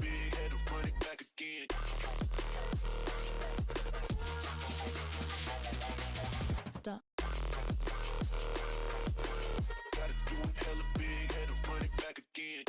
big, had to run it back again. Stop. Gotta do it hella big, had to run it back again.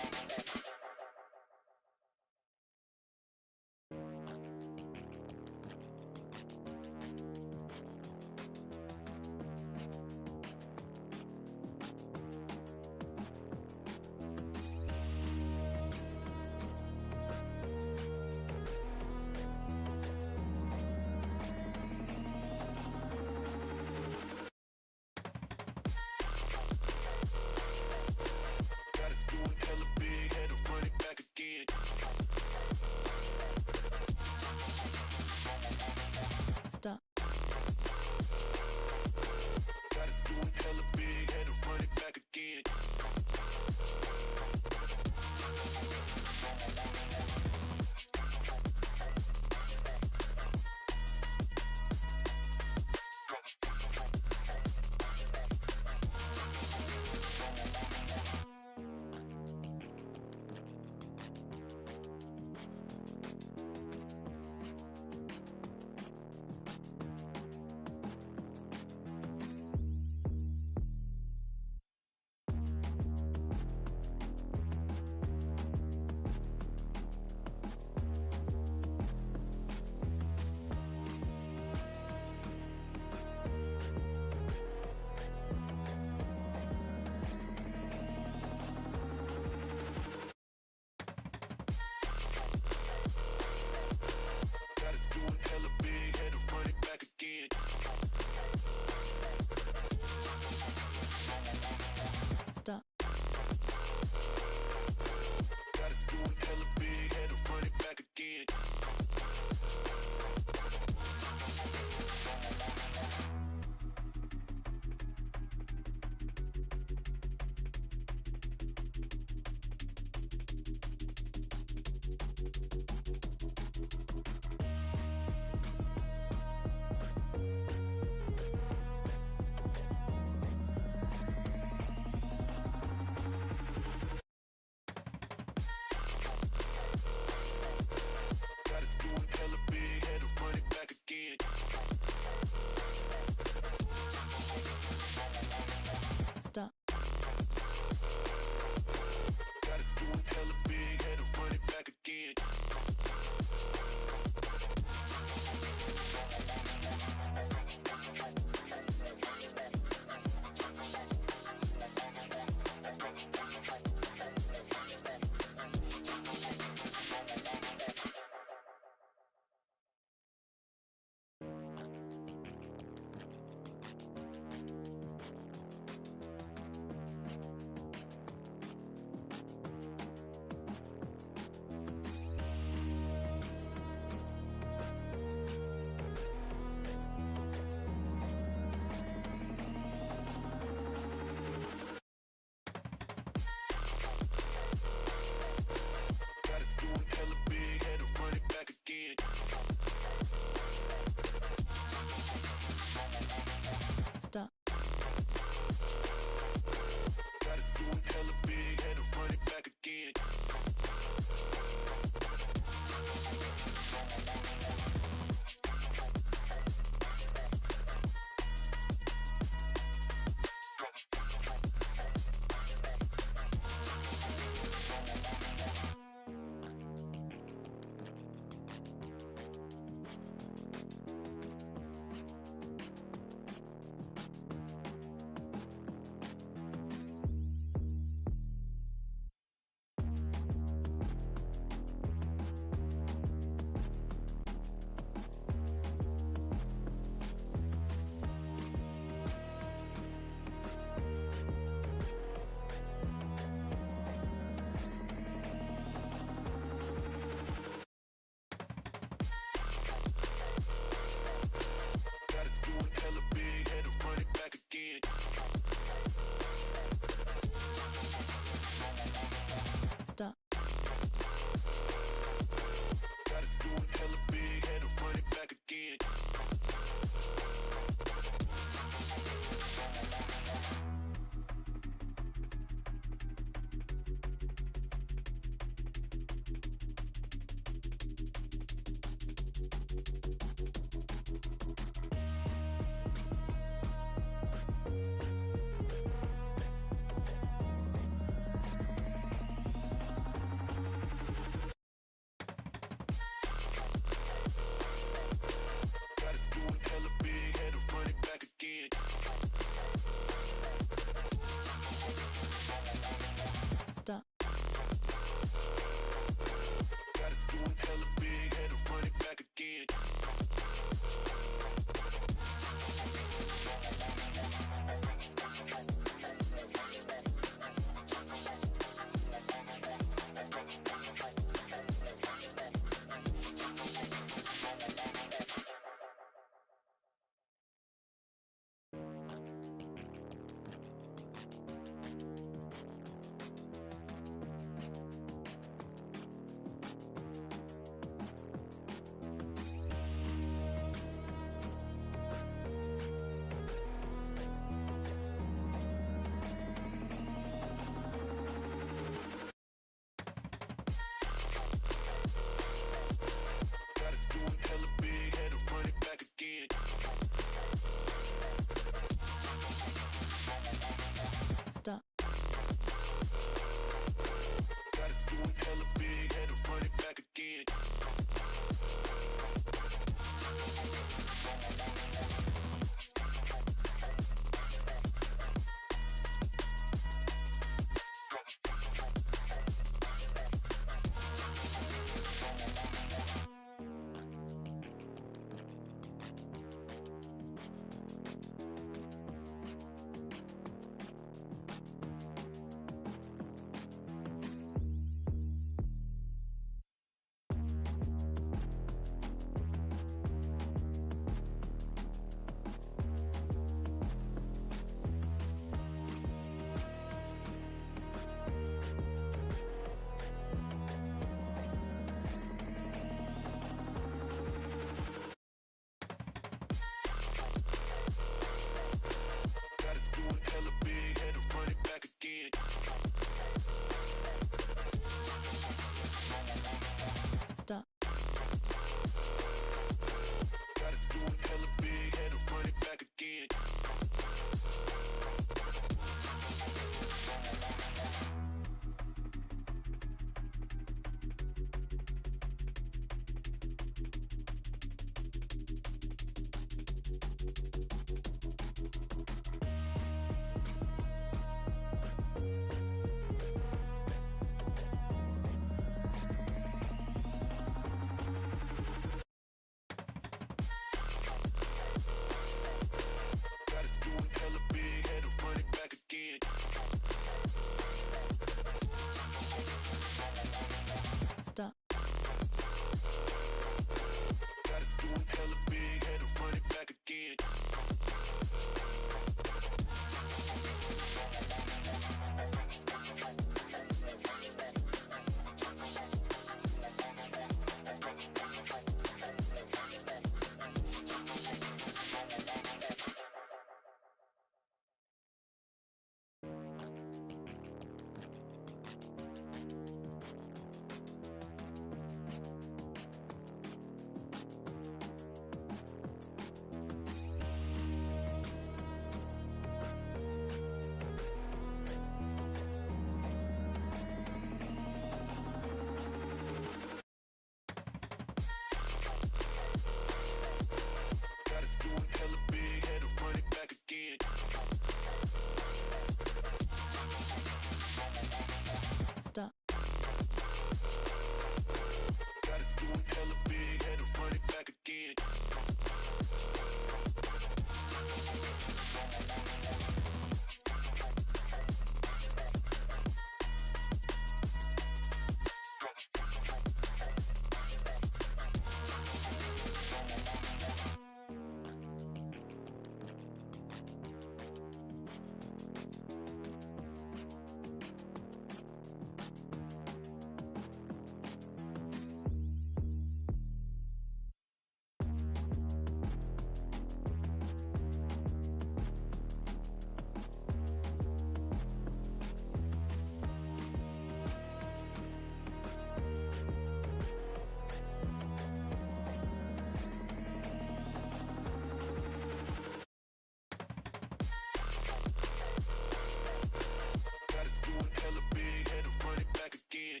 hella big, had to run it back again.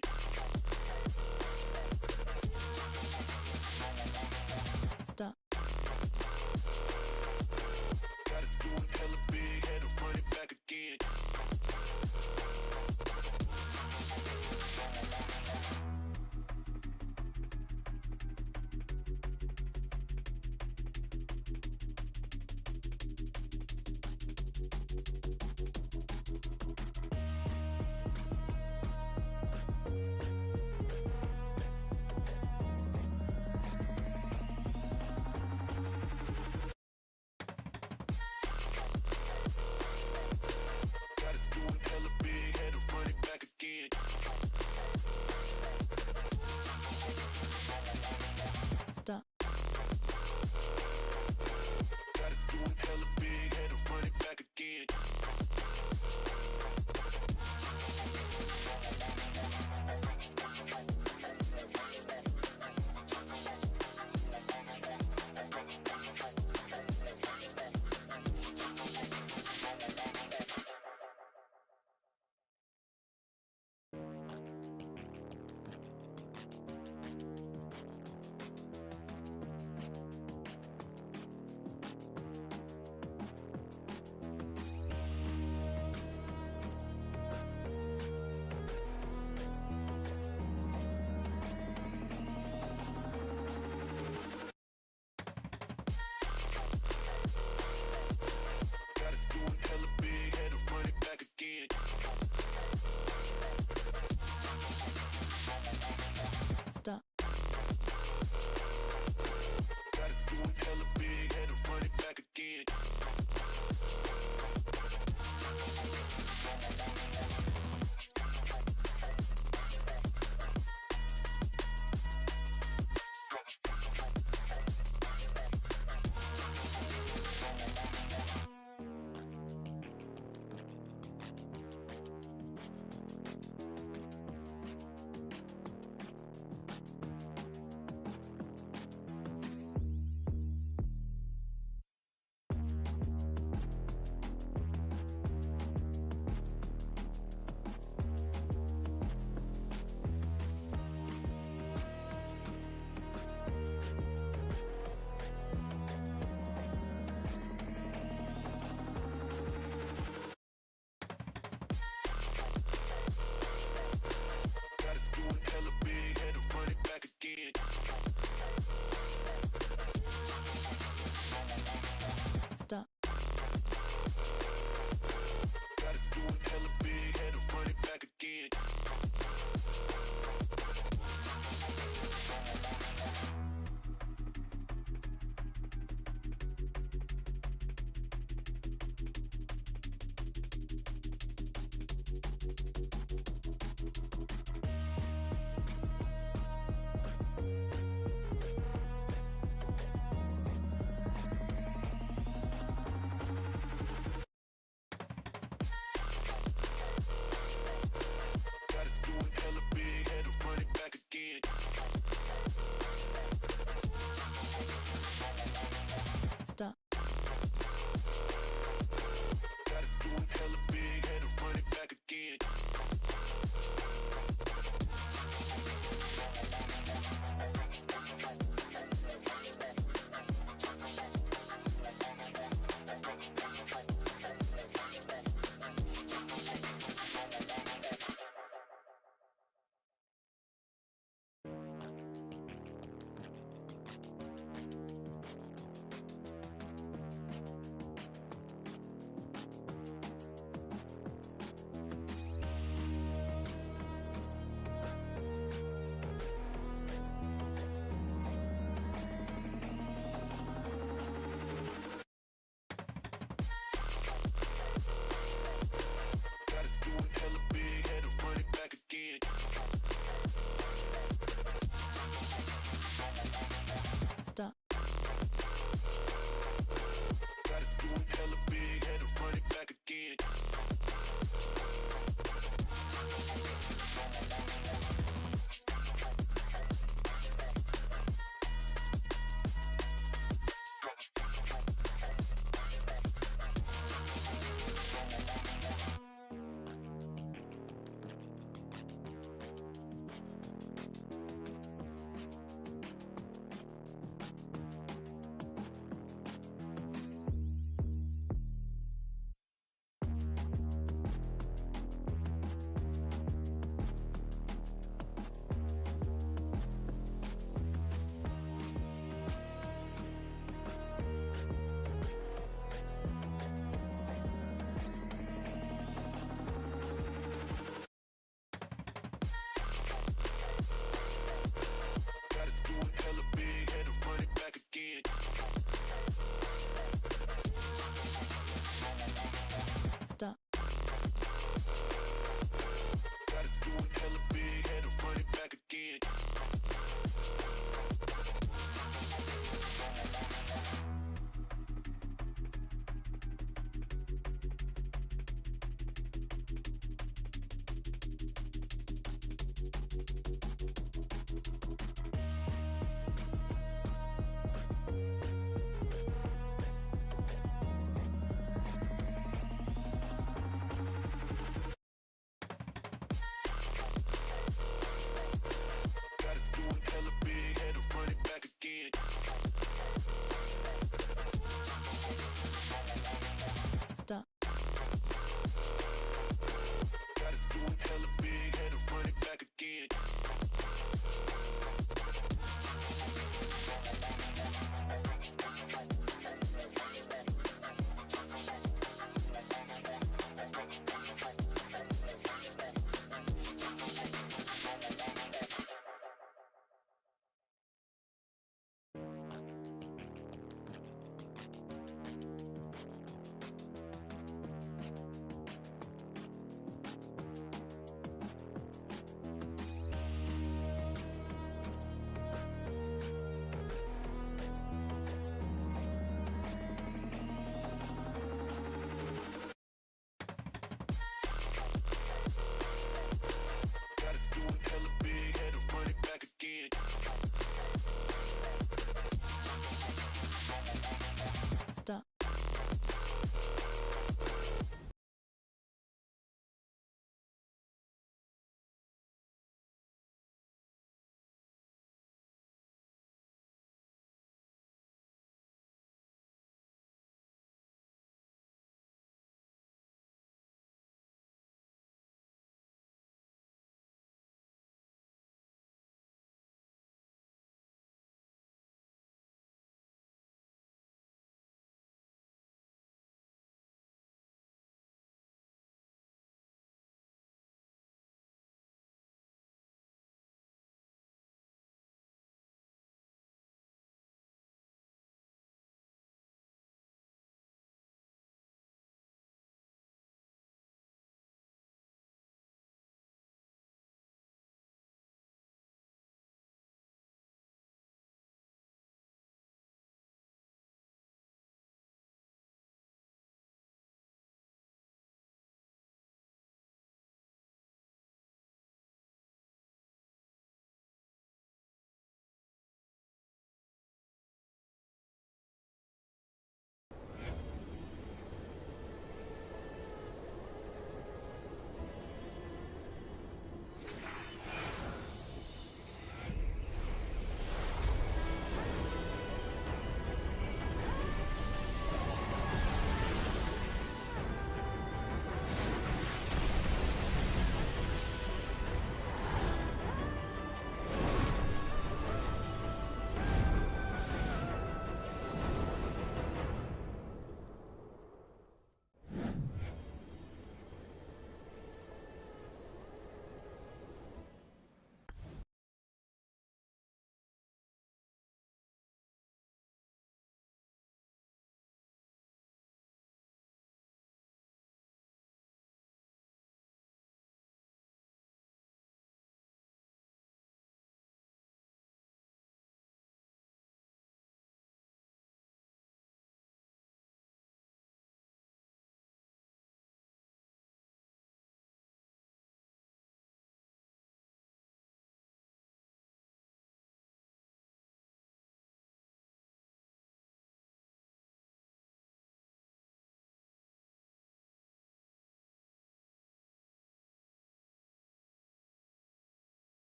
Stop. Gotta do it hella big, had to run it back again.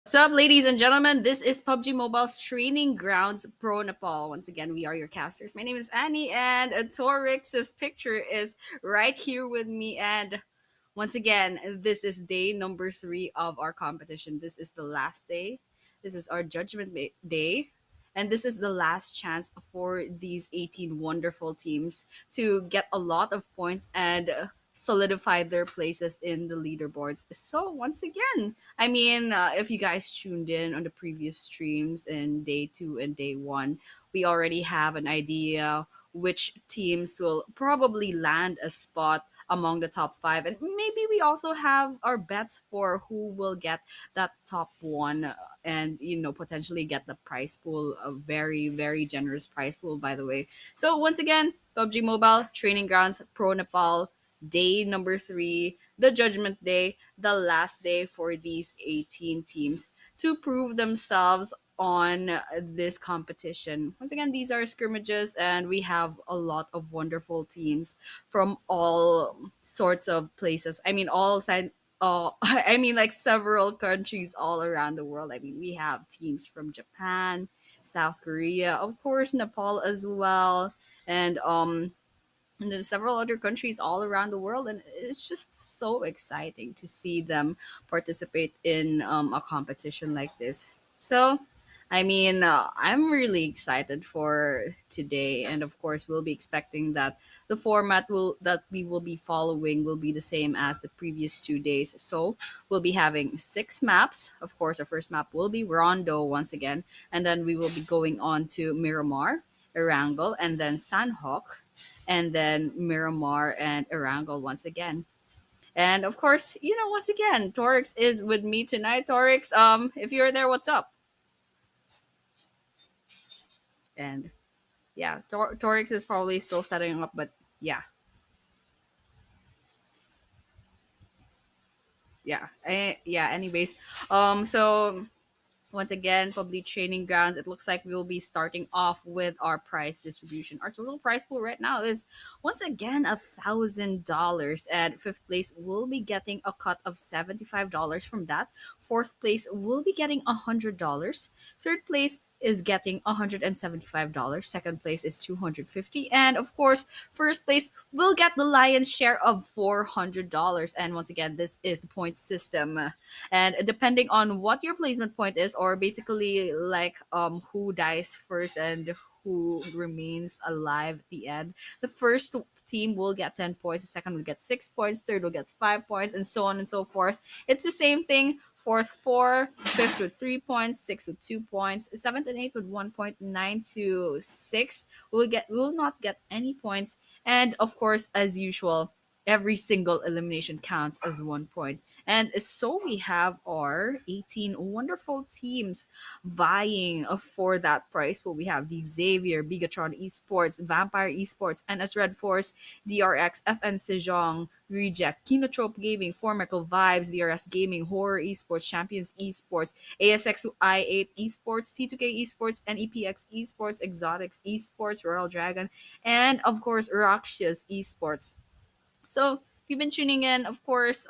What's up, ladies and gentlemen? This is PUBG Mobile's Training Grounds Pro Nepal. Once again, we are your casters. My name is Annie, and Torix's picture is right here with me. And once again, this is day number 3 of our competition. This is the last day. This is our day. And this is the last chance for these 18 wonderful teams to get a lot of points and solidify their places in the leaderboards. So, once again, if you guys tuned in on the previous streams in day 2 and day 1, we already have an idea which teams will probably land a spot among the top 5, and maybe we also have our bets for who will get that top one, and potentially get the prize pool, a very very generous prize pool, by the way. So once again, PUBG Mobile Training Grounds Pro Nepal, day number 3, the judgment day, the last day for these 18 teams to prove themselves on this competition. Once again, these are scrimmages, and we have a lot of wonderful teams from all sorts of places. All side. Like several countries all around the world. We have teams from Japan, South Korea, of course, Nepal as well, and then several other countries all around the world, and it's just so exciting to see them participate in a competition like this. So I'm really excited for today, and of course we'll be expecting that the format will that we will be following will be the same as the previous 2 days. So we'll be having 6 maps. Of course, our first map will be Rondo once again, and then we will be going on to Miramar, Erangel, and then Sanhok, and then Miramar and Erangel once again. And of course, once again, Torix is with me tonight. Torix, if you're there, what's up? And yeah, Torix is probably still setting up, but yeah, yeah. Anyways, so once again, public training grounds. It looks like we will be starting off with our prize distribution. Our total prize pool right now is once again $1,000, and fifth place will be getting a cut of $75 from that. Fourth place will be getting $100. Third place is getting $175. Second place is 250, and of course, first place will get the lion's share of $400. And once again, this is the point system, and depending on what your placement point is, or basically like who dies first and who remains alive at the end, the first team will get 10 points, the second will get 6 points, third will get 5 points, and so on and so forth. It's the same thing. Fourth, 4, fifth with 3 points, sixth with 2 points, seventh and eighth with 1 point, nine to six will not get any points, and of course, as usual, every single elimination counts as 1 point. And so we have our 18 wonderful teams vying for that prize pool. We have the Xavier, Bigatron Esports, Vampire Esports, NS Red Force, DRX, FN Sejong, Reject, Kinotrope Gaming, Formical Vibes, DRS Gaming, HORAA Esports, Champions Esports, ASxI8 Esports, T2K Esports, NEPX Esports, Exotics Esports, Royal Dragon, and of course Rakshas Esports. So if you've been tuning in, of course,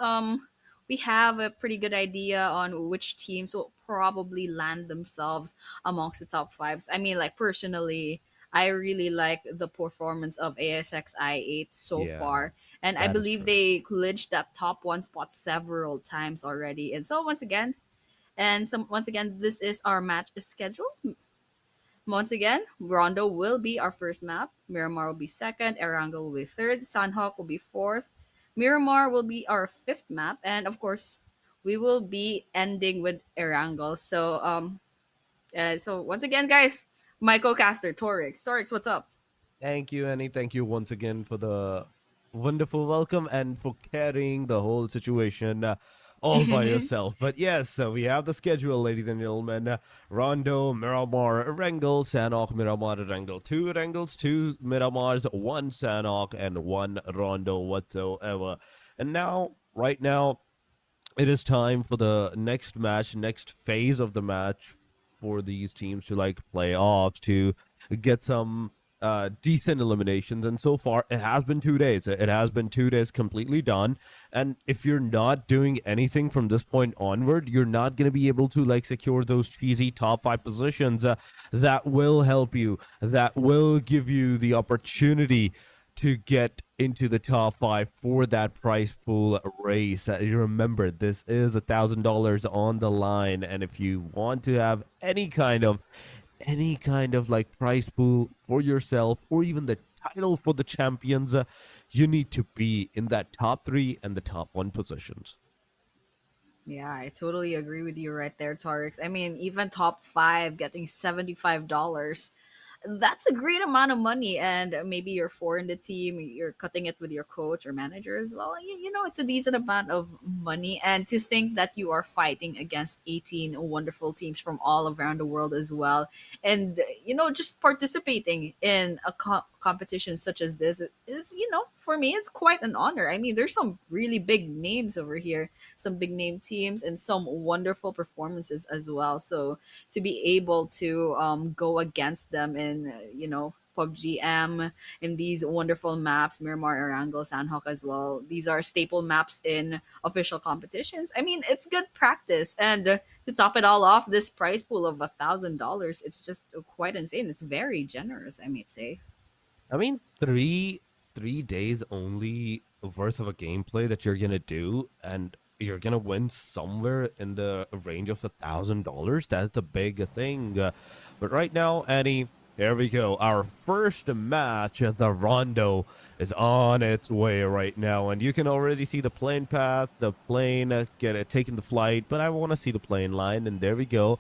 we have a pretty good idea on which teams will probably land themselves amongst the top fives. Like personally, I really like the performance of ASxI8 so Yeah, far, and I that is believe true. they clinched that top one spot several times already. And so once again, this is our match schedule. Once again, Rondo will be our first map. Miramar will be second. Erangel will be third. Sanhok will be fourth. Miramar will be our fifth map. And of course, we will be ending with Erangel. So once again, guys, my co-caster, Torix. Torix, what's up? Thank you, Annie. Thank you once again for the wonderful welcome and for carrying the whole situation all by yourself. But yes, so we have the schedule, ladies and gentlemen. Rondo, Miramar, Erangel, Sanhok, Miramar, Erangel. 2 Erangels, 2 Miramars, 1 Sanhok, and 1 Rondo whatsoever. And now, right now, it is time for the next match, next phase of the match for these teams to like play off to get some decent eliminations, and so far it has been 2 days. It has been 2 days completely done, and if you're not doing anything from this point onward, you're not going to be able to like secure those cheesy top 5 positions that will help you, that will give you the opportunity to get into the top 5 for that prize pool race. You remember, this is $1,000 on the line, and if you want to have any kind of like prize pool for yourself, or even the title for the champions, you need to be in that top 3 and the top 1 positions. Yeah, I totally agree with you right there, Tarix. I mean, even top five getting $75. That's a great amount of money. And maybe you're four in the team, you're cutting it with your coach or manager as well. It's a decent amount of money. And to think that you are fighting against 18 wonderful teams from all around the world as well. And, just participating in a competition such as this is, for me, it's quite an honor. I mean, there's some really big names over here, some big name teams, and some wonderful performances as well. So to be able to go against them in PUBG M in these wonderful maps, Miramar, Erangel, Sanhok as well. These are staple maps in official competitions. I mean, it's good practice, and to top it all off, this prize pool of $1,000, it's just quite insane. It's very generous, I might say. I mean, three days only worth of a gameplay that you're gonna do, and you're gonna win somewhere in the range of $1,000. That's the big thing. But right now, Annie, here we go. Our first match, the Rondo, is on its way right now, and you can already see the plane path, the plane taking the flight. But I want to see the plane line, and there we go.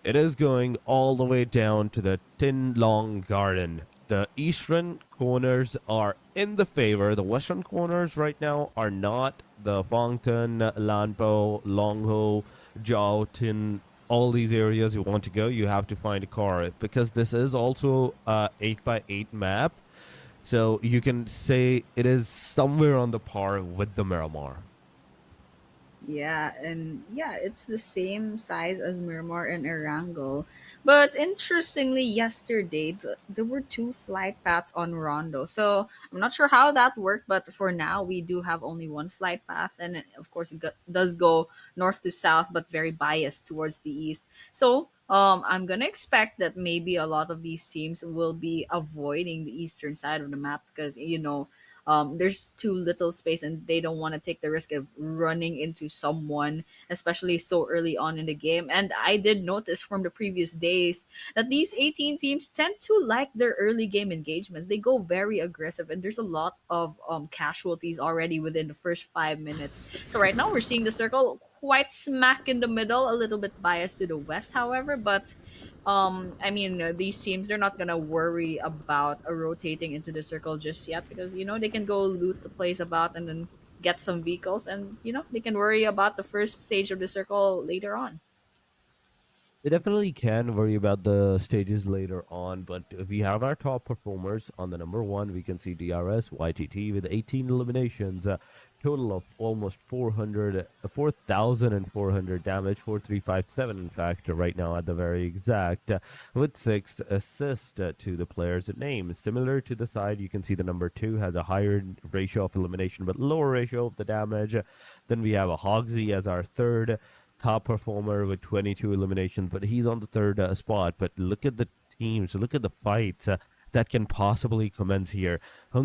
It is going all the way down to the Tin Long Garden. The eastern corners are in the favor. The western corners right now are not. The Fongton, Lanpo, Longho, Jiao, Tin, all these areas you want to go, you have to find a car, because this is also a 8x8 map. So you can say it is somewhere on the par with the Miramar. Yeah, and yeah, it's the same size as Miramar and Erangel. But interestingly, yesterday there were two flight paths on Rondo. So I'm not sure how that worked, but for now we do have only one flight path, and of course does go north to south, but very biased towards the east. So I'm gonna expect that maybe a lot of these teams will be avoiding the eastern side of the map because there's too little space and they don't want to take the risk of running into someone, especially so early on in the game. And I did notice from the previous days that these 18 teams tend to like their early game engagements. They go very aggressive, and there's a lot of casualties already within the first 5 minutes. So right now we're seeing the circle quite smack in the middle, a little bit biased to the west, however, but I mean, these teams, they're not gonna worry about rotating into the circle just yet because they can go loot the place about and then get some vehicles, and they can worry about the first stage of the circle later on. They definitely can worry about the stages later on, but we have our top performers. On the number one, we can see DRS YTT with 18 eliminations, total of almost 4,400 damage, 4,357 in fact, right now at the very exact, with 6 assists to the player's name. Similar to the side, you can see the number 2 has a higher ratio of elimination but lower ratio of the damage. Then we have a Hogsy as our third top performer with 22 eliminations, but he's on the third spot. But look at the teams, look at the fights that can possibly commence here.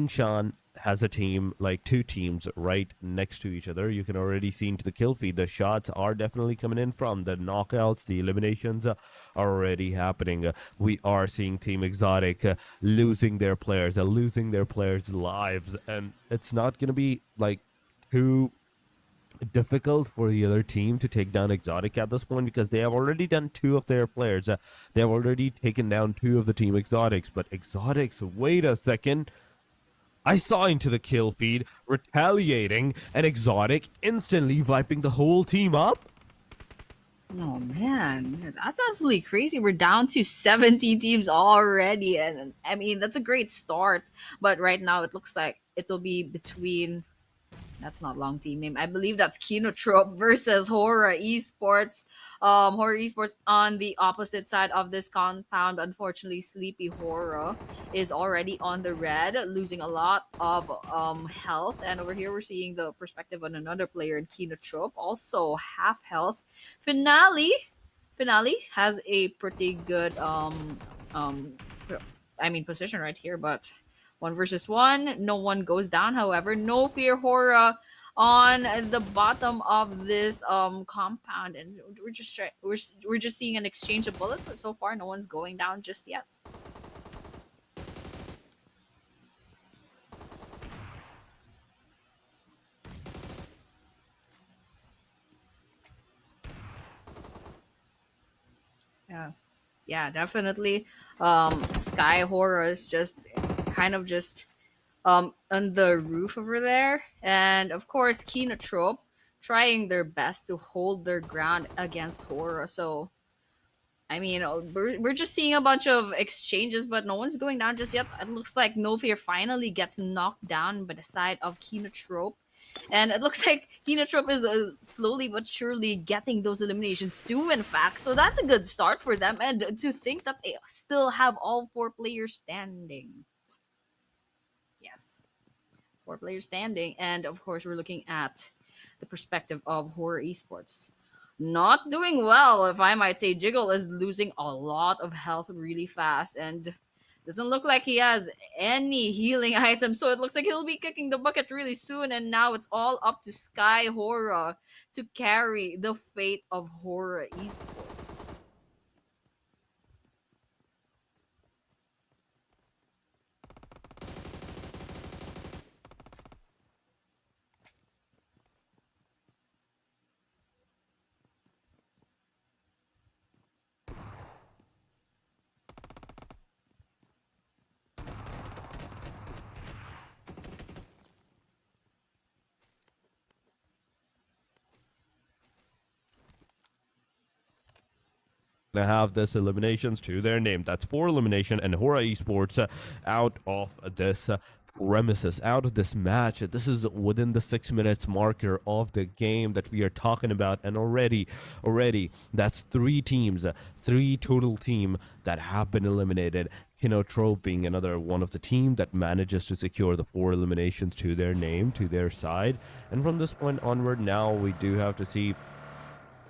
Shan has a team, like two teams right next to each other. You can already see into the kill feed. The shots are definitely coming in from the knockouts. The eliminations are already happening. We are seeing Team Exotic losing their players, losing their players' lives. And it's not going to be like too difficult for the other team to take down Exotic at this point because they have already done two of their players. They have already taken down two of the Team Exotics, but Exotics, wait a second. I saw into the kill feed, retaliating, and Exotic instantly wiping the whole team up. Oh man, that's absolutely crazy. We're down to 70 teams already, and I mean that's a great start. But right now it looks like it'll be between That's not long team name. I believe that's Kinotrope versus HORAA Esports. HORAA Esports on the opposite side of this compound. Unfortunately, Sleepy HORAA is already on the red, losing a lot of health. And over here, we're seeing the perspective on another player in Kinotrope, also half health. Finale has a pretty good um position right here, but 1 versus 1, no one goes down. However, no fear HORAA on the bottom of this compound, and we're just seeing an exchange of bullets, but so far no one's going down just yet. Yeah, yeah, definitely. Sky HORAA is just kind of just on the roof over there, and of course Kinotrope trying their best to hold their ground against HORAA. So I mean, we're just seeing a bunch of exchanges, but no one's going down just yet. It looks like No Fear finally gets knocked down by the side of Kinotrope. And it looks like Kinotrope is slowly but surely getting those eliminations too, in fact. So that's a good start for them. And to think that they still have all 4 players standing. Yes. 4 players standing. And of course, we're looking at the perspective of HORAA Esports. Not doing well, if I might say. Jiggle is losing a lot of health really fast and doesn't look like he has any healing items. So it looks like he'll be kicking the bucket really soon. And now it's all up to Sky HORAA to carry the fate of HORAA Esports. To have this eliminations to their name. That's 4 elimination, and HORAA Esports out of this premises, out of this match. This is within the 6 minutes marker of the game that we are talking about, and already that's 3 teams, 3 total team that have been eliminated. Kinotrope being another one of the team that manages to secure the 4 eliminations to their name, to their side. And from this point onward, now we do have to see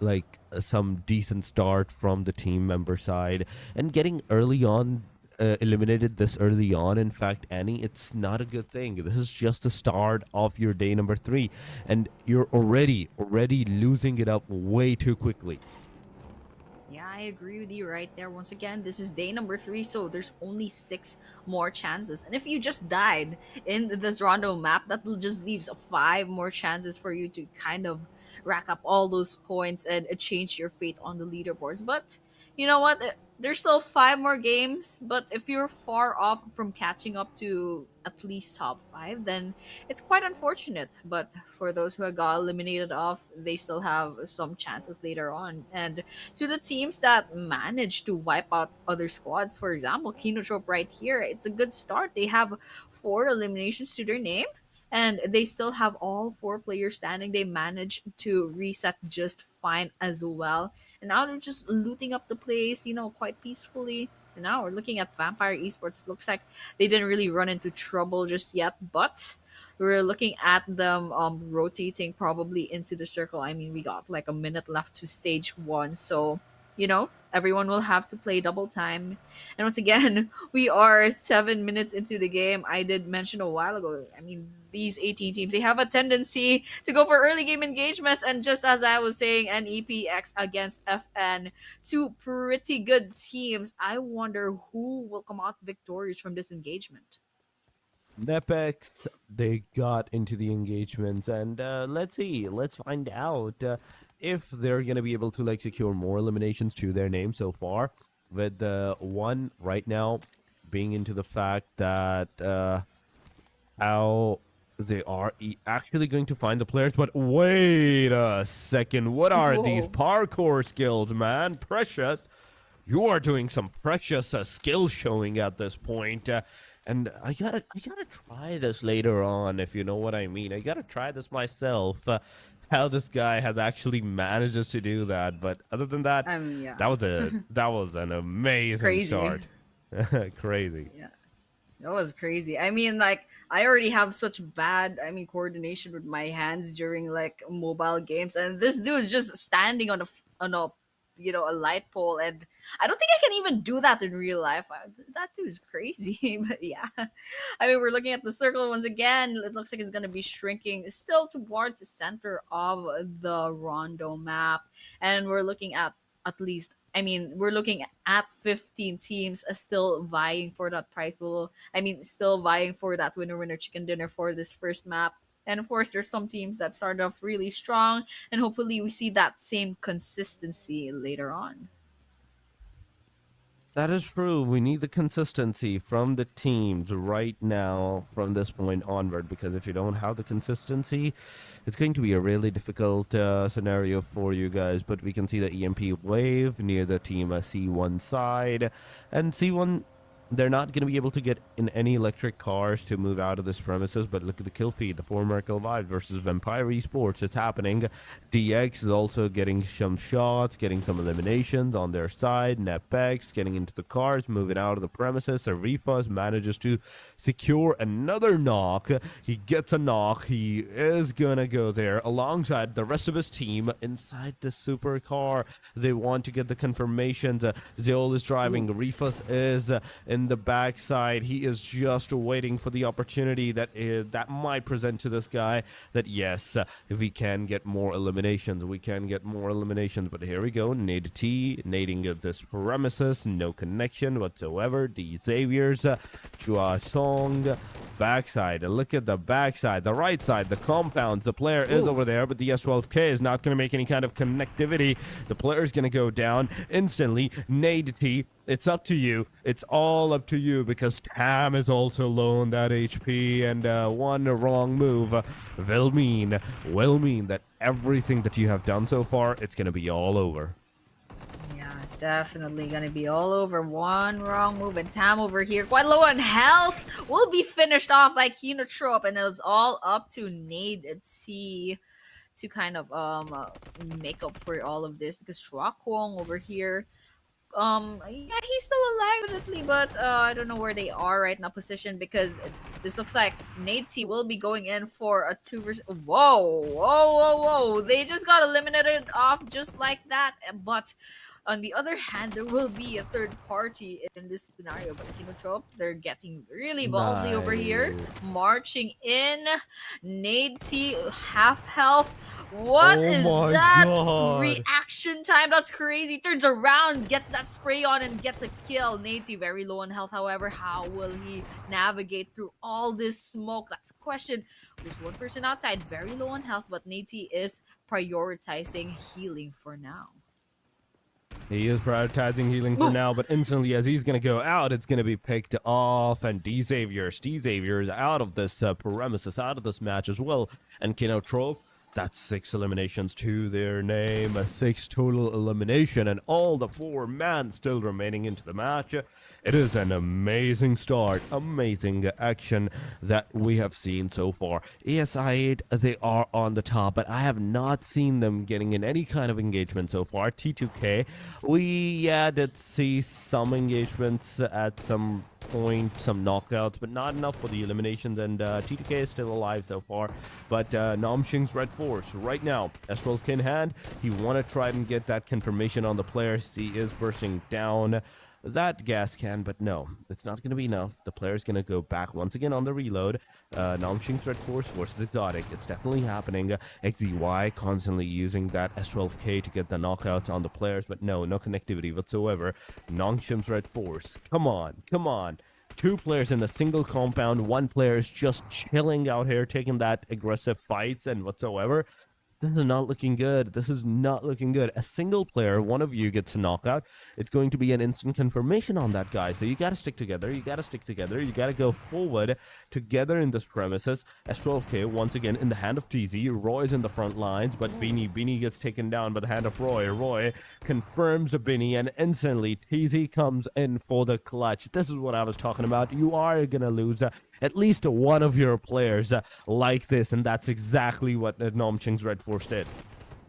like some decent start from the team member side, and getting early on eliminated this early on. In fact, Annie, it's not a good thing. This is just the start of your day number 3, and you're already losing it up way too quickly. Yeah, I agree with you right there. Once again, this is day number 3, so there's only 6 more chances. And if you just died in this Rondo map, that will just leaves 5 more chances for you to kind of rack up all those points and change your fate on the leaderboards. But you know what? There's still 5 more games, but if you're far off from catching up to at least top 5, then it's quite unfortunate. But for those who got eliminated off, they still have some chances later on. And to the teams that managed to wipe out other squads, for example, Kinotrope right here, it's a good start. They have 4 eliminations to their name, and they still have all 4 players standing. They managed to reset just fine as well. And now they're just looting up the place, quite peacefully. And now we're looking at Vampire Esports. It looks like they didn't really run into trouble just yet, but we're looking at them rotating probably into the circle. I mean, we got like a minute left to stage 1, so everyone will have to play double time. And once again, we are 7 minutes into the game. I did mention a while ago, I mean, these 18 teams, they have a tendency to go for early game engagements. And just as I was saying, NEPX against FN, 2 pretty good teams. I wonder who will come out victorious from this engagement. Nepex, they got into the engagement, and let's find out if they're gonna be able to like secure more eliminations to their name so far, with the one right now being into the fact that how they are actually going to find the players. But wait a second, what are these parkour skills, man? Precious, you are doing some precious skill showing at this point. And I gotta try this later on, if you know what I mean. I gotta try this myself. How this guy has actually manages to do that. But other than that, Yeah, that was an amazing crazy. start. Crazy. Yeah. That was crazy. I mean, like, I already have such bad, coordination with my hands during like mobile games, and this dude is just standing on a light pole, and I don't think I can even do that in real life. That dude is crazy. But yeah, I mean, we're looking at the circle once again. It looks like it's gonna be shrinking still towards the center of the Rondo map, and we're looking at least. I mean, we're looking at 15 teams still vying for that prize pool. I mean, still vying for that winner chicken dinner for this first map. And of course, there's some teams that start off really strong, and hopefully, we see that same consistency later on. That is true. We need the consistency from the teams right now from this point onward, because if you don't have the consistency, it's going to be a really difficult scenario for you guys. But we can see the EMP wave near the team C1 side, and C1, they're not going to be able to get in any electric cars to move out of this premises. But look at the kill feed, the former Vibe versus Vampire Esports. It's happening. DX is also getting some shots, getting some eliminations on their side. Nepex getting into the cars, moving out of the premises. Arifas manages to secure another knock. He gets a knock. He is gonna go there alongside the rest of his team inside the supercar. They want to get the confirmations. Zeol is driving. Arifas is in the backside. He is just waiting for the opportunity that might present to this guy. That yes, if we can get more eliminations, we can get more eliminations. But here we go. Nade T nading of this premises. No connection whatsoever. The Xaviers, Chua Song, backside. Look at the backside, the right side, the compounds. The player is over there, but the S12K is not going to make any kind of connectivity. The player is going to go down instantly. Nade T, it's up to you. It's all up to you, because Tam is also low on that HP, and one wrong move will mean that everything that you have done so far, it's going to be all over. Yeah, it's definitely gonna be all over. One wrong move, and Tam over here, quite low on health, will be finished off by Kinotrope, and it's all up to Nade and C to kind of make up for all of this, because Shuakwong over here, yeah, he's still alive definitely, but I don't know where they are right now position, because this looks like Nate T will be going in for a 2 versus. Whoa, they just got eliminated off just like that. But on the other hand, there will be a third party in this scenario. But Kinotrope, they're getting really ballsy over here, Nice. marching in. Nate T half health. What Oh is my that God. reaction time? That's crazy. Turns around, gets that spray on, and gets a kill. Nate very low on health. However, how will he navigate through all this smoke? That's a question. There's one person outside, very low on health, but Nate is prioritizing healing for now. He is prioritizing healing for now, but instantly as he's going to go out, it's going to be picked off. And D-Xavier's out of this premises, out of this match as well. And Kinotrope, that's 6 eliminations to their name, a 6 total elimination, and all the 4 men still remaining into the match. It is an amazing start, amazing action that we have seen so far. ASxI8, they are on the top, but I have not seen them getting in any kind of engagement so far. T2K, we did see some engagements at some point, some knockouts, but not enough for the eliminations, and T2K is still alive so far. But Namshing's Red Force right now, S12K in hand, he want to try and get that confirmation on the players. He is bursting down that gas can, but no, it's not going to be enough. The player's going to go back once again on the reload. Namshing's Red Force versus Exotic. It's definitely happening. XZY constantly using that S12K to get the knockouts on the players, but no connectivity whatsoever. Namshing's Red Force. Come on. 2 players in a single compound. 1 player is just chilling out here, taking that aggressive fights and whatsoever. This is not looking good. This is not looking good. A single player, one of you gets a knockout. It's going to be an instant confirmation on that guy. So you got to stick together. You got to stick together. You got to go forward together in this premises. S12K once again in the hand of TZ. Roy's in the front lines, but Beanie gets taken down by the hand of Roy. Roy confirms a Beanie, and instantly TZ comes in for the clutch. This is what I was talking about. You are gonna lose at least one of your players like this, and that's exactly what Nom Ching's Red Force did.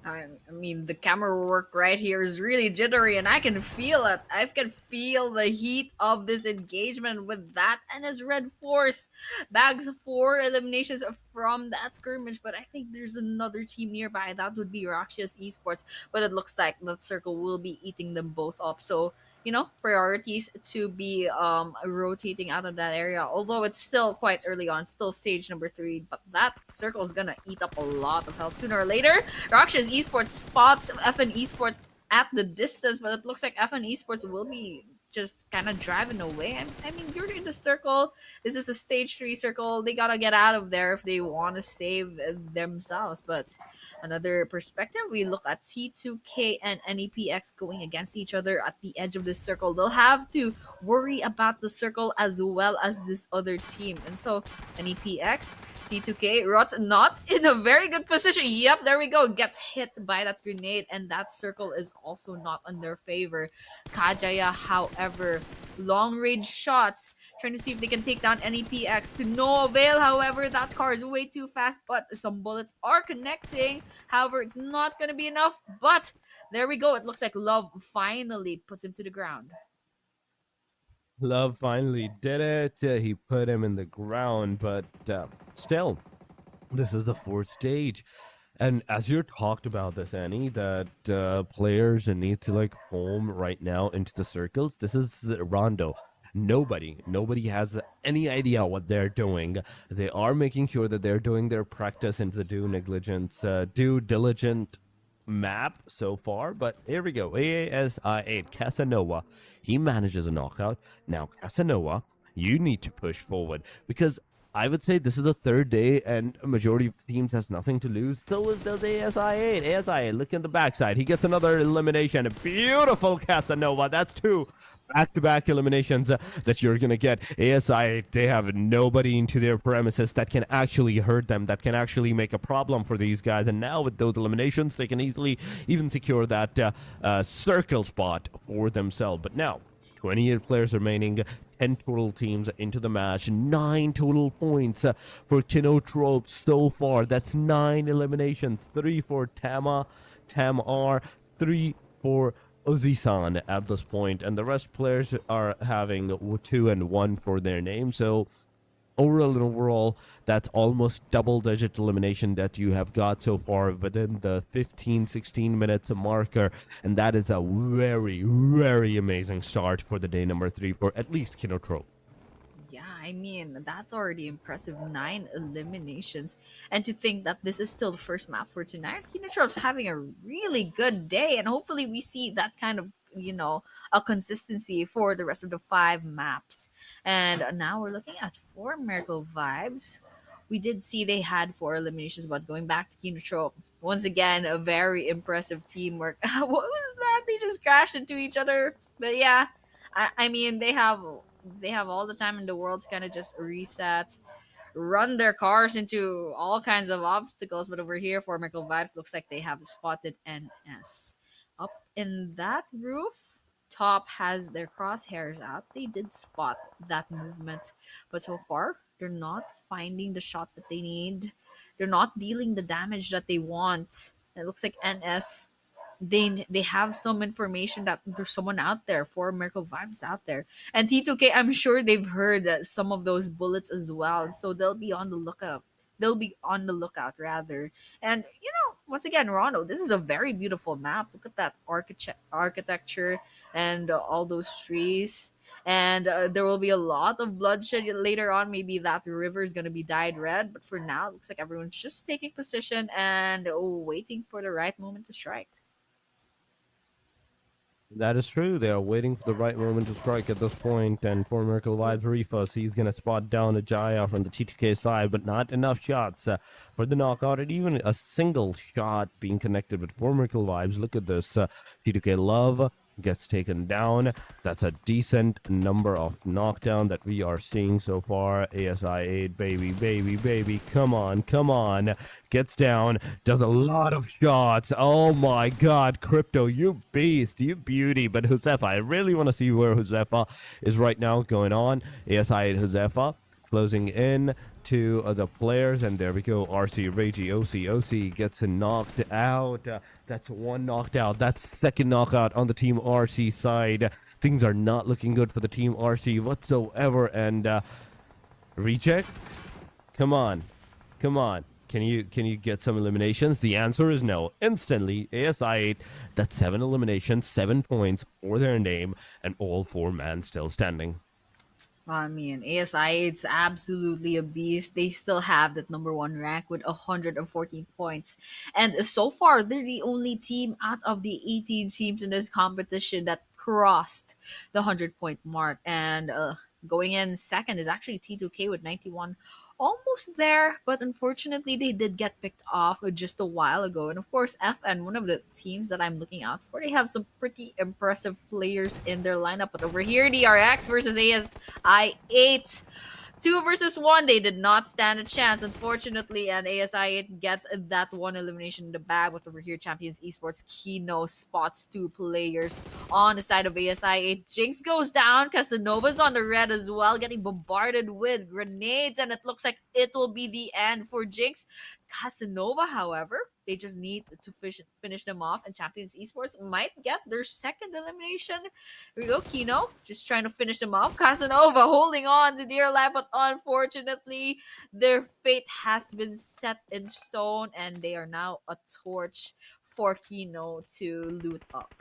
I mean, the camera work right here is really jittery, and I can feel it. I can feel the heat of this engagement with that and his Red Force. Bags 4 eliminations from that skirmish, but I think there's another team nearby. That would be ASxI8 Esports, but it looks like that circle will be eating them both up. So, priorities to be rotating out of that area. Although it's still quite early on, still stage number 3, but that circle is gonna eat up a lot of health sooner or later. ASxI8 Esports spots FN Esports at the distance, but it looks like FN Esports will be just kind of driving away. I mean, you're in the circle. This is a stage 3 circle. They gotta get out of there if they want to save themselves. But another perspective, we look at T2K and NEPX going against each other at the edge of this circle. They'll have to worry about the circle as well as this other team. And so NEPX, T2K, Rot not in a very good position. Yep, there we go. Gets hit by that grenade, and that circle is also not on their favor. Kajaya, however, long range shots, trying to see if they can take down NEPX to no avail. However, that car is way too fast, but some bullets are connecting. However, it's not going to be enough, but there we go. It looks like Love finally puts him to the ground. Love finally did it. He put him in the ground, but still, this is the fourth stage. And as you talked about this, Annie, that players need to like form right now into the circles. This is Rondo. Nobody has any idea what they're doing. They are making sure that they're doing their practice into the due diligent map so far. But here we go. ASxI8 Casanova. He manages a knockout. Now, Casanova, you need to push forward because I would say this is the third day, and a majority of the teams has nothing to lose. So does ASxI8. ASxI8, look at the backside. He gets another elimination. Beautiful Casanova. That's 2 back-to-back eliminations that you're going to get. ASxI8, they have nobody into their premises that can actually hurt them, that can actually make a problem for these guys. And now with those eliminations, they can easily even secure that circle spot for themselves. But now, 28 players remaining, 10 total teams into the match, 9 total points for Kinotrope so far. That's 9 eliminations, 3 for Tamar, 3 for Ozisan at this point, and the rest players are having 2 and 1 for their name. So overall, that's almost double-digit elimination that you have got so far within the 15-16 minutes marker, and that is a very, very amazing start for the day number 3 for at least Kinotrope. Yeah, I mean, that's already impressive. 9 eliminations. And to think that this is still the first map for tonight, Kinotrope's having a really good day. And hopefully we see that kind of, a consistency for the rest of the 5 maps. And now we're looking at 4 Miracle Vibes. We did see they had 4 eliminations, but going back to Kinotrope, once again, a very impressive teamwork. What was that? They just crashed into each other. But yeah, I mean, they have all the time in the world to kind of just reset, run their cars into all kinds of obstacles. But over here for Miracle Vibes, looks like they have spotted NS. Up in that roof, Top has their crosshairs out. They did spot that movement, but so far, they're not finding the shot that they need. They're not dealing the damage that they want. It looks like NS, they have some information that there's someone out there, for Miracle Vibes out there, and T2K, I'm sure they've heard some of those bullets as well, so they'll be on the lookout rather. And once again, Rondo, this is a very beautiful map. Look at that architecture and all those trees, and there will be a lot of bloodshed later on. Maybe that river is going to be dyed red, but for now it looks like everyone's just taking position and waiting for the right moment to strike. That is true. They are waiting for the right moment to strike at this point, and for Miracle Vibes Refus, he's going to spot down a Jaya from the TTK side, but not enough shots for the knockout, and even a single shot being connected with for Miracle Vibes. Look at this. TTK Love gets taken down. That's a decent number of knockdown that we are seeing so far. ASxI8, baby, baby, baby. Come on, come on. Gets down, does a lot of shots. Oh my god, Crypto, you beast, you beauty. But Josefa, I really want to see where Josefa is right now going on. ASxI8 Josefa closing in to the players, and there we go. RC Reggie OC gets knocked out. That's one knocked out. That's second knockout on the Team RC side. Things are not looking good for the Team RC whatsoever. And rejects. Come on, come on. Can you get some eliminations? The answer is no. Instantly, ASxI8, that's 7 eliminations, 7 points for their name, and all 4 men still standing. I mean, ASI, it's absolutely a beast. They still have that number one rank with 114 points. And so far, they're the only team out of the 18 teams in this competition that crossed the 100-point mark. And going in second is actually T2K with 91. Almost there, but unfortunately, they did get picked off just a while ago. And of course, FN, one of the teams that I'm looking out for, they have some pretty impressive players in their lineup. But over here, DRX versus ASxI8. 2 versus 1, they did not stand a chance, unfortunately, and ASxI8 gets that one elimination in the bag. But over here, Champions Esports Kino spots 2 players on the side of ASxI8. Jinx goes down, Casanova's on the red as well, getting bombarded with grenades, and it looks like it will be the end for Jinx. Casanova, however, they just need to finish them off, and Champions Esports might get their second elimination. Here we go, Kino, just trying to finish them off. Casanova holding on to dear life, but unfortunately, their fate has been set in stone, and they are now a torch for Kino to loot up.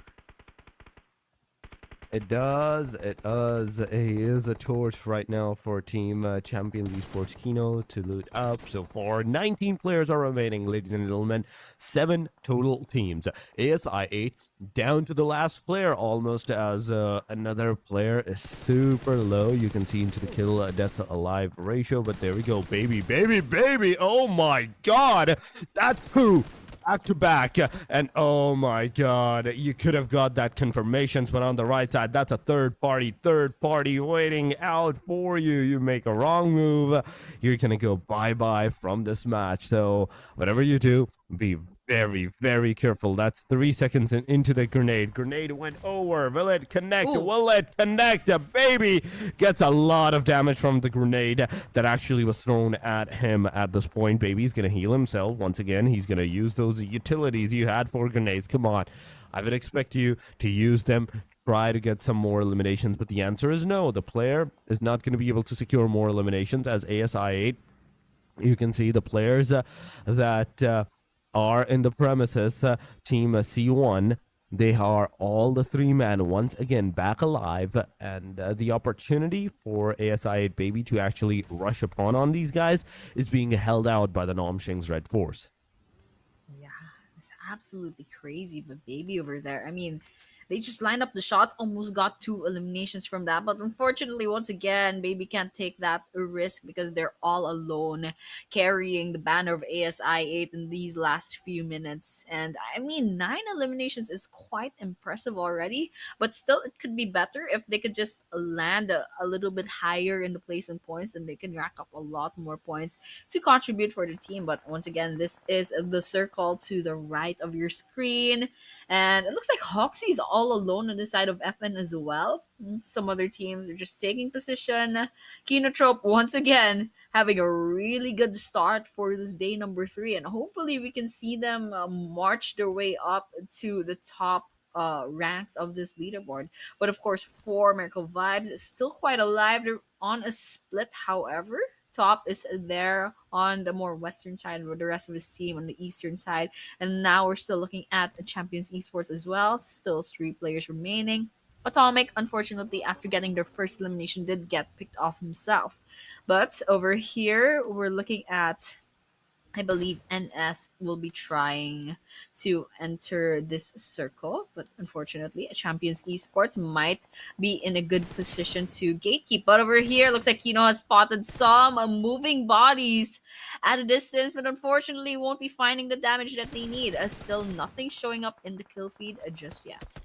It does. It does. It is a torch right now for Team Champions Esports Kino to loot up. So far, 19 players are remaining, ladies and gentlemen. 7 total teams. ASxI8 down to the last player almost, as another player is super low. You can see into the kill death alive ratio, but there we go. Baby, baby, baby. Oh my god. That's who. Back to back, and oh my god, you could have got that confirmations, but on the right side, that's a third party waiting out for you. You make a wrong move, you're gonna go bye-bye from this match. So whatever you do, be very, very careful. That's 3 seconds into the grenade. Grenade went over. Will it connect? Ooh. Will it connect? The baby gets a lot of damage from the grenade that actually was thrown at him at this point. Baby's going to heal himself once again. He's going to use those utilities you had for grenades. Come on. I would expect you to use them. Try to get some more eliminations, but the answer is no. The player is not going to be able to secure more eliminations, as ASxI8. You can see the players that are in the premises. Team C1, they are all the 3 men once again back alive, and the opportunity for ASxI8 baby to actually rush upon on these guys is being held out by the Nomshing's Red Force. Yeah, it's absolutely crazy, but baby over there. I mean, they just lined up the shots, almost got 2 eliminations from that. But unfortunately, once again, baby can't take that risk because they're all alone carrying the banner of ASxI8 in these last few minutes. And I mean, 9 eliminations is quite impressive already, but still, it could be better if they could just land a little bit higher in the placement points, and they can rack up a lot more points to contribute for the team. But once again, this is the circle to the right of your screen. And it looks like Hoxie's all alone on the side of FN as well. Some other teams are just taking position. Kinotrope, once again, having a really good start for this day number 3. And hopefully we can see them march their way up to the top ranks of this leaderboard. But of course, for Miracle Vibes is still quite alive. They're on a split, however. Top is there on the more western side, with the rest of his team on the eastern side. And now we're still looking at the Champions Esports as well. Still 3 players remaining. Atomic, unfortunately, after getting their first elimination, did get picked off himself. But over here, we're looking at I believe NS will be trying to enter this circle, but unfortunately, Champions Esports might be in a good position to gatekeep. But over here, looks like Kino has spotted some moving bodies at a distance, but unfortunately, won't be finding the damage that they need. Still, nothing showing up in the kill feed just yet.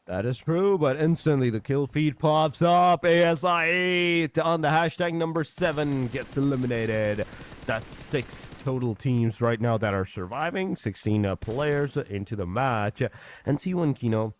That is true, but instantly the kill feed pops up. ASxI8 on the hashtag number 7 gets eliminated. That's 6 total teams right now that are surviving. 16 players into the match. And C1 Kino,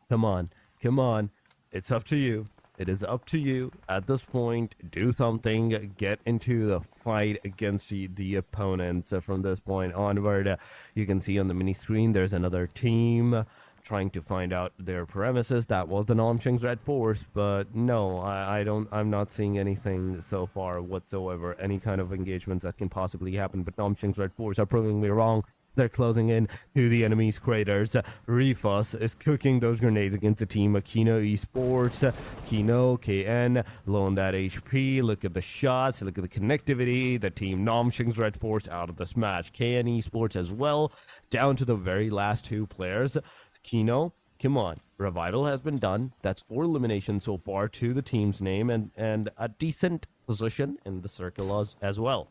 come on, come on. It's up to you. It is up to you at this point. Do something. Get into the fight against the opponents. From this point onward, you can see on the mini screen there's another team trying to find out their premises. That was the Namshing's Red Force, but no, I'm not seeing anything so far whatsoever. Any kind of engagements that can possibly happen, but Namshing's Red Force are proving me wrong. They're closing in to the enemy's craters. Refus is cooking those grenades against the team of Kino Esports. Kino, KN, low on that HP. Look at the shots. Look at the connectivity. The team Namshing's Red Force out of this match. KN Esports as well, down to the very last 2 players. Kino, come on. Revival has been done. That's 4 eliminations so far to the team's name and a decent position in the circle as well.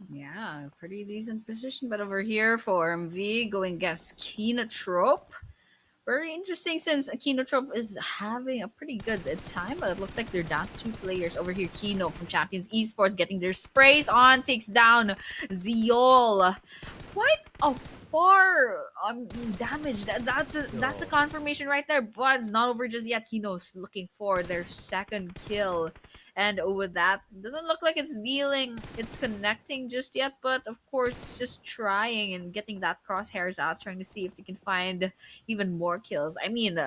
Yeah, pretty decent position. But over here for MV, going against Kinotrope. Very interesting since Kinotrope is having a pretty good time, but it looks like they're down to 2 players. Over here, Kino from Champions Esports getting their sprays on, takes down Ziol. Quite a far damage. That's a confirmation right there, but it's not over just yet. Kino's looking for their second kill. And with that, doesn't look like it's connecting just yet, but of course, just trying and getting that crosshairs out, trying to see if they can find even more kills. I mean,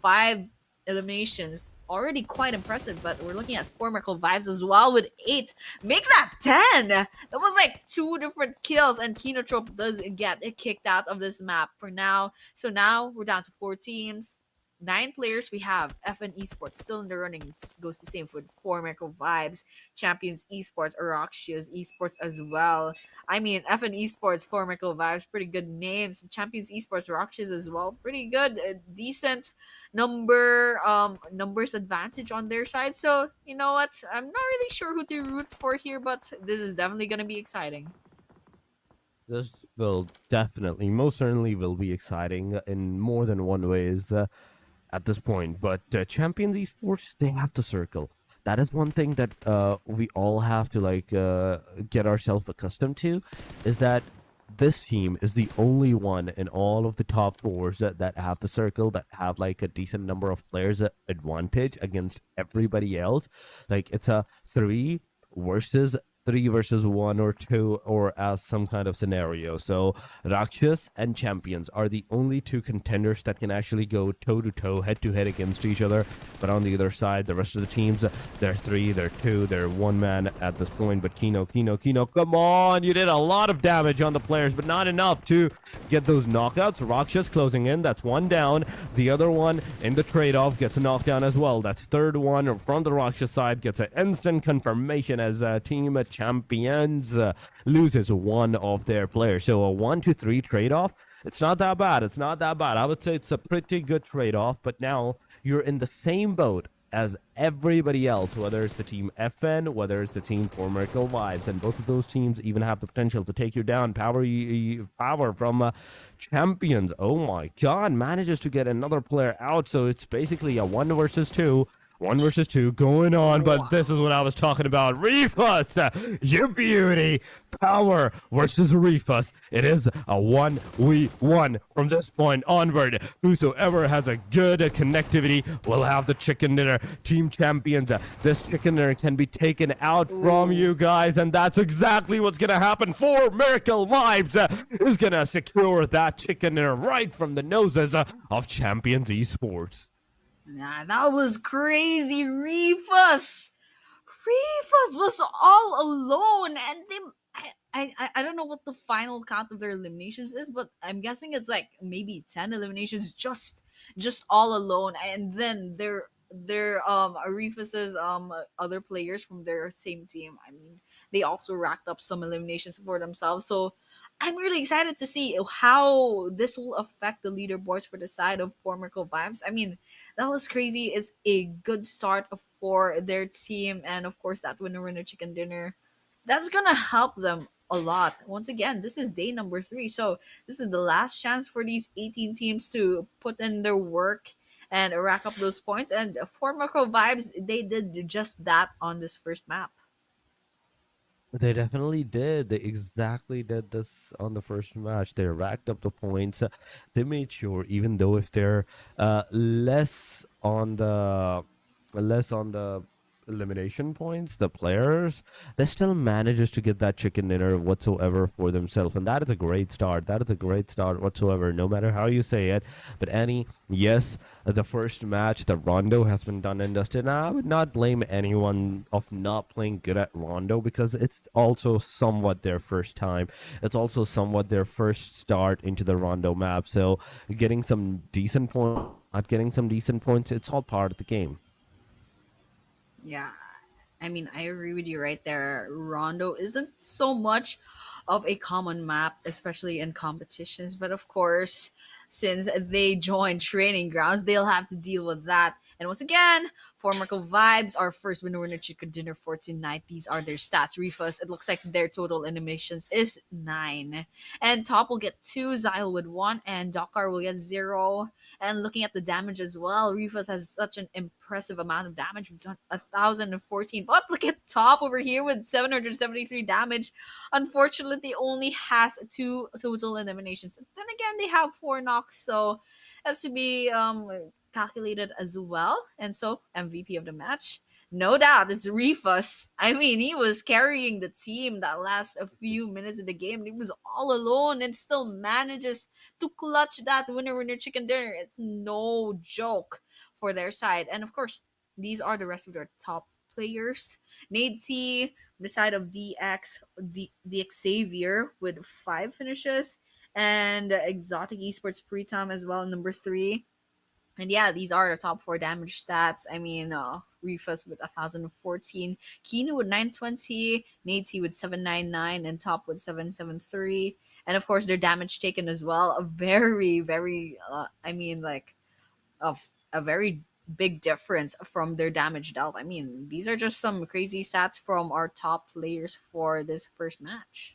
5 eliminations, already quite impressive, but we're looking at 4 Miracle Vibes as well with 8. Make that 10! That was like 2 different kills, and Kinotrope does get kicked out of this map for now. So now we're down to 4 teams. 9 players we have. FN Esports still in the running. It goes the same with 4 Miracle Vibes, Champions Esports, Araxia's Esports as well. I mean, FN Esports, 4 Miracle Vibes, pretty good names. Champions Esports, Araxia's as well, pretty good. Decent numbers advantage on their side. So you know what? I'm not really sure who to root for here, but this is definitely gonna be exciting. This will definitely, most certainly will be exciting in more than one ways. At this point. But Champions Esports, they have to circle. That is one thing that we all have to get ourselves accustomed to, is that this team is the only one in all of the top 4s that have the circle, that have like a decent number of players advantage against everybody else. Like it's a 3 versus 1 or 2, or as some kind of scenario. So Rakshas and Champions are the only 2 contenders that can actually go toe to toe, head to head against each other. But on the other side, the rest of the teams, they're 3, they're 2, they're 1 man at this point. But Kino, come on! You did a lot of damage on the players, but not enough to get those knockouts. Rakshas closing in, that's 1 down. The other one in the trade-off gets a knockdown as well. That's 3rd one from the Rakshas side, gets an instant confirmation as Team Champions loses 1 of their players. So a 1-3 trade-off, it's not that bad. It's not that bad. I would say it's a pretty good trade-off, but now you're in the same boat as everybody else, whether it's the team FN, whether it's the team for Miracle Vibes, and both of those teams even have the potential to take you down. Power from Champions, oh my god, manages to get another player out, so it's basically a 1 versus 2. 1 versus 2 going on, but this is what I was talking about. Refus, you beauty. Power versus Refus. It is a 1v1 from this point onward. Whosoever has a good connectivity will have the chicken dinner. Team Champions, this chicken dinner can be taken out from you guys, and that's exactly what's going to happen. For Miracle Vibes is going to secure that chicken dinner right from the noses of Champions Esports. Nah, that was crazy. Reefus was all alone, and they. I don't know what the final count of their eliminations is, but I'm guessing it's like maybe 10 eliminations just all alone, and then they're their Arifas's other players from their same team. I mean, they also racked up some eliminations for themselves. So I'm really excited to see how this will affect the leaderboards for the side of former vibes. I mean, that was crazy. It's a good start for their team, and of course that winner chicken dinner. That's gonna help them a lot. Once again, this is day number 3, so this is the last chance for these 18 teams to put in their work and rack up those points. And for Macro Vibes, they did just that on this first map. They definitely did. They exactly did this on the first match. They racked up the points. They made sure, even though if they're less on the elimination points, the players, they still manages to get that chicken dinner whatsoever for themselves, and that is a great start. That is a great start whatsoever, no matter how you say it. But Annie, yes, the first match, the Rondo has been done and dusted. And I would not blame anyone of not playing good at Rondo because it's also somewhat their first time. It's also somewhat their first start into the Rondo map. So getting some decent points, not getting some decent points, it's all part of the game. Yeah, I mean, I agree with you right there. Rondo isn't so much of a common map, especially in competitions. But of course, since they join training grounds, they'll have to deal with that. And once again, for Marco Vibes, our first winner chicken dinner for tonight. These are their stats. Refus, it looks like their total animations is 9. And Top will get 2, Zyle with 1, and Dakar will get 0. And looking at the damage as well, Refus has such an impressive amount of damage, 1,014. But look at Top over here with 773 damage. Unfortunately, only has 2 total eliminations. Then again, they have 4 knocks, so has to be calculated as well. And so MVP of the match, no doubt, it's Refus. I mean, he was carrying the team that last a few minutes of the game. He was all alone and still manages to clutch that winner chicken dinner. It's no joke for their side. And of course, these are the rest of their top players. Nate T, the side of DX Xavier with 5 finishes, and Exotic Esports Pretom as well, number 3. And yeah, these are the top 4 damage stats. I mean, Refus with 1,014, Kino with 920, Nate with 799, and Top with 773. And of course, their damage taken as well. A very, very, I mean, like, of a very big difference from their damage dealt. I mean, these are just some crazy stats from our top players for this first match.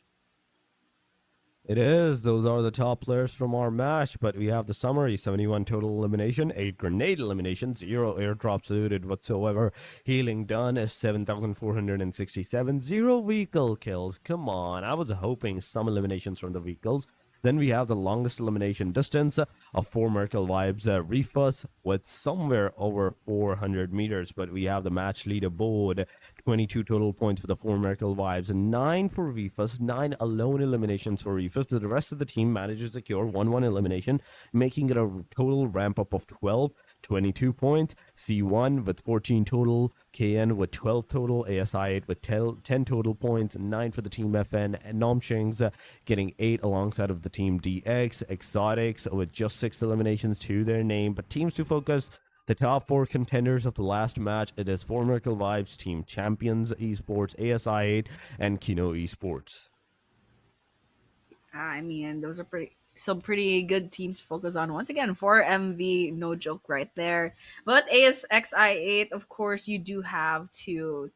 It is. Those are the top players from our match. But we have the summary: 71 total elimination, 8 grenade eliminations, 0 airdrops looted whatsoever. Healing done is 7,467, 0 vehicle kills. Come on. I was hoping some eliminations from the vehicles. Then we have the longest elimination distance of 4 Merkel Vibes Refus with somewhere over 400 meters. But we have the match leaderboard: 22 total points for the 4 Merkel Vibes, 9 for Refus, 9 alone eliminations for Refus. The rest of the team manages to secure 1-1 elimination, making it a total ramp up of 12. 22 points, C1 with 14 total, KN with 12 total, ASxI8 with 10 total points, 9 for the team FN, and Nomchings getting 8 alongside of the team DX, Exotics with just 6 eliminations to their name. But teams to focus: the top 4 contenders of the last match, it is 4 Miracle Vibes, Team Champions Esports, ASxI8, and Kino Esports. I mean, those are pretty good teams to focus on. Once again, for MV, no joke right there. But ASxI8, of course, you do have to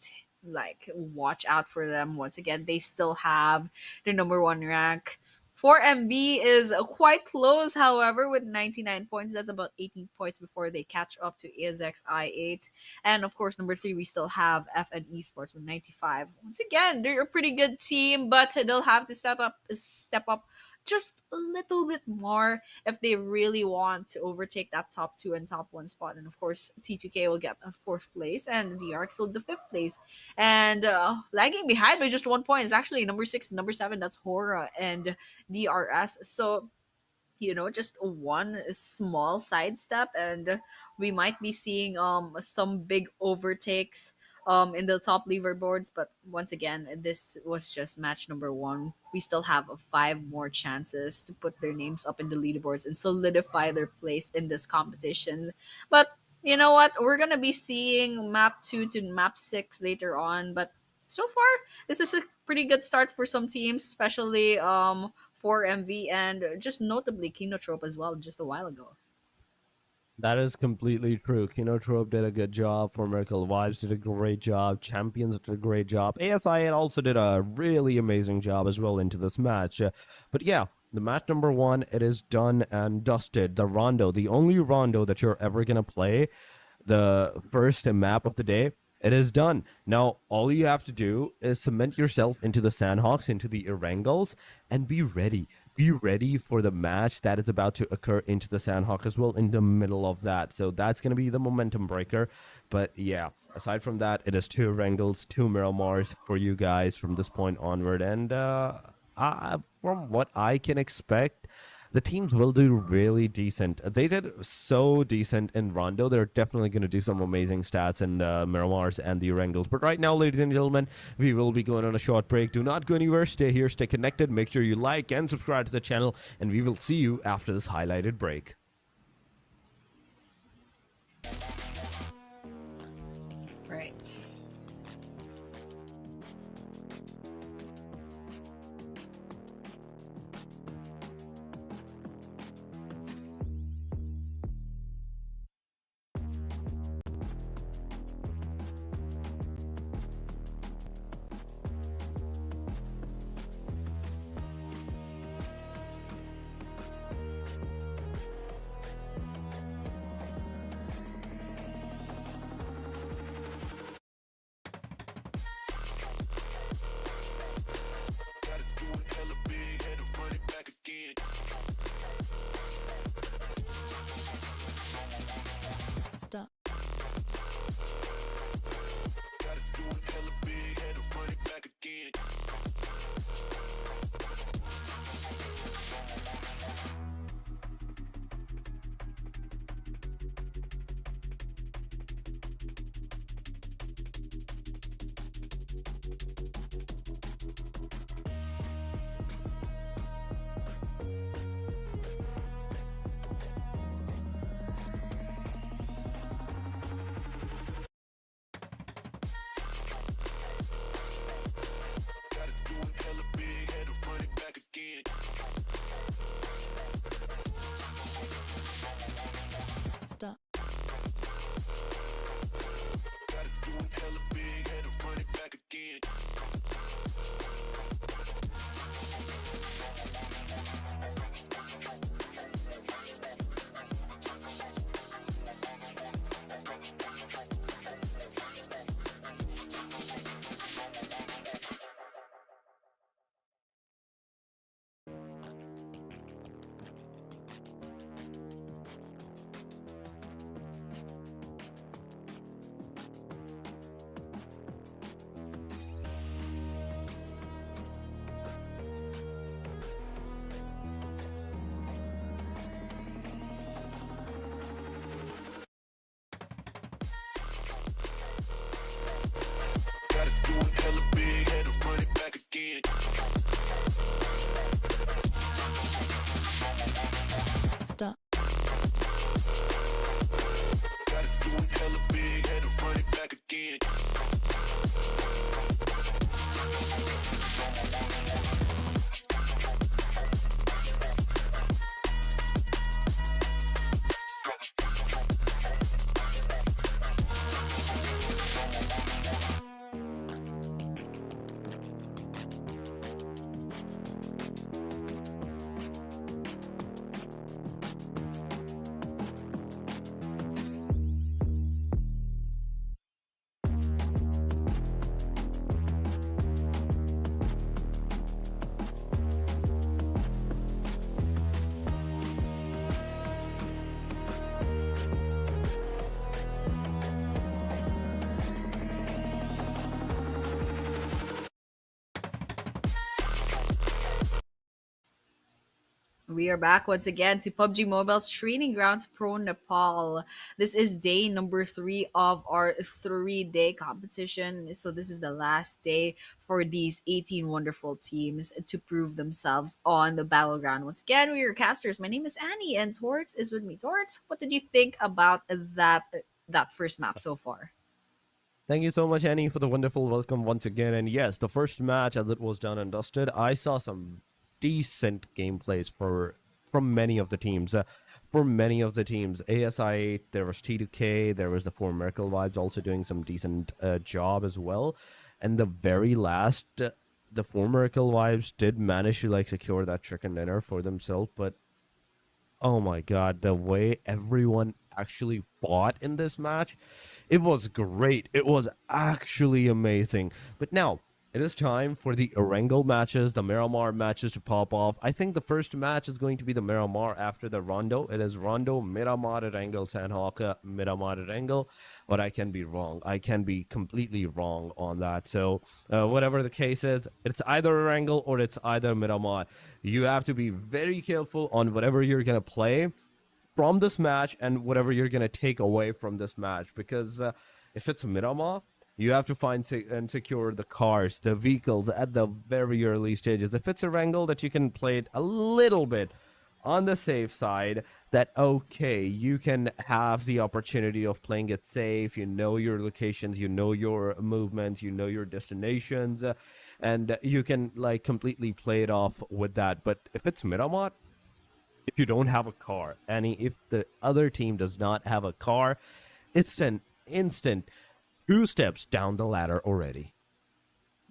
like watch out for them. Once again, they still have the number 1 rank. For MV is quite close, however, with 99 points. That's about 18 points before they catch up to ASxI8. And of course, number 3, we still have FN Esports with 95. Once again, they're a pretty good team, but they'll have to step up just a little bit more if they really want to overtake that top 2 and top 1 spot. And of course, T2K will get a 4th place, and the Arcs will the 5th place. And lagging behind by just 1 point is actually number 6 and number 7. That's HORAA and DRS. So just one small sidestep, and we might be seeing some big overtakes in the top leaderboards. But once again, this was just match number 1. We still have 5 more chances to put their names up in the leaderboards and solidify their place in this competition. But You know what? We're gonna be seeing map 2 to map 6 later on, but so far this is a pretty good start for some teams, especially for MV and just notably Kinotrope as well just a while ago. That is completely true. Kinotrope did a good job. For Miracle Vibes did a great job. Champions did a great job. ASxI8 also did a really amazing job as well into this match. But yeah, the match number one, it is done and dusted. The Rondo, the only Rondo that you're ever going to play, the first map of the day, it is done. Now, all you have to do is cement yourself into the Sanhoks, into the Erangels, and be ready. Be ready for the match that is about to occur into the Sanhok as well in the middle of that. So that's going to be the momentum breaker. But yeah, aside from that, it is two Erangels, two Miramars for you guys from this point onward. And from what I can expect, the teams will do really decent. They did so decent in Rondo. They're definitely going to do some amazing stats in the Miramars and the Erangels. But right now, ladies and gentlemen, we will be going on a short break. Do not go anywhere. Stay here, stay connected. Make sure you like and subscribe to the channel. And we will see you after this highlighted break. Right. Gotta do it hella big, had to run it back again. Stop. Gotta do it hella big, had to run it back again. Gotta do it hella big, had to run it back again. Stop. Gotta do it hella big, had to run it back again. Gotta do it hella big, had to run it back again. Stop. Gotta do it hella big, had to run it back again. We are back once again to PUBG Mobile's Training Grounds Pro Nepal. This is day number 3 of our 3-day competition. So this is the last day for these 18 wonderful teams to prove themselves on the battleground. Once again, we are casters. My name is Annie and Torx is with me. Torx, what did you think about that first map so far? Thank you so much, Annie, for the wonderful welcome once again. And yes, the first match, as it was done and dusted, I saw some decent gameplays from many of the teams. For many of the teams, ASxI8, there was T2K, there was the 4Miracle Vibes also doing some decent job as well. And the very last, the 4Miracle Vibes did manage to secure that chicken dinner for themselves, but oh my god, the way everyone actually fought in this match, it was great. It was actually amazing. But now, it is time for the Erangel matches, the Miramar matches to pop off. I think the first match is going to be the Miramar after the Rondo. It is Rondo, Miramar, Erangel, Sanhok, Miramar, Erangel. But I can be wrong. I can be completely wrong on that. So, whatever the case is, it's either Erangel or it's either Miramar. You have to be very careful on whatever you're going to play from this match and whatever you're going to take away from this match. Because if it's Miramar, you have to find and secure the cars, the vehicles at the very early stages. If it's Erangel, that you can play it a little bit on the safe side, that okay, you can have the opportunity of playing it safe. You know your locations, you know your movements, you know your destinations, and you can completely play it off with that. But if it's Miramar, if you don't have a car, and if the other team does not have a car, it's an instant 2 steps down the ladder already.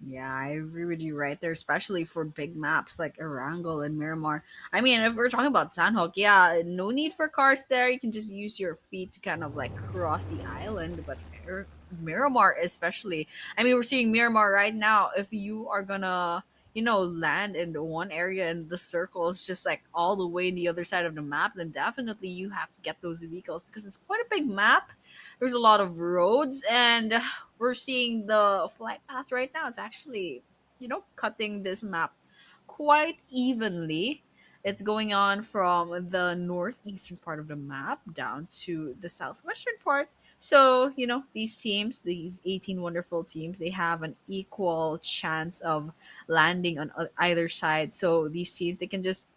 Yeah, I agree with you right there, especially for big maps like Erangel and Miramar. I mean, if we're talking about Sanhok, yeah, no need for cars there. You can just use your feet to kind of cross the island. But Miramar, especially, I mean, we're seeing Miramar right now. If you are gonna, land in one area and the circle is just all the way in the other side of the map, then definitely you have to get those vehicles because it's quite a big map. There's a lot of roads, and we're seeing the flight path right now. It's actually, cutting this map quite evenly. It's going on from the northeastern part of the map down to the southwestern part. So, these teams, these 18 wonderful teams, they have an equal chance of landing on either side. So, these teams, they can just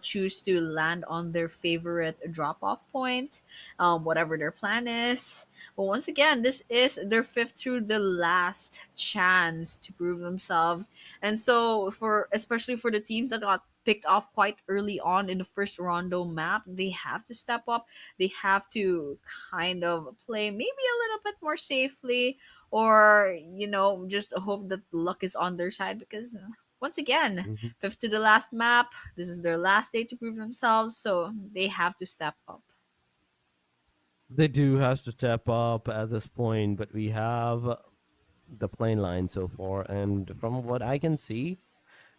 choose to land on their favorite drop off point, whatever their plan is. But once again, this is their fifth to the last chance to prove themselves. And so, for especially for the teams that got picked off quite early on in the first Rondo map, they have to step up. They have to kind of play maybe a little bit more safely, or just hope that luck is on their side because once again, Mhm. fifth to the last map. This is their last day to prove themselves, so they have to step up. They do have to step up at this point, but we have the plain line so far, and from what I can see,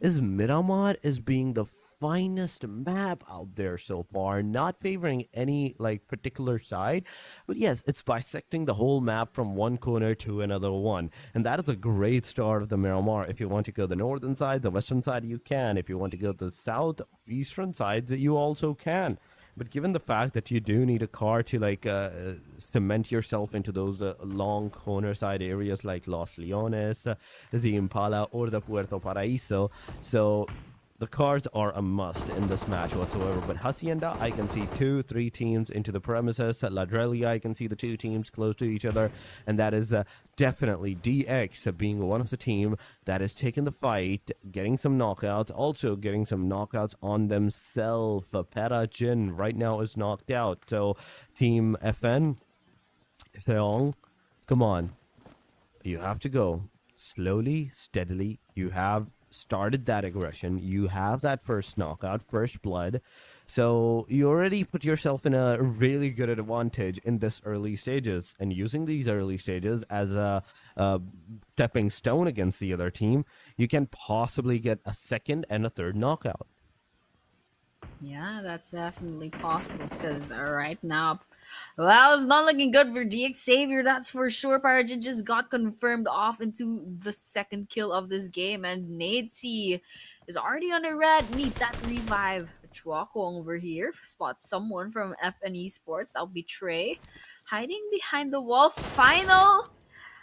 is Miramar is being the finest map out there so far, not favoring any particular side, but yes, it's bisecting the whole map from one corner to another one, and that is a great start of the Miramar. If you want to go the northern side, the western side, you can. If you want to go the southeastern sides, you also can. But given the fact that you do need a car to cement yourself into those long corner side areas like Los Leones, the Impala, or the Puerto Paraíso, so the cars are a must in this match whatsoever. But Hacienda, I can see 2-3 teams into the premises. Ladrelia, I can see the 2 teams close to each other. And that is definitely DX being one of the team that is taking the fight, getting some knockouts, also getting some knockouts on themselves. Para Jin right now is knocked out. So Team FN, Seong, come on. You have to go slowly, steadily. You have started that aggression. You have that first knockout, first blood. So you already put yourself in a really good advantage in this early stages. And using these early stages as a stepping stone against the other team, you can possibly get a second and a third knockout. Yeah, that's definitely possible because right now, well, it's not looking good for DX Xavier, that's for sure. Parajin just got confirmed off into the second kill of this game, and Nadesy is already on the red. Need that revive. Chuako over here spots someone from FN Esports. That'll be Trey. Hiding behind the wall. Final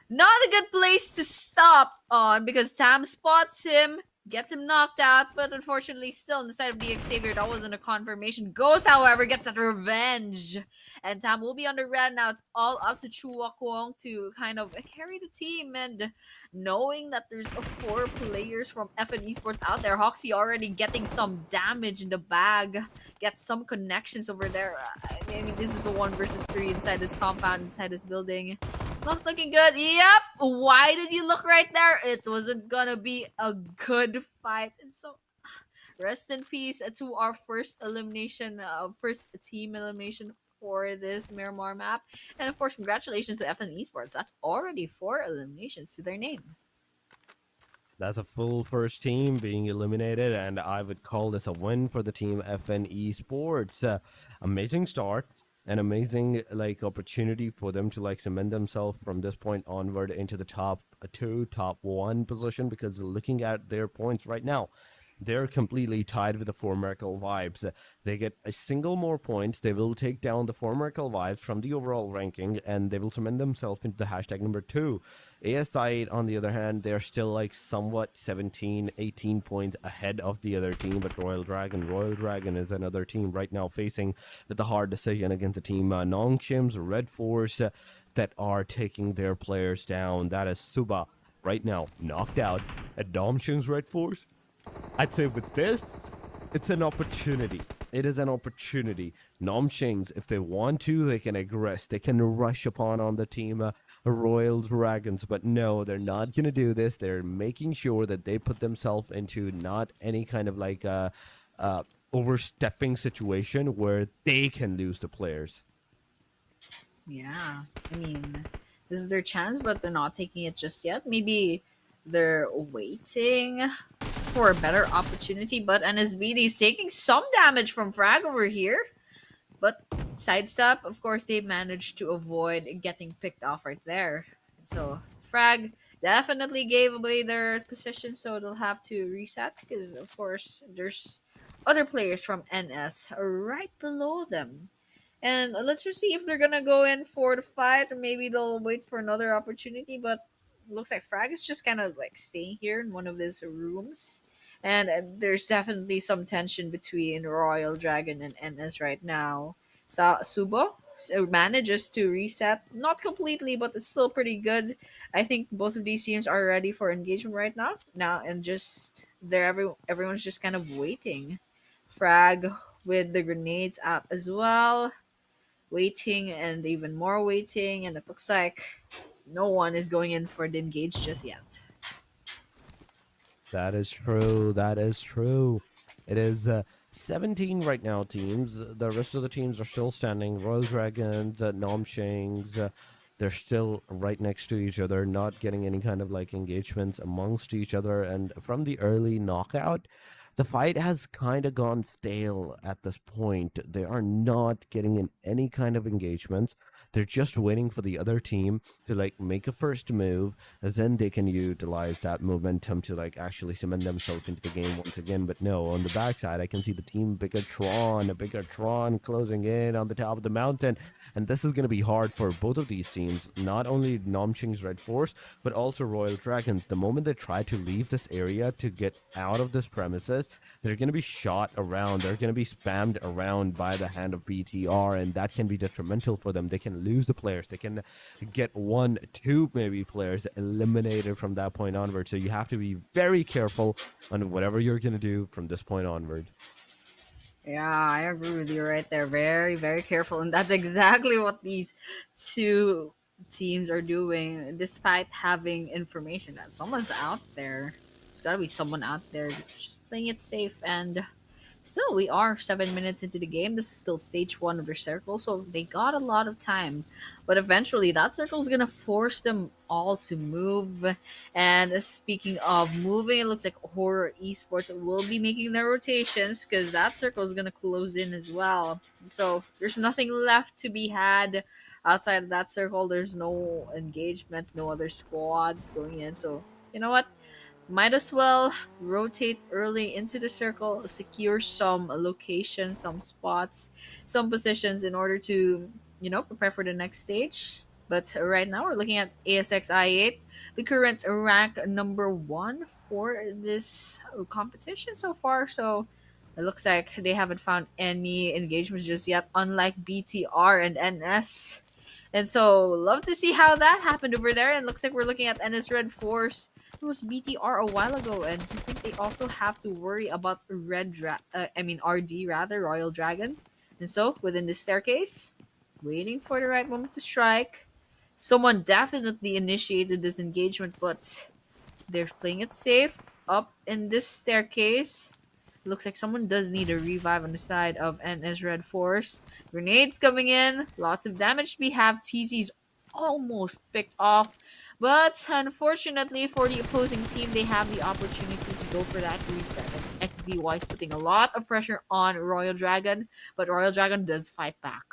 not a good place to stop on because Tam spots him, gets him knocked out, but unfortunately, still on the side of the Xavier, that wasn't a confirmation. Ghost, however, gets that revenge, and Tam will be on the red now. It's all up to Chua Kwong to kind of carry the team, and knowing that there's four players from FN Esports out there, Hoxie already getting some damage in the bag, gets some connections over there. I mean, this is a 1 versus 3 inside this compound, inside this building. Not looking good. Yep. Why did you look right there? It wasn't gonna be a good fight. And so, rest in peace to our first elimination, first team elimination for this Miramar map. And of course, congratulations to FN Esports. That's already 4 eliminations to their name. That's a full first team being eliminated, and I would call this a win for the team FN Esports. Amazing start, an amazing opportunity for them to cement themselves from this point onward into the top 2, top 1 position, because looking at their points right now, they're completely tied with the Four Miracle Vibes. They get a single more points. They will take down the Four Miracle Vibes from the overall ranking, and they will cement themselves into the hashtag number 2. ASxI8, on the other hand, they're still somewhat 17, 18 points ahead of the other team, but Royal Dragon is another team right now facing with the hard decision against the team Nongshim's Red Force that are taking their players down. That is Suba right now knocked out at Nongshim's Red Force. I'd say with this, it's an opportunity. It is an opportunity. Nomshings, if they want to, they can aggress. They can rush upon on the team Royal Dragons. But no, they're not going to do this. They're making sure that they put themselves into not any kind of overstepping situation where they can lose the players. Yeah, I mean, this is their chance, but they're not taking it just yet. Maybe they're waiting for a better opportunity, but NSBD is taking some damage from Frag over here. But sidestep, of course, they managed to avoid getting picked off right there. So Frag definitely gave away their position, so they'll have to reset because, of course, there's other players from NS right below them. And let's just see if they're gonna go in for the fight, or maybe they'll wait for another opportunity. But looks like Frag is just kind of staying here in one of these rooms. And there's definitely some tension between Royal Dragon and NS right now. So Subo manages to reset, not completely, but it's still pretty good. I think both of these teams are ready for engagement right now, and just everyone's just kind of waiting. Frag with the grenades out as well, waiting and even more waiting, and it looks like no one is going in for the engage just yet. That is true. That is true. It is 17 right now teams. The rest of the teams are still standing. Royal Dragons, Nomshings, they're still right next to each other, not getting any kind of engagements amongst each other. And from the early knockout, the fight has kind of gone stale at this point. They are not getting in any kind of engagements. They're just waiting for the other team to make a first move, and then they can utilize that momentum to actually cement themselves into the game once again. But no, on the backside, I can see the team Bigatron closing in on the top of the mountain, and this is going to be hard for both of these teams. Not only Nomshing's Red Force, but also Royal Dragons. The moment they try to leave this area to get out of this premises, they're going to be shot around. They're going to be spammed around by the hand of BTR, and that can be detrimental for them. They can lose the players. They can get 1, 2 maybe players eliminated from that point onward. So you have to be very careful on whatever you're going to do from this point onward. Yeah, I agree with you right there. Very, very careful. And that's exactly what these two teams are doing, despite having information that someone's out there. There's got to be someone out there just playing it safe and Still, we are 7 minutes into the game. This is still stage one of their circle, so they got a lot of time. But eventually, that circle is gonna force them all to move. And speaking of moving, it looks like Horror Esports will be making their rotations because that circle is gonna close in as well. So there's nothing left to be had outside of that circle. There's no engagements, no other squads going in. So you know what? Might as well rotate early into the circle, secure some locations, some spots, some positions in order to, prepare for the next stage. But right now we're looking at ASxI8, the current rank number one for this competition so far. So it looks like they haven't found any engagements just yet, unlike BTR and NS. And so, love to see how that happened over there. And looks like we're looking at NS Red Force. It was BTR a while ago, and do you think they also have to worry about RD rather, Royal Dragon? And so, within this staircase, waiting for the right moment to strike. Someone definitely initiated this engagement, but they're playing it safe up in this staircase. Looks like someone does need a revive on the side of NS Red Force. Grenades coming in. Lots of damage. We have TZ's almost picked off. But unfortunately for the opposing team, they have the opportunity to go for that reset. And XZY is putting a lot of pressure on Royal Dragon. But Royal Dragon does fight back.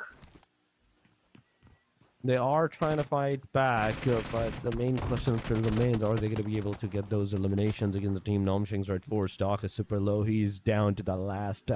They are trying to fight back, but the main question still remains, are they going to be able to get those eliminations against the team Nomshing's right force? Stock is super low. He's down to the last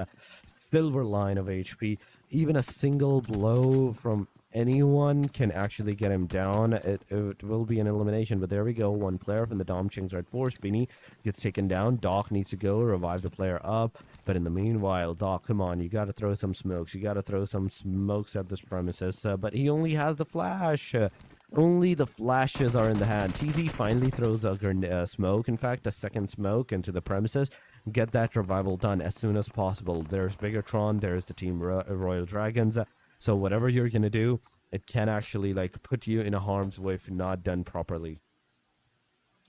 silver line of HP. Even a single blow from anyone can actually get him down. It will be an elimination, but there we go. One player from the Domching's right force. Bini gets taken down. Doc needs to go revive the player up. But in the meanwhile, Doc, come on, you got to throw some smokes. You got to throw some smokes at this premises. But he only has the flash. Only the flashes are in the hand. TZ finally throws a smoke. In fact, a second smoke into the premises. Get that revival done as soon as possible. There's Bigatron. There's the team Royal Dragons. So whatever you're going to do, it can actually put you in a harm's way if not done properly.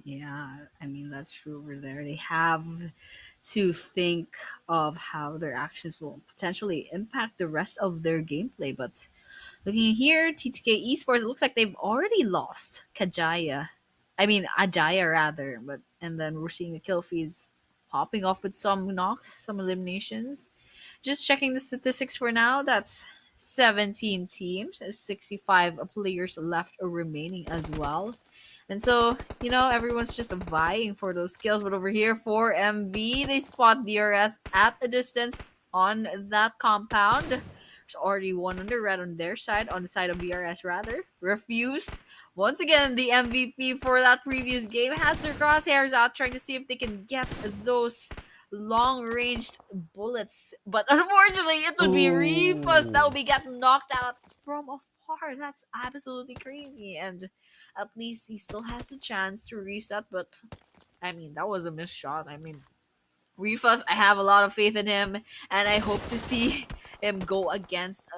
Yeah, I mean, that's true over there. They have to think of how their actions will potentially impact the rest of their gameplay. But looking here, T2K Esports, it looks like they've already lost Kajaya. I mean, Ajaya rather. And then we're seeing the kill feeds popping off with some knocks, some eliminations. Just checking the statistics for now, that's 17 teams, 65 players left or remaining as well. And so, everyone's just vying for those kills. But over here for MV, they spot DRS at a distance on that compound. There's already one on the red on their side, on the side of DRS rather. Refuse. Once again, the MVP for that previous game has their crosshairs out, trying to see if they can get those long-ranged bullets. But unfortunately, it would be Refus that will be getting knocked out from afar. That's absolutely crazy. And at least he still has the chance to reset, but I mean, that was a missed shot. I mean, Refus, I have a lot of faith in him, and I hope to see him go against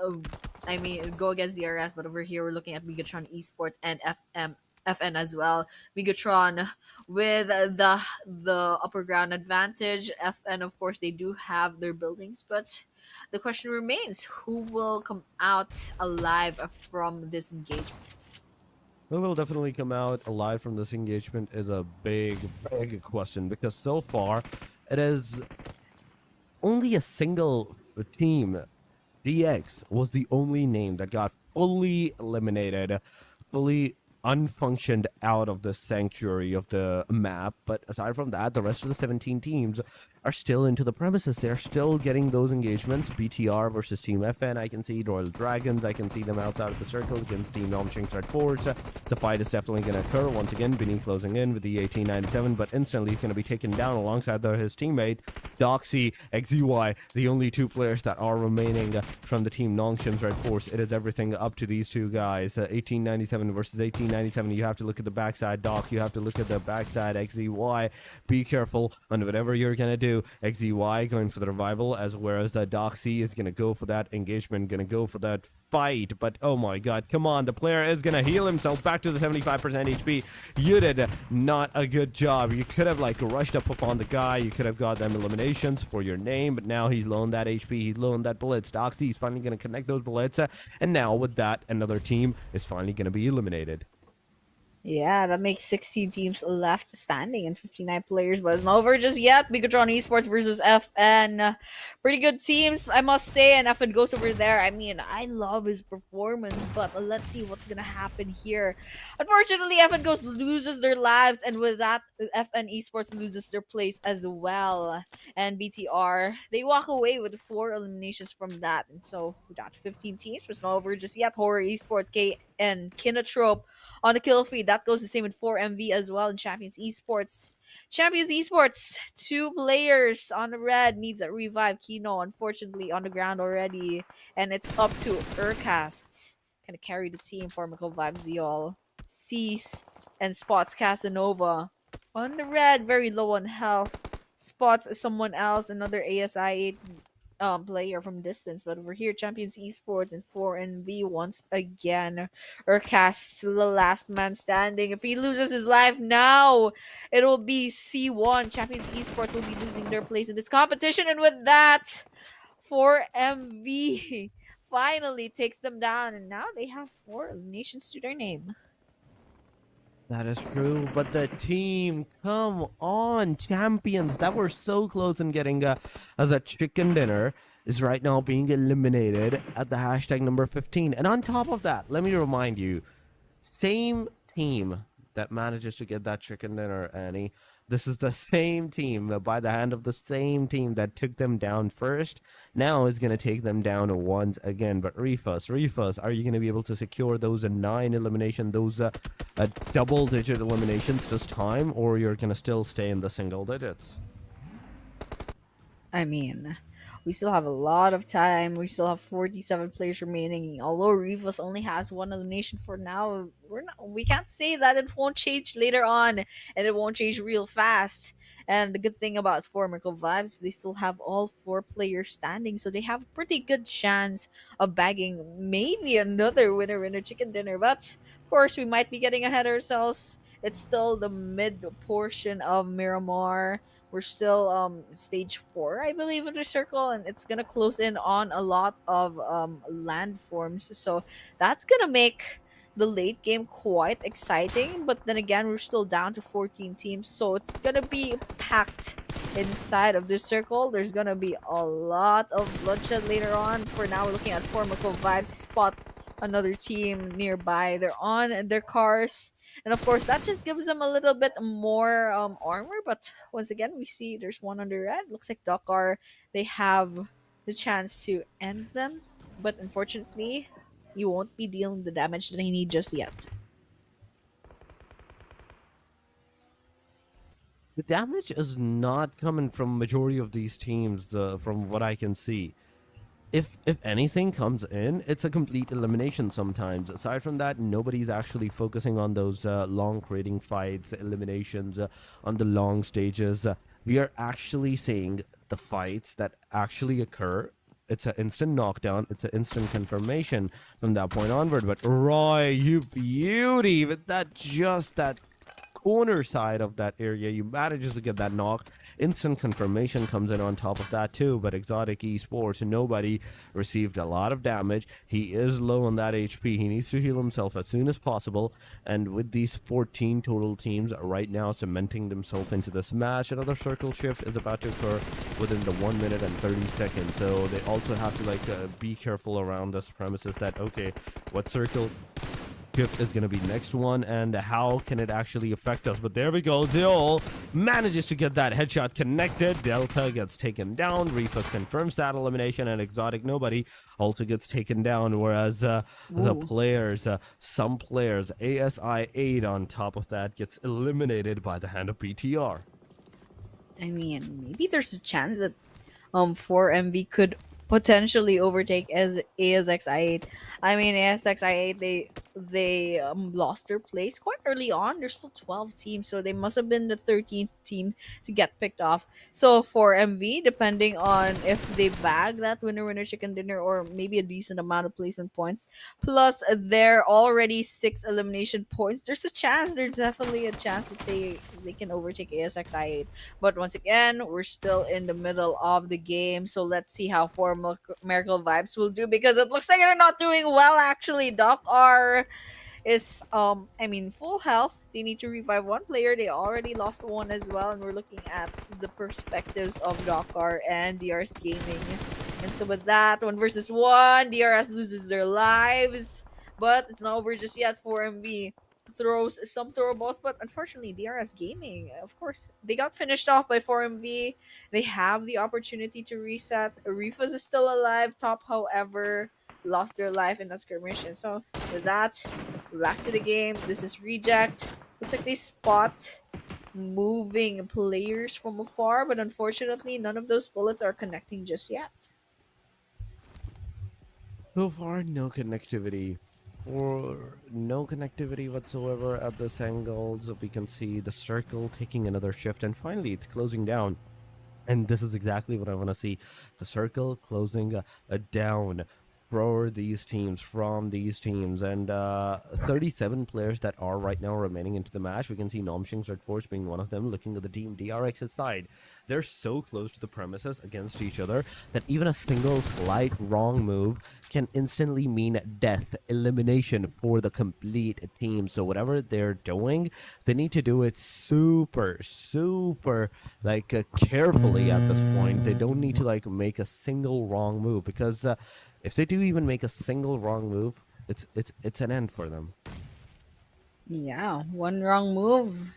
DRS. But over here, we're looking at Megatron Esports and FN as well. Megatron with the upper ground advantage. FN, of course, they do have their buildings, but the question remains: who will come out alive from this engagement? Who will definitely come out alive from this engagement is a big question, because so far it is only a single team. DX was the only name that got fully eliminated, fully unfunctioned out of the sanctuary of the map. But aside from that, the rest of the 17 teams are still into the premises. They're still getting those engagements. BTR versus Team FN, I can see. Royal Dragons, I can see them outside of the circle against Team Nomching's Red Force. The fight is definitely going to occur. Once again, Bini closing in with the 1897, but instantly he's going to be taken down alongside his teammate, Doxy, XZY, the only two players that are remaining from the Team Nomching's Red Force. It is everything up to these two guys. 1897 versus 1897. You have to look at the backside, Doc. You have to look at the backside, XZY. Be careful on whatever you're going to do. 2. XZY going for the revival, as whereas Doxy is going to go for that engagement, going to go for that fight. But oh my god, come on, the player is going to heal himself back to the 75% HP. You did not a good job. You could have like rushed up upon the guy. You could have got them eliminations for your name, but now he's loaned that HP. He's loaned that bullets. Doxy is finally going to connect those bullets. And now with that, another team is finally going to be eliminated. Yeah, that makes 16 teams left standing and 59 players, but it's not over just yet. Bigatron Esports versus FN. Pretty good teams, I must say, and FN goes over there. I mean, I love his performance, but let's see what's gonna happen here. Unfortunately, FN goes loses their lives, and with that, FN Esports loses their place as well. And BTR, they walk away with 4 eliminations from that. And so we got 15 teams, but it's not over just yet. HORAA Esports, KN, Kinatrope, on the kill feed. That goes the same with 4MV as well in Champions Esports. Champions Esports, 2 players on the red, needs a revive. Kino, unfortunately, on the ground already. And it's up to Urcasts. Kind of carry the team for Mako Vibes Yol. Cease and Spots Casanova. On the red, very low on health. Spots someone else, another ASxI8 player from distance, but over here Champions Esports and 4NV once again. Urcast the last man standing. If he loses his life now, it will be C1. Champions Esports will be losing their place in this competition, and with that, 4MV finally takes them down, and now they have 4 eliminations to their name. That is true, but the team, come on, champions that were so close in getting as a chicken dinner is right now being eliminated at the hashtag number 15. And on top of that, let me remind you, same team that manages to get that chicken dinner, Annie, this is the same team, by the hand of the same team that took them down first, now is going to take them down once again. But Refus, are you going to be able to secure those 9 elimination, those double-digit eliminations this time, or you're going to still stay in the single digits? I mean, we still have a lot of time. We still have 47 players remaining. Although Rivas only has 1 elimination for now, we can't say that it won't change later on, and it won't change real fast. And the good thing about 4Miracle Vibes, they still have all 4 players standing, so they have a pretty good chance of bagging maybe another winner in a chicken dinner. But of course, we might be getting ahead of ourselves. It's still the mid portion of Miramar. We're still stage 4, I believe, of the circle, and it's gonna close in on a lot of landforms. So that's gonna make the late game quite exciting. But then again, we're still down to 14 teams, so it's gonna be packed inside of this circle. There's gonna be a lot of bloodshed later on. For now, we're looking at 4Mako Vibes spot another team nearby. They're on their cars. And of course, that just gives them a little bit more armor. But once again, we see there's one on the red. Looks like Dokar, they have the chance to end them. But unfortunately, you won't be dealing the damage that they need just yet. The damage is not coming from majority of these teams, from what I can see. If anything comes in, it's a complete elimination sometimes. Aside from that, nobody's actually focusing on those long creating fights, eliminations, on the long stages. We are actually seeing the fights that actually occur. It's an instant knockdown. It's an instant confirmation from that point onward. But Roy, you beauty with that, just that corner side of that area, you manages to get that knock. Instant confirmation comes in on top of that too. But ASxI8 Esports, nobody received a lot of damage. He is low on that HP. He needs to heal himself as soon as possible. And with these 14 total teams right now cementing themselves into this match, another circle shift is about to occur within the 1 minute and 30 seconds. So they also have to be careful around this premises that, okay, what circle shift is going to be next one, and how can it actually affect us? But there we go. Zeol manages to get that headshot connected. Delta gets taken down. Refus confirms that elimination, and Exotic Nobody also gets taken down. Whereas the players, some players, ASxI8 on top of that, gets eliminated by the hand of BTR. I mean, maybe there's a chance that 4MV could potentially overtake as ASxI8. I mean, ASxI8, they lost their place quite early on. There's still 12 teams, so they must have been the 13th team to get picked off. So for MV, depending on if they bag that winner winner chicken dinner or maybe a decent amount of placement points, plus they're already 6 elimination points, there's a chance. There's definitely a chance that they can overtake ASxI8. But once again, we're still in the middle of the game, so let's see how four Miracle Vibes will do because it looks like they're not doing well actually. Doc R is full health. They need to revive one player. They already lost one as well, and we're looking at the perspectives of Dokar and DRS Gaming. And so with that, 1 versus 1, DRS loses their lives, but it's not over just yet. For MV throws some throw balls, but unfortunately DRS Gaming, of course, they got finished off by 4MV. They have the opportunity to reset. Rifas is still alive. Top, however, lost their life in a skirmish. And so with that, back to the game. This is Reject. Looks like they spot moving players from afar, but unfortunately, none of those bullets are connecting just yet. So far, no connectivity. Or no connectivity whatsoever at this angle. So we can see the circle taking another shift, and finally it's closing down. And this is exactly what I want to see. The circle closing down for these teams, from these teams. And 37 players that are right now remaining into the match. We can see Nomshing's Red Force being one of them, looking at the team DRX's side. They're so close to the premises against each other that even a single slight wrong move can instantly mean death, elimination for the complete team. So whatever they're doing, they need to do it super carefully at this point. They don't need to make a single wrong move, because if they do even make a single wrong move, it's an end for them. Yeah, one wrong move.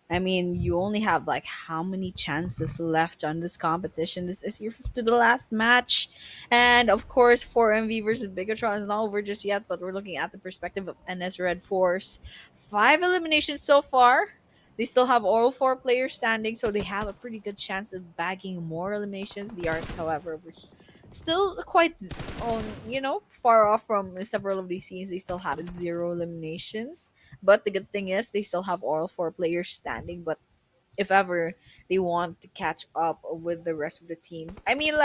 I mean, you only have how many chances left on this competition? This is your fifth to the last match. And of course, 4MV versus Bigatron is not over just yet, but we're looking at the perspective of NS Red Force. 5 eliminations so far. They still have all 4 players standing, so they have a pretty good chance of bagging more eliminations. The Arcs, however, still quite far off from several of these teams. They still have 0 eliminations, but the good thing is they still have all 4 players standing. But if ever they want to catch up with the rest of the teams, I mean,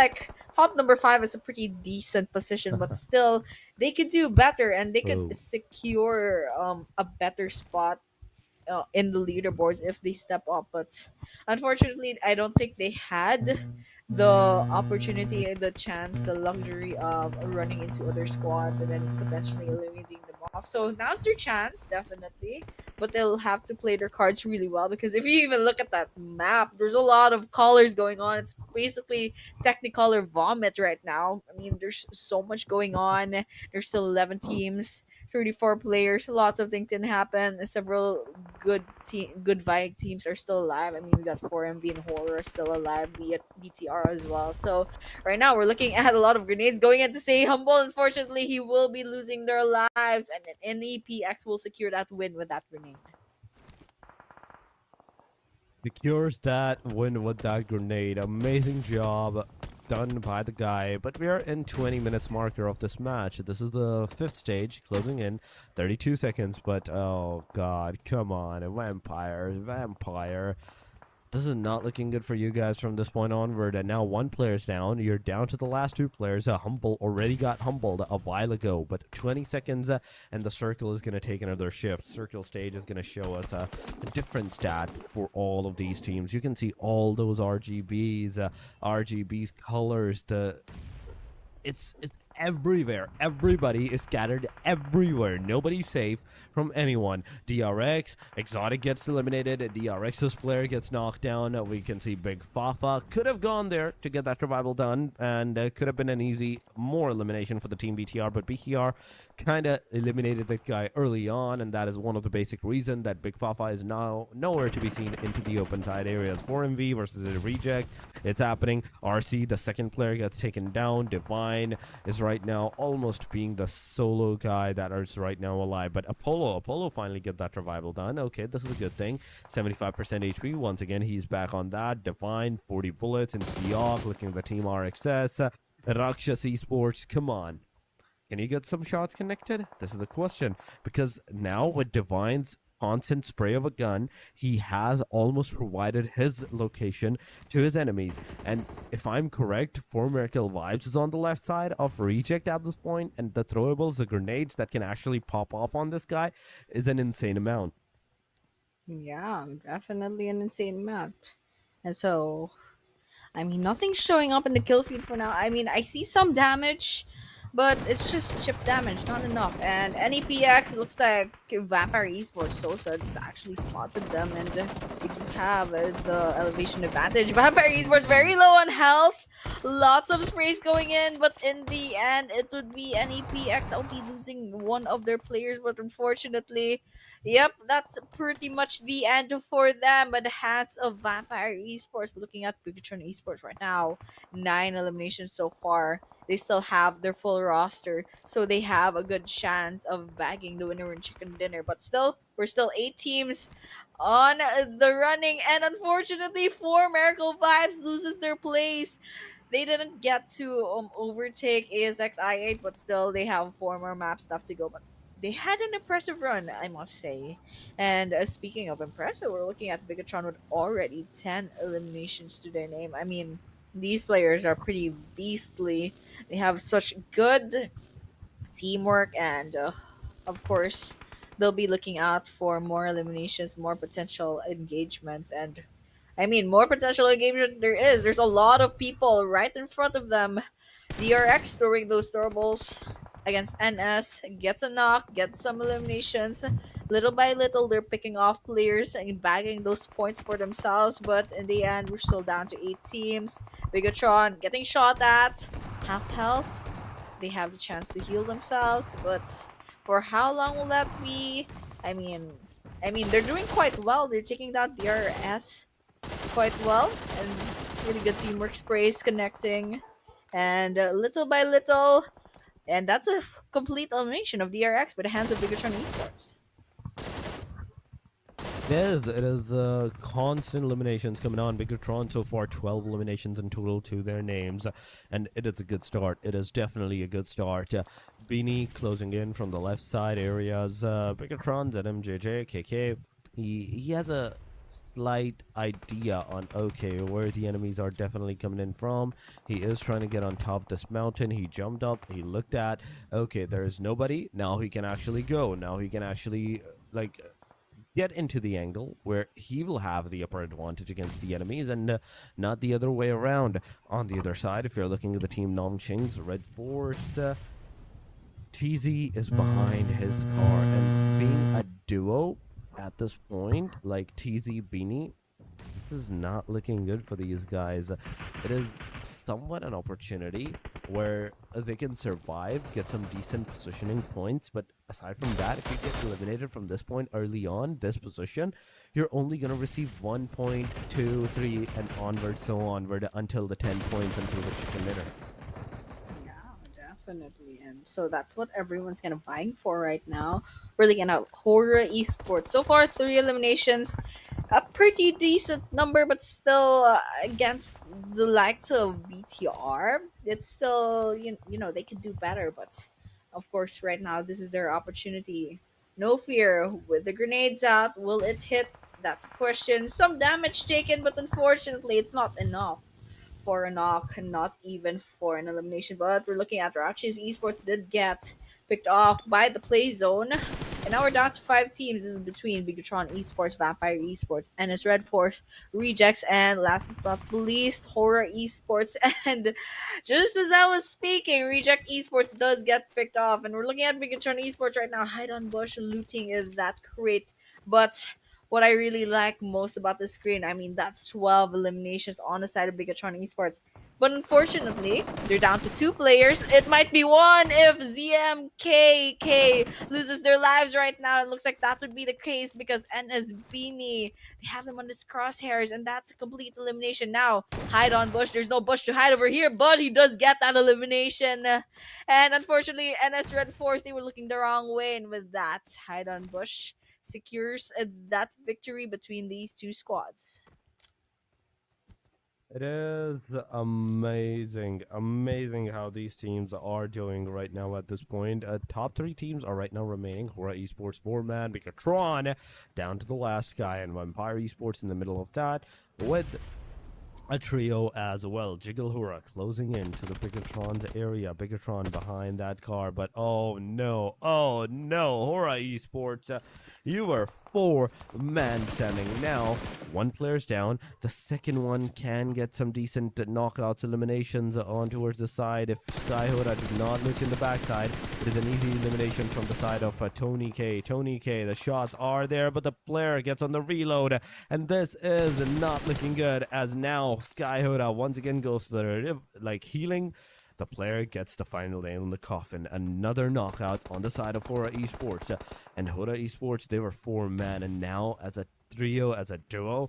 top number 5 is a pretty decent position, but still they could do better and they could Oh. secure a better spot in the leaderboards if they step up. But unfortunately, I don't think they had the opportunity, the chance, the luxury of running into other squads and then potentially eliminating them off. So now's their chance, definitely. But they'll have to play their cards really well, because if you even look at that map, there's a lot of colors going on. It's basically Technicolor vomit right now. I mean, there's so much going on. There's still 11 teams. 34 players, lots of things can happen. Several good Viking teams are still alive. I mean, we got 4MV and HORAA still alive, be it BTR as well. So right now we're looking at a lot of grenades going in to say Humble. Unfortunately, he will be losing their lives, and then NEPX will secure that win with that grenade. Secures that win with that grenade. Amazing job done by the guy. But we are in 20 minutes marker of this match. This is the 5th stage, closing in 32 seconds. But oh god, come on, a vampire. This is not looking good for you guys from this point onward. And now 1 player's down. You're down to the last 2 players. Humble already got humbled a while ago. But 20 seconds and the circle is going to take another shift. Circle stage is going to show us a different stat for all of these teams. You can see all those RGBs colors. It's everywhere. Everybody is scattered everywhere. Nobody's safe from anyone. DRX, Exotic gets eliminated. DRX's player gets knocked down. We can see Big Fafa could have gone there to get that revival done, and could have been an easy more elimination for the team BTR, but BTR kind of eliminated that guy early on, and that is one of the basic reasons that Big Fafa is now nowhere to be seen into the open side areas. 4MV versus a Reject. It's happening. RC, the second player, gets taken down. Divine is right now almost being the solo guy that is right now alive. But Apollo finally get that revival done. Okay, this is a good thing. 75% HP. Once again, he's back on that. Divine, 40 bullets into the off. Looking at the team RXS. ASxI8 ESPORTS, come on. Can you get some shots connected? This is the question. Because now with Divine's constant spray of a gun, he has almost provided his location to his enemies. And if I'm correct, 4 Miracle Vibes is on the left side of Reject at this point, and the throwables, the grenades that can actually pop off on this guy is an insane amount. Yeah, definitely an insane amount. And so, I mean, nothing's showing up in the kill feed for now. I mean, I see some damage, but it's just chip damage, not enough. And NEPX, it looks like Vampire Esports Sosa has actually spotted them, and we do have the elevation advantage. Vampire Esports very low on health, lots of sprays going in, but in the end, it would be NEPX LP losing one of their players, but unfortunately, yep, that's pretty much the end for them. But the hands of Vampire Esports. We're looking at Bigatron Esports right now. 9 eliminations so far. They still have their full roster, so they have a good chance of bagging the winner in chicken dinner. But still, we're still 8 teams on the running, and unfortunately, 4 Miracle Vibes loses their place. They didn't get to overtake ASxI8, but still, they have 4 more map stuff to go. But they had an impressive run, I must say. And speaking of impressive, we're looking at Bigatron with already 10 eliminations to their name. I mean, these players are pretty beastly. They have such good teamwork, and of course, they'll be looking out for more eliminations, more potential engagements, and I mean, more potential engagement there is. There's a lot of people right in front of them. DRX throwing those throwables against NS, gets a knock, gets some eliminations. Little by little, they're picking off players and bagging those points for themselves. But in the end, we're still down to 8 teams. Bigatron getting shot at, half health. They have the chance to heal themselves, but for how long will that be? I mean, they're doing quite well. They're taking down DRS quite well, and really good teamwork sprays connecting, and little by little, and that's a complete elimination of DRX by the hands of Bigatron Esports. It is constant eliminations coming on. Bigatron so far 12 eliminations in total to their names, and it is a good start. It is definitely a good start. Beanie closing in from the left side areas. Bigatron, ZMJJ, KK. He has a slight idea on okay where the enemies are definitely coming in from. He is trying to get on top of this mountain. He jumped up. He looked at okay, there is nobody. Now he can actually go. Now he can actually like get into the angle where he will have the upper advantage against the enemies, and not the other way around. On the other side, if you're looking at the team Nongqing's Red Force, TZ is behind his car, and being a duo at this point, like TZ Beanie, this is not looking good for these guys. It is somewhat an opportunity where they can survive, get some decent positioning points, but aside from that, if you get eliminated from this point early on, this position, you're only going to receive 1 point, 2, 3, and onward, so onward, until the 10 points until the chicken dinner. Yeah, definitely. And so that's what everyone's kind of vying for right now. We're looking at HORAA Esports. So far, 3 eliminations. A pretty decent number, but still against the likes of BTR, it's still, they could do better. But of course, right now, this is their opportunity. No fear. With the grenades out, will it hit? That's a question. Some damage taken, but unfortunately, it's not enough for a knock, not even for an elimination. But we're looking at Rakshis Esports did get picked off by the play zone. And now we're down to 5 teams. This is between Bigatron Esports, Vampire Esports, NS Red Force, Rejects, and last but not least, HORAA Esports. And just as I was speaking, Reject Esports does get picked off. And we're looking at Bigatron Esports right now. Hide on Bush looting is that crate. But what I really like most about the screen, I mean, that's 12 eliminations on the side of Bigatron Esports. But unfortunately, they're down to 2 players. It might be 1 if ZMKK loses their lives right now. It looks like that would be the case because NS Beanie, they have them on his crosshairs, and that's a complete elimination. Now, hide on Bush. There's no Bush to hide over here, but he does get that elimination. And unfortunately, NS Red Force, they were looking the wrong way, and with that, hide on Bush secures that victory between these 2 squads. It is amazing, amazing how these teams are doing right now at this point. Top three teams are right now remaining. HORAA Esports, 4-man, Bicatron, down to the last guy, and Vampire Esports in the middle of that, with a trio as well. Jiggle Hura closing into the Bigatron's area. Bigatron behind that car, but oh no, Hora Esports, you were 4-man standing. Now, one player's down. The second one can get some decent knockouts, eliminations on towards the side. If Sky Hora did not look in the backside, it is an easy elimination from the side of Tony K. Tony K, the shots are there, but the player gets on the reload, and this is not looking good as now Sky Hora once again goes to the healing. The player gets the final nail in the coffin. Another knockout on the side of HORAA Esports. And HORAA Esports, they were 4-man, and now as a trio, as a duo,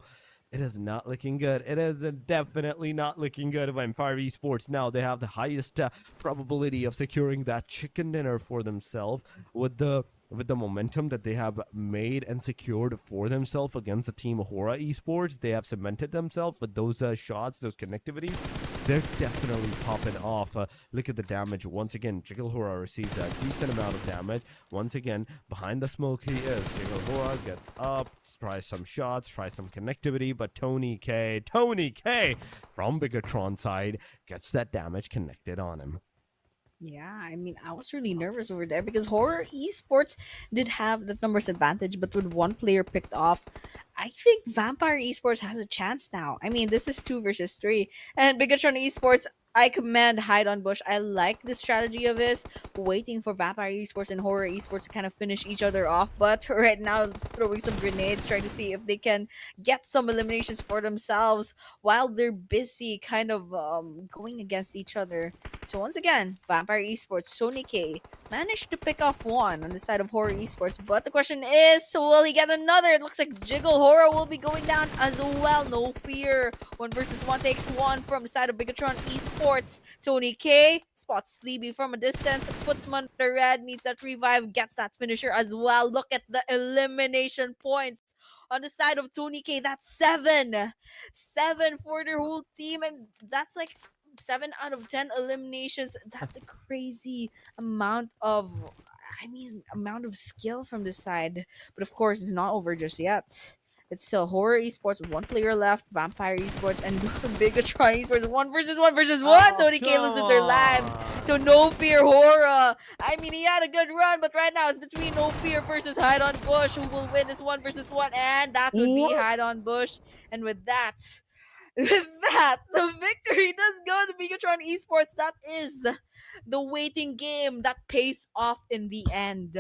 it is not looking good. It is definitely not looking good. Vampire Esports now, they have the highest probability of securing that chicken dinner for themselves with the momentum that they have made and secured for themselves against the team of HORAA Esports. They have cemented themselves with those shots, those connectivities. They're definitely popping off. Look at the damage. Once again, Jiggle Hora receives a decent amount of damage. Once again, behind the smoke he is. Jiggle Hora gets up, tries some shots, tries some connectivity, but Tony K from Bigatron side gets that damage connected on him. Yeah, I mean, I was really nervous over there because Horror Esports did have the numbers advantage, but with one player picked off, I think Vampire Esports has a chance now. I mean, this is 2 versus 3, and Bigatron Esports. I command hide on bush. I like the strategy of this, waiting for Vampire Esports and Horror Esports to kind of finish each other off. But right now, it's throwing some grenades, trying to see if they can get some eliminations for themselves while they're busy kind of going against each other. So once again, Vampire Esports, Sony K managed to pick off one on the side of Horror Esports. But the question is, will he get another? It looks like Jiggle Horror will be going down as well. No fear. 1 versus 1 takes one from the side of Bigatron Esports. Tony K spots Sleepy from a distance, puts him under red, needs that revive, gets that finisher as well. Look at the elimination points on the side of Tony K. That's 7. 7 for their whole team, and that's like 7 out of 10 eliminations. That's a crazy amount of, amount of skill from this side. But of course, it's not over just yet. It's still Horror Esports with one player left, Vampire Esports, and Bigatron Esports. 1 versus 1 versus 1. Oh, Tony K come loses their lives. on. So no fear, Horror. I mean, he had a good run, but right now it's between no fear versus Hide on Bush. Who will win this 1 versus 1? And that would be What? Hide on Bush. And with that, with that, the victory does go to Megatron Esports. That is the waiting game that pays off in the end.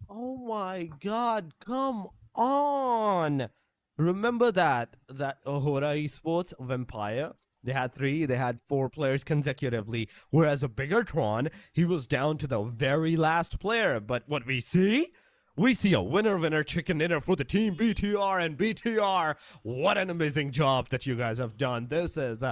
Oh my god, come on. Remember that Ohora Esports Vampire? They had 4 players consecutively, whereas a Bigatron, he was down to the very last player. But what we see a winner chicken dinner for the team BTR, and BTR. What an amazing job that you guys have done. This is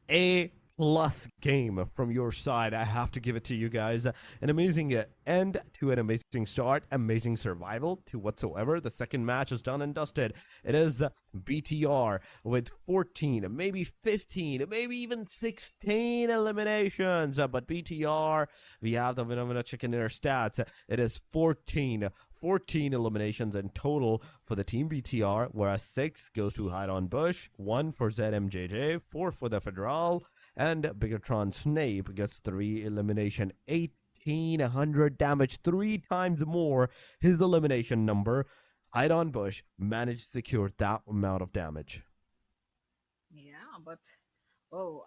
a plus game from your side. I have to give it to you guys. An amazing end to an amazing start, amazing survival to whatsoever. The second match is done and dusted. It is BTR with 14, maybe 15, maybe even 16 eliminations. But BTR, we have the winner chicken dinner stats. It is 14 eliminations in total for the team BTR, whereas 6 goes to Hide on Bush, 1 for ZMJJ, 4 for the Federal, and Bigatron Snape gets 3 elimination, 1800 damage, 3 times more his elimination number. Hide on Bush managed to secure that amount of damage. Yeah, but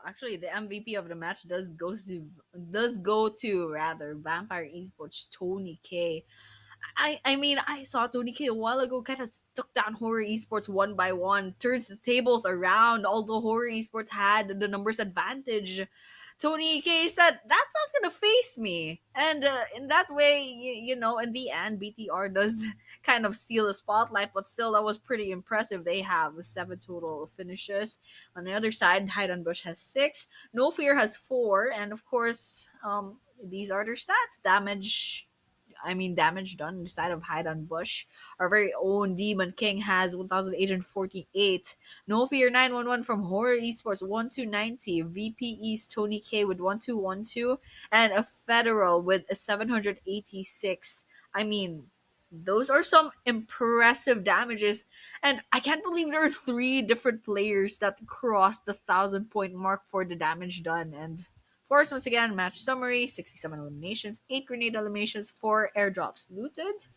actually, the MVP of the match does go to rather Vampire Esports Tony K. I mean, I saw Tony K a while ago kind of took down Horror Esports one by one, turns the tables around, although Horror Esports had the numbers advantage. Tony K said, that's not going to face me. And in that way, in the end, BTR does kind of steal the spotlight, but still, that was pretty impressive. They have 7 total finishes. On the other side, Hide and Bush has 6, No Fear has 4, and of course, these are their stats. Damage damage done on the side of Hide on Bush. Our very own Demon King has 1,848. No Fear 911 from HORAA Esports 1290. VPE's Tony K with 1212. And a Federal with a 786. I mean, those are some impressive damages. And I can't believe there are three different players that crossed the 1,000 point mark for the damage done. And of course, once again, match summary 67 eliminations, 8 grenade eliminations, 4 airdrops looted.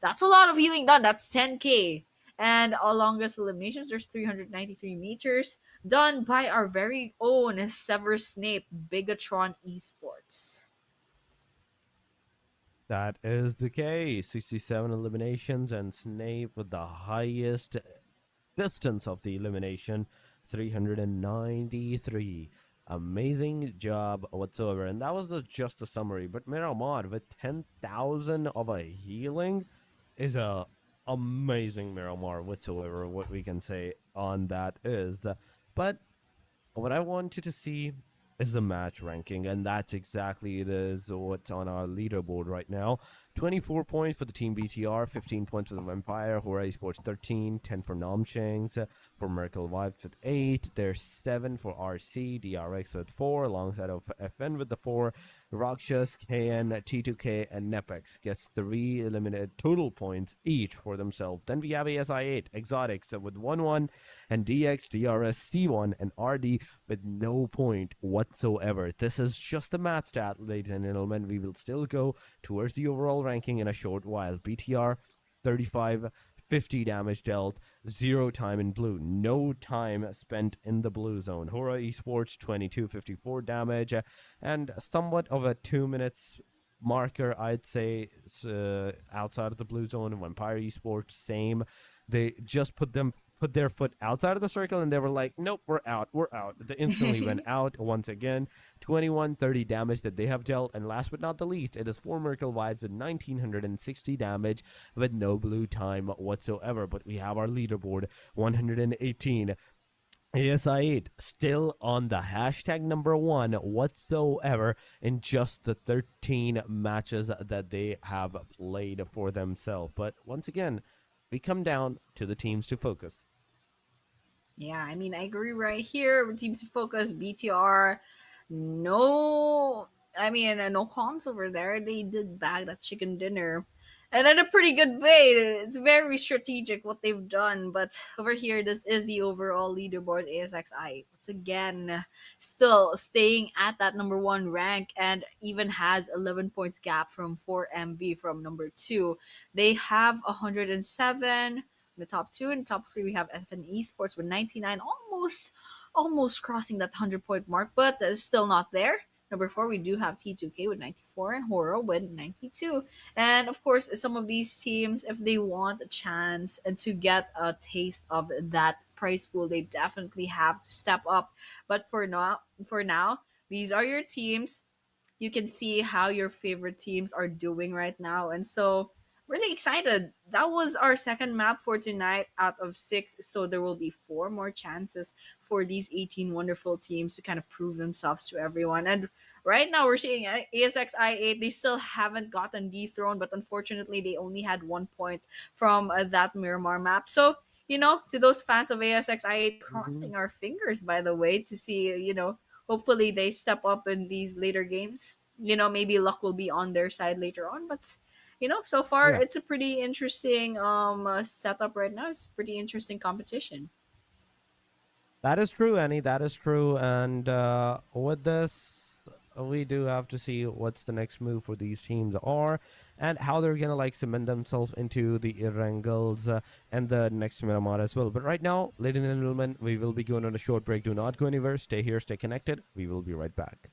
That's a lot of healing done. That's 10k. And our longest eliminations, there's 393 meters done by our very own Sever Snape Bigatron Esports. That is the case. 67 eliminations, and Snape with the highest distance of the elimination, 393. Amazing job whatsoever. And that was just the summary. But Miramar with 10,000 of a healing is a amazing Miramar whatsoever. What we can say on that is. But what I wanted to see is the match ranking, and that's exactly it is what's on our leaderboard right now. 24 points for the team BTR, 15 points for the Vampire, HORAA Esports 13, 10 for Namshangs, for Miracle Vibes with 8, there's 7 for RC, DRX with 4, alongside of FN with the 4, Rakshas, KN, T2K, and Nepex gets 3 eliminated total points each for themselves. Then we have ASxI8 Exotics with 1-1, and DX, DRS, C1, and RD with no point whatsoever. This is just a match stat, ladies and gentlemen. We will still go towards the overall ranking in a short while. BTR 35, 50 damage dealt, 0 time in blue, no time spent in the blue zone. HORAA Esports 22, 54 damage, and somewhat of a 2 minutes marker, I'd say, outside of the blue zone. Vampire Esports, same. They just put their foot outside of the circle, and they were like, nope, we're out. They instantly went out once again. 2130 damage that they have dealt. And last but not the least, it is 4 Miracle Vibes with 1960 damage with no blue time whatsoever. But we have our leaderboard, 118. ASxI8 still on the hashtag number 1 whatsoever in just the 13 matches that they have played for themselves. But once again, we come down to the teams to focus. Yeah, I mean, I agree right here. Teams to focus, BTR. No, no comms over there. They did bag that chicken dinner. And at a pretty good way. It's very strategic what they've done. But over here, this is the overall leaderboard. ASxI8 once again still staying at that number 1 rank, and even has 11 points gap from 4MV from number 2. They have 107 in the top 2. In the top 3, we have FN Esports with 99, almost crossing that 100-point mark, but still not there. Number 4, we do have T2K with 94 and HORAA with 92. And of course, some of these teams, if they want a chance and to get a taste of that prize pool, they definitely have to step up. But for now, these are your teams. You can see how your favorite teams are doing right now. And so really excited. That was our second map for tonight out of 6. So there will be 4 more chances for these 18 wonderful teams to kind of prove themselves to everyone. And right now we're seeing ASxI8. They still haven't gotten dethroned, but unfortunately they only had 1 point from that Miramar map. So, to those fans of ASxI8, crossing our fingers, by the way, to see, hopefully they step up in these later games. Maybe luck will be on their side later on, but so far it's a pretty interesting setup right now. It's a pretty interesting competition. That is true, Annie. That is true. And with this, we do have to see what's the next move for these teams are, and how they're gonna cement themselves into the Erangels and the next Miramar as well. But right now, ladies and gentlemen, we will be going on a short break. Do not go anywhere. Stay here. Stay connected. We will be right back.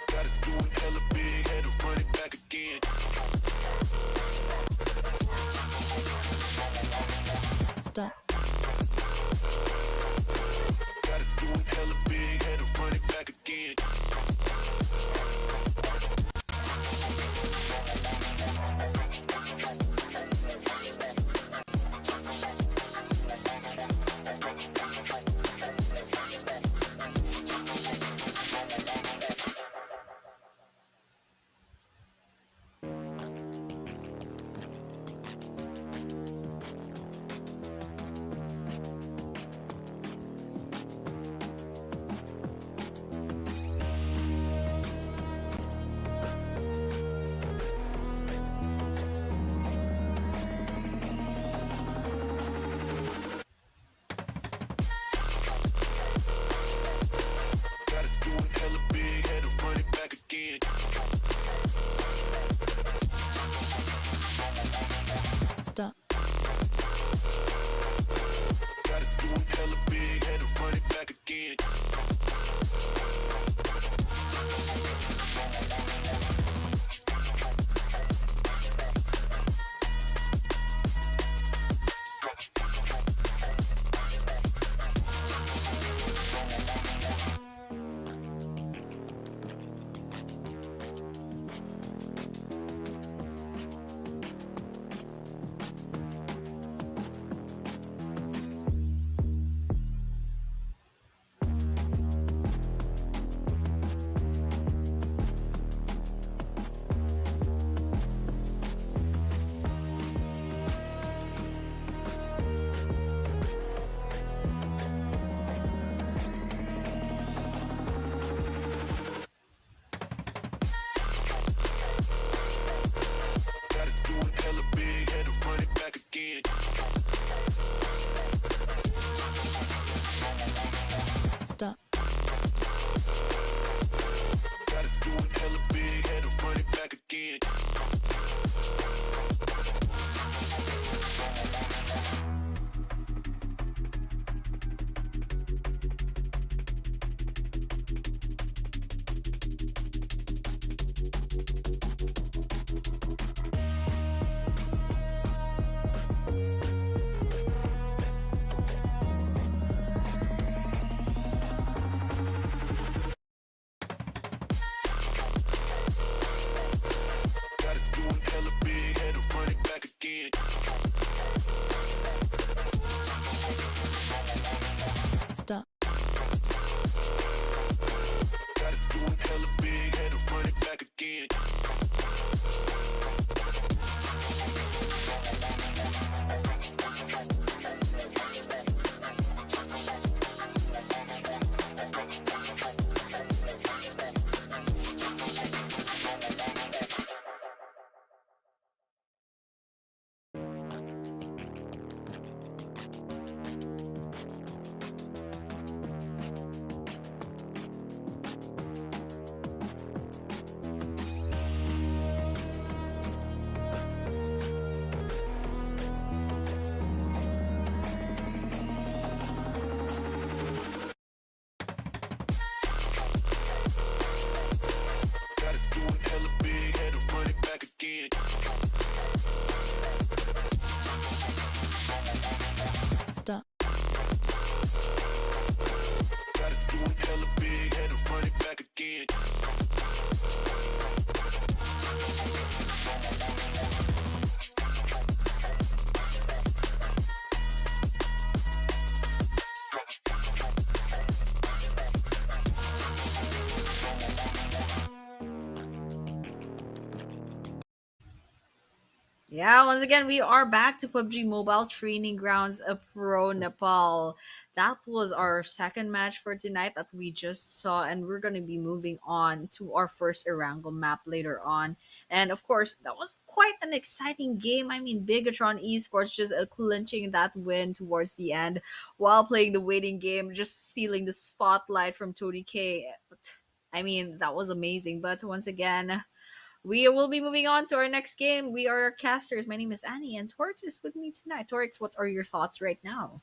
Gotta do it hella big, had to run it back again. stop, Gotta do it hella big, had to run it back again. Gotta do it hella big, had to run it back again. stop, Gotta do it hella big, had to run it back again. Gotta do it hella big, had to run it back again. stop, Gotta do it hella big, had to run it back again. Gotta do it hella big, had to run it back again. stop, Gotta do it hella big, had to run it back again. Gotta do it hella big, had to run it back again. stop, Gotta do it hella big, had to run it back again. Yeah, once again, we are back to PUBG Mobile Training Grounds Pro Nepal. That was our second match for tonight that we just saw, and we're going to be moving on to our first Erangel map later on. And of course, that was quite an exciting game. I mean, Bigatron Esports just clinching that win towards the end while playing the waiting game, just stealing the spotlight from Tony K. But, I mean, that was amazing. But once again, we will be moving on to our next game. We are your casters. My name is Annie, and Torix is with me tonight. Torix, what are your thoughts right now?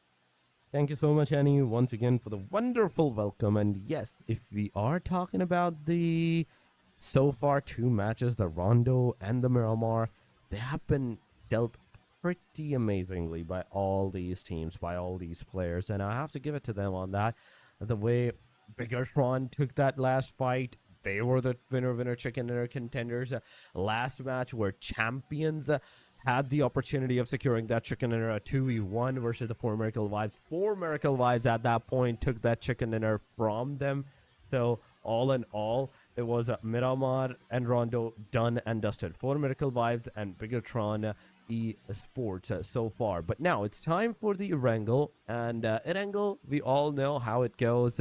Thank you so much, Annie, once again for the wonderful welcome. And yes, if we are talking about the so far two matches, the Rondo and the Miramar, they have been dealt pretty amazingly by all these teams, by all these players, and I have to give it to them on that. The way Bigatron took that last fight, they were the winner chicken dinner contenders. Last match where champions had the opportunity of securing that chicken dinner, a 2v1 versus the Four Miracle Vibes. Four Miracle Vibes at that point took that chicken dinner from them. So all in all, it was Miramar and Rondo done and dusted. Four Miracle Vibes and Bigatron eSports so far. But now it's time for the Erangel. And Erangel, we all know how it goes.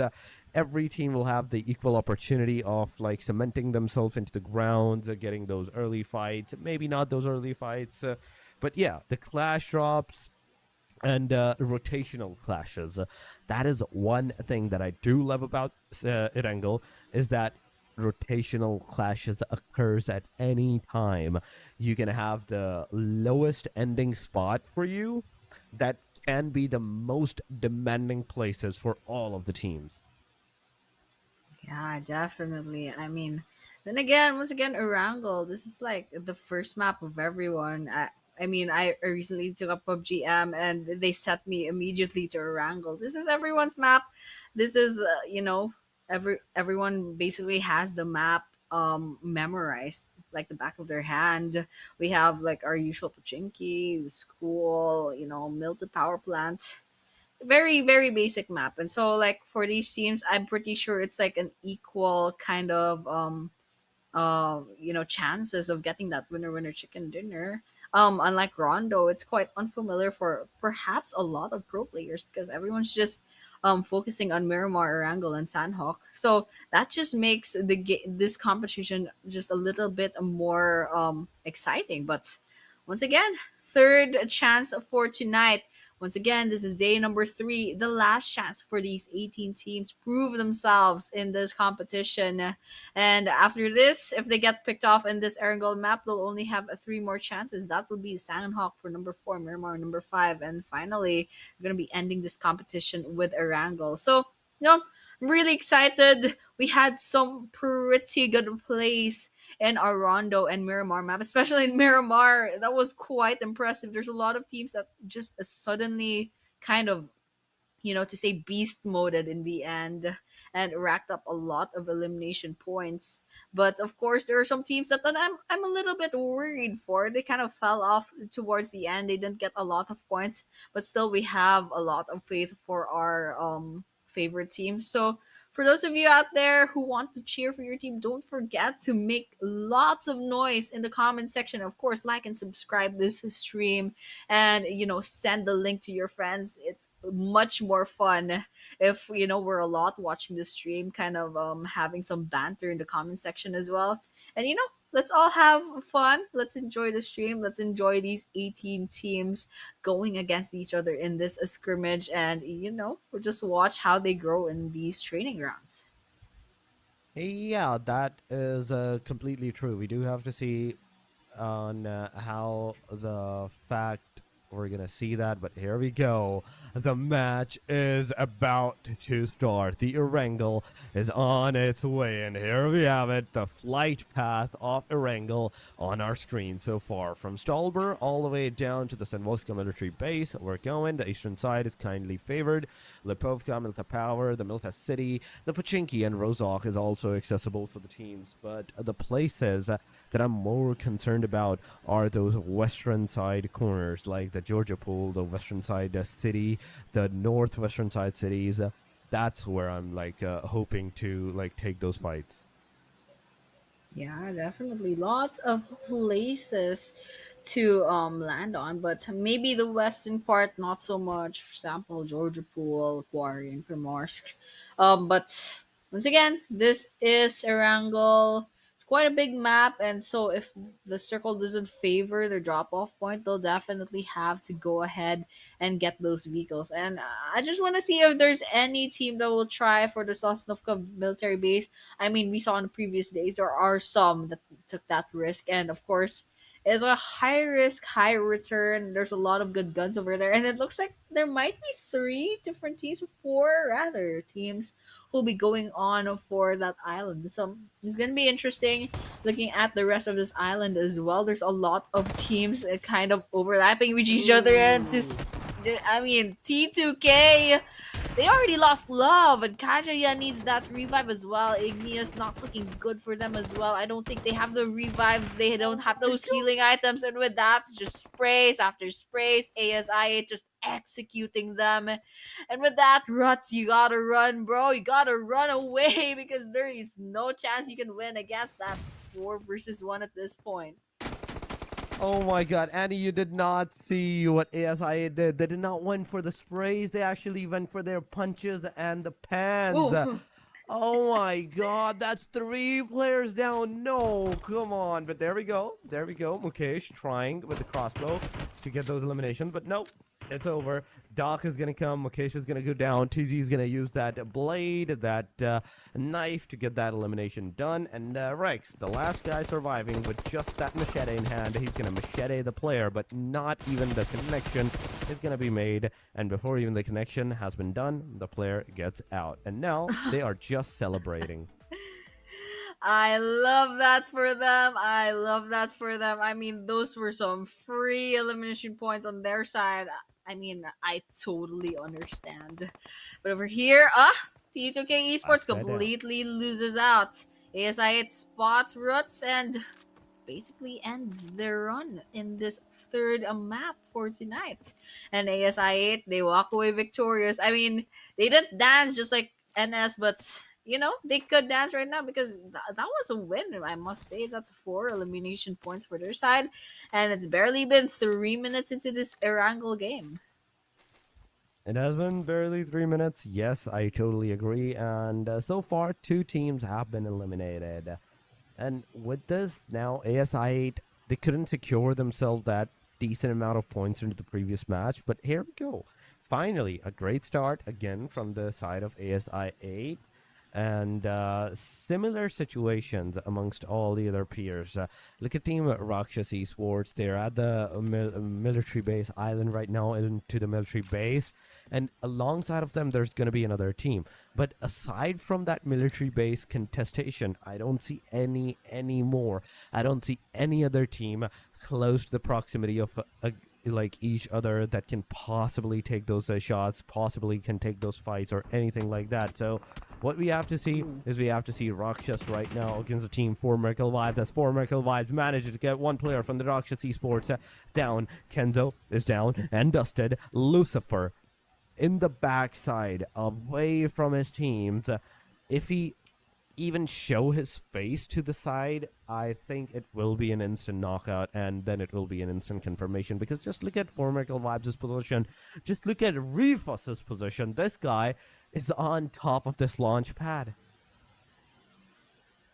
Every team will have the equal opportunity of like cementing themselves into the ground, getting those early fights. Maybe not those early fights. But yeah, the clash drops and rotational clashes. That is one thing that I do love about Erangel, is that rotational clashes occurs at any time. You can have the lowest ending spot for you that can be the most demanding places for all of the teams. Yeah, definitely. I mean, then again, once again, Erangel. This is like the first map of everyone. I mean, I recently took up PUBG and they set me immediately to Erangel. This is everyone's map. This is, everyone basically has the map memorized like the back of their hand. We have like our usual pachinki, the school, Milton power plant, very very basic map. And so like for these teams, I'm pretty sure it's like an equal kind of chances of getting that winner chicken dinner. Unlike Rondo, it's quite unfamiliar for perhaps a lot of pro players because everyone's just focusing on Miramar, Erangel, and Sanhok. So that just makes this competition just a little bit more exciting. But once again, third chance for tonight. Once again, this is day number 3, the last chance for these 18 teams to prove themselves in this competition. And after this, if they get picked off in this Erangel map, they'll only have 3 more chances. That will be Sanhok for number 4, Miramar number 5, and finally, we're gonna be ending this competition with Erangel. So, I'm really excited. We had some pretty good plays in our Rondo and Miramar map, especially in Miramar. That was quite impressive. There's a lot of teams that just suddenly kind of, to say beast moded in the end and racked up a lot of elimination points. But of course, there are some teams that I'm a little bit worried for. They kind of fell off towards the end. They didn't get a lot of points, but still, we have a lot of faith for our favorite team. So for those of you out there who want to cheer for your team, don't forget to make lots of noise in the comment section. Of course, like and subscribe this stream and send the link to your friends. It's much more fun if we're a lot watching the stream, kind of having some banter in the comment section as well. And let's all have fun. Let's enjoy the stream. Let's enjoy these 18 teams going against each other in this scrimmage, and we'll just watch how they grow in these training grounds. Yeah, that is completely true. We do have to see on how the fact we're gonna see that, but here we go. The match is about to start. The Erangel is on its way, and here we have it, the flight path of Erangel on our screen so far. From Stolber all the way down to the Sanvoska military base, we're going. The eastern side is kindly favored. Lipovka, Milta Power, the Milta City, the Pachinki, and Rozok is also accessible for the teams. But the places that I'm more concerned about are those western side corners, like the Georgia Pool, the western side city, the northwestern side cities. That's where I'm like hoping to like take those fights. Yeah, definitely. Lots of places to land on, but maybe the western part not so much. For example, Georgia Pool, Quarry, and Primorsk. But once again, this is Erangel. It's quite a big map, and so if the circle doesn't favor their drop-off point, they'll definitely have to go ahead and get those vehicles. And I just want to see if there's any team that will try for the Sosnovka military base. I mean, we saw in the previous days there are some that took that risk, and of course, It's a high risk, high return. There's a lot of good guns over there, and it looks like there might be three different teams, four rather teams who'll be going on for that island. So it's gonna be interesting looking at the rest of this island as well. There's a lot of teams kind of overlapping with each other, and I mean T2K. They already lost love, and Kajaya needs that revive as well. Igneous not looking good for them as well. I don't think they have the revives. They don't have those healing items, and with that, it's just sprays after sprays. ASxI8 just executing them, and with that, Ruts, you gotta run, bro. You gotta run away because there is no chance you can win against that 4 versus 1 at this point. Oh my god, Annie, you did not see what ASI did. They did not went for the sprays. They actually went for their punches and the pans. Ooh. Oh my god, that's 3 players down. No, come on. But there we go. There we go. Mukesh trying with the crossbow to get those eliminations. But nope, it's over. Doc is going to come. Mukesh is going to go down. TZ is going to use that blade, that knife to get that elimination done. And Rex, the last guy surviving with just that machete in hand, he's going to machete the player, but not even the connection is going to be made. And before even the connection has been done, the player gets out. And now they are just celebrating. I love that for them. I love that for them. I mean, those were some free elimination points on their side. I mean, I totally understand. But over here, T2K Esports completely loses out. ASxI8 spots Roots and basically ends their run in this third map for tonight. And ASxI8, they walk away victorious. I mean, they didn't dance just like NS, but you know, they could dance right now because that was a win. I must say that's 4 elimination points for their side. And it's barely been 3 minutes into this Erangel game. It has been barely 3 minutes. Yes, I totally agree. And so far, 2 teams have been eliminated. And with this, now ASxI8, they couldn't secure themselves that decent amount of points into the previous match. But here we go. Finally, a great start again from the side of ASxI8. And similar situations amongst all the other peers. Look at Team Rakshas Esports. They're at the military base island right now, into the military base. And alongside of them, there's going to be another team. But aside from that military base contestation, I don't see any more. I don't see any other team close to the proximity of like each other that can possibly take those shots, possibly can take those fights or anything like that. So what we have to see is we have to see Rakshas right now against the team 4 Miracle Vibes. As 4 Miracle Vibes manages to get 1 player from the Rakshas Esports down. Kenzo is down and dusted. Lucifer in the backside, away from his teams. If he even show his face to the side, I think it will be an instant knockout, and then it will be an instant confirmation. Because just look at 4 Miracle Vibes' position. Just look at Refus's position. This guy is on top of this launch pad.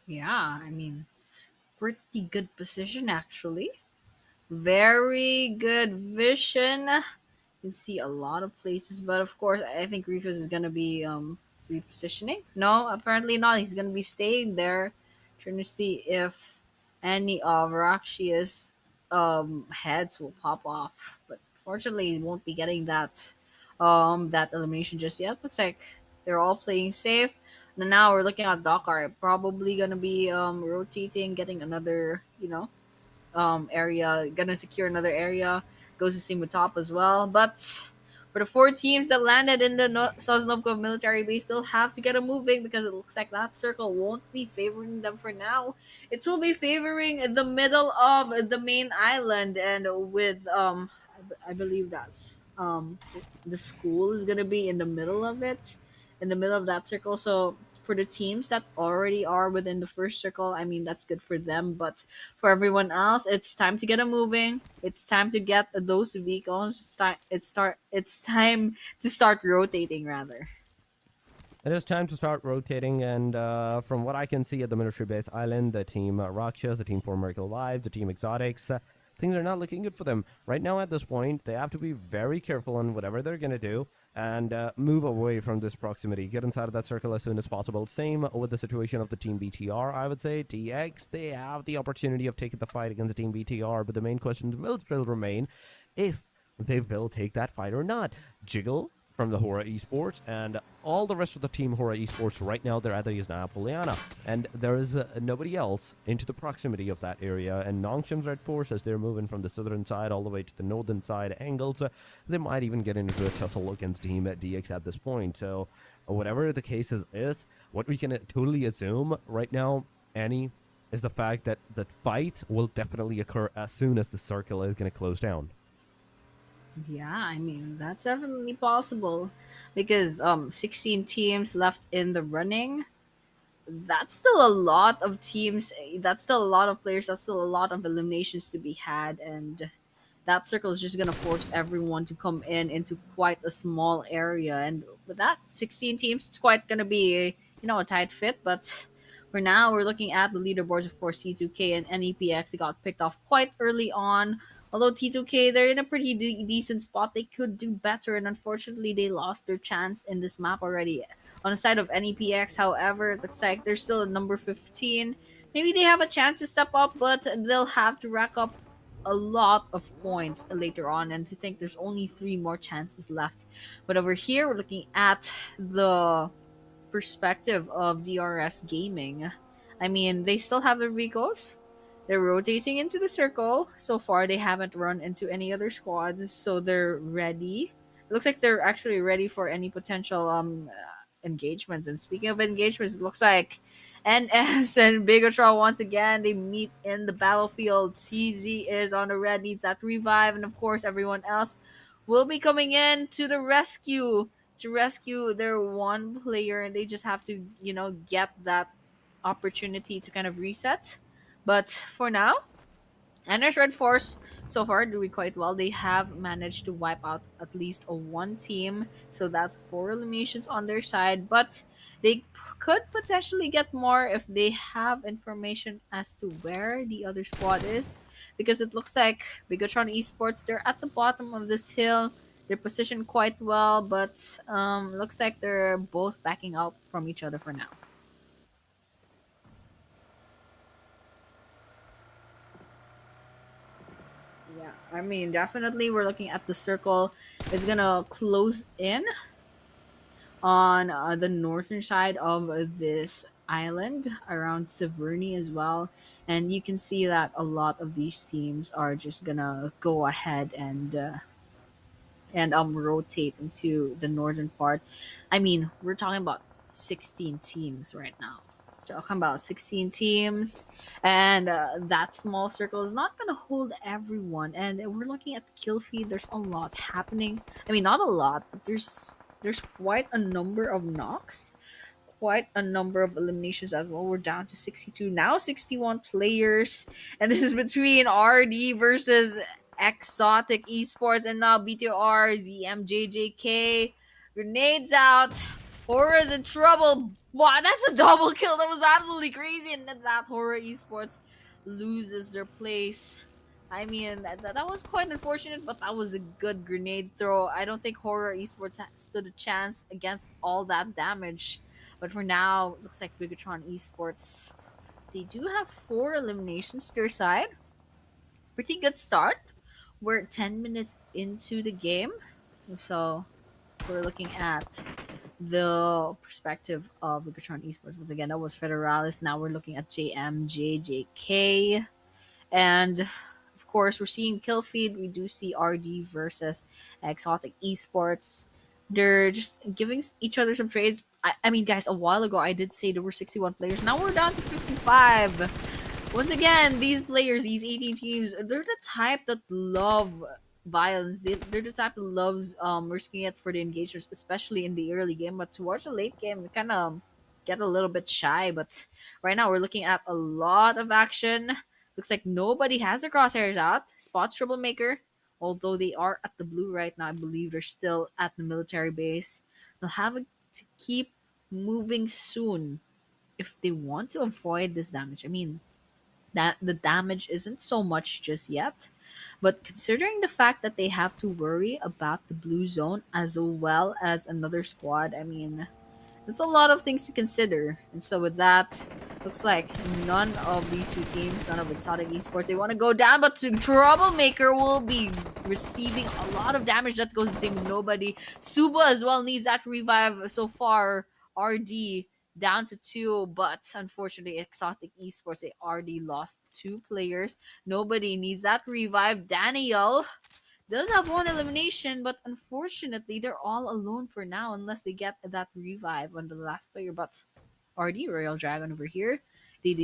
Yeah, I mean, pretty good position actually. Very good vision. You can see a lot of places, but of course, I think Refus is gonna be repositioning. No, apparently not. He's gonna be staying there, trying to see if any of Rakshia's heads will pop off. But fortunately, he won't be getting that elimination just yet. Looks like they're all playing safe. And now we're looking at Dakar. Probably gonna be rotating, getting another area, gonna secure another area. Goes to same with top as well. But for the 4 teams that landed in the Sosnovkov military base, they'll have to get a moving because it looks like that circle won't be favoring them for now. It will be favoring the middle of the main island, and with I believe that's the school is gonna be in the middle of it, in the middle of that circle. So for the teams that already are within the first circle, I mean that's good for them. But for everyone else, it's time to get them moving. It's time to get those vehicles. It's time to start rotating rather. It is time to start rotating, and from what I can see at the military base island, the team Rakshas, the team 4 Miracle Vibes, the team Exotics, things are not looking good for them right now. At this point, they have to be very careful on whatever they're going to do, and move away from this proximity. Get inside of that circle as soon as possible. Same with the situation of the team BTR. I would say DX, they have the opportunity of taking the fight against the team BTR, but the main question will still remain if they will take that fight or not. Jiggle from the HORAA Esports and all the rest of the team HORAA Esports right now, they're at the Isna and there is nobody else into the proximity of that area. And Nongcham's Red Force, as they're moving from the southern side all the way to the northern side angles, they might even get into a tussle against Team at DX at this point. So whatever the case is, what we can totally assume right now, Annie, is the fact that the fight will definitely occur as soon as the circle is going to close down. Yeah, I mean that's definitely possible because 16 teams left in the running. That's still a lot of teams. That's still a lot of players. That's still a lot of eliminations to be had, and that circle is just gonna force everyone to come in into quite a small area. And with that 16 teams, it's quite gonna be a tight fit. But for now, we're looking at the leaderboards. Of course, C2K and NEPX, they got picked off quite early on. Although T2K, they're in a pretty decent spot. They could do better, and unfortunately, they lost their chance in this map already. On the side of NEPX, however, it looks like they're still at number 15. Maybe they have a chance to step up, but they'll have to rack up a lot of points later on. And to think there's only 3 more chances left. But over here, we're looking at the perspective of DRS Gaming. I mean, they still have their vehicles. They're rotating into the circle. So far, they haven't run into any other squads, so they're ready. It looks like they're actually ready for any potential engagements. And speaking of engagements, it looks like NS and Bigotra once again they meet in the battlefield. CZ is on the red, needs that revive, and of course everyone else will be coming in to the rescue to rescue their one player, and they just have to get that opportunity to kind of reset. But for now, NS Red Force so far doing quite well. They have managed to wipe out at least a one team, so that's 4 eliminations on their side. But they could potentially get more if they have information as to where the other squad is, because it looks like Bigatron Esports, they're at the bottom of this hill. They're positioned quite well, but looks like they're both backing out from each other for now. Yeah, I mean, definitely we're looking at the circle. It's gonna close in on the northern side of this island around Severny as well. And you can see that a lot of these teams are just gonna go ahead and rotate into the northern part. I mean, we're talking about 16 teams right now. Talking about 16 teams, and that small circle is not gonna hold everyone. And we're looking at the kill feed. There's a lot happening. I mean, not a lot, but there's quite a number of knocks, quite a number of eliminations as well. We're down to 62 now, 61 players, and this is between RD versus Exotic Esports, and now BTR, ZMJJK. Grenades out. HORAA's in trouble. Wow, that's a double kill. That was absolutely crazy. And then that HORAA Esports loses their place. I mean, that was quite unfortunate, but that was a good grenade throw. I don't think HORAA Esports stood a chance against all that damage. But for now, looks like Bigatron Esports, they do have 4 eliminations to their side. Pretty good start. We're 10 minutes into the game. So we're looking at the perspective of Bigatron Esports. Once again, that was Federalis. Now we're looking at JMJJK. And of course, we're seeing kill feed. We do see RD versus Exotic Esports. They're just giving each other some trades. I mean, guys, a while ago I did say there were 61 players. Now we're down to 55. Once again, these players, these 18 teams, they're the type that love violence. They're the type that loves risking it for the engagers, especially in the early game. But towards the late game, we kind of get a little bit shy. But right now, we're looking at a lot of action. Looks like nobody has their crosshairs out. Spots Troublemaker, although they are at the blue right now, I believe they're still at the military base. They'll have to keep moving soon if they want to avoid this damage. I mean, that the damage isn't so much just yet. But considering the fact that they have to worry about the blue zone as well as another squad, I mean, that's a lot of things to consider. And so with that, looks like none of these two teams, none of ASxI8 Esports, they want to go down, but Troublemaker will be receiving a lot of damage. That goes the same with nobody. Suba as well needs that revive. So far, RD down to 2, but unfortunately ASxI8 Esports, they already lost 2 players. Nobody needs that revive. Daniel does have 1 elimination, but unfortunately they're all alone for now unless they get that revive on the last player. But RD Royal Dragon over here, they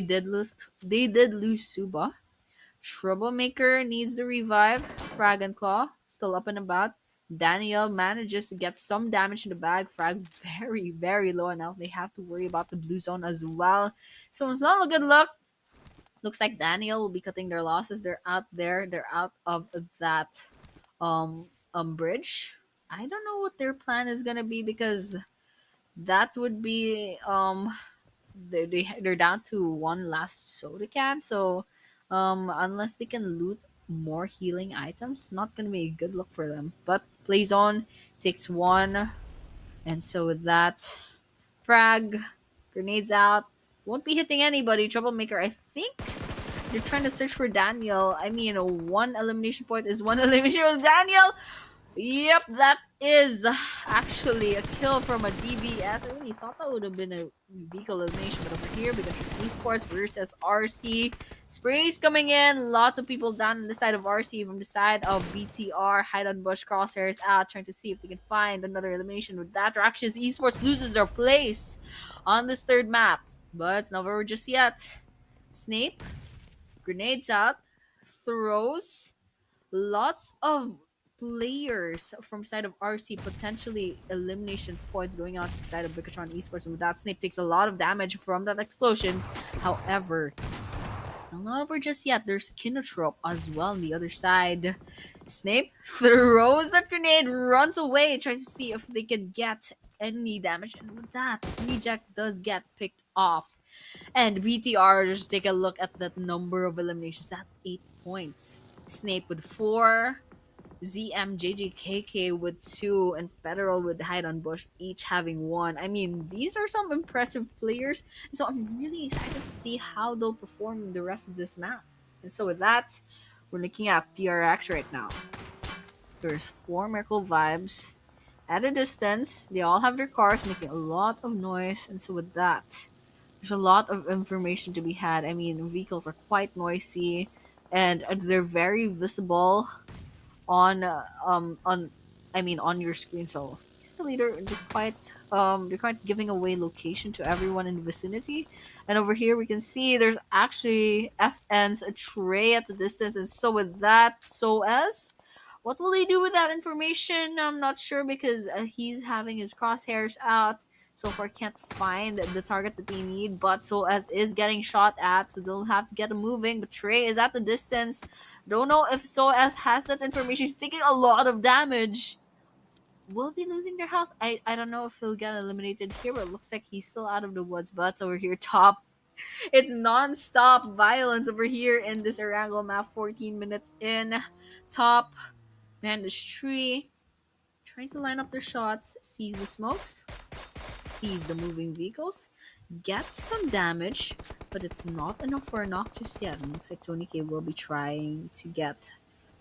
did lose Suba. Troublemaker needs the revive. Frag and Claw still up and about. Daniel manages to get some damage in the bag. Frag very, very low, and now they have to worry about the blue zone as well. So it's not a good luck. Looks like Daniel will be cutting their losses. They're out there. They're out of that bridge. I don't know what their plan is gonna be, because that would be they're down to 1 last soda can. So unless they can loot more healing items, not gonna be a good look for them. But Playzone takes 1, and so with that, frag, grenades out, won't be hitting anybody. Troublemaker, I think they're trying to search for Daniel. I mean, 1 elimination point is 1 elimination from Daniel. Yep, that is actually a kill from a DBS. I really thought that would have been a vehicle elimination, but over here, we got Esports versus RC. Sprays coming in. Lots of people down on the side of RC from the side of BTR. Hide on bush, crosshairs out, trying to see if they can find another elimination. With that directions, Esports loses their place on this 3rd map. But it's not over just yet. Snape, grenades out, throws. Lots of players from side of RC, potentially elimination points going on to the side of Bicatron Esports, and with that, Snape takes a lot of damage from that explosion. However, it's not over just yet. There's Kinotrope as well on the other side. Snape throws that grenade, runs away, tries to see if they can get any damage, and with that, Reject does get picked off. And BTR, just take a look at that number of eliminations. That's 8 points. Snape with 4, ZMJJKK with 2, and Federal with Hide on Bush each having 1. I mean, these are some impressive players, so I'm really excited to see how they'll perform in the rest of this map. And so with that, we're looking at DRX right now. There's 4 Merkle vibes at a distance. They all have their cars making a lot of noise, and so with that, there's a lot of information to be had. I mean, vehicles are quite noisy, and they're very visible on on your screen. So basically, they're quite giving away location to everyone in the vicinity. And over here, we can see there's actually FN's a tray at the distance, and so with that, what will he do with that information? I'm not sure, because he's having his crosshairs out. So far, can't find the target that they need, but Soaz is getting shot at, so they'll have to get him moving. But Trey is at the distance. Don't know if Soaz has that information. He's taking a lot of damage. Will be losing their health. I don't know if he'll get eliminated here, but it looks like he's still out of the woods. But over here, top. It's non-stop violence over here in this Erangel map. 14 minutes in. Top. Man, this tree. Trying to line up their shots. Sees the smokes. Sees the moving vehicles, gets some damage, but it's not enough for a knock just yet. It looks like Tony K will be trying to get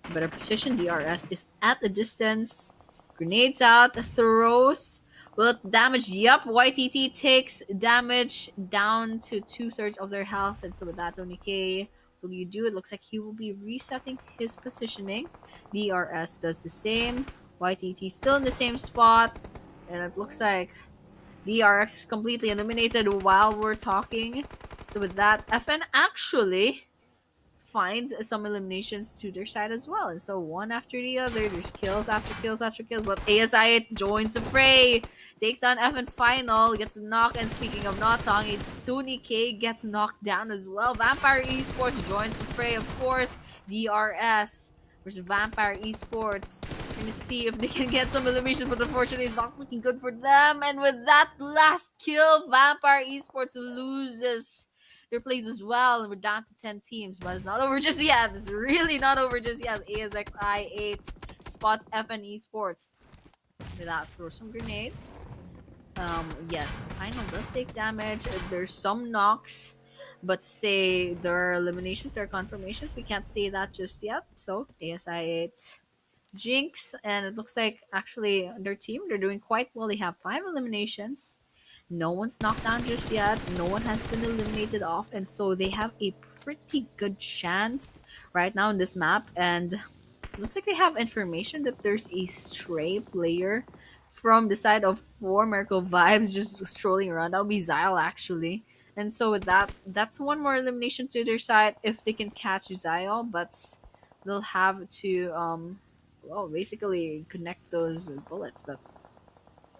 a better position. DRS is at a distance, grenades out, throws, will it damage? Yup, YTT takes damage down to 2/3 of their health, and so with that, Tony K, what will you do? It looks like he will be resetting his positioning. DRS does the same. YTT still in the same spot, and it looks like DRX is completely eliminated while we're talking. So with that, FN actually finds some eliminations to their side as well. And so one after the other, there's kills after kills after kills. But ASxI8 joins the fray, takes down FN final, gets a knock. And speaking of not talking, Tony K gets knocked down as well. Vampire Esports joins the fray, of course. DRS versus Vampire Esports. We're gonna see if they can get some elimination, but unfortunately it's not looking good for them. And with that last kill, Vampire Esports loses their plays as well. And we're down to 10 teams, but it's not over just yet. It's really not over just yet. ASxI8 spots FN Esports. Without throw some grenades. Yes, final does take damage. There's some knocks, but say there are eliminations, there are confirmations. We can't say that just yet. So ASI8 Jinx, and it looks like actually their team, they're doing quite well. They have 5 eliminations. No one's knocked down just yet. No one has been eliminated off, and so they have a pretty good chance right now in this map. And looks like they have information that there's a stray player from the side of 4 Miracle Vibes just strolling around. That'll be Zyle actually. And so with that, that's one more elimination to their side if they can catch Zyle, but they'll have to well, basically connect those bullets. But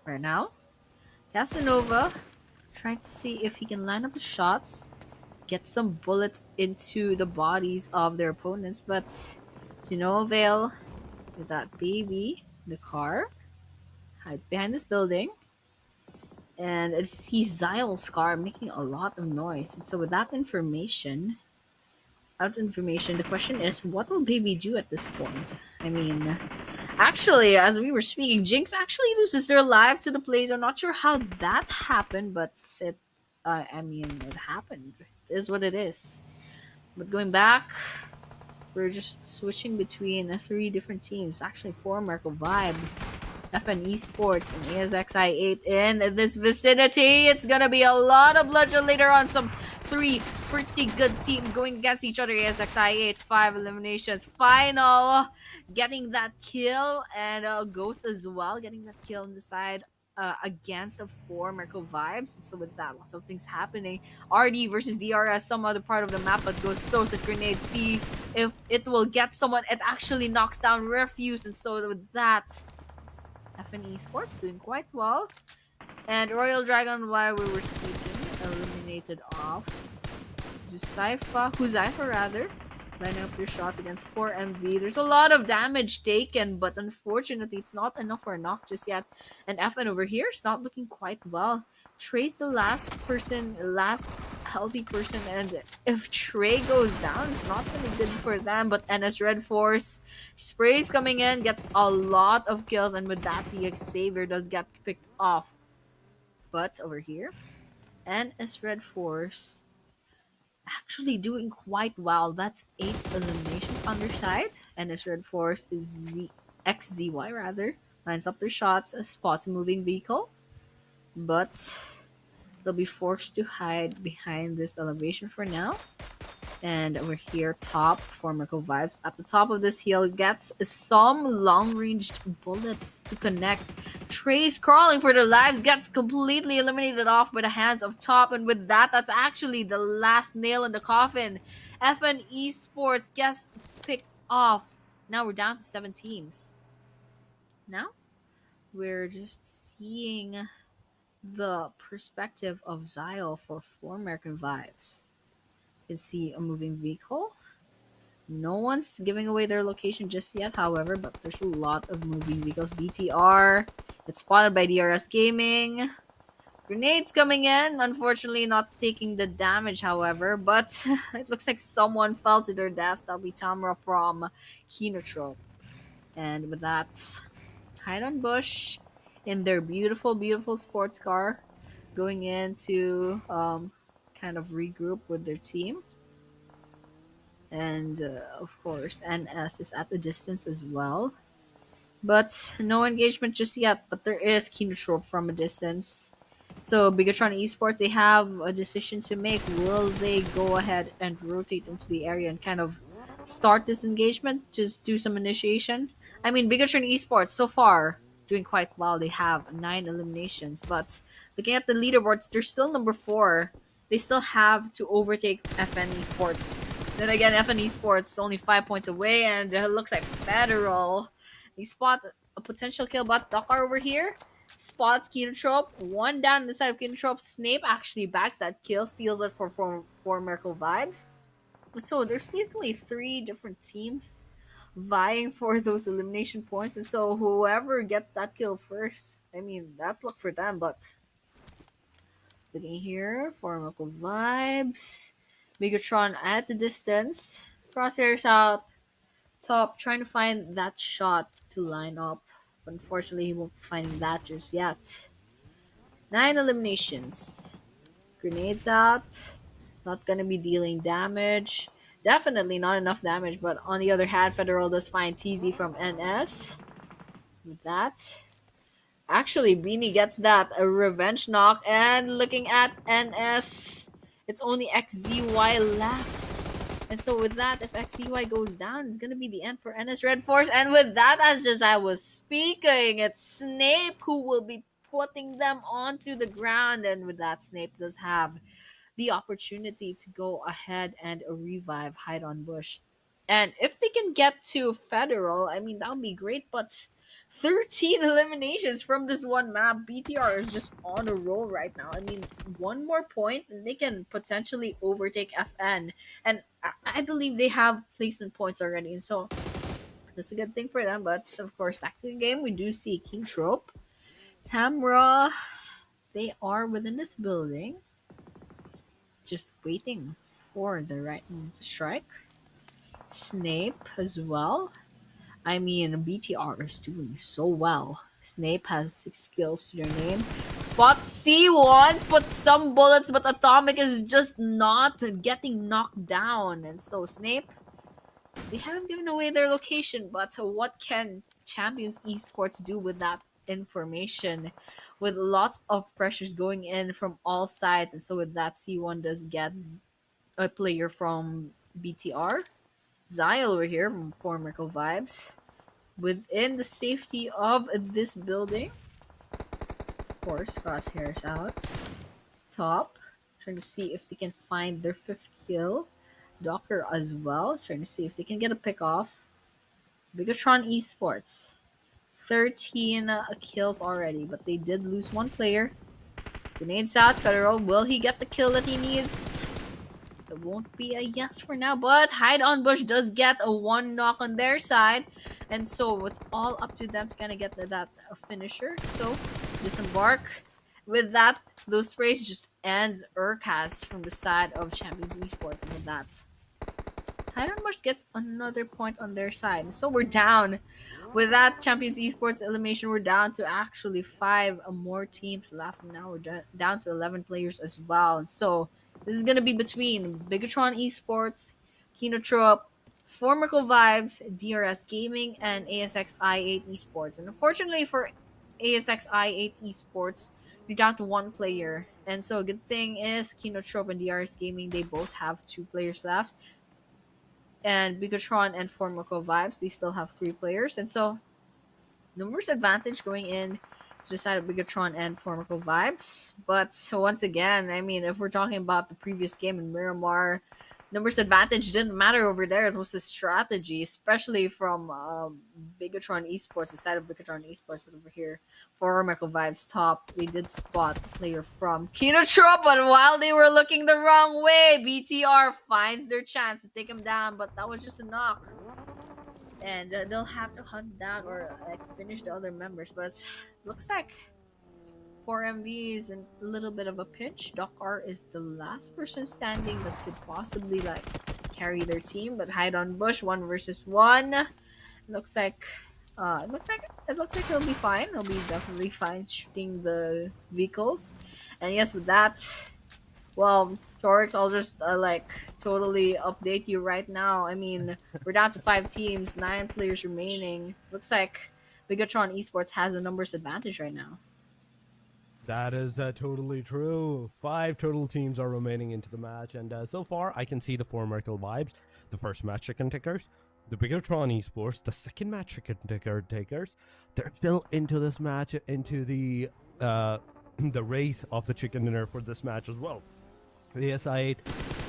right now, Casanova trying to see if he can line up the shots, get some bullets into the bodies of their opponents, but to no avail. With that baby, the car hides behind this building, and I see Zyle's car making a lot of noise. And so with that information, the question is, what will baby do at this point? I mean, actually, as we were speaking, Jinx actually loses their lives to the plays. I'm not sure how that happened, but it, it happened. It is what it is. But going back, we're just switching between 3 different teams. Actually, 4 Miracle Vibes, FN Esports, and ASxI8 in this vicinity. It's gonna be a lot of bloodshed later on. Some 3 pretty good teams going against each other. ASxI8, 5 eliminations. Final, getting that kill, and Ghost as well, getting that kill on the side against the 4 Miracle Vibes. So with that, lots of things happening. RD versus DRS, some other part of the map, but Ghost throws a grenade. See if it will get someone. It actually knocks down Refuse, and so with that, FN Esports doing quite well. And Royal Dragon, while we were speaking, eliminated off. Huzaifa rather, lining up their shots against 4MV. There's a lot of damage taken, but unfortunately, it's not enough for a knock just yet. And FN over here is not looking quite well. Trey's the last healthy person, and if Trey goes down, it's not gonna be good for them. But NS Red Force sprays coming in, gets a lot of kills, and with that, the Xavier does get picked off. But over here, NS Red Force actually doing quite well. That's 8 eliminations on their side. NS Red Force is XZY rather lines up their shots, spots a moving vehicle, but they'll be forced to hide behind this elevation for now. And over here, top 4 Miracle Vibes at the top of this hill gets some long-ranged bullets to connect. Trey's crawling for their lives, gets completely eliminated off by the hands of top, and with that, that's actually the last nail in the coffin. FN Esports gets picked off. Now we're down to 7 teams. Now we're just seeing the perspective of Zyle for 4 Miracle Vibes. You can see a moving vehicle. No one's giving away their location just yet, however, but there's a lot of moving vehicles. BTR, it's spotted by DRS Gaming. Grenades coming in, unfortunately not taking the damage, however, but it looks like someone fell to their deaths. That'll be Tamra from Kinotrope. And with that, hide on bush in their beautiful, beautiful sports car, going in to kind of regroup with their team. And of course, NS is at the distance as well, but no engagement just yet. But there is Kinotrope from a distance. So Bigatron Esports, they have a decision to make. Will they go ahead and rotate into the area and kind of start this engagement, just do some initiation? I mean, Bigatron Esports so far doing quite well. They have 9 eliminations, but looking at the leaderboards, they're still number 4. They still have to overtake FN Esports. Then again, FN Esports only 5 points away, and it looks like Federal. They spot a potential kill, but Dakar over here spots Kinotrope. 1 down on the side of Kinotrope. Snape actually backs that kill, steals it for 4 Miracle Vibes. So there's basically 3 different teams vying for those elimination points, and so whoever gets that kill first, I mean, that's luck for them. But looking here, 4 Miracle Vibes, Bigatron at the distance. Crosshairs out top, trying to find that shot to line up. Unfortunately, he won't be finding that just yet. 9 eliminations. Grenades out. Not gonna be dealing damage. Definitely not enough damage, but on the other hand, Federal does find TZ from NS. With that. Actually, Beanie gets that a revenge knock, and looking at NS, it's only XZY left. And so with that, if XZY goes down, it's gonna be the end for NS Red Force. And with that, as just I was speaking, it's Snape who will be putting them onto the ground. And with that, Snape does have the opportunity to go ahead and revive Hide on Bush. And if they can get to Federal, I mean, that would be great, but 13 eliminations from this one map. BTR is just on a roll right now. I mean, one more point, and they can potentially overtake FN. And I believe they have placement points already. And so that's a good thing for them. But of course, back to the game, we do see King Trope, Tamra. They are within this building, just waiting for the right moment to strike. Snape as well. I mean, BTR is doing so well. Snape has 6 skills to their name. Spot C1 puts some bullets, but Atomic is just not getting knocked down. And so Snape, they have given away their location, but what can Champions Esports do with that information? With lots of pressures going in from all sides. And so with that, C1 does get a player from BTR. Zyle over here from Formicable Vibes. Within the safety of this building. Of course, crosshairs out. Top. Trying to see if they can find their 5th kill. Docker as well. Trying to see if they can get a pick off. Bigatron Esports. 13 kills already, but they did lose 1 player. Grenades out. Federal. Will he get the kill that he needs? It won't be a yes for now, but Hide on Bush does get a 1 knock on their side. And so it's all up to them to kind of get that finisher. So disembark. With that, those sprays just ends Urkas from the side of Champions Esports. And with that, Hide on Bush gets another point on their side. And so we're down. With that Champions Esports elimination, we're down to actually 5 more teams left. And now we're down to 11 players as well. And so this is going to be between Bigatron Esports, Kinotrope, Formicable Vibes, DRS Gaming, and ASxI8 Esports. And unfortunately for ASxI8 Esports, you're down to 1 player. And so good thing is Kinotrope and DRS Gaming, they both have 2 players left. And Bigatron and Formicable Vibes, they still have 3 players. And so numbers advantage going in to the side of Bigatron and Formicable Vibes. But so once again, I mean, if we're talking about the previous game in Miramar, numbers advantage didn't matter over there. It was the strategy, especially from Bigatron Esports, the side of Bigatron Esports. But over here, Formicable Vibes top, they did spot the player from Kinotrope, but while they were looking the wrong way, BTR finds their chance to take him down, but that was just a knock. And they'll have to hunt down or finish the other members. But looks like 4MV is in a little bit of a pinch. Doc R is the last person standing that could possibly carry their team. But Hide on Bush, 1 versus 1. Looks like it looks like he'll be fine. He'll be definitely fine shooting the vehicles. And yes, with that, well, Torx, I'll just totally update you right now. I mean, we're down to 5 teams, 9 players remaining. Looks like Bigatron Esports has a numbers advantage right now. That is totally true. 5 total teams are remaining into the match, and so far I can see the Formicable Vibes, the first match chicken takers, the Bigatron Esports, the second match chicken takers. They're still into this match, into the race of the chicken dinner for this match as well. The ASxI8,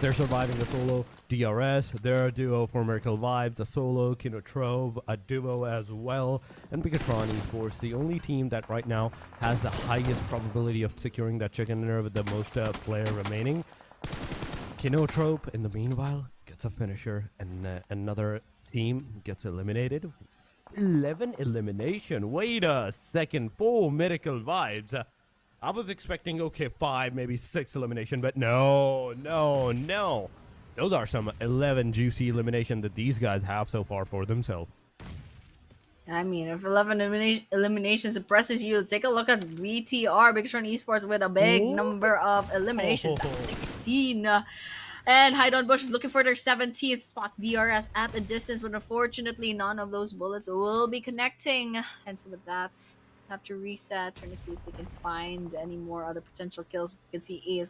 they're surviving a solo. DRS, they're a duo. Formicable Vibes, a solo. Kinotrope, a duo as well. And Bigatron Esports, the only team that right now has the highest probability of securing that chicken dinner with the most player remaining. Kinotrope, in the meanwhile, gets a finisher, and another team gets eliminated. 11 elimination. Wait a second. Formicable Vibes. I was expecting, okay, 5, maybe 6 elimination, but no. those are some 11 juicy elimination that these guys have so far for themselves. I mean, if 11 eliminations impresses you, take a look at BTR, Big Strong Esports, with a big Ooh. number of eliminations. That's 16. And Hide on Bush is looking for their 17th spots. DRS at a distance, but unfortunately, none of those bullets will be connecting. And so with that, have to reset, trying to see if they can find any more other potential kills. We can see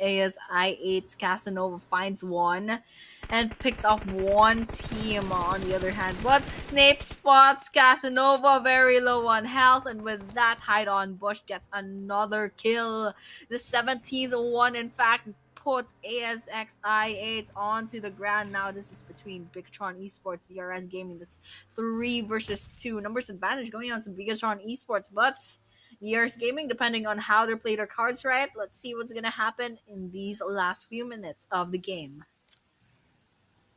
ASxI8's Casanova finds one and picks off one team on the other hand. But Snape spots Casanova very low on health, and with that, Hide on Bush gets another kill. The 17th one, in fact, puts ASxI8 onto the ground. Now this is between Bigtron Esports, DRS Gaming. That's 3 versus 2. Numbers advantage going on to Bigtron Esports, but DRS Gaming, depending on how they play their cards right, let's see what's going to happen in these last few minutes of the game.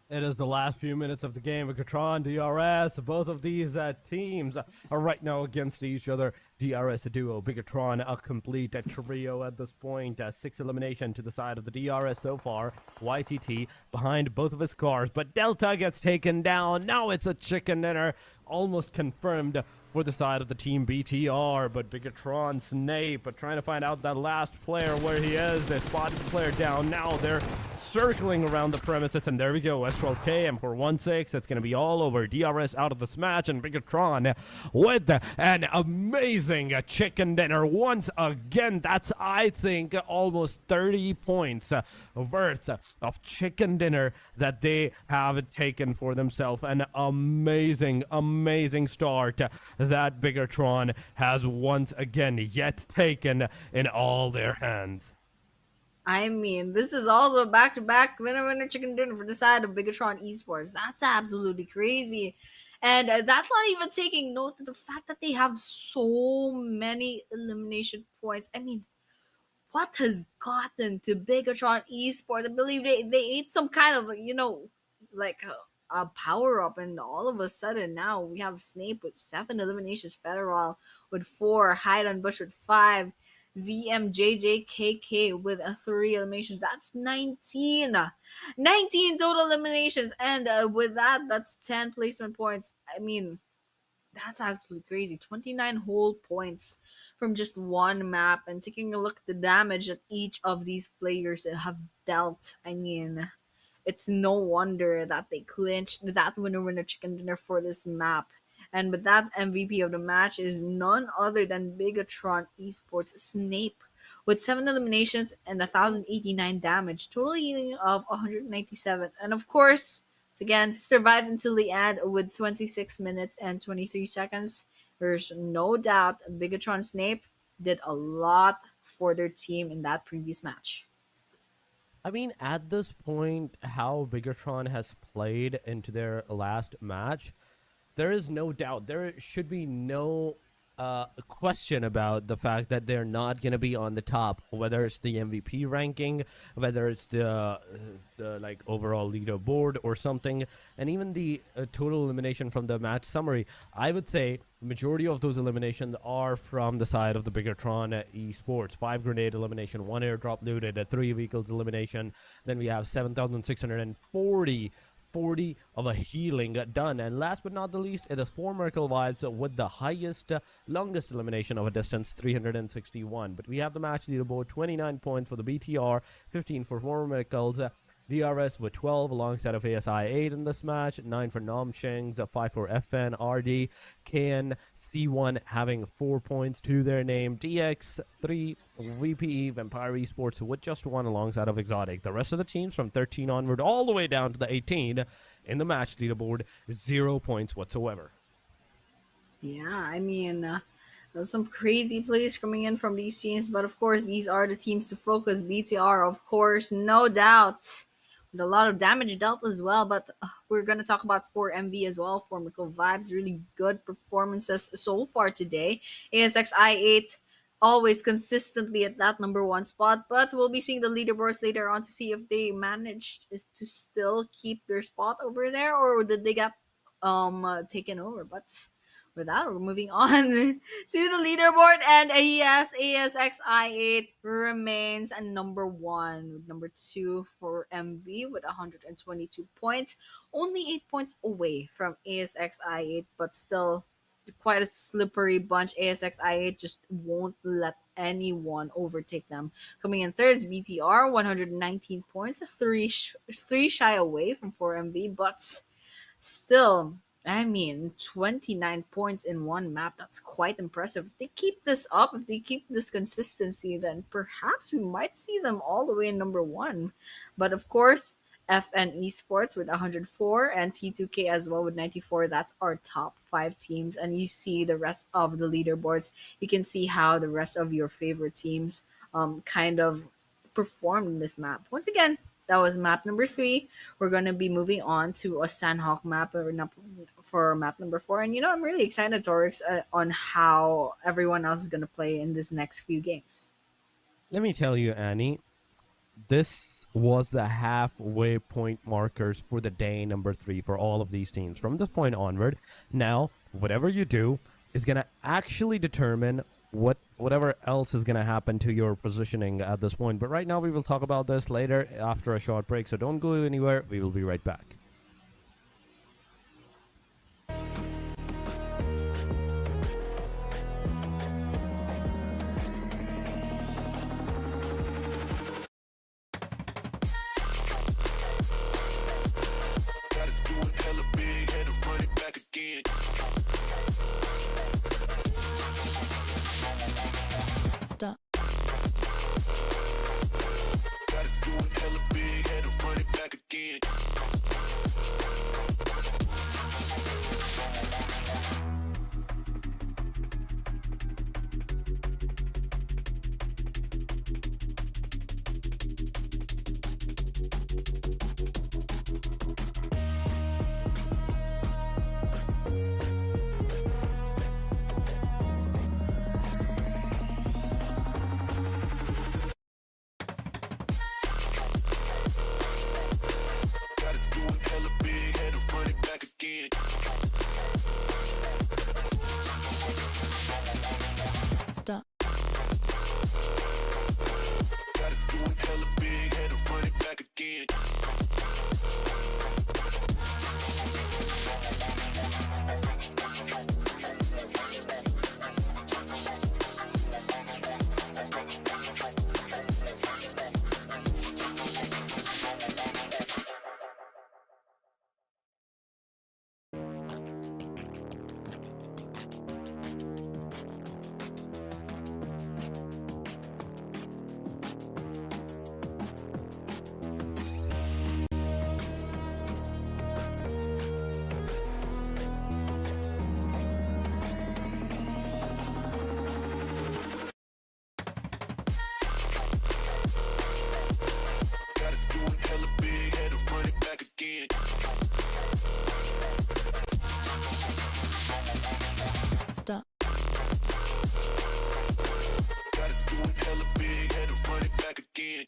It is the last few minutes of the game. Bigtron, DRS, both of these teams are right now against each other. DRS a duo, Bigtron a complete trio at this point. 6 elimination to the side of the DRS so far. YTT behind both of his cars, but Delta gets taken down. Now it's a chicken dinner, almost confirmed for the side of the team BTR, but Bigtron Snape trying to find out that last player where he is. They spotted the player down. Now they're circling around the premises, and there we go. S12K M416. It's going to be all over. DRS out of this match, and Bigtron with an amazing chicken dinner once again. That's, I think, almost 30 points worth of chicken dinner that they have taken for themselves. An amazing, amazing start that Bigtron has once again yet taken in all their hands. I mean, this is also a back-to-back winner chicken dinner for the side of Bigtron Esports. That's absolutely crazy. And that's not even taking note of the fact that they have so many elimination points. I mean, what has gotten to Bigtron Esports? I believe they ate some kind of, like a power up, and all of a sudden now we have Snape with 7 eliminations, Federal with 4, Hide and Bush with 5, ZMJJKK with 3 eliminations. That's 19 total eliminations, and with that, that's 10 placement points. I mean, that's absolutely crazy. 29 whole points from just one map. And taking a look at the damage that each of these players have dealt, I mean, it's no wonder that they clinched that winner chicken dinner for this map. And with that, MVP of the match is none other than Bigtron Esports Snape with 7 eliminations and 1,089 damage, total healing of 197. And of course, again, survived until the end with 26 minutes and 23 seconds. There's no doubt Bigtron Snape did a lot for their team in that previous match. I mean, at this point, how Bigtron has played into their last match, there is no doubt. There should be no question about the fact that they're not going to be on the top, whether it's the MVP ranking, whether it's the like overall leaderboard or something, and even the total elimination from the match summary. I would say majority of those eliminations are from the side of the Bigtron Esports. 5 grenade elimination, 1 airdrop looted, 3 vehicles elimination. Then we have 7,640 of a healing done. And last but not the least, it is 4 Miracle Vibes with the highest, longest elimination of a distance, 361. But we have the match leaderboard, 29 points for the BTR, 15 for 4 Miracles, DRS with 12 alongside of ASxI8 in this match, 9 for Nomshings, 5 for FN, RD, KN, C1 having 4 points to their name, DX, 3, VPE, Vampire Esports with just 1 alongside of Exotic. The rest of the teams from 13 onward all the way down to the 18 in the match leaderboard, 0 points whatsoever. Yeah, I mean, there's some crazy plays coming in from these teams, but of course, these are the teams to focus. BTR, of course, no doubt, with a lot of damage dealt as well. But we're going to talk about 4MV as well. 4 Miracle Vibes, really good performances so far today. ASxI8 always consistently at that number 1 spot, but we'll be seeing the leaderboards later on to see if they managed to still keep their spot over there, or did they get taken over. But with that, we're moving on to the leaderboard, and yes, ASxI8 remains at number one. Number two for MV with 122 points, only 8 points away from ASxI8, but still quite a slippery bunch. ASxI8 just won't let anyone overtake them. Coming in third is BTR, 119 points, three shy away from 4MV, but still, I mean, 29 points in one map. That's quite impressive. If they keep this up, if they keep this consistency, then perhaps we might see them all the way in number one. But of course, FN Esports with 104 and T2K as well with 94. That's our top five teams. And you see the rest of the leaderboards. You can see how the rest of your favorite teams kind of performed in this map. Once again, that was map number three. We're gonna be moving on to a Sanhok map for map number four. And I'm really excited, Torix, on how everyone else is gonna play in this next few games. Let me tell you, Annie, this was the halfway point markers for the day number 3 for all of these teams. From this point onward, now, whatever you do is going to actually determine whatever else is going to happen to your positioning at this point. But right now, we will talk about this later after a short break. So don't go anywhere. We will be right back. Gotta do it hella big, had to run it back again. Stop. Gotta do it hella big, had to run it back again. Gotta do it hella big, had to run it back again. Stop. Gotta do it hella big, had to run it back again. Gotta do it hella big, had to run it back again. Stop. Gotta do it hella big, had to run it back again.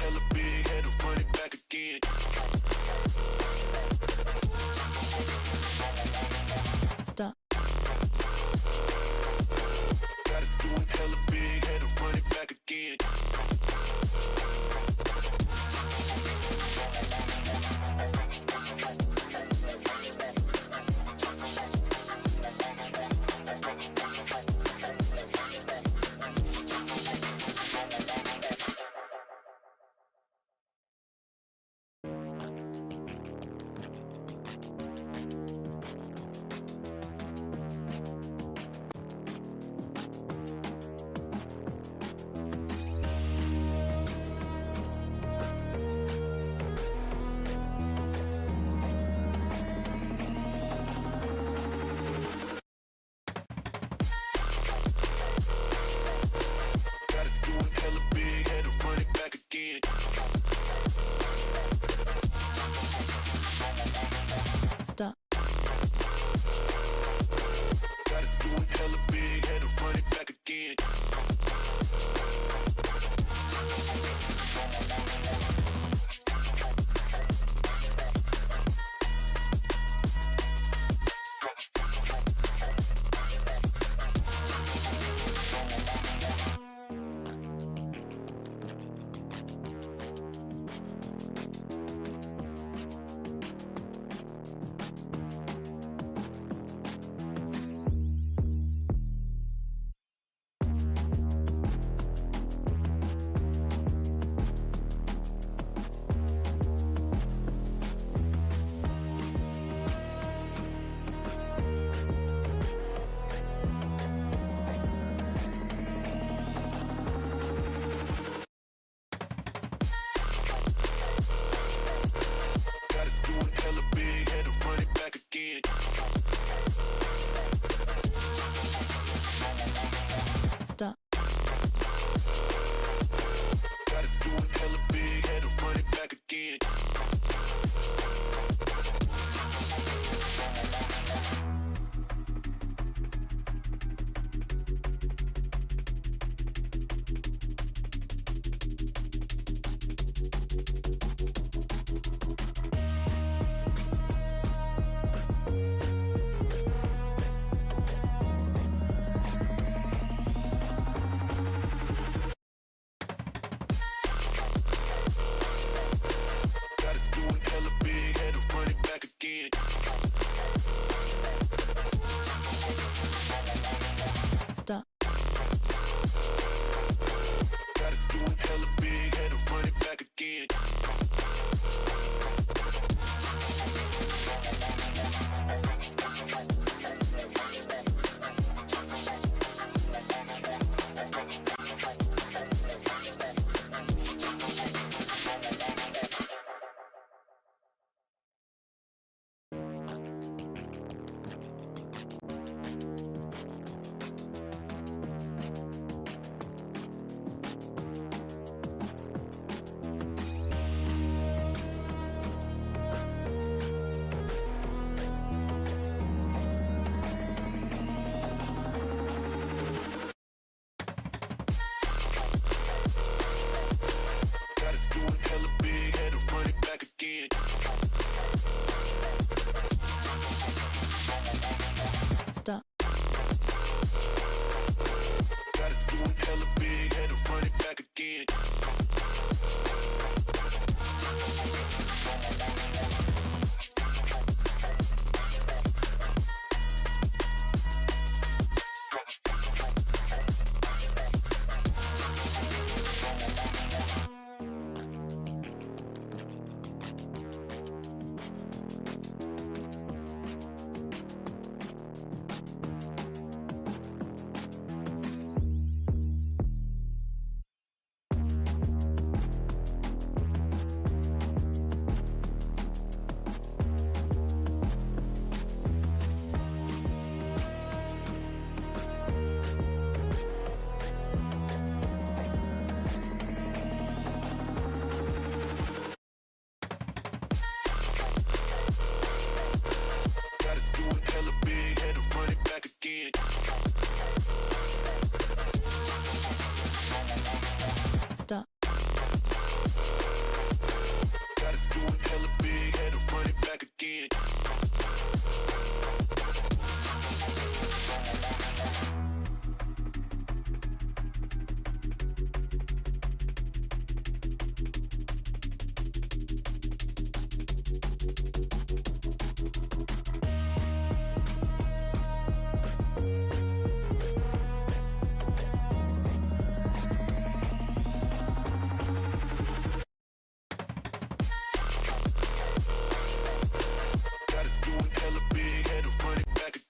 hella big, had to run it back again. Stop. Gotta do it hella big, had to run it back again.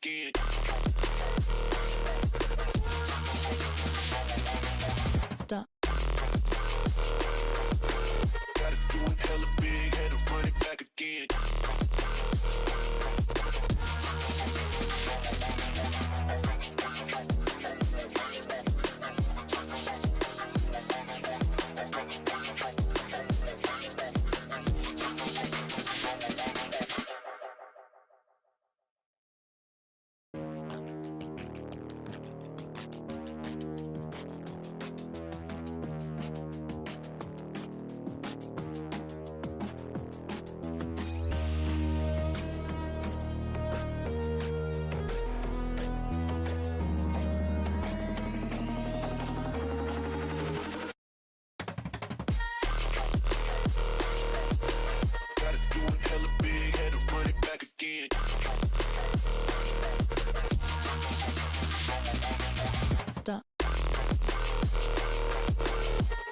again. Stop. Gotta do it hella big, had to run it back again. Gotta do it hella big, had to run it back again. Stop.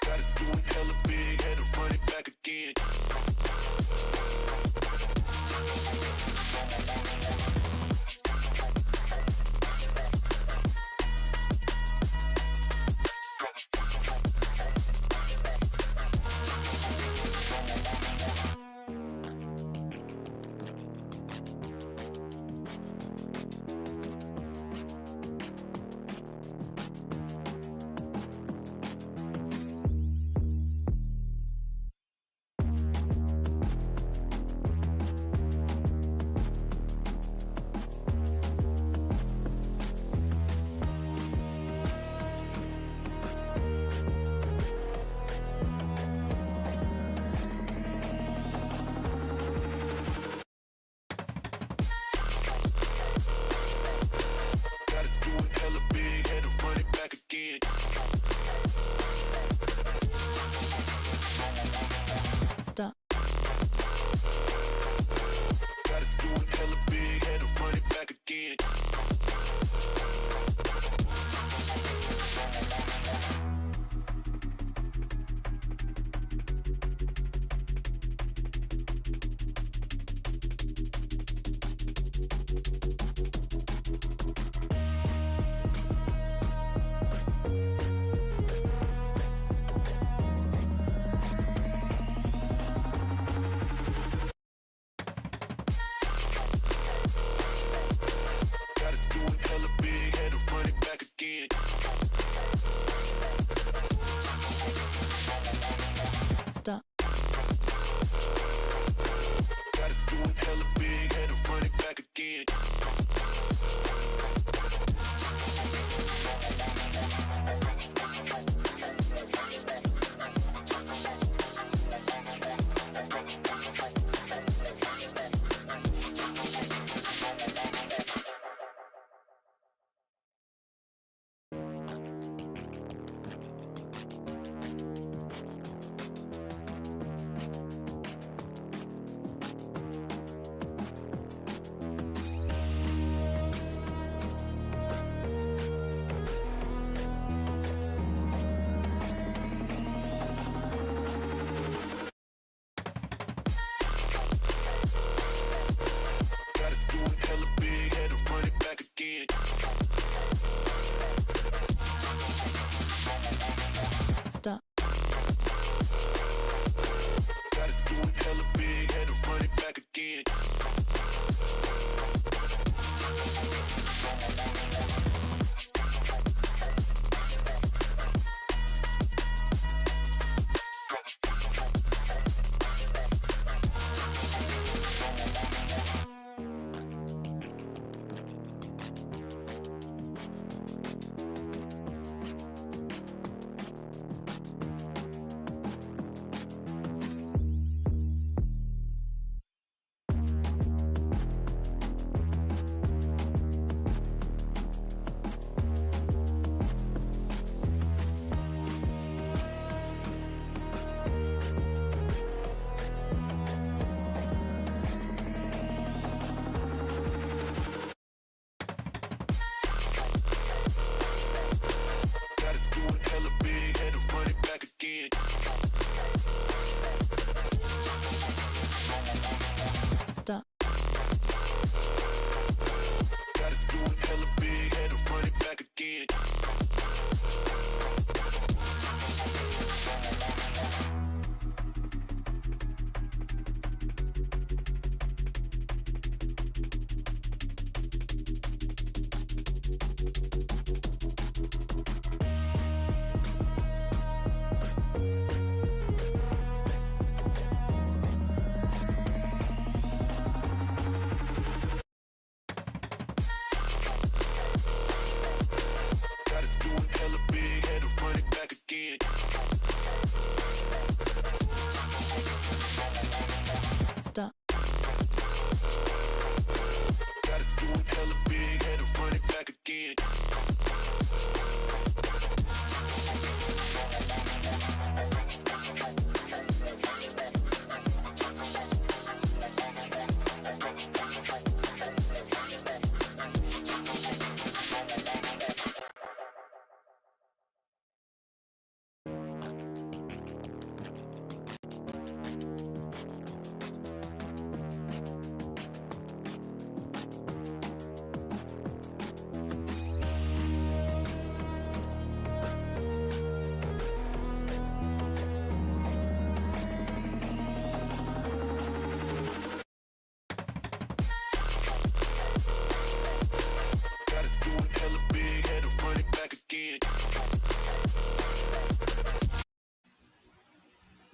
Gotta do it hella big, had to run it back again. Gotta do it hella big, had to run it back again. Stop. Gotta do it hella big, had to run it back again. Gotta do it hella big, had to run it back again. Stop. Gotta do it hella big, had to run it back again.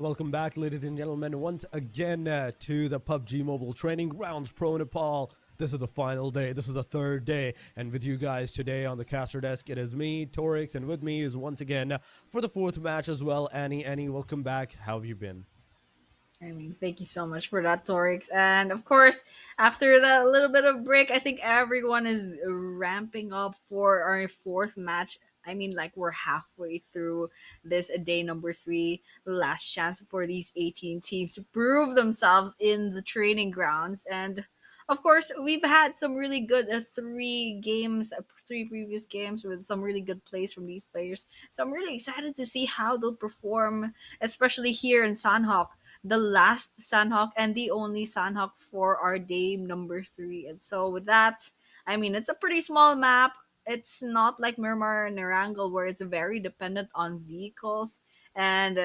Welcome back, ladies and gentlemen, once again to the PUBG Mobile Training Grounds Pro Nepal. This is the final day. This is the third day. And with you guys today on the caster desk, it is me, Torix, and with me is once again for the fourth match as well, Annie. Annie, welcome back. How have you been? I mean, thank you so much for that, Torix. And of course, after that little bit of break, I think everyone is ramping up for our fourth match. I mean, like we're halfway through this day number three, last chance for these 18 teams to prove themselves in the training grounds. And of course, we've had some really good three previous games with some really good plays from these players. So I'm really excited to see how they'll perform, especially here in Sanhok, the last Sanhok and the only Sanhok for our day number three. And so with that, I mean, it's a pretty small map. It's not like Miramar and Erangel where it's very dependent on vehicles. And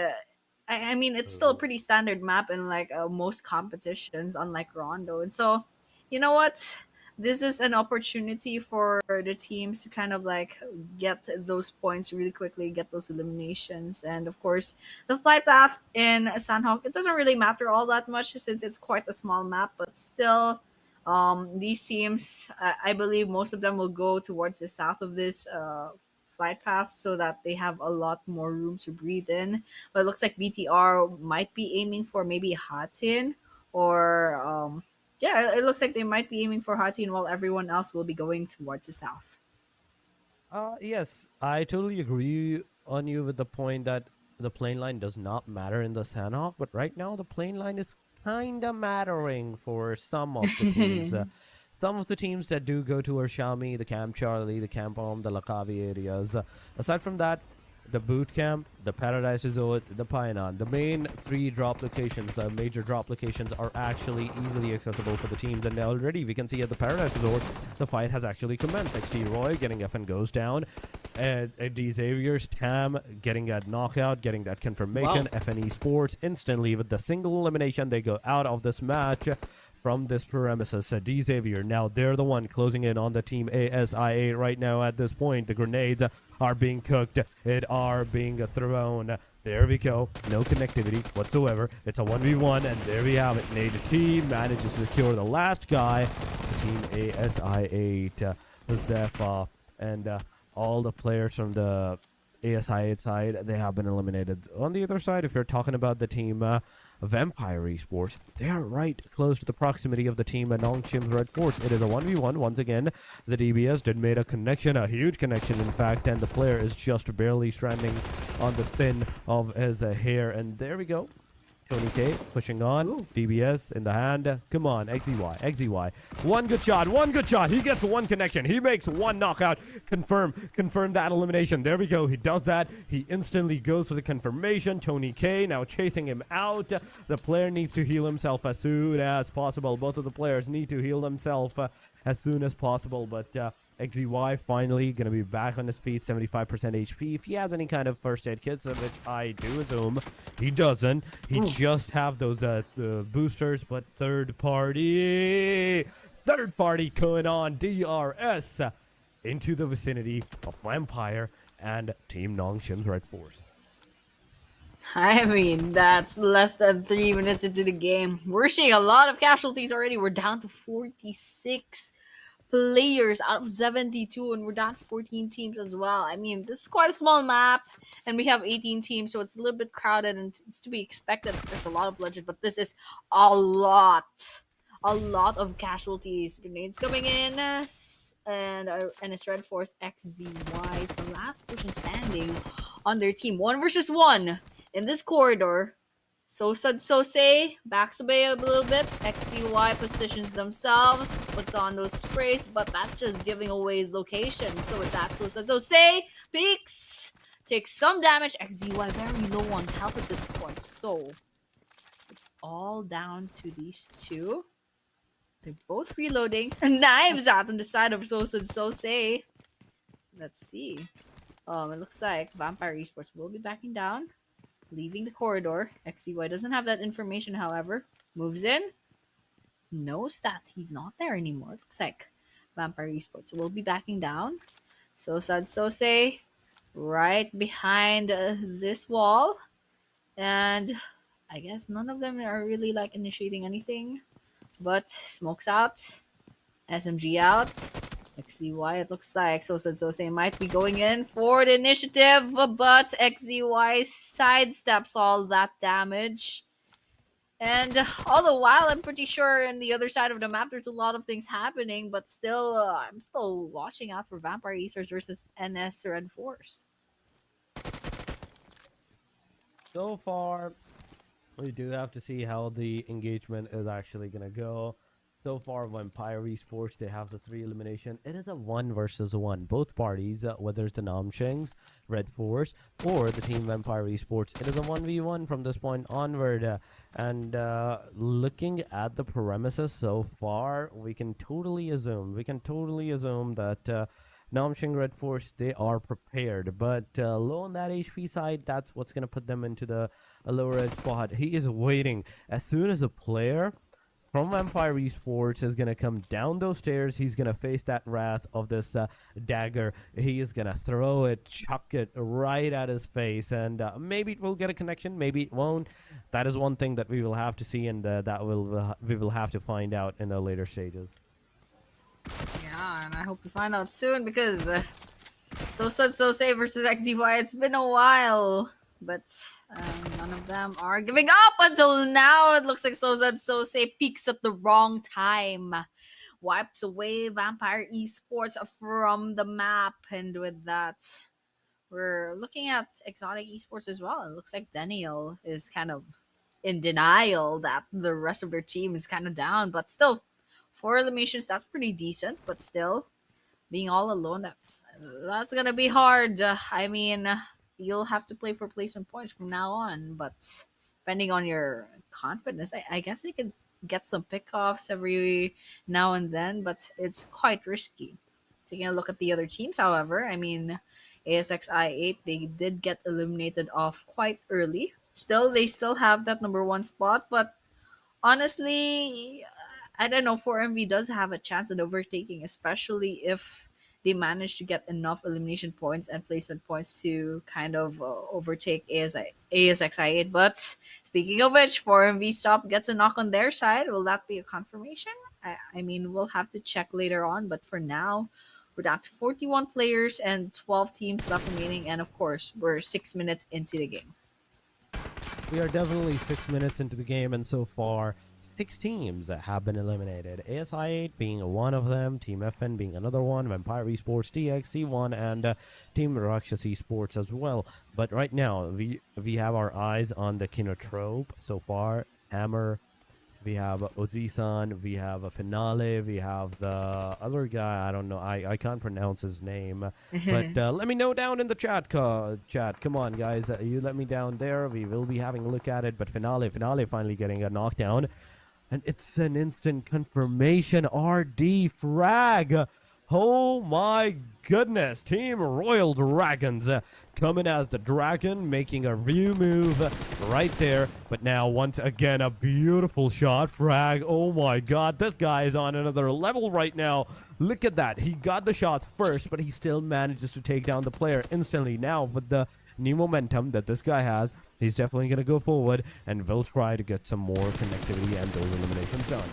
I mean, it's still a Mhm. pretty standard map in like most competitions, unlike Rondo. And so, you know what? This is an opportunity for the teams to kind of like get those points really quickly, get those eliminations. And of course, the flight path in Sanhok, it doesn't really matter all that much since it's quite a small map, but still, these teams, I believe most of them will go towards the south of this flight path so that they have a lot more room to breathe in. But it looks like BTR might be aiming for maybe Hatin or yeah, it looks like they might be aiming for Hatin while everyone else will be going towards the south. Yes, I totally agree on you with the point that the plane line does not matter in the Sanhok, but right now the plane line is kind of mattering for some of the teams. Some of the teams that do go to Urshami, the Camp Charlie, the Camp Om, the Lakavi areas. Aside from that, the Boot Camp, the Paradise Resort, the Painan, the main three drop locations, the major drop locations are actually easily accessible for the teams. And already we can see at the Paradise Resort, the fight has actually commenced. XT Roy getting FN goes down. D Xavier's Tam getting that knockout, getting that confirmation. Wow. FN Esports instantly with the single elimination, they go out of this match from this premises. D Xavier, now they're the one closing in on the team ASxI8 right now at this point. The grenades are being cooked. It are being thrown. There we go. No connectivity whatsoever. It's a 1v1, and there we have it. Nade T manages to secure the last guy. Team ASxI8, Zefa, and all the players from the ASxI8 side, they have been eliminated. On the other side, if you're talking about the team Vampire Esports, they are right close to the proximity of the team Nongchim's Red Force. It is a 1v1 once again. The DBS did made a connection, a huge connection in fact, and the player is just barely stranding on the thin of his hair. And there we go. Tony K pushing on. Ooh. DBS in the hand. Come on, XZY. One good shot. He gets one connection. He makes one knockout. Confirm that elimination. There we go. He does that. He instantly goes for the confirmation. Tony K now chasing him out. The player needs to heal himself as soon as possible. Both of the players need to heal themselves as soon as possible. But XZY finally going to be back on his feet, 75% HP. If he has any kind of first aid kits, which I do assume he doesn't. He just have those boosters, but third party going on. DRS into the vicinity of Vampire and Team Nongchim's Red Force. I mean, that's less than 3 minutes into the game. We're seeing a lot of casualties already. We're down to 46 players out of 72, and we're down to 14 teams as well. I mean, this is quite a small map, and we have 18 teams, so it's a little bit crowded, and it's to be expected. There's a lot of bloodshed, but this is a lot of casualties. Grenades coming in, and it's Red Force XZY. It's the last person standing on their team. 1 versus 1 in this corridor. So say, backs away a little bit. XCY positions themselves, puts on those sprays, but that's just giving away his location. So with that, so say, peeks, takes some damage. XZY very low on health at this point. So it's all down to these two. They're both reloading. Knives out on the side of say. Let's see. It looks like Vampire Esports will be backing down, leaving the corridor. XCY doesn't have that information, however. Moves in. Knows that he's not there anymore. Looks like Vampire Esports will be backing down. Sosei right behind this wall. And I guess none of them are really like initiating anything. But Smoke's out, SMG out, XZY. It looks like Sose might be going in for the initiative, but XZY sidesteps all that damage. And all the while, I'm pretty sure on the other side of the map, there's a lot of things happening, but still, I'm still watching out for Vampire Easters versus NS Red Force. So far, we do have to see how the engagement is actually going to go. So far, Vampire Esports, they have the 3 elimination. It is a 1 versus 1. Both parties, whether it's the Namshings, Red Force, or the Team Vampire Esports, it is a 1v1 from this point onward. And looking at the premises so far, we can totally assume that Namshing Red Force, they are prepared. But low on that HP side, that's what's going to put them into the lower edge spot. He is waiting. As soon as a player from Vampire Esports is going to come down those stairs, he's going to face that wrath of this dagger. He is going to throw it, chuck it right at his face, and maybe it will get a connection, maybe it won't. That is one thing that we will have to see, and we will have to find out in the later stages. Yeah, and I hope we find out soon because Sose versus XZY, it's been a while. But none of them are giving up until now. It looks like Sose peaks at the wrong time. Wipes away Vampire Esports from the map. And with that, we're looking at Exotic Esports as well. It looks like Daniel is kind of in denial that the rest of their team is kind of down. But still, 4 eliminations, that's pretty decent. But still, being all alone, that's gonna be hard. I mean, you'll have to play for placement points from now on, but depending on your confidence, I guess they could get some pickoffs every now and then, but it's quite risky. Taking a look at the other teams, however, I mean, ASxI8, they did get eliminated off quite early. Still, they still have that number 1 spot, but honestly, I don't know, 4MV does have a chance at overtaking, especially if they manage to get enough elimination points and placement points to kind of overtake ASxI8. But speaking of which, 4MV Stop gets a knock on their side. Will that be a confirmation? I mean, we'll have to check later on. But for now, we're down to 41 players and 12 teams left remaining. And of course, we're 6 minutes into the game. We are definitely 6 minutes into the game, and so far, 6 teams have been eliminated. ASxI8 being one of them, Team FN being another one, Vampire Esports, TXC1, and Team Rakshas Esports as well. But right now, we have our eyes on the Kinotrope so far. Hammer, we have Ozisan, we have a Finale, we have the other guy, I don't know, I can't pronounce his name. But let me know down in the chat. Come on, guys, you let me down there. We will be having a look at it. But Finale finally getting a knockdown. And it's an instant confirmation. RD frag. Oh my goodness. Team Royal Dragons coming as the dragon, making a view move right there. But now, once again, a beautiful shot. Frag. Oh my god. This guy is on another level right now. Look at that. He got the shots first, but he still manages to take down the player instantly. Now, with the new momentum that this guy has, he's definitely going to go forward and will try to get some more connectivity and those eliminations done.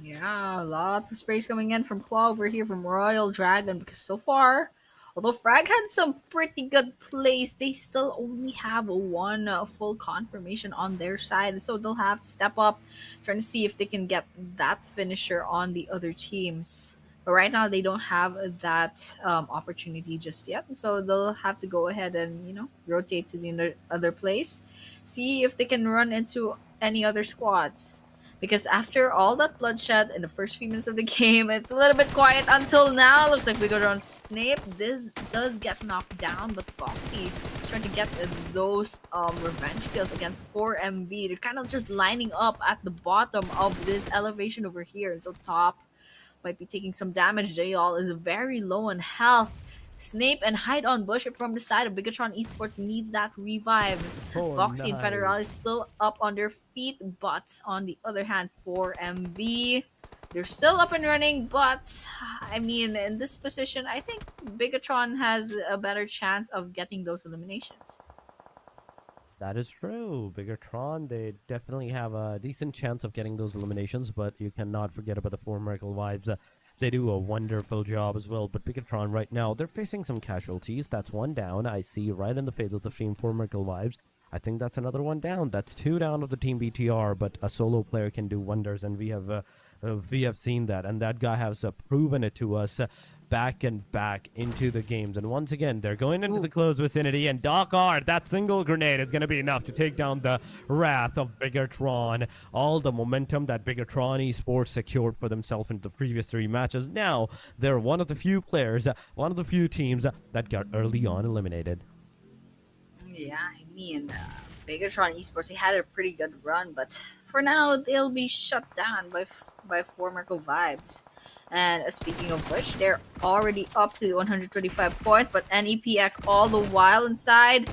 Yeah, lots of sprays coming in from Claw over here from Royal Dragon because so far, although Frag had some pretty good plays, they still only have 1 full confirmation on their side. So they'll have to step up, trying to see if they can get that finisher on the other teams. But right now, they don't have that opportunity just yet. So they'll have to go ahead and, rotate to the other place. See if they can run into any other squads. Because after all that bloodshed in the first few minutes of the game, it's a little bit quiet until now. Looks like we got on Snape. This does get knocked down, but Foxy is trying to get those revenge kills against 4MV. They're kind of just lining up at the bottom of this elevation over here. And so top might be taking some damage. Jayal is very low on health. Snape and Hide on Bush from the side of Bigatron Esports needs that revive. Foxy and Federal is still up on their feet, but on the other hand, 4MV, they're still up and running, but I mean, in this position, I think Bigatron has a better chance of getting those eliminations. That is true. Bigatron, they definitely have a decent chance of getting those eliminations, but you cannot forget about the Four Miracle Vibes. They do a wonderful job as well. But Bigatron right now, they're facing some casualties. That's one down. I see right in the face of the stream Four Miracle Vibes. I think that's another one down. That's two down of the team BTR, but a solo player can do wonders, and we have seen that, and that guy has proven it to us. Back and back into the games. And once again, they're going into the close vicinity, and Doc Art, that single grenade is going to be enough to take down the wrath of Bigatron. All the momentum that Bigatron esports secured for themselves in the previous three matches. Now, they're one of the few players, one of the few teams that got early on eliminated. Yeah, I mean, Bigatron Esports, he had a pretty good run, but for now, they'll be shut down by Formico Vibes. And speaking of which, they're already up to 125 points, but NEPX all the while inside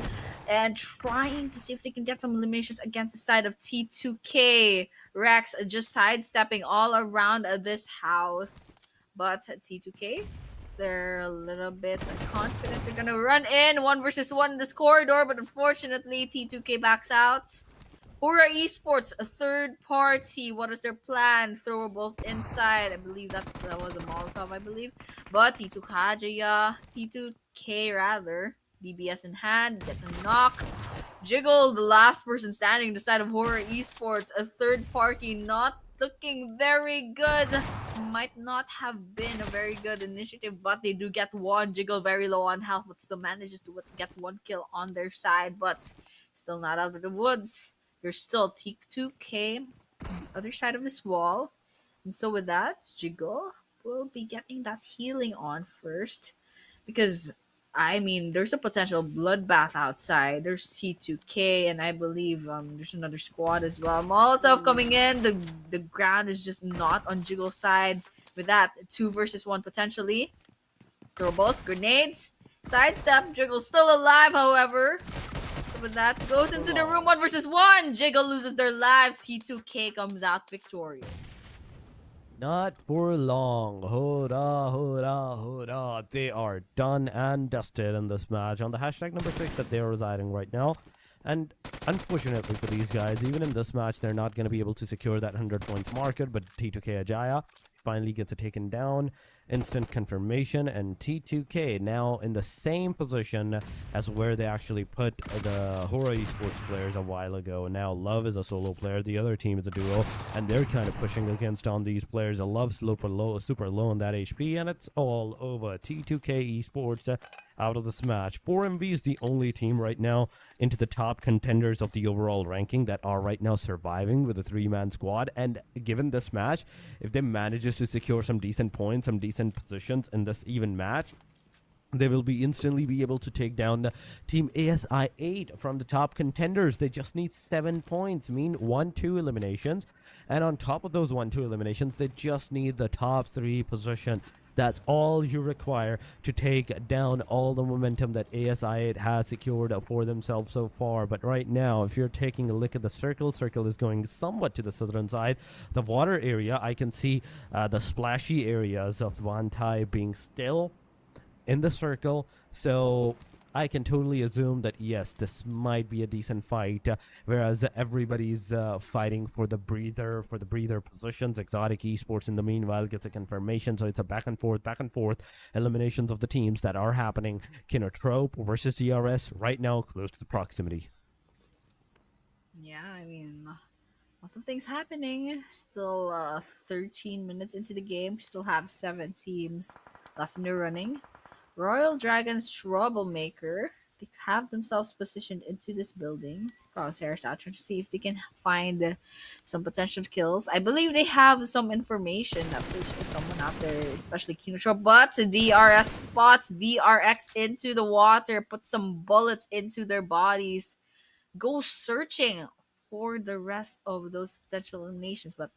and trying to see if they can get some eliminations against the side of T2K. Rex just sidestepping all around this house, but T2K, they're a little bit confident they're gonna run in 1 versus 1 in this corridor, but unfortunately T2K backs out. HORAA Esports, a third party. What is their plan? Throwables inside. I believe that was a Molotov, I believe. But T2K rather. DBS in hand, gets a knock. Jiggle, the last person standing, the side of HORAA Esports. A third party not looking very good. Might not have been a very good initiative, but they do get one. Jiggle very low on health, but still manages to get one kill on their side, but still not out of the woods. There's still T2K on the other side of this wall. And so with that, Jiggle will be getting that healing on first. Because, I mean, there's a potential bloodbath outside. There's T2K, and I believe there's another squad as well. Molotov coming in. The ground is just not on Jiggle's side. With that, 2 versus 1 potentially. Throwables, grenades, sidestep. Jiggle's still alive, however. With that, goes into the room 1 versus 1. Jiggle loses their lives. T2K comes out victorious. Not for long. Hurrah, hurrah, hurrah. They are done and dusted in this match on the hashtag number 6 that they're residing right now. And unfortunately for these guys, even in this match, they're not going to be able to secure that 100 points market, but T2K Ajaya finally gets it taken down. Instant confirmation, and T2K now in the same position as where they actually put the HORAA Esports players a while ago. Now Love is a solo player, the other team is a duo, and they're kind of pushing against on these players. Love's super low on that HP, and it's all over. T2K Esports out of this match. 4MV is the only team right now into the top contenders of the overall ranking that are right now surviving with a 3-man squad. And given this match, if they manages to secure some decent points, some decent positions in this even match, they will be instantly be able to take down the team ASxI8 from the top contenders. They just need 7 points, mean 1-2 eliminations. And on top of those 1-2 eliminations, they just need the top 3 position. That's all you require to take down all the momentum that ASxI8 has secured for themselves so far. But right now, if you're taking a look at the circle is going somewhat to the southern side. The water area, I can see the splashy areas of Vantai being still in the circle. So I can totally assume that yes, this might be a decent fight, whereas everybody's fighting for the breather positions. Exotic Esports in the meanwhile gets a confirmation, so it's a back and forth eliminations of the teams that are happening. Kinotrope versus DRS right now close to the proximity. Yeah, I mean, lots of things happening. Still 13 minutes into the game. Still have 7 teams left in the running. Royal Dragon's Troublemaker, they have themselves positioned into this building. Crosshairs out trying to see if they can find some potential kills. I believe they have some information that there's someone out there, especially Kinoshop, but DRS spots DRX into the water, put some bullets into their bodies, go searching for the rest of those potential eliminations. But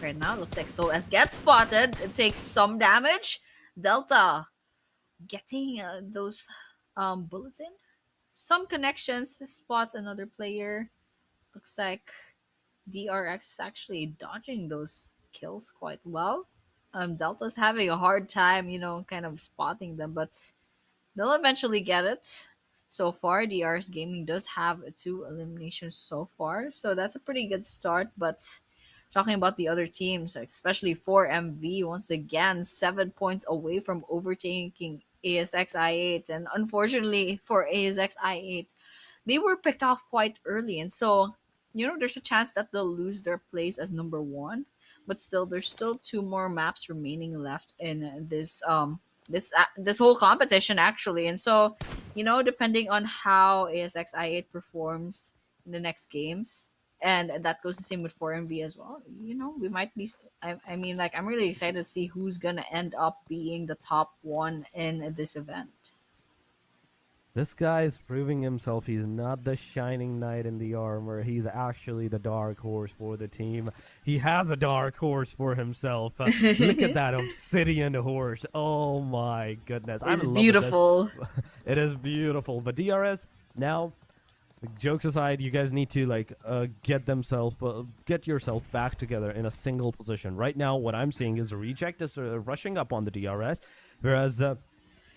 right now, it looks like SOS gets spotted. It takes some damage. Delta getting those bullets in. Some connections, spots another player. Looks like DRX is actually dodging those kills quite well. Delta's having a hard time, kind of spotting them, but they'll eventually get it. so far. DRS Gaming does have two eliminations so far, so that's a pretty good start. But talking about the other teams, especially for MV, once again 7 points away from overtaking ASxI8, and unfortunately for ASxI8, they were picked off quite early, and so there's a chance that they'll lose their place as number one. But still, there's still two more maps remaining left in this whole competition actually, and so depending on how ASxI8 performs in the next games, and that goes the same with 4MV as well. We might be. I mean, like, I'm really excited to see who's gonna end up being the top one in this event. This guy is proving himself. He's not the shining knight in the armor. He's actually the dark horse for the team. He has a dark horse for himself. Look at that obsidian horse. Oh my goodness. I'm It's in love with beautiful. this. It is beautiful. But DRS, now, jokes aside, you guys need to get yourself back together in a single position. Right now, what I'm seeing is Reject is rushing up on the DRS, whereas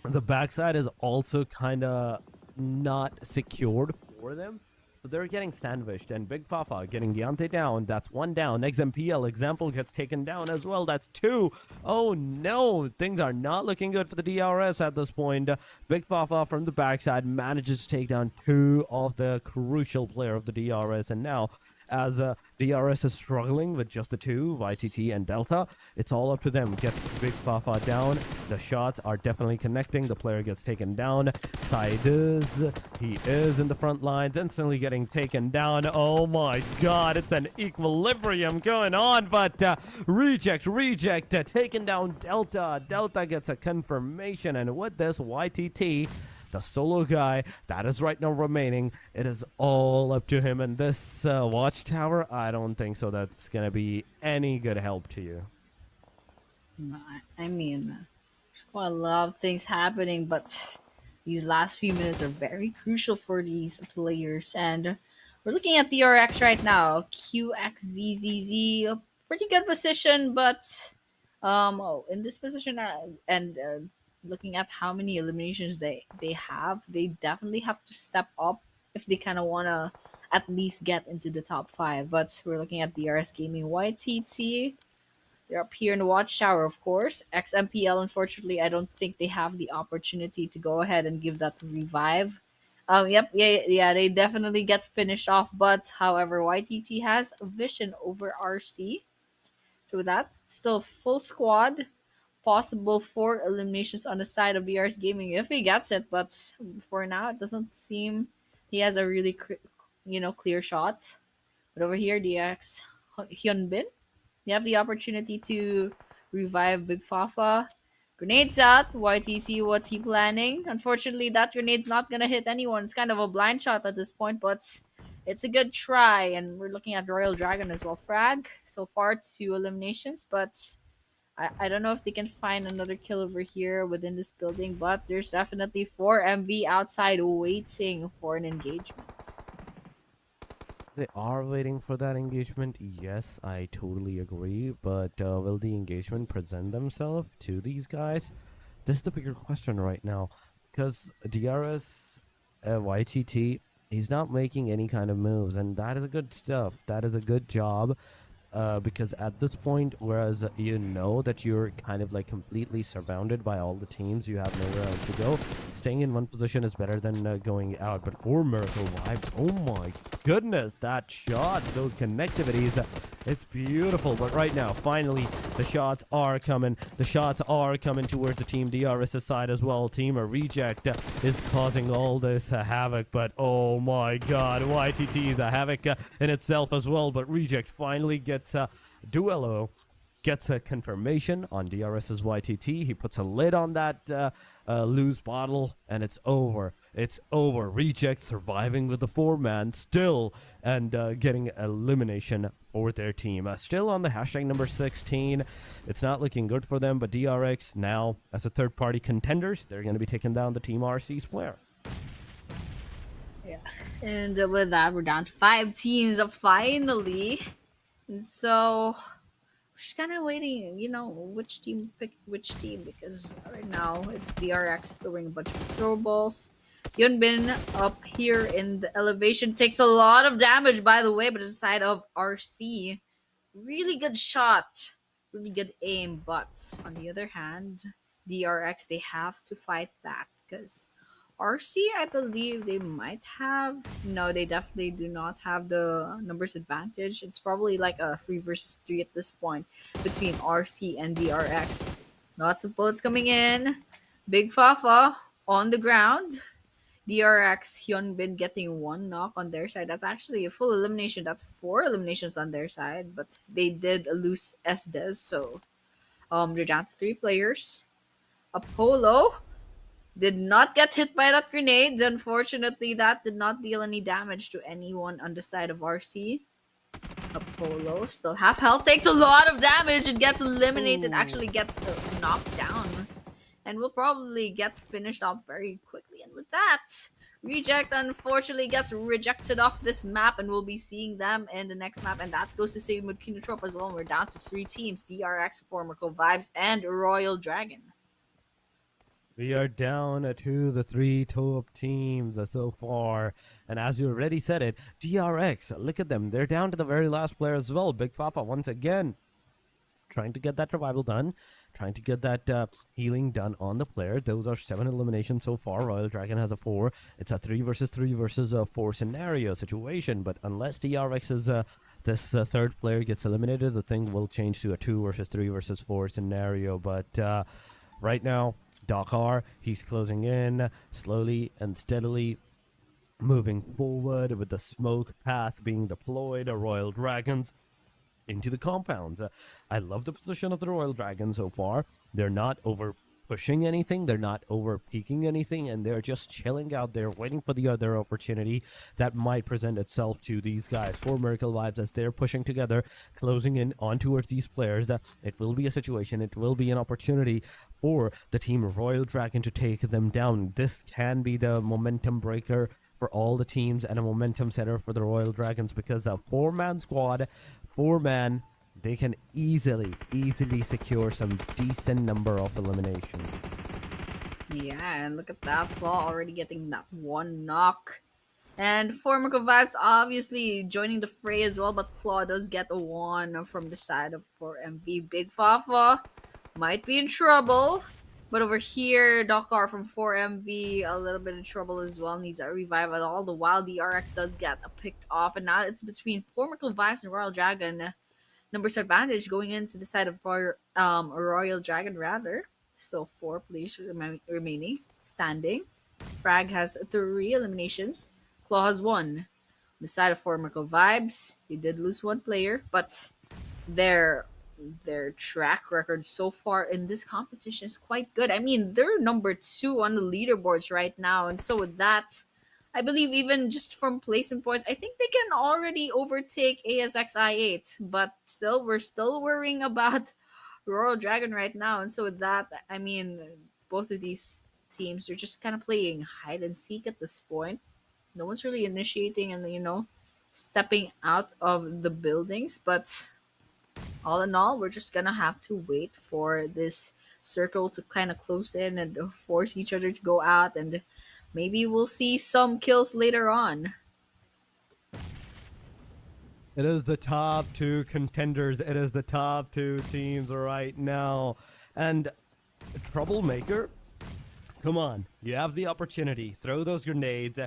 the backside is also kind of not secured for them. So they're getting sandwiched, and Big Fafa getting Deontay down. That's one down. XMPL example gets taken down as well. That's two. Oh no, things are not looking good for the DRS at this point. Big Fafa from the backside manages to take down two of the crucial player of the DRS, and now as DRS is struggling with just the two, YTT and Delta, it's all up to them. Get Big Fafa down. The shots are definitely connecting. The player gets taken down. Sidus, he is in the front lines, instantly getting taken down. Oh my god, it's an equilibrium going on, but Reject, taking down Delta. Delta gets a confirmation, and with this, YTT, the solo guy that is right now remaining, it is all up to him. And this watchtower, I don't think so that's gonna be any good help to you. No, I mean, there's quite a lot of things happening, but these last few minutes are very crucial for these players. And we're looking at the RX right now. QXZZZ, a pretty good position, but in this position, and looking at how many eliminations they have, they definitely have to step up if they kind of want to at least get into the top five. But we're looking at DRS Gaming YTT. They're up here in the watchtower, of course. XMPL, unfortunately, I don't think they have the opportunity to go ahead and give that revive. Yep, yeah, they definitely get finished off. But however, YTT has a vision over RC. So with that, still full squad. Possible four eliminations on the side of BR's Gaming if he gets it. But for now, it doesn't seem he has a really clear shot. But over here, DX Hyunbin, you have the opportunity to revive Big Fafa. Grenades out. YTC, what's he planning? Unfortunately, that grenade's not gonna hit anyone. It's kind of a blind shot at this point, but it's a good try. And we're looking at Royal Dragon as well. Frag. So far, two eliminations, but I don't know if they can find another kill over here within this building, but there's definitely 4MV outside waiting for an engagement. They are waiting for that engagement. Yes, I totally agree. But will the engagement present themselves to these guys? This is the bigger question right now. Because DRS, YTT, he's not making any kind of moves. And that is a good stuff. That is a good job. Because at this point, whereas you know that you're kind of like completely surrounded by all the teams, you have nowhere else to go, staying in one position is better than going out. But for Miracle Vibes, oh my goodness, that shot, those connectivities, it's beautiful. But right now, finally, the shots are coming. The shots are coming towards the Team DRS side as well. Team Reject is causing all this havoc, but oh my god, YTT is a havoc in itself as well. But Reject finally gets Duello gets a confirmation on DRS's YTT. He puts a lid on that loose bottle, and it's over. It's over. Reject surviving with the 4-man still, and getting elimination for their team. Still on the hashtag number 16. It's not looking good for them, but DRX now, as a third-party contenders, they're going to be taking down the Team RC's player. Yeah. And with that, we're down to 5 teams finally. And so we're just kind of waiting, which team pick which team, because right now it's the RX throwing a bunch of throw balls Yunbin up here in the elevation takes a lot of damage, by the way, but the side of RC. Really good shot. Really good aim, but on the other hand, DRX, they have to fight back because RC, I believe they might have. No, they definitely do not have the numbers advantage. It's probably like a 3 versus 3 at this point between RC and DRX. Lots of bullets coming in. Big Fafa on the ground. DRX Hyunbin getting one knock on their side. That's actually a full elimination. That's 4 eliminations on their side, but they did lose Esdes, so they're down to 3 players. Apollo did not get hit by that grenade. Unfortunately, that did not deal any damage to anyone on the side of RC. Apollo still half health, takes a lot of damage and gets eliminated. Ooh. Actually gets knocked down. And will probably get finished off very quickly. And with that, Reject unfortunately gets rejected off this map, and we'll be seeing them in the next map. And that goes to same with Kinotrope as well. We're down to 3 teams: DRX, Formico Vibes, and Royal Dragon. We are down to the 3 top teams so far. And as you already said it, DRX, look at them. They're down to the very last player as well. Big Fafa once again trying to get that revival done, trying to get that healing done on the player. Those are 7 eliminations so far. Royal Dragon has a 4. It's a 3 versus 3 versus 4 scenario situation. But unless DRX's this third player gets eliminated, the thing will change to a 2 versus 3 versus 4 scenario. But right now, Dakar, he's closing in slowly and steadily, moving forward with the smoke path being deployed. Royal Dragons into the compounds. I love the position of the Royal Dragon so far. They're not over pushing anything, they're not over peeking anything, and they're just chilling out there waiting for the other opportunity that might present itself to these guys. For Miracle Vibes, as they're pushing together, closing in on towards these players, it will be a situation, it will be an opportunity for the team Royal Dragon to take them down. This can be the momentum breaker for all the teams and a momentum setter for the Royal Dragons, because a 4-man squad, 4-man, they can easily secure some decent number of eliminations. Yeah, and look at that. Claw already getting that 1 knock. And Formico Vibes obviously joining the fray as well, but Claw does get a 1 from the side of 4MV. Big Fafa might be in trouble. But over here, Dakar from 4MV, a little bit in trouble as well. Needs a revive at all. The while DRX does get picked off. And now it's between Formico Vibes and Royal Dragon. Numbers advantage going into the side of Royal Dragon, rather. Still 4 players remaining. Standing. Frag has 3 eliminations. Claw has 1. On the side of Formico Vibes, they did lose 1 player. But their track record so far in this competition is quite good. I mean, they're number 2 on the leaderboards right now, and so with that, I believe even just from placing points, I think they can already overtake ASxI8. But still, we're still worrying about Royal Dragon right now, and so with that, I mean, both of these teams are just kind of playing hide and seek at this point. No one's really initiating and stepping out of the buildings, but all in all, we're just gonna have to wait for this circle to kind of close in and force each other to go out, and maybe we'll see some kills later on. It is the top 2 contenders. It is the top 2 teams right now. And Troublemaker, come on. You have the opportunity. Throw those grenades.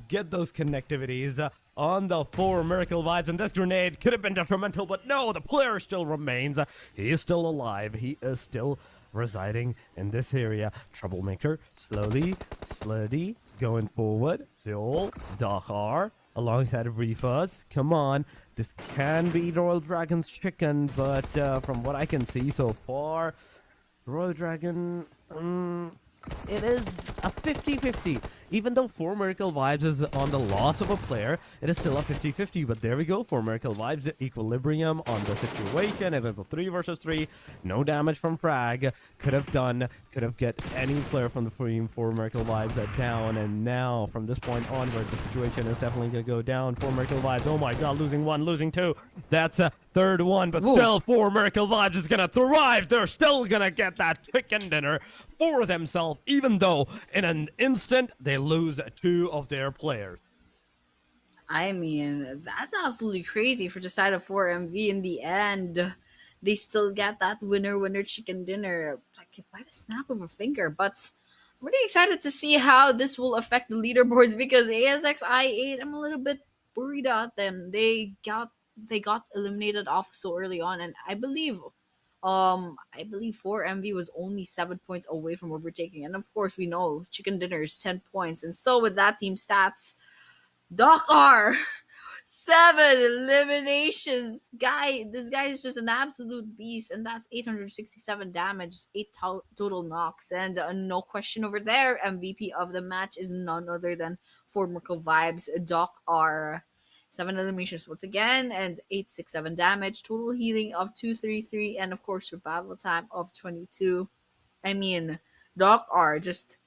Get those connectivities on the 4 Miracle Vibes. And this grenade could have been detrimental, but no, the player still remains. He is still alive. He is still residing in this area. Troublemaker, slowly going forward. Seoul, Dakar, alongside of Refuzz. Come on. This can be Royal Dragon's chicken, but from what I can see so far, Royal Dragon, it is a 50-50. Even though 4 Miracle Vibes is on the loss of a player, it is still a 50-50. But there we go, 4 Miracle Vibes, equilibrium on the situation. It is a 3 versus 3. No damage from Frag. Could have get any player from the 4 Miracle Vibes down. And now, from this point onward, the situation is definitely going to go down. 4 Miracle Vibes, oh my god, losing 1, losing 2. That's a third 1, but still 4 Miracle Vibes is going to thrive. They're still going to get that chicken dinner for themselves, even though in an instant they they lose two of their players. I mean, that's absolutely crazy for the side of 4MV in the end. They still get that winner chicken dinner like by the snap of a finger. But I'm really excited to see how this will affect the leaderboards because ASxI8, I'm a little bit worried about them. They got eliminated off so early on, and I believe 4MV was only 7 points away from overtaking. And of course we know chicken dinner is 10 points. And so with that team stats, Doc R, 7 eliminations. This guy is just an absolute beast, and that's 867 damage, total knocks, and no question over there. MVP of the match is none other than Formical Vibes, Doc R. 7 eliminations once again, and 867 damage, total healing of 233, and of course survival time of 22. I mean, Doc R just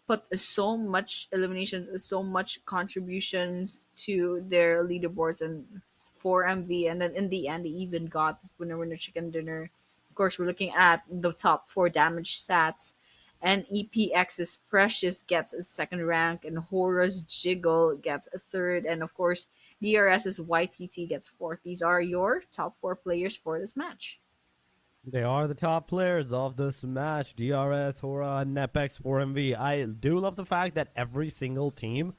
put so much eliminations, so much contributions to their leaderboards and for MV, and then in the end, they even got winner chicken dinner. Of course, we're looking at the top four damage stats, and EPX's Precious gets a second rank, and HORAA's Jiggle gets a third, and of course, DRS's YTT gets fourth. These are your top four players for this match. They are the top players of this match. DRS, HORAA, and NEPEX 4MV. I do love the fact that every single team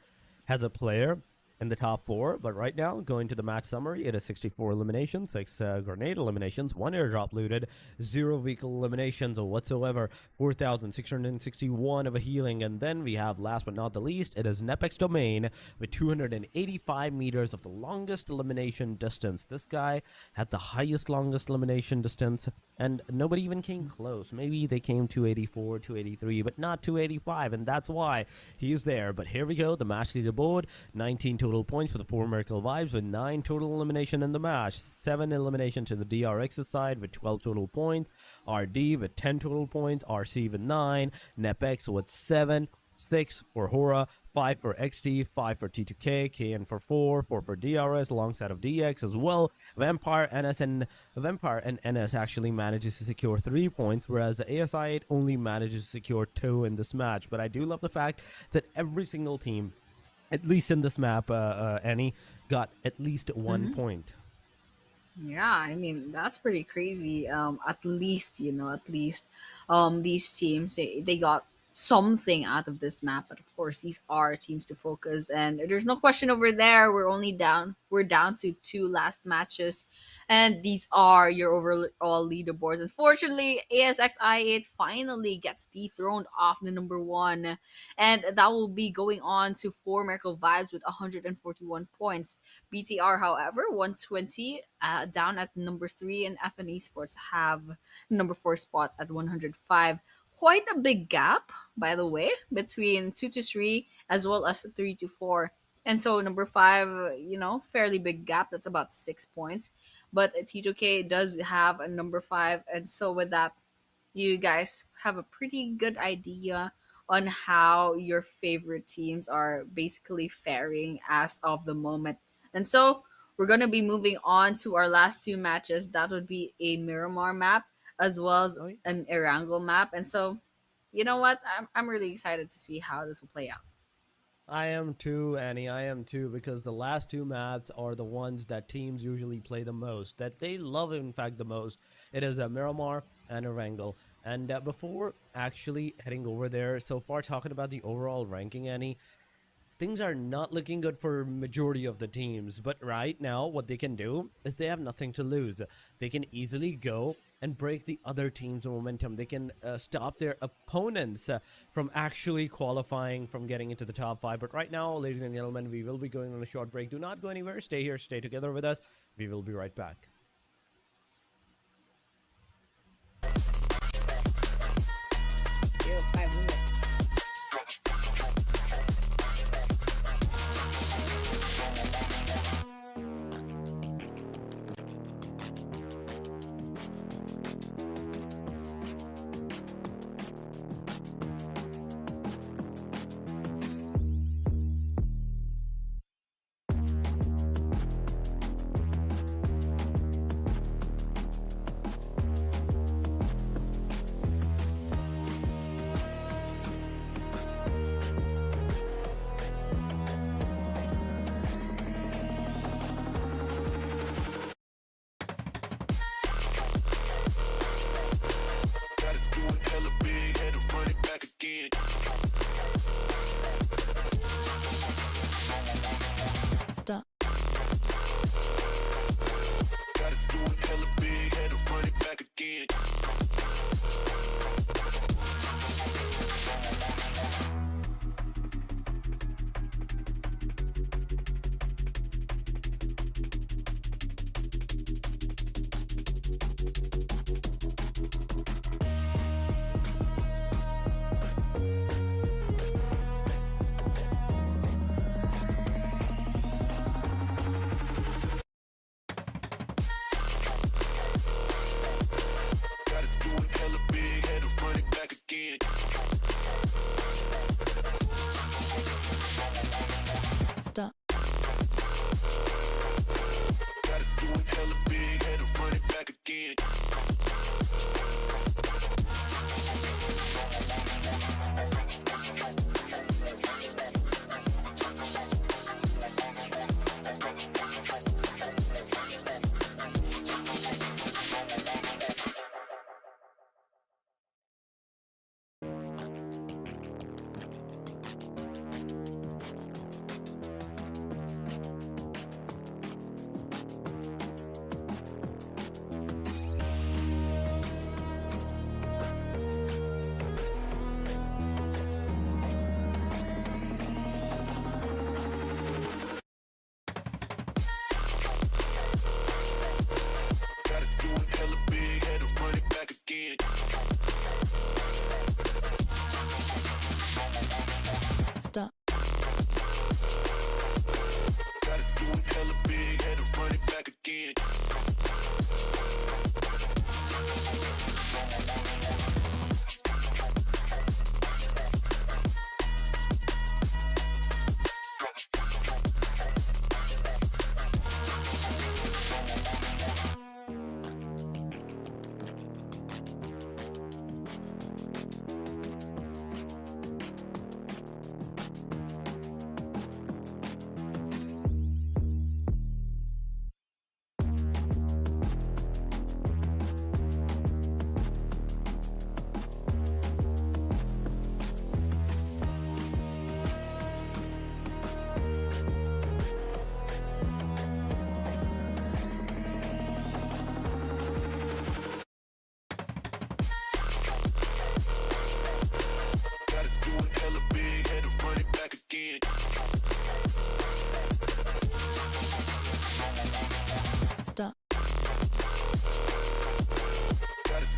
has a player in the top four. But right now, going to the match summary, it is 64 eliminations, 6 grenade eliminations, 1 airdrop looted, 0 vehicle eliminations whatsoever, 4,661 of a healing. And then we have, last but not the least, it is NEPEX domain with 285 meters of the longest elimination distance. This guy had the highest longest elimination distance, and nobody even came close. Maybe they came 284, 283, but not 285, and that's why he's there. But here we go, the match leaderboard, 19 total points for the four Miracle Vibes with 9 total elimination in the match, 7 elimination to the DRX's side with 12 total points, RD with 10 total points, RC with 9, NEPEX with 7, 6 for HORAA, 5 for XT, 5 for T2K, KN for 4 for DRS alongside of DX as well. Vampire and NS actually manages to secure 3 points, whereas the ASxI8 only manages to secure 2 in this match. But I do love the fact that every single team, at least in this map, Annie, got at least 1 point. Yeah, I mean that's pretty crazy. At least these teams they got something out of this map, but of course these are teams to focus, and there's no question over there. We're down to 2 last matches, and these are your overall leaderboards. Unfortunately, ASxI8 finally gets dethroned off the number 1, and that will be going on to 4 Miracle Vibes with 141 points. BTR, however, 120, down at number 3, and FN Esports have number 4 spot at 105. Quite a big gap, by the way, between 2 to 3 as well as 3 to 4. And so number 5, fairly big gap. That's about 6 points. But T2K does have a number 5. And so with that, you guys have a pretty good idea on how your favorite teams are basically faring as of the moment. And so we're going to be moving on to our last 2 matches. That would be a Miramar map as well as an Erangel map. And so, you know what? I'm really excited to see how this will play out. I am too, Annie. I am too, because the last 2 maps are the ones that teams usually play the most, that they love, in fact, the most. It is a Miramar and Erangel. And before actually heading over there, so far talking about the overall ranking, Annie, things are not looking good for majority of the teams. But right now, what they can do is they have nothing to lose. They can easily go and break the other team's momentum. They can stop their opponents from actually qualifying, from getting into the top 5. But right now, ladies and gentlemen, we will be going on a short break. Do not go anywhere. Stay here. Stay together with us. We will be right back. You have 5 minutes.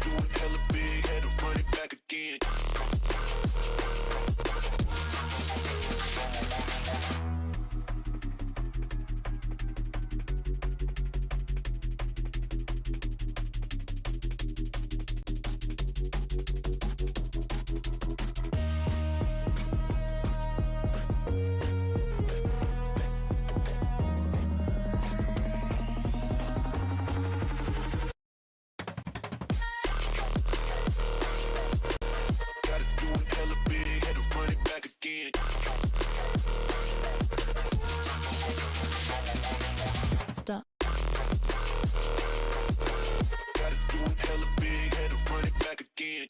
do it hella big, had to run it back again. Gotta do it hella big, had to run it back again. stop, Gotta do it hella big, had to run it back again.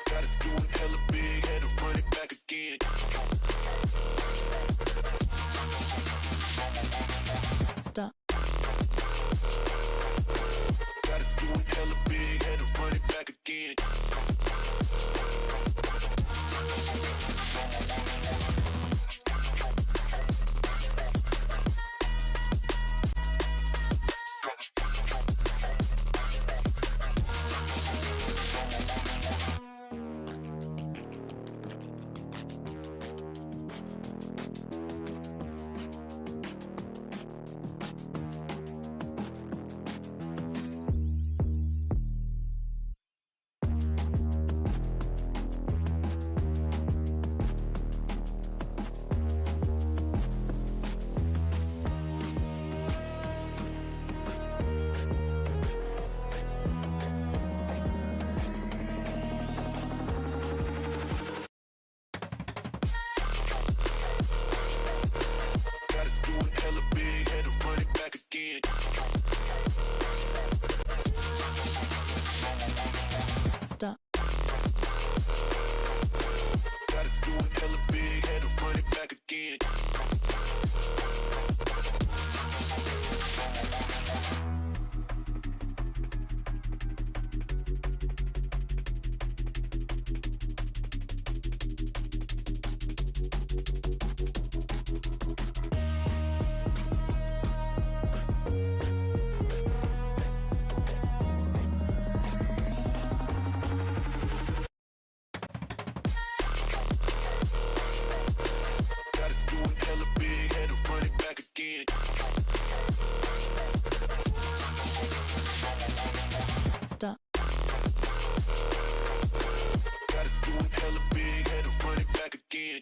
Gotta do it hella big, had to run it back again. stop, Gotta do it hella big, had to run it back again. Gotta do it hella big, had to run it back again. stop, Gotta do it hella big, had to run it back again. Gotta do it hella big, had to run it back again. stop, Gotta do it hella big, had to run it back again.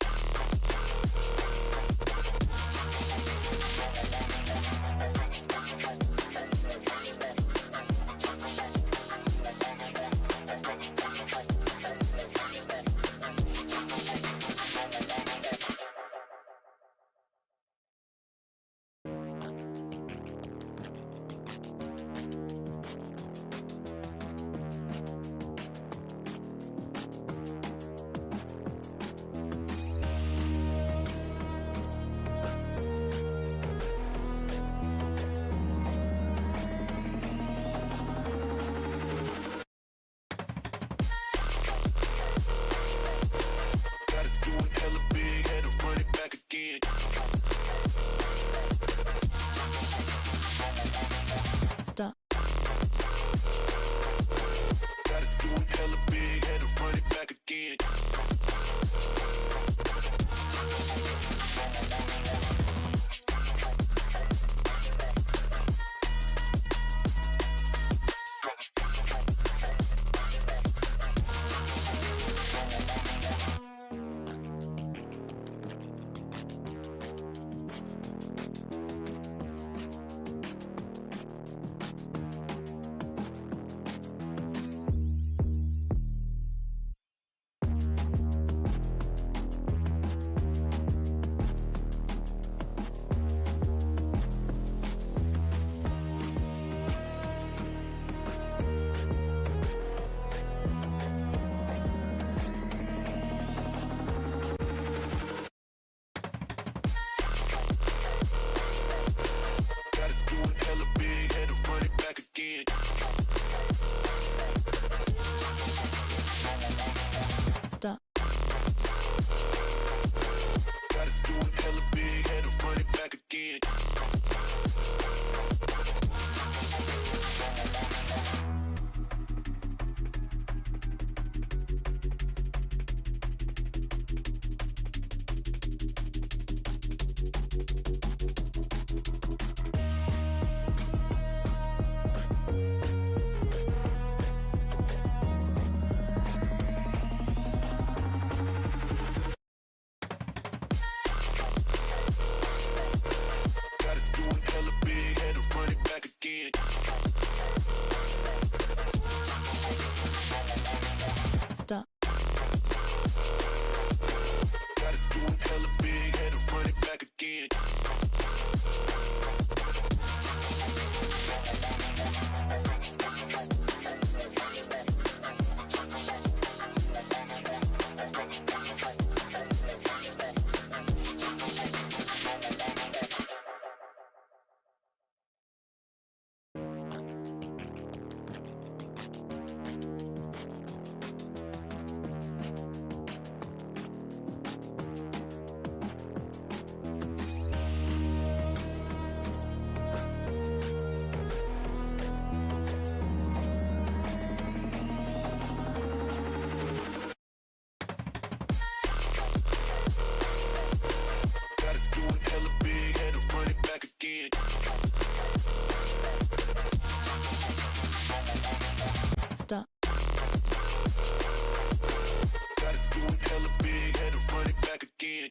doing hella big, had to run it back again.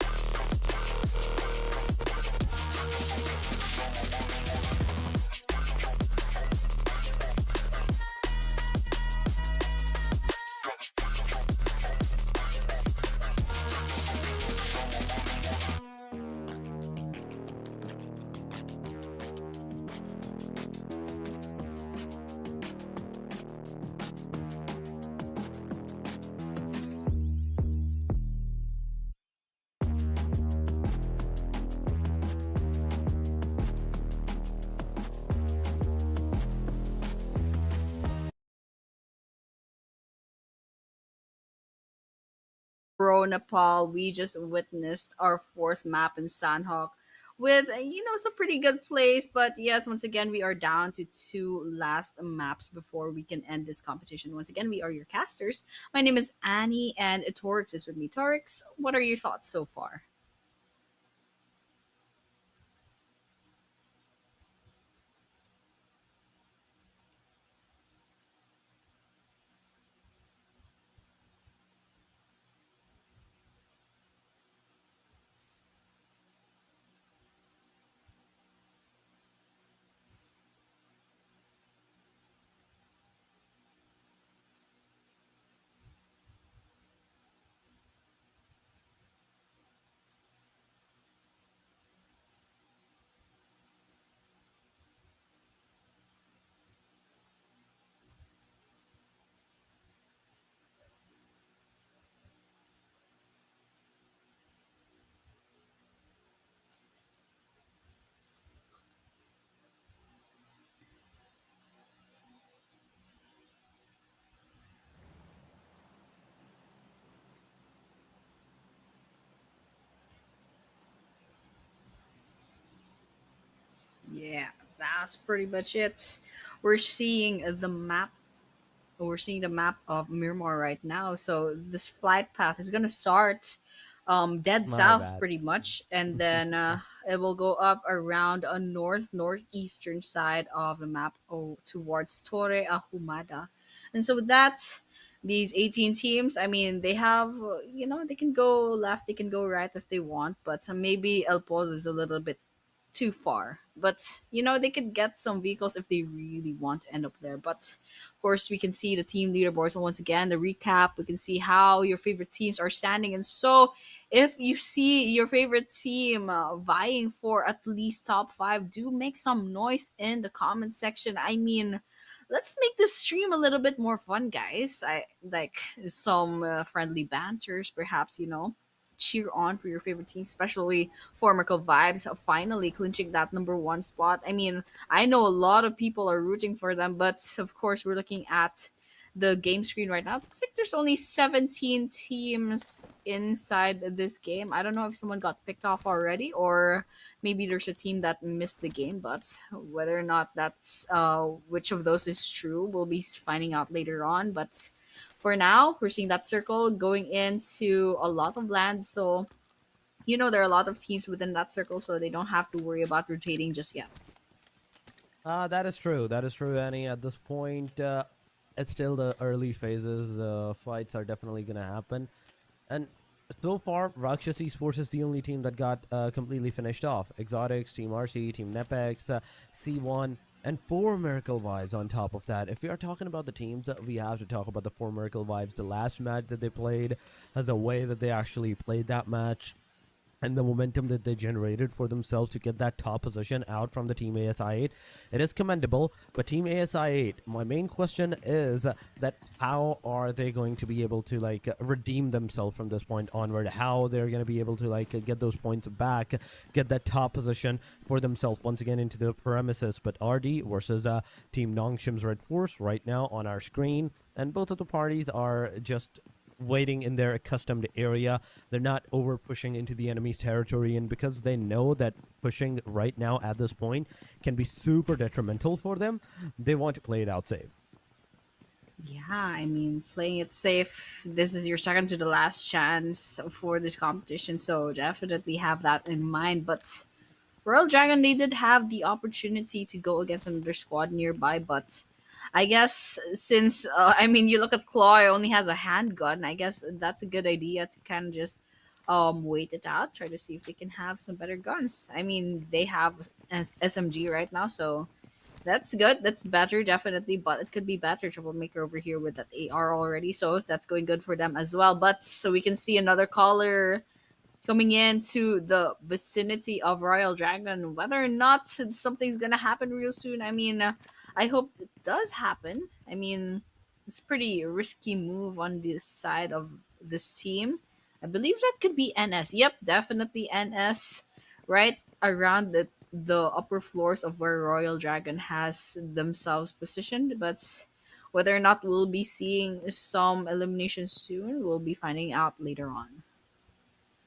Pro Nepal, we just witnessed our fourth map in Sanhok with, some pretty good plays. But yes, once again, we are down to two last maps before we can end this competition. Once again, we are your casters. My name is Annie, and Torix is with me. Torix, what are your thoughts so far? Yeah, that's pretty much it. We're seeing the map we're seeing the map of Miramar right now. So this flight path is gonna start dead My south bad. pretty much, and then it will go up around a northeastern side of the map towards Torre Ahumada. And so with that, these 18 teams, I mean, they have, they can go left, they can go right if they want, but maybe El Pozo is a little bit too far. But they could get some vehicles if they really want to end up there. But of course, we can see the team leaderboards. And once again, the recap, we can see how your favorite teams are standing. And so, if you see your favorite team vying for at least top five, do make some noise in the comment section. I mean, let's make this stream a little bit more fun, guys. I like some friendly banters, perhaps. Cheer on for your favorite team, especially Formical Vibes finally clinching that number one spot. I mean, I know a lot of people are rooting for them, but of course, we're looking at the game screen right now. It looks like there's only 17 teams inside this game. I don't know if someone got picked off already, or maybe there's a team that missed the game, but whether or not that's which of those is true, we'll be finding out later on. But for now, we're seeing that circle going into a lot of land, so there are a lot of teams within that circle, so they don't have to worry about rotating just yet. That is true. That is true, Annie. At this point, it's still the early phases. The fights are definitely going to happen. And so far, ASxI8 ESPORTS is the only team that got completely finished off. Exotics, Team RC, Team Nepex, C1, and 4 Miracle Vibes on top of that. If we are talking about the teams, we have to talk about the 4 Miracle Vibes. The last match that they played, the way that they actually played that match, and the momentum that they generated for themselves to get that top position out from the Team ASxI8. It is commendable, but Team ASxI8, my main question is that how are they going to be able to redeem themselves from this point onward? How they're going to be able to get those points back, get that top position for themselves once again into the premises. But RD versus Team Nongshim's Red Force right now on our screen, and both of the parties are just waiting in their accustomed area. They're not over pushing into the enemy's territory, and because they know that pushing right now at this point can be super detrimental for them, they want to play it out safe. Yeah, I mean, playing it safe. This is your second to the last chance for this competition, so definitely have that in mind. But Royal Dragon, they did have the opportunity to go against another squad nearby, but I guess since I mean, you look at Chloe only has a handgun. I guess that's a good idea to kind of just wait it out, try to see if they can have some better guns. I mean, they have SMG right now, so that's good. That's better, definitely, but it could be better. Troublemaker over here with that AR already, so that's going good for them as well. But so we can see another caller coming into the vicinity of Royal Dragon. Whether or not something's gonna happen real soon, I mean, I hope it does happen. I mean, it's pretty risky move on this side of this team. I believe that could be NS. Yep, definitely NS. Right around the upper floors of where Royal Dragon has themselves positioned, but whether or not we'll be seeing some elimination soon, we'll be finding out later on.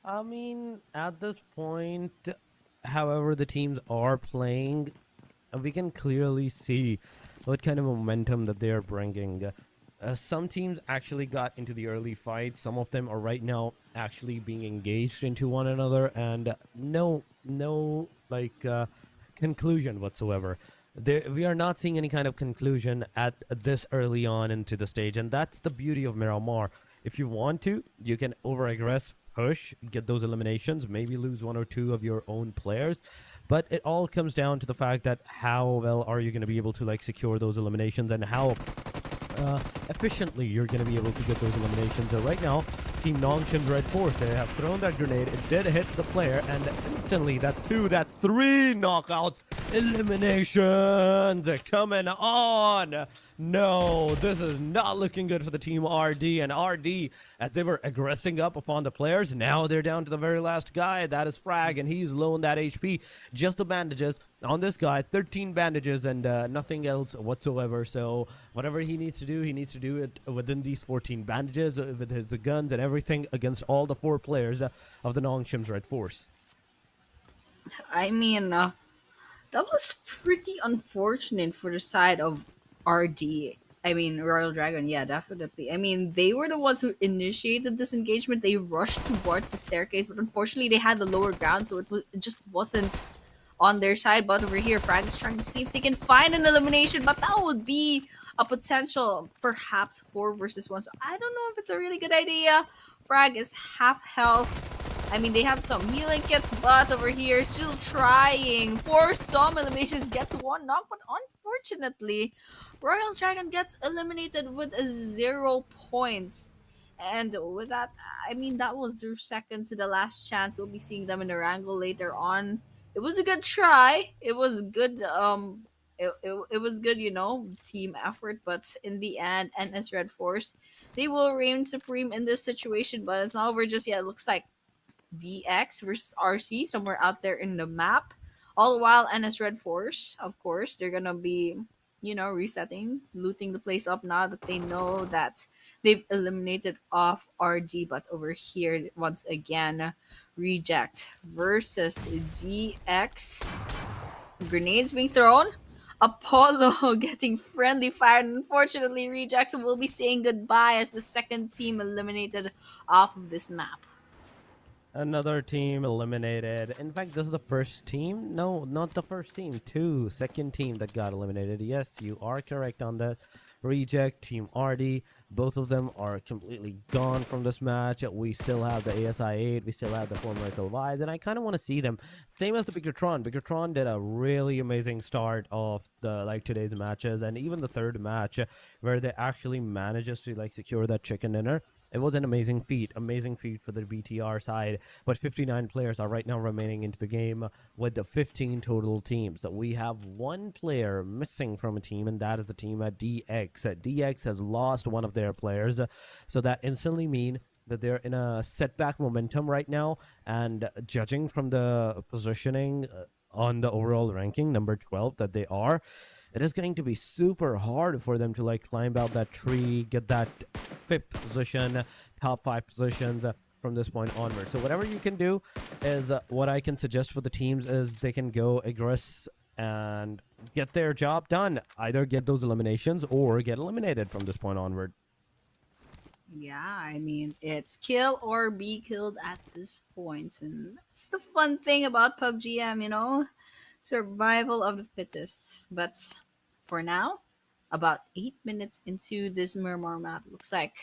I mean, at this point, however, the teams are playing, we can clearly see what kind of momentum that they are bringing. Some teams actually got into the early fight. Some of them are right now actually being engaged into one another, and no, like conclusion whatsoever. We are not seeing any kind of conclusion at this early on into the stage, and that's the beauty of Miramar. If you want to, you can over aggress, push, get those eliminations, maybe lose one or two of your own players, but it all comes down to the fact that how well are you going to be able to like secure those eliminations, and how efficiently you're going to be able to get those eliminations. So right now, Team Nongshin's Red Force, they have thrown that grenade. It did hit the player, and instantly, that's two, that's three knockouts. Eliminations coming on. No, this is not looking good for the Team RD. And RD, as they were aggressing up upon the players, now they're down to the very last guy. That is Frag, and he's low on that HP. Just the bandages on this guy, 13 bandages and nothing else whatsoever. So whatever he needs to do it within these 14 bandages with his guns and everything against all the four players of the Nongshim's Red Force. I mean, that was pretty unfortunate for the side of RD. I mean, Royal Dragon, yeah, definitely. I mean, they were the ones who initiated this engagement. They rushed towards the staircase, but unfortunately, they had the lower ground, so it just wasn't on their side. But over here, Frag is trying to see if they can find an elimination, but that would be a potential, perhaps 4 versus 1. So I don't know if it's a really good idea. Frag is half health. I mean, they have some healing kits, but over here, still trying for some eliminations. Gets one knock, but unfortunately, Royal Dragon gets eliminated with 0 points. And with that, I mean, that was their second to the last chance. We'll be seeing them in Erangel later on. It was a good try. It was good. It was good, team effort. But in the end, NS Red Force, they will reign supreme in this situation. But it's not over just yet. It looks like DX versus RC somewhere out there in the map. All the while, NS Red Force, of course, they're gonna be, resetting, looting the place up now that they know that they've eliminated off RD. But over here, once again, Reject versus DX. Grenades being thrown. Apollo getting friendly fire. Unfortunately, Reject will be saying goodbye as the second team eliminated off of this map. Another team eliminated. In fact, this is the first team. No, not the first team. Second team that got eliminated. Yes, you are correct on that. Reject, Team RD. Both of them are completely gone from this match. We still have the ASxI8. We still have the former Vibes. And I kind of want to see them. Same as the Biggertron. Biggertron did a really amazing start of the today's matches. And even the third match where they actually manages to secure that chicken dinner. It was an amazing feat for the BTR side. But 59 players are right now remaining into the game with the 15 total teams. So we have one player missing from a team, and that is the team at DX. DX has lost one of their players, so that instantly means that they're in a setback momentum right now. And judging from the positioning on the overall ranking, number 12 that they are, it is going to be super hard for them to climb out that tree, get that 5th position, top 5 positions from this point onward. So whatever you can do is what I can suggest for the teams is they can go aggress and get their job done. Either get those eliminations or get eliminated from this point onward. Yeah, I mean, it's kill or be killed at this point. And that's the fun thing about PUBG, survival of the fittest. But for now, about 8 minutes into this Miramar map. Looks like,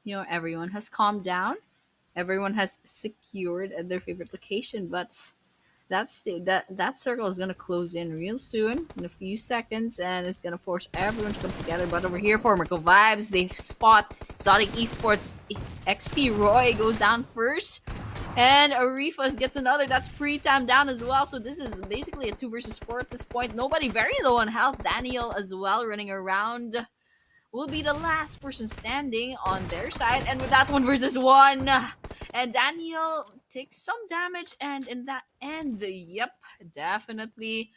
everyone has calmed down. Everyone has secured their favorite location, but that circle is gonna close in real soon in a few seconds, and it's gonna force everyone to come together. But over here, for Merkle Vibes, they spot ASxI8 ESPORTS. XC Roy goes down first, and Arifas gets another. That's pre-time down as well. So this is basically a 2 versus 4 at this point. Nobody very low on health. Daniel as well running around will be the last person standing on their side. And with that, 1 versus 1. And Daniel takes some damage. And in that end, yep, definitely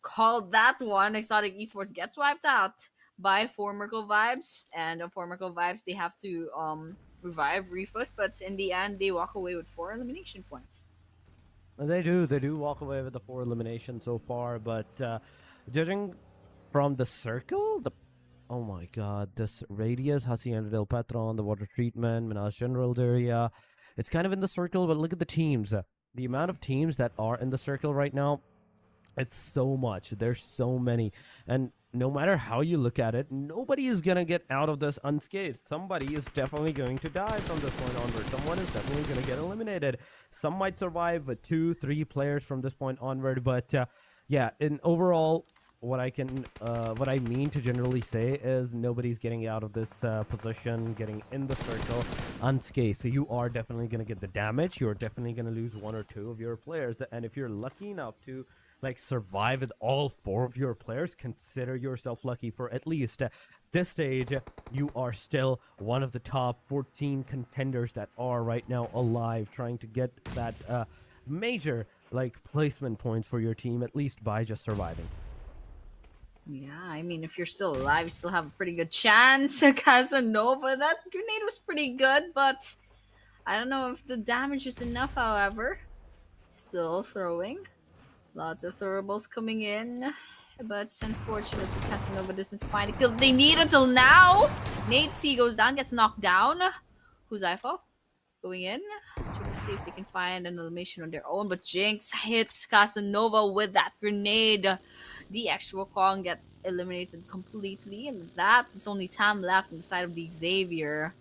called that one. ASxI8 ESPORTS gets wiped out by Formical Vibes. And Formical Vibes, they have to revive Refus. But in the end, they walk away with 4 elimination points. They do walk away with the 4 eliminations so far, but judging from the circle, oh my god, this radius, Hacienda del Patron, the water treatment, Minas General area, it's kind of in the circle, but look at the teams. The amount of teams that are in the circle right now, it's so much. There's so many. And no matter how you look at it, nobody is going to get out of this unscathed. Somebody is definitely going to die from this point onward. Someone is definitely going to get eliminated. Some might survive with 2-3 players from this point onward. But yeah, in overall, what I mean to generally say is nobody's getting out of this position, getting in the circle unscathed. So you are definitely going to get the damage. You're definitely going to lose 1 or 2 of your players. And if you're lucky enough to survive with all 4 of your players, consider yourself lucky. For at least this stage, you are still one of the top 14 contenders that are right now alive, trying to get that major placement points for your team, at least by just surviving. Yeah, I mean, if you're still alive, you still have a pretty good chance. Casanova, that grenade was pretty good, but I don't know if the damage is enough, however. Still throwing. Lots of throwables coming in, but unfortunately, Casanova doesn't find a kill they need until now. Nate T goes down, gets knocked down. Huzaifo going in to see if they can find an elimination on their own, but Jinx hits Casanova with that grenade. The actual Kong gets eliminated completely, and that is only time left on the side of the Xavier.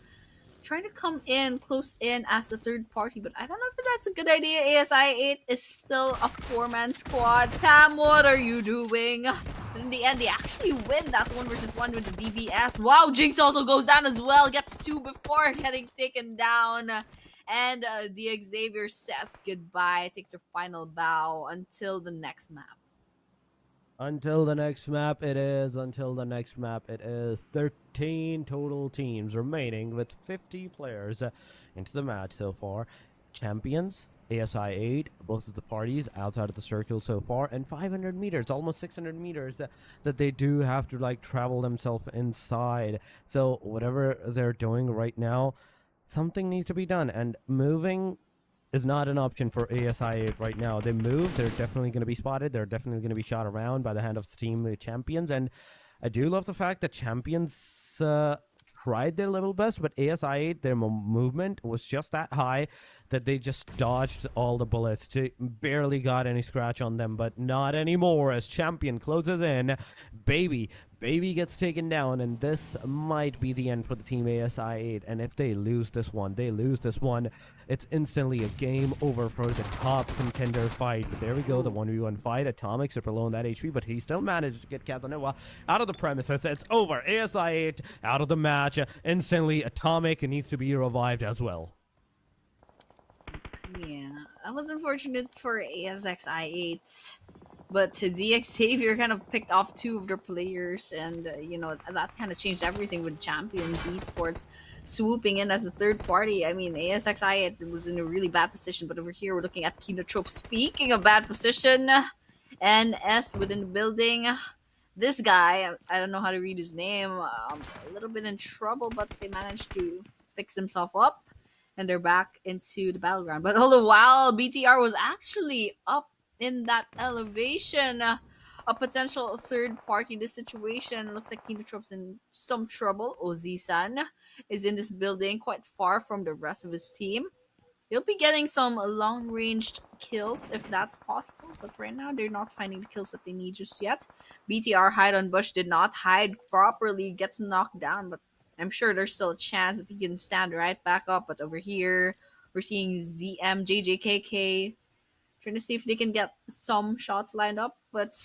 Trying to come in, close in as the third party, but I don't know if that's a good idea. ASxI8 is still a 4-man squad. Tam, what are you doing? But in the end, they actually win that 1 versus 1 with the DBS. Wow, Jinx also goes down as well. Gets 2 before getting taken down. And the Xavier says goodbye, takes their final bow until the next map. Until the next map it is 13 total teams remaining with 50 players into the match so far. Champions, ASxI8, both of the parties outside of the circle so far, and 500 meters, almost 600 meters that they do have to travel themselves inside. So whatever they're doing right now, something needs to be done, and moving is not an option for ASxI8 right now. They move, they're definitely going to be spotted, they're definitely going to be shot around by the hand of the team Champions, and I do love the fact that Champions tried their level best, but ASxI8, their movement was just that high that they just dodged all the bullets. They barely got any scratch on them, but not anymore as Champion closes in. Baby gets taken down, and this might be the end for the team ASxI8. And if they lose this one, it's instantly a game over for the top contender fight. But there we go, the 1v1 fight. Atomic super low on that HP, but he still managed to get Casanova out of the premises. It's over. ASxI8 out of the match. Instantly, Atomic needs to be revived as well. Yeah, that was unfortunate for ASxI8. But the Xavier kind of picked off 2 of their players, and that kind of changed everything with Champions Esports swooping in as a third party. I mean, ASxI8 was in a really bad position, but over here we're looking at Kinotrope. Speaking of bad position, NS within the building. This guy, I don't know how to read his name, a little bit in trouble, but they managed to fix himself up, and they're back into the battleground. But all the while, BTR was actually up in that elevation. A potential third party in this situation. Looks like Kinotrope's in some trouble. Ozi-san is in this building, quite far from the rest of his team. You'll be getting some long-ranged kills if that's possible, but right now they're not finding the kills that they need just yet. BTR hide on bush did not hide properly, gets knocked down, but I'm sure there's still a chance that he can stand right back up. But over here, we're seeing ZM, JJKK trying to see if they can get some shots lined up, but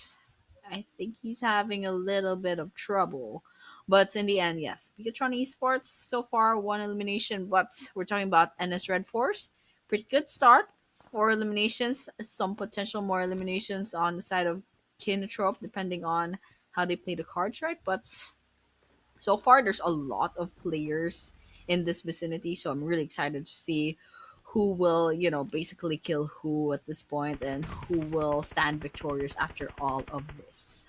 I think he's having a little bit of trouble. But in the end, yes, Pikachu Esports so far one elimination, but we're talking about NS Red Force. Pretty good start for eliminations. Some potential more eliminations on the side of Kinotrope, depending on how they play the cards, right? But so far, there's a lot of players in this vicinity, so I'm really excited to see who will, basically kill who at this point and who will stand victorious after all of this.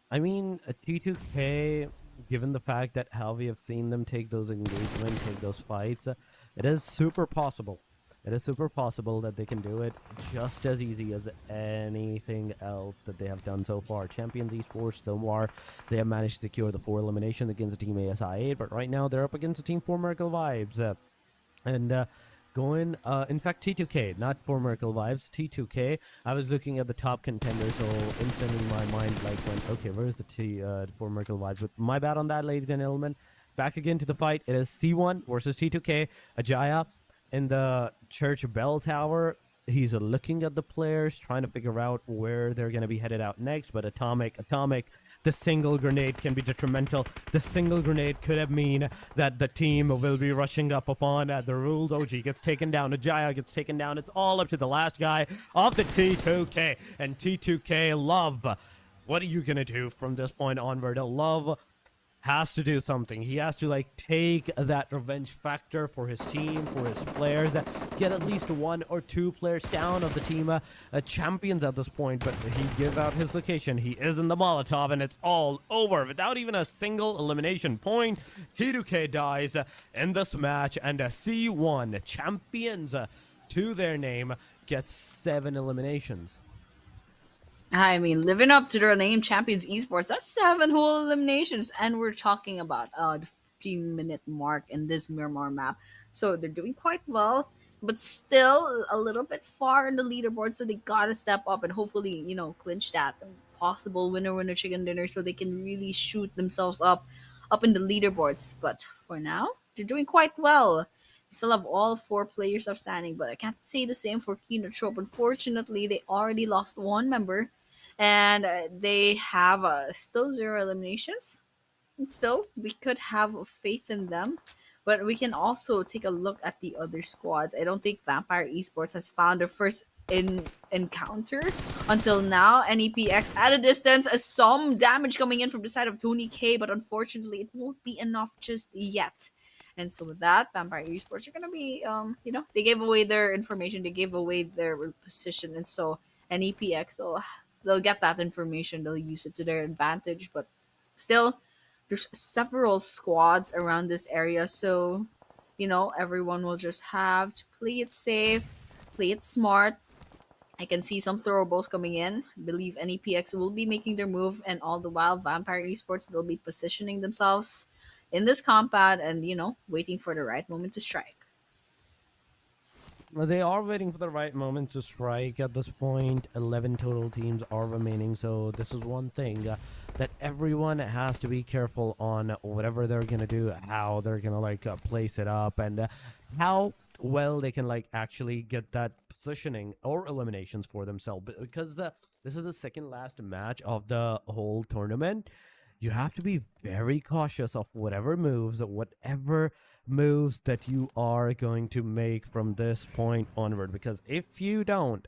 I mean, a T2K, given the fact that how we have seen them take those engagements, take those fights, it is super possible. It is super possible that they can do it just as easy as anything else that they have done so far. Champions Esports, so far, they have managed to secure the 4 elimination against Team ASxI8, but right now they're up against a Team 4 Miracle Vibes. In fact, T2K, not 4 Miracle Vibes, T2K. I was looking at the top contenders, so instantly my mind went, okay, where's the 4 Miracle Vibes? But my bad on that, ladies and gentlemen. Back again to the fight. It is C1 versus T2K. Ajaya in the church bell tower. He's looking at the players, trying to figure out where they're going to be headed out next. But Atomic, the single grenade can be detrimental. The single grenade could have mean that the team will be rushing up upon the ruled OG gets taken down. Ajaya gets taken down. It's all up to the last guy of the T2K. And T2K, Love, what are you going to do from this point onward? Love has to do something. He has to take that revenge factor for his team, for his players, get at least 1 or 2 players down of the team champions at this point. But he gives out his location. He is in the Molotov, and it's all over without even a single elimination point. T2K dies in this match, and C1 champions to their name gets 7 eliminations. I mean, living up to their name, Champions Esports, that's 7 whole eliminations. And we're talking about the 15-minute mark in this Miramar map. So they're doing quite well, but still a little bit far in the leaderboard. So they gotta step up and hopefully, clinch that possible winner chicken dinner so they can really shoot themselves up in the leaderboards. But for now, they're doing quite well. They still have all 4 players outstanding, but I can't say the same for Kino Trope. Unfortunately, they already lost 1 member. And they have still 0 eliminations. And still, we could have faith in them. But we can also take a look at the other squads. I don't think Vampire Esports has found their first encounter until now. NEPX at a distance, some damage coming in from the side of Tony K, but unfortunately, it won't be enough just yet. And so with that, Vampire Esports are going to be, they gave away their information, they gave away their position. And so NEPX, they'll get that information, they'll use it to their advantage. But still, there's several squads around this area, so everyone will just have to play it safe, play it smart. I can see some throwables coming in. I believe NEPX will be making their move, and all the while Vampire Esports, they'll be positioning themselves in this compound and waiting for the right moment to strike. Well, they are waiting for the right moment to strike at this point. 11 total teams are remaining, so this is one thing that everyone has to be careful on whatever they're going to do, how they're going to place it up, and how well they can actually get that positioning or eliminations for themselves. Because this is the second last match of the whole tournament. You have to be very cautious of whatever moves that you are going to make from this point onward, because if you don't,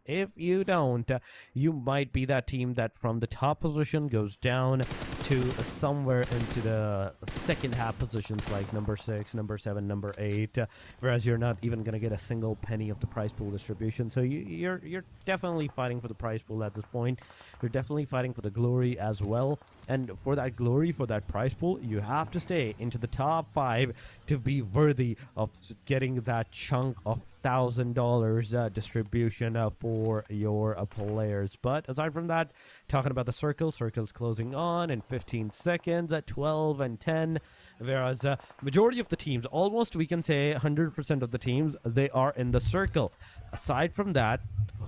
you might be that team that from the top position goes down to somewhere into the second half positions, like number 6, number 7, number 8, whereas you're not even going to get a single penny of the prize pool distribution. So you're definitely fighting for the prize pool at this point. You're definitely fighting for the glory as well, and for that glory, for that prize pool, you have to stay into the top 5 to be worthy of getting that chunk of $1,000 distribution for your players. But aside from that, talking about the circle's closing on in 15 seconds at 12 and 10. Whereas majority of the teams, almost we can say 100% of the teams, they are in the circle. Aside from that,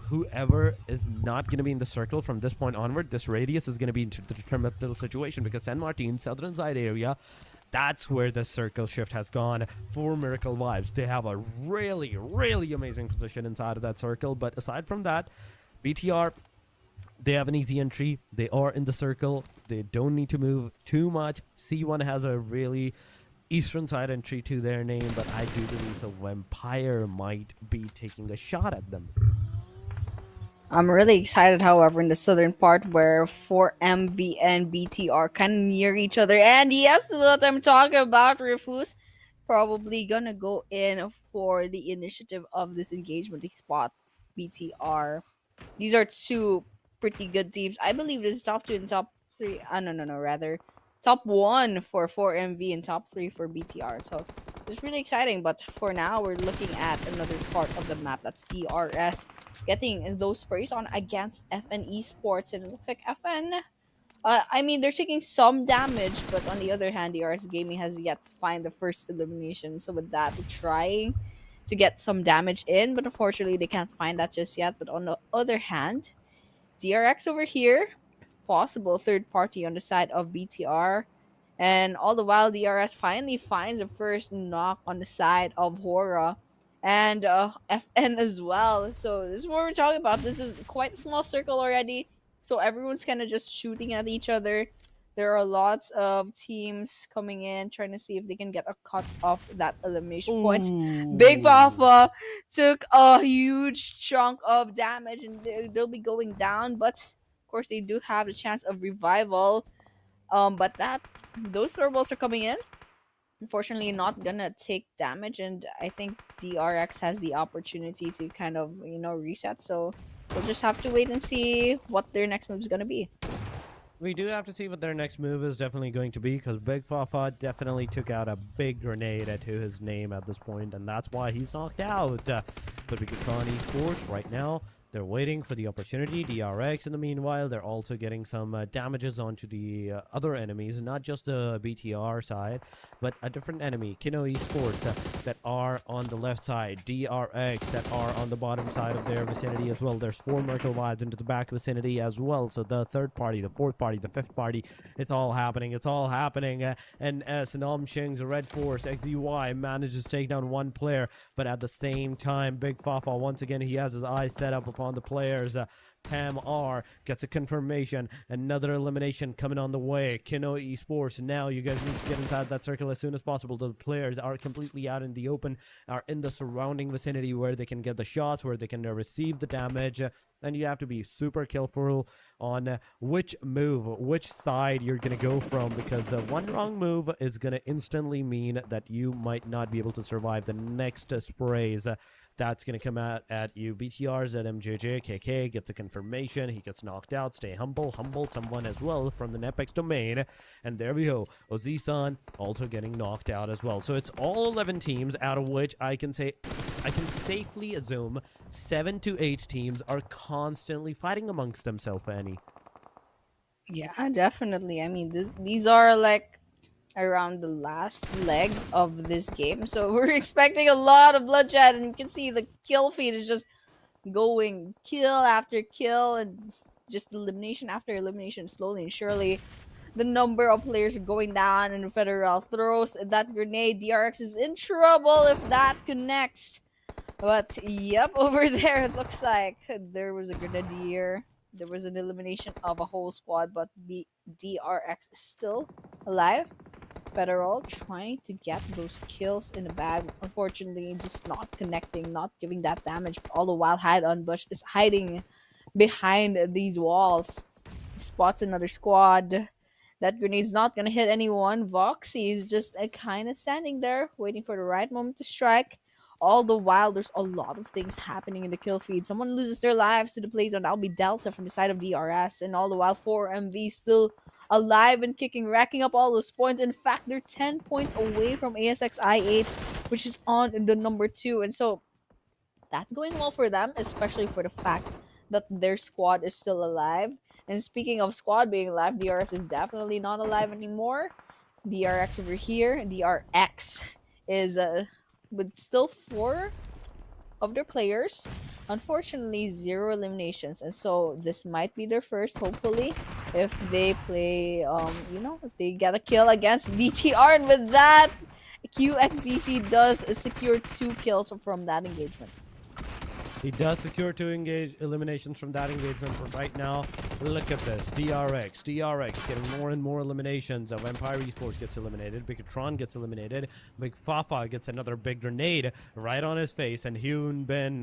whoever is not going to be in the circle from this point onward, this radius is going to be into the determinable situation, because San Martin, southern side area, that's where the circle shift has gone for Miracle Vibes. They have a really, really amazing position inside of that circle. But aside from that, BTR, they have an easy entry. They are in the circle. They don't need to move too much. C1 has a really eastern side entry to their name, but I do believe the Vampire might be taking a shot at them. I'm really excited, however, in the southern part where 4MV and BT are kind of near each other. And yes, what I'm talking about, Refuse, probably gonna go in for the initiative of this engagement. They spot BTR. These are two pretty good teams. I believe this is top 2 and top 3. No, rather. Top 1 for 4MV and top 3 for BTR. So it's really exciting. But for now, we're looking at another part of the map. That's DRS getting those sprays on against FN Esports. And it looks like FN, I mean, they're taking some damage, but on the other hand, DRS Gaming has yet to find the first elimination. So with that, they're trying to get some damage in, but unfortunately, they can't find that just yet. But on the other hand, DRX over here, possible third party on the side of BTR. And all the while, DRS finally finds the first knock on the side of HORAA and FN as well. So this is what we're talking about. This is quite a small circle already. So everyone's kind of just shooting at each other. There are lots of teams coming in trying to see if they can get a cut off that elimination points. Big Papa took a huge chunk of damage and they'll be going down, but of course they do have the chance of revival. But those turbo's are coming in. Unfortunately, not gonna take damage, and I think DRX has the opportunity to kind of reset. So we'll just have to wait and see what their next move is gonna be. We do have to see what their next move is definitely going to be, because Big Fafa definitely took out a big grenade to his name at this point, and that's why he's knocked out. But we could call on Esports right now. They're waiting for the opportunity. DRX, in the meanwhile, they're also getting some damages onto the other enemies, not just the BTR side, but a different enemy, Kino Esports, that are on the left side, DRX, that are on the bottom side of their vicinity as well. There's 4 Merkel vibes into the back vicinity as well. So the third party, the fourth party, the fifth party, it's all happening. It's all happening. And Sanam Shing's Red Force, ASxI8 manages to take down one player, but at the same time, Big Fafa, once again, he has his eyes set up upon the players. Tam R gets a confirmation. Another elimination coming on the way. Kino Esports, now you guys need to get inside that circle as soon as possible. The players are completely out in the open, are in the surrounding vicinity where they can get the shots, where they can receive the damage. And you have to be super careful on which side you're going to go from, because one wrong move is going to instantly mean that you might not be able to survive the next sprays. That's going to come out at you. BTR's at MJJ. KK gets a confirmation. He gets knocked out. Stay humble someone as well from the Nepex domain. And there we go. Ozi-san also getting knocked out as well. So it's all 11 teams, out of which I can safely assume 7 to 8 teams are constantly fighting amongst themselves, Annie. Yeah, definitely. I mean, these are like around the last legs of this game, so we're expecting a lot of bloodshed, and you can see the kill feed is just going kill after kill and just elimination after elimination. Slowly and surely the number of players are going down, and Federal throws that grenade. DRX is in trouble if that connects, but yep, over there it looks like there was a grenadier. There was an elimination of a whole squad, but DRX is still alive. Federal trying to get those kills in the bag. Unfortunately, just not connecting, not giving that damage. All the while, Hide on Bush is hiding behind these walls. Spots another squad. That grenade's not gonna hit anyone. Voxy is just kind of standing there, waiting for the right moment to strike. All the while, there's a lot of things happening in the kill feed. Someone loses their lives to the play zone. That'll be Delta from the side of DRS. And all the while, 4MV still alive and kicking, racking up all those points. In fact, they're 10 points away from ASxI8, which is on in the number 2. And so that's going well for them, especially for the fact that their squad is still alive. And speaking of squad being alive, DRS is definitely not alive anymore. DRX over here, DRX is with still four of their players. Unfortunately, zero eliminations, and so this might be their first. Hopefully, if they play, if they get a kill against DTR, and with that, QXZC does secure 2 kills from that engagement. He does secure 2 eliminations from that engagement, but right now, look at this. DRX getting more and more eliminations. Vampire Esports gets eliminated. Bigatron gets eliminated. Big Fafa gets another big grenade right on his face. And Hyun Bin,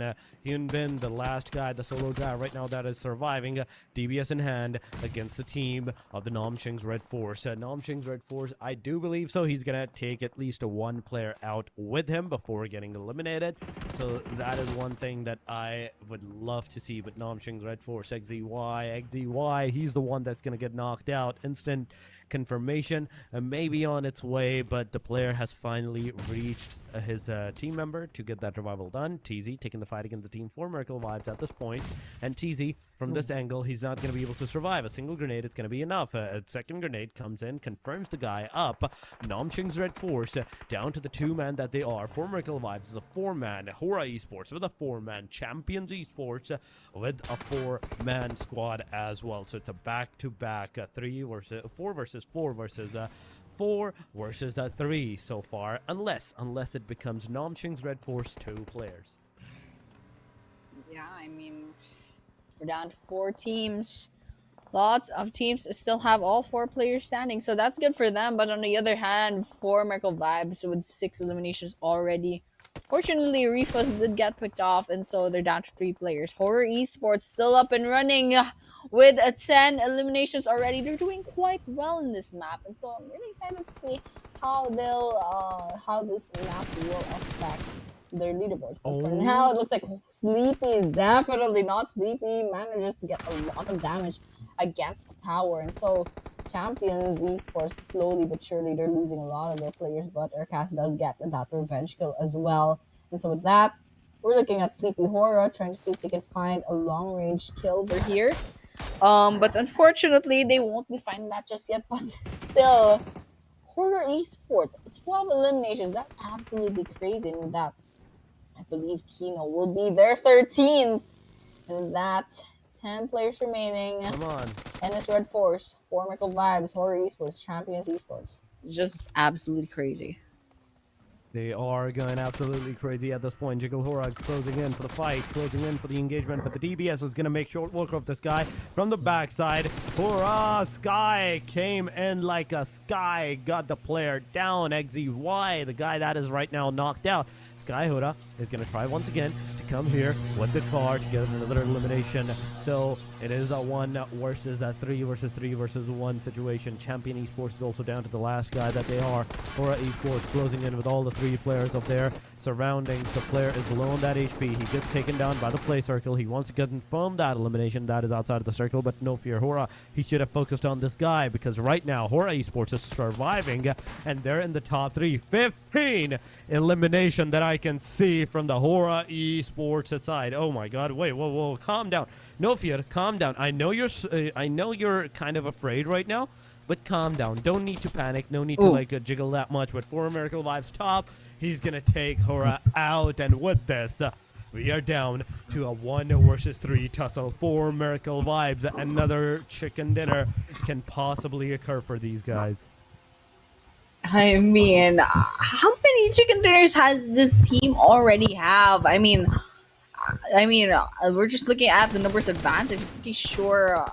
the last guy, the solo guy right now that is surviving, DBS in hand against the team of the Namshing's Red Force. Namshing's Red Force, I do believe so. He's going to take at least one player out with him before getting eliminated. So that is one thing that I would love to see with Namshing's Red Force. XZY, he's the one that's going to get knocked out. Instant confirmation, maybe on its way, but the player has finally reached his team member to get that revival done. TZ taking the fight against the team for Miracle Vibes at this point, and TZ from this angle, he's not going to be able to survive. A single grenade is going to be enough. A second grenade comes in, confirms the guy up. Namshing's Red Force down to the 2-man that they are. For Miracle Vibes is a 4-man HORAA Esports with a 4-man Champions Esports with a 4-man squad as well. So it's a back-to-back 4 versus 4 versus 4 versus 3 so far, unless it becomes Namshing's Red Force 2 players. Yeah, I mean, we're down to 4 teams. Lots of teams still have all 4 players standing, so that's good for them. But on the other hand, for Miracle Vibes with 6 eliminations already. Fortunately, Refus did get picked off, and so they're down to 3 players. HORAA Esports still up and running with 10 eliminations already. They're doing quite well in this map, and so I'm really excited to see how this map will affect their leaderboards. But for now, it looks like Sleepy is definitely not sleepy. Manages to get a lot of damage against power, and so Champions Esports slowly but surely they're losing a lot of their players, but Urkas does get that revenge kill as well. And so with that, we're looking at Sleepy HORAA trying to see if they can find a long range kill over here. But unfortunately they won't be finding that just yet. But still, HORAA Esports 12 eliminations, that's absolutely crazy. And with that, I believe Kino will be their 13th. And with that, 10 players remaining. Come on. NS Red Force, 4 Miracle Vibes, HORAA Esports, Champions Esports. Just absolutely crazy. They are going absolutely crazy at this point. Jiggle HORAA closing in for the fight, closing in for the engagement, but the DBS is going to make short work of this guy from the backside. HORAA Sky came in like a sky, got the player down. XZY, the guy that is right now knocked out. Sky HORAA is going to try once again to come here with the car to get another elimination. So it is a 1 versus 3 versus 3 versus 1 situation. Champion Esports is also down to the last guy that they are. HORAA Esports closing in with all the 3 players of their surroundings. The player is low on that HP. He gets taken down by the play circle. He wants to confirm that elimination. That is outside of the circle, but no fear. HORAA, he should have focused on this guy because right now HORAA Esports is surviving and they're in the top 3. 15 elimination that I can see from the HORAA Esports side. Oh my god. Wait, whoa, calm down. No fear, calm down. I know you're kind of afraid right now, but calm down. Don't need to panic. No need to jiggle that much. But for Miracle Vibes top, he's gonna take HORAA out, and with this, we are down to a 1 versus 3 tussle for Miracle Vibes. Another chicken dinner can possibly occur for these guys. I mean, how many chicken dinners has this team already have? I mean, we're just looking at the numbers advantage. I'm pretty sure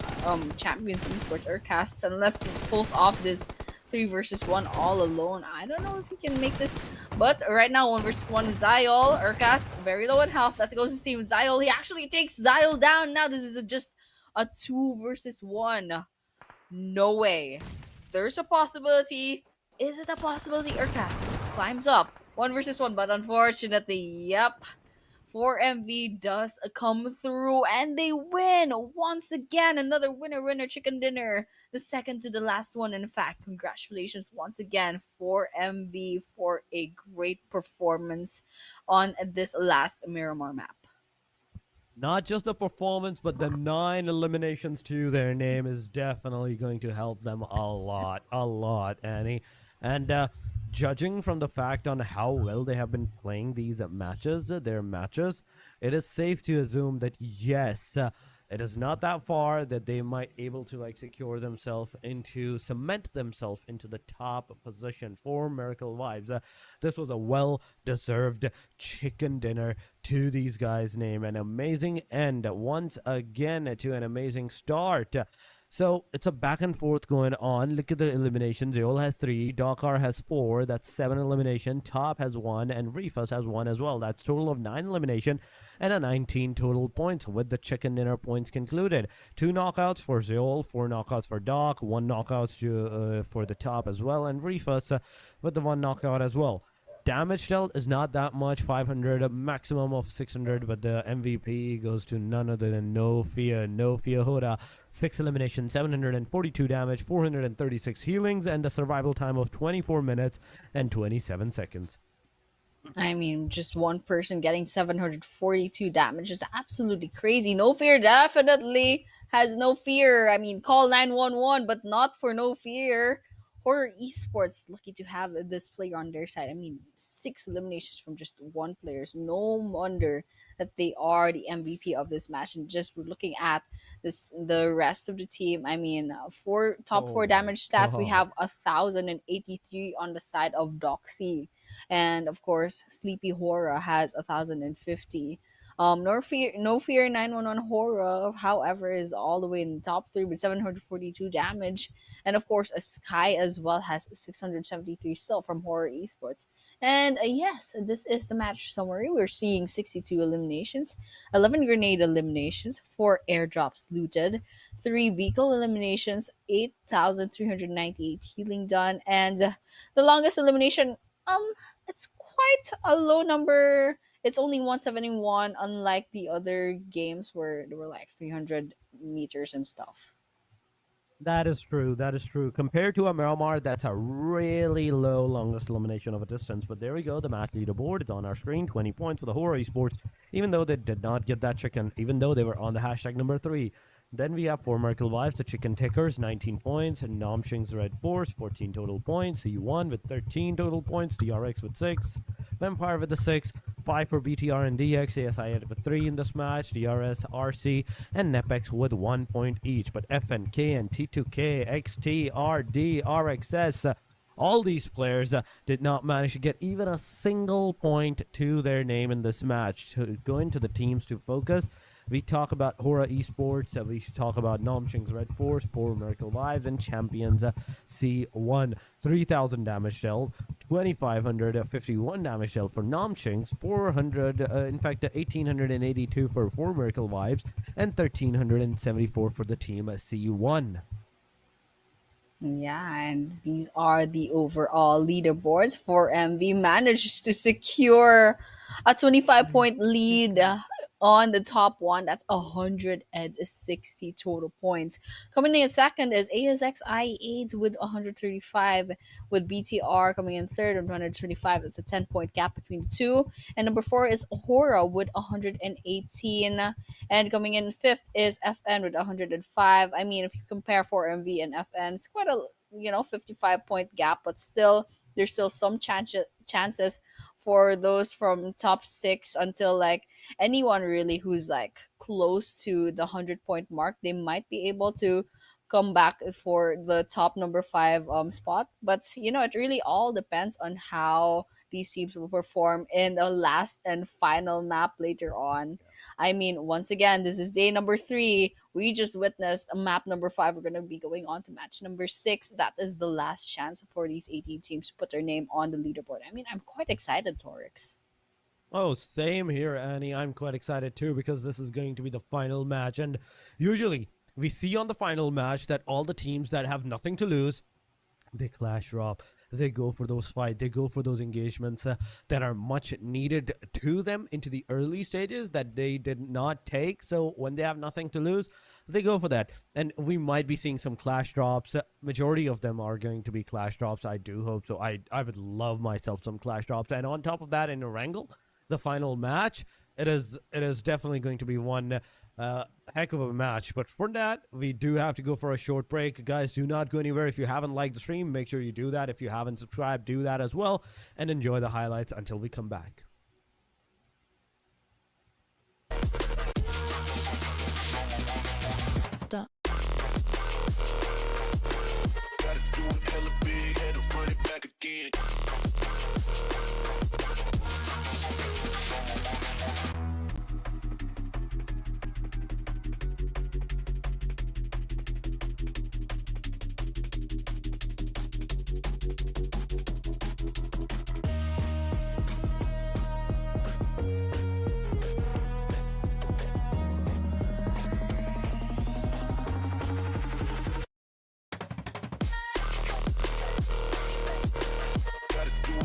Champions Esports Urcast, unless he pulls off this 3 versus 1 all alone, I don't know if he can make this. But right now, 1 versus 1 Zyol. Urcast very low in health. That's goes to see Zyol. He actually takes Zyol down. Now this is just a 2 versus 1. No way. There's a possibility. Is it a possibility? Urcast climbs up. 1 versus 1, but unfortunately, yep. 4MV does come through and they win once again. Another winner chicken dinner, the second to the last one. In fact, congratulations once again 4MV for a great performance on this last Miramar map. Not just the performance, but the 9 eliminations to their name is definitely going to help them a lot, Annie. And judging from the fact on how well they have been playing these matches, their matches, it is safe to assume that yes, it is not that far that they might able to like secure themselves into cement themselves into the top position for Miracle Vibes. This was a well-deserved chicken dinner to these guys' name. An amazing end once again to an amazing start. So it's a back and forth going on. Look at the eliminations. Zeol has 3, Dakar has 4. That's 7 elimination. Top has 1, and Refus has 1 as well. That's total of 9 elimination and a 19 total points with the chicken dinner points concluded. 2 knockouts for Zeol, 4 knockouts for Doc, 1 knockout for the top as well, and Refus with the 1 knockout as well. Damage dealt is not that much, 500, a maximum of 600, but the MVP goes to none other than No Fear HORAA. 6 eliminations, 742 damage, 436 healings, and a survival time of 24 minutes and 27 seconds. I mean, just one person getting 742 damage is absolutely crazy. No Fear definitely has no fear. I mean, call 911, but not for No Fear. HORAA Esports, lucky to have this player on their side. I mean, 6 eliminations from just one player. So no wonder that they are the MVP of this match. And just looking at the rest of the team, I mean, for top 4 damage stats, we have 1,083 on the side of Doxy. And of course, Sleepy HORAA has 1,050. No Fear 911 HORAA, however, is all the way in the top 3 with 742 damage. And of course, a Sky as well has 673 still from HORAA Esports. And yes, this is the match summary. We're seeing 62 eliminations, 11 grenade eliminations, 4 airdrops looted, 3 vehicle eliminations, 8,398 healing done, and the longest elimination, it's quite a low number. It's only 171, unlike the other games where there were like 300 meters and stuff. That is true. That is true. Compared to a Miramar, that's a really low longest elimination of a distance. But there we go. The match leaderboard is on our screen. 20 points for the HORAA Esports, even though they did not get that chicken, even though they were on the hashtag number 3. Then we have 4 Miracle Vibes, the Chicken Tickers, 19 points, and Namshing's Red Force, 14 total points, C1 with 13 total points, DRX with 6, Vampire with the 6, 5 for BTR and DX, ASxI8 with 3 in this match, DRS, RC, and Nepex with 1 point each. But FNK and T2K, XT, RD, RXS, all these players did not manage to get even a single point to their name in this match. To go into the teams to focus, we talk about HORAA Esports, we talk about Namshing's Red Force, 4 Miracle Vibes, and Champions C1. 3,000 damage dealt, 2,551 damage dealt for Namshing's, 1,882 for 4 Miracle Vibes, and 1,374 for the team C1. Yeah, and these are the overall leaderboards. For MV managed to secure a 25-point lead on the top one. That's 160 total points. Coming in second is ASxI8 with 135, with BTR coming in third with 125. That's a 10-point gap between the two. And number 4 is HORAA with 118. And coming in fifth is FN with 105. I mean, if you compare 4MV and FN, it's quite a 55-point gap, but still there's still some chances for those from top 6 until like anyone really who's like close to the 100-point mark. They might be able to come back for the top number 5 spot, but it really all depends on how these teams will perform in the last and final map later on. I mean, once again, this is day number 3. We just witnessed map number 5. We're going to be going on to match number 6. That is the last chance for these 18 teams to put their name on the leaderboard. I mean, I'm quite excited, Torix. Oh, same here, Annie. I'm quite excited too, because this is going to be the final match. And usually we see on the final match that all the teams that have nothing to lose, they clash drop. They go for those fights. They go for those engagements that are much needed to them into the early stages that they did not take. So when they have nothing to lose, they go for that. And we might be seeing some clash drops. Majority of them are going to be clash drops. I do hope so. I would love myself some clash drops. And on top of that, in Erangel, the final match, it is definitely going to be one heck of a match. But for that, we do have to go for a short break. Guys, do not go anywhere. If you haven't liked the stream, make sure you do that. If you haven't subscribed, do that as well, and enjoy the highlights until we come back. Stop. Gotta do it hella big, had to run it back again. Gotta do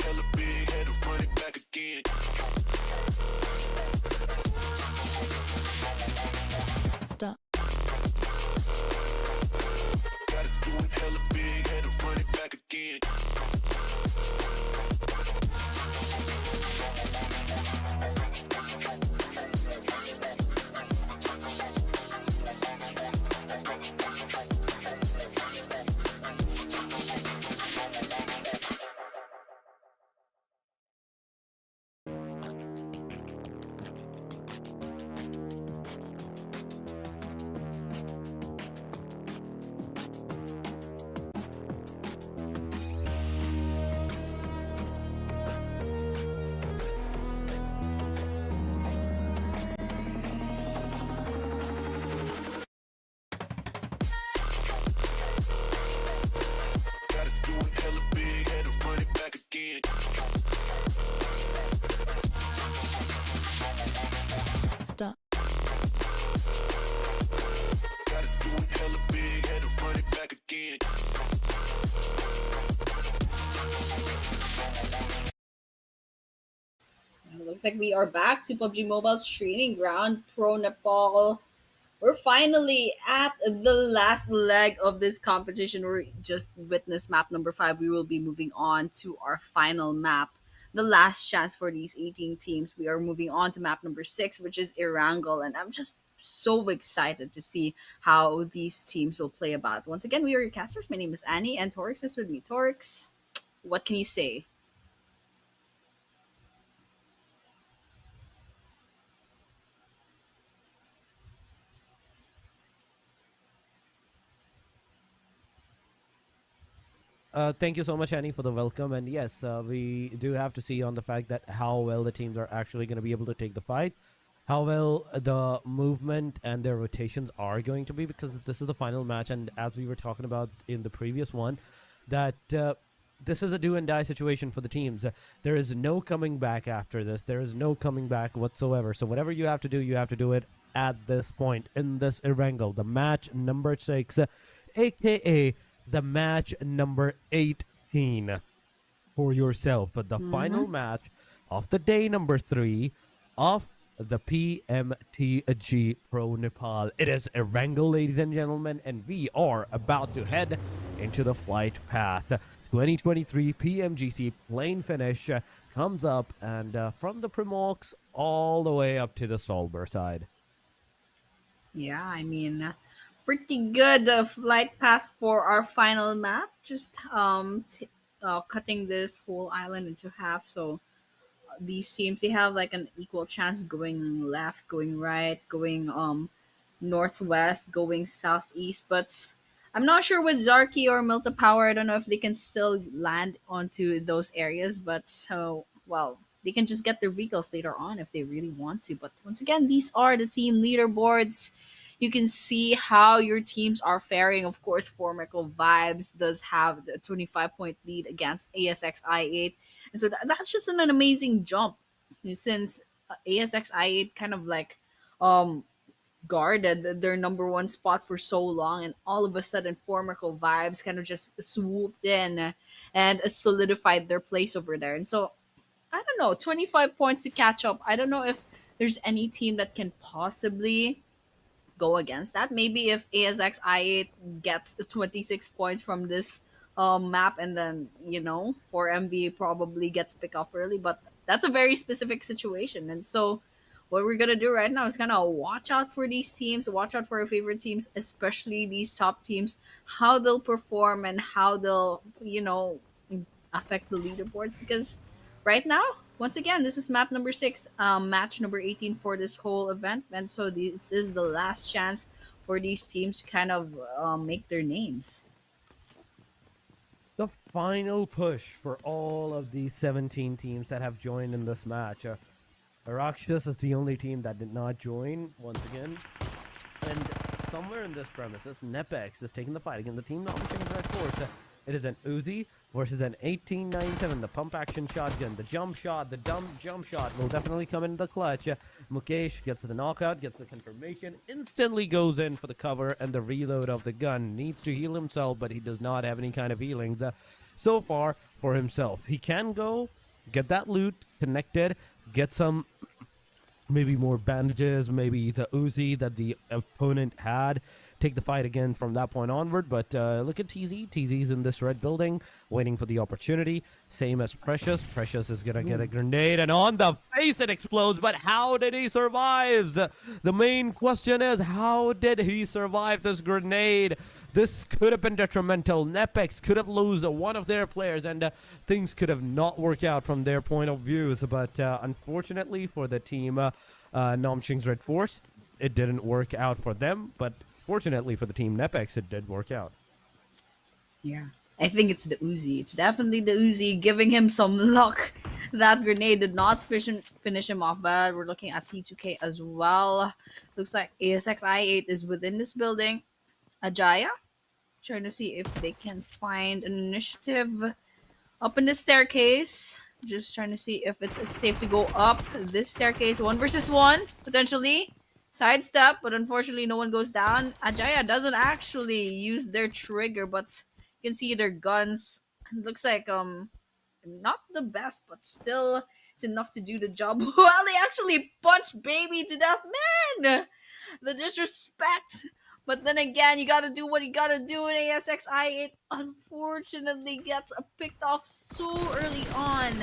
hella big, had to run it back again. stop, Gotta do it hella big, had to run it back again. Gotta do it hella big, had to run it back again. stop, Gotta do it hella big, had to run it back again. Looks like we are back to PUBG Mobile's training ground, Pro Nepal. We're finally at the last leg of this competition. We just witnessed map number 5. We will be moving on to our final map, the last chance for these 18 teams. We are moving on to map number 6, which is Erangel, and I'm just so excited to see how these teams will play about. Once again, we are your casters. My name is Annie, and Torix is with me. Torix, what can you say? Thank you so much, Annie, for the welcome. And yes, we do have to see on the fact that how well the teams are actually going to be able to take the fight, how well the movement and their rotations are going to be, because this is the final match. And as we were talking about in the previous one, that this is a do and die situation for the teams. There is no coming back after this. There is no coming back whatsoever. So whatever you have to do it at this point in this Erangel, the match number 6, aka the match number 18 for yourself. The final match of the day number 3 of the PMTG Pro Nepal. It is Erangel, ladies and gentlemen, and we are about to head into the flight path. 2023 PMGC plane finish comes up, and from the Primox all the way up to the Solber side. Yeah, I mean, pretty good flight path for our final map. Just cutting this whole island into half. So these teams, they have like an equal chance going left, going right, going northwest, going southeast. But I'm not sure with Zarki or Milta Power. I don't know if they can still land onto those areas. But so well, they can just get their vehicles later on if they really want to. But once again, these are the team leaderboards. You can see how your teams are faring. Of course, Formical Vibes does have the 25-point lead against ASxI8. And so that's just an amazing jump, since ASxI8 kind of like um guarded their number 1 spot for so long, and all of a sudden Formical Vibes kind of just swooped in and solidified their place over there. And so I don't know, 25 points to catch up. I don't know if there's any team that can possibly go against that. Maybe if ASxI8 gets 26 points from this map, and then 4MV probably gets picked off early, but that's a very specific situation. And so what we're gonna do right now is kind of watch out for these teams, watch out for our favorite teams, especially these top teams, how they'll perform and how they'll affect the leaderboards. Because right now, once again, this is map number 6, match number 18 for this whole event, and so this is the last chance for these teams to kind of make their names. The final push for all of these 17 teams that have joined in this match. Rakshas is the only team that did not join once again. And somewhere in this premises, Nepex is taking the fight against the team not change red force. It is an Uzi versus an 1897, the pump action shotgun. The jump shot, the dumb jump shot will definitely come in the clutch. Mukesh gets the knockout, gets the confirmation, instantly goes in for the cover and the reload of the gun. Needs to heal himself, but he does not have any kind of healings so far for himself. He can go get that loot connected, get some maybe more bandages, maybe the Uzi that the opponent had. Take the fight again from that point onward. But look at TZ. TZ's in this red building, waiting for the opportunity. Same as Precious. Precious is going to get a grenade, and on the face it explodes. But how did he survive? The main question is, how did he survive this grenade? This could have been detrimental. Nepex could have lost one of their players, and things could have not worked out from their point of views. But unfortunately for the team, Namching's Red Force, it didn't work out for them. But fortunately for the team Nepex, it did work out. Yeah. I think it's the Uzi. It's definitely the Uzi giving him some luck. That grenade did not finish him off, but we're looking at T2K as well. Looks like ASxI8 is within this building. Ajaya, trying to see if they can find an initiative up in the staircase. Just trying to see if it's safe to go up this staircase. 1 versus 1, potentially. Sidestep, but unfortunately no one goes down. Ajaya doesn't actually use their trigger, but you can see their guns. It looks like not the best, but still it's enough to do the job. Well, they actually punched baby to death. Man, the disrespect. But then again, you gotta do what you gotta do. And ASxI8 unfortunately gets picked off so early on.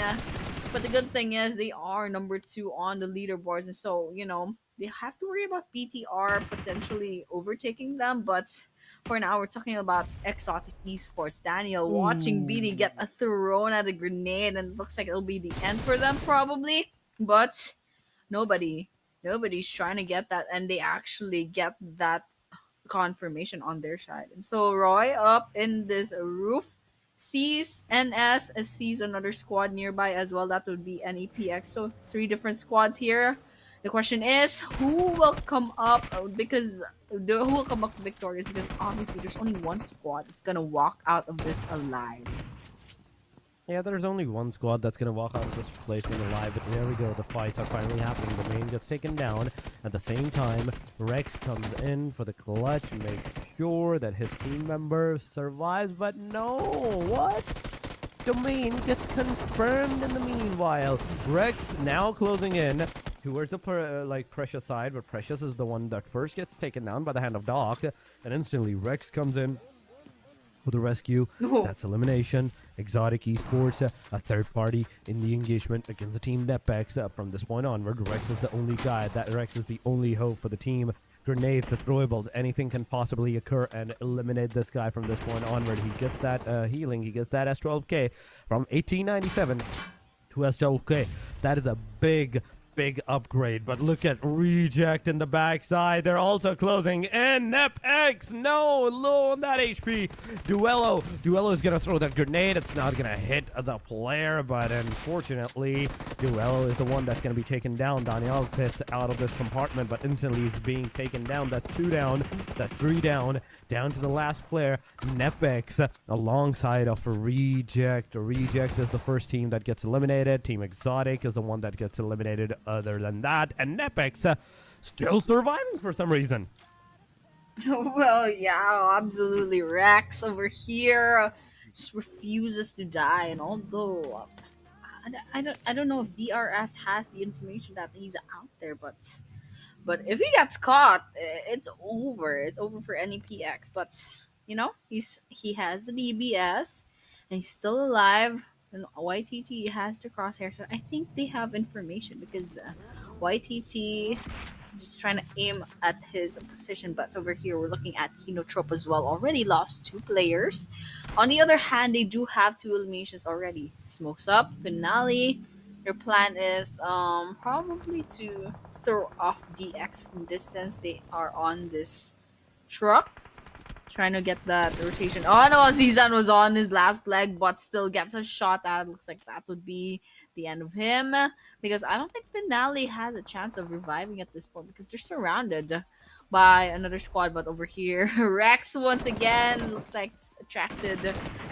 But the good thing is they are number 2 on the leaderboards, and so they have to worry about BTR potentially overtaking them. But for now, we're talking about ASxI8 ESPORTS. Daniel watching BD get a thrown at a grenade, and it looks like it'll be the end for them probably. But nobody's trying to get that, and they actually get that confirmation on their side. And so Roy up in this roof sees NS, sees another squad nearby as well. That would be NEPX. So 3 different squads here. The question is, who will come up who will come up victorious? Because obviously there's only one squad that's gonna walk out of this alive. Yeah, there's only one squad that's going to walk out of this placement alive, but there we go, the fights are finally happening. The main gets taken down. At the same time, Rex comes in for the clutch, makes sure that his team member survives, but no, what? Domain gets confirmed in the meanwhile. Rex now closing in towards the Precious side, but Precious is the one that first gets taken down by the hand of Doc, and instantly Rex comes in for the rescue. That's elimination. ASxI8 ESPORTS, a third party in the engagement against the team Nepex. From this point onward, Rex is the only guy. Rex is the only hope for the team. Grenades, the throwables, anything can possibly occur and eliminate this guy from this point onward. He gets that healing. He gets that S12K from 1897 to S12K. That is a big upgrade, but look at Reject in the backside. They're also closing in. NepX, no, low on that HP. Duello is gonna throw that grenade. It's not gonna hit the player, but unfortunately Duello is the one that's gonna be taken down. Daniel gets out of this compartment, but instantly he's being taken down. That's 2 down, that's 3 down to the last player, NepX, alongside of Reject. Reject is the first team that gets eliminated. Team ASxI8 is the one that gets eliminated. Other than that, and Nepex still surviving for some reason. Well, yeah, absolutely. Rex over here just refuses to die, and although I don't know if DRS has the information that he's out there, but if he gets caught, it's over. It's over for NEPX. But he has the DBS, and he's still alive. And YTT has the crosshair, so I think they have information because YTT just trying to aim at his position. But over here, we're looking at Kinotrope as well. Already lost 2 players. On the other hand, they do have 2 eliminations already. Smokes up, Finale. Their plan is probably to throw off DX from distance. They are on this truck, trying to get that rotation. Oh no, Zizan was on his last leg, but still gets a shot at. Looks like that would be the end of him, because I don't think Finale has a chance of reviving at this point because they're surrounded by another squad. But over here, Rex once again looks like it's attracted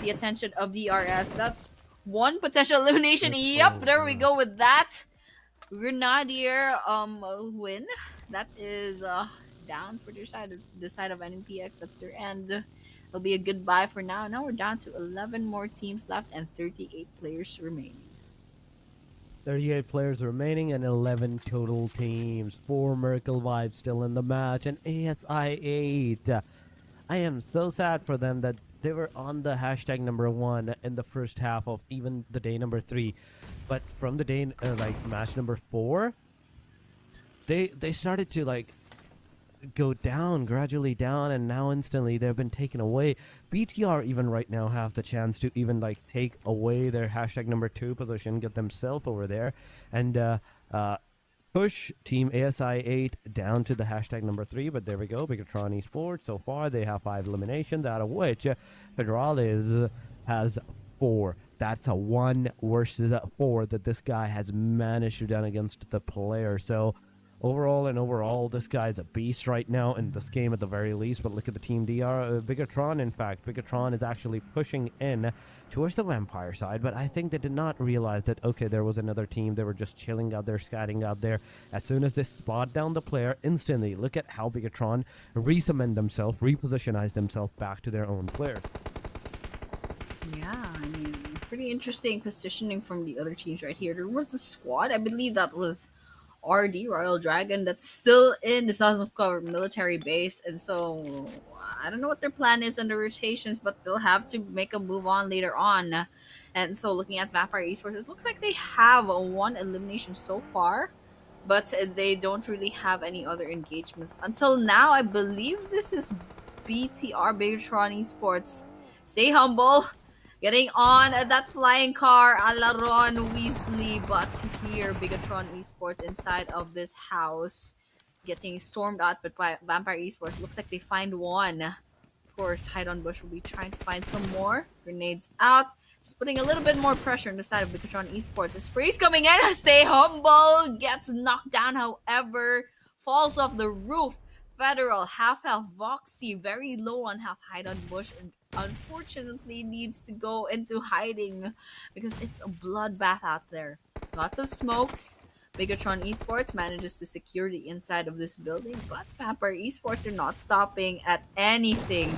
the attention of DRS. That's 1 potential elimination. Yep, there we go with that. Grenadier win. That is down for their side, the side of NPX. That's their end. It'll be a goodbye for now. Now we're down to 11 more teams left and 38 players remaining. 38 players remaining and 11 total teams. 4 Miracle Vibes still in the match, and ASxI8. I am so sad for them that they were on the hashtag number 1 in the first half of even the day number 3. But from the day, like, match number 4, they started to, like, go down, gradually down, and now instantly they've been taken away. BTR even right now have the chance to even like take away their hashtag number 2 position, get themselves over there, and push team ASxI8 down to the hashtag number 3. But there we go, Bigatron Esports. So far they have 5 eliminations, out of which Federales has 4. That's a 1 versus 4 that this guy has managed to done against the player. So overall, this guy's a beast right now in this game at the very least. But look at the team DR. Bigatron, in fact. Bigatron is actually pushing in towards the vampire side. But I think they did not realize that, okay, there was another team. They were just chilling out there, scatting out there. As soon as they spot down the player, instantly, look at how Bigatron resummon themselves, repositionize themselves back to their own player. Yeah, I mean, pretty interesting positioning from the other teams right here. There was the squad. I believe that was RD, Royal Dragon, that's still in the Sanhok military base. And so I don't know what their plan is on the rotations, but they'll have to make a move on later on. And so looking at Vampire Esports, it looks like they have 1 elimination so far, but they don't really have any other engagements. Until now, I believe this is BTR, Bigatron Esports. Stay humble. Getting on that flying car a la Ron Weasley, but here Bigatron Esports inside of this house getting stormed out by Vampire Esports. Looks like they find one. Of course, Hide on Bush will be trying to find some more. Grenades out. Just putting a little bit more pressure on the side of Bigatron Esports. The spray's coming in. Stay humble. Gets knocked down, however. Falls off the roof. Federal, half health. Voxy, very low on health. Hide on Bush, and unfortunately needs to go into hiding because it's a bloodbath out there. Lots of smokes. Bigatron Esports manages to secure the inside of this building, but Vampire Esports are not stopping at anything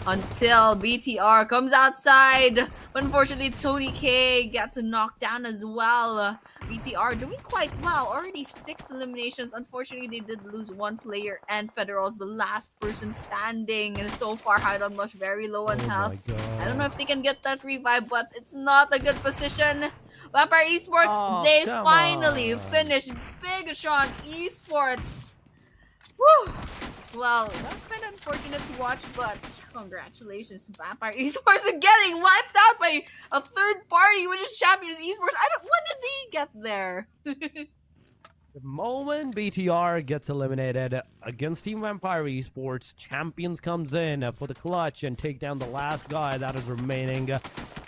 until BTR comes outside. But unfortunately, Tony K gets knocked down as well. BTR doing quite well. Already 6 eliminations. Unfortunately, they did lose 1 player, and Federal's the last person standing. And so far, Hide on Much very low on health. I don't know if they can get that revive, but it's not a good position. Vampire Esports, they finally finished Bigatron Esports. Woo! Well, that was kind of unfortunate to watch, but congratulations to Vampire Esports for getting wiped out by a third party, which is Champions Esports. When did they get there? The moment BTR gets eliminated against Team Vampire Esports, Champions comes in for the clutch and take down the last guy that is remaining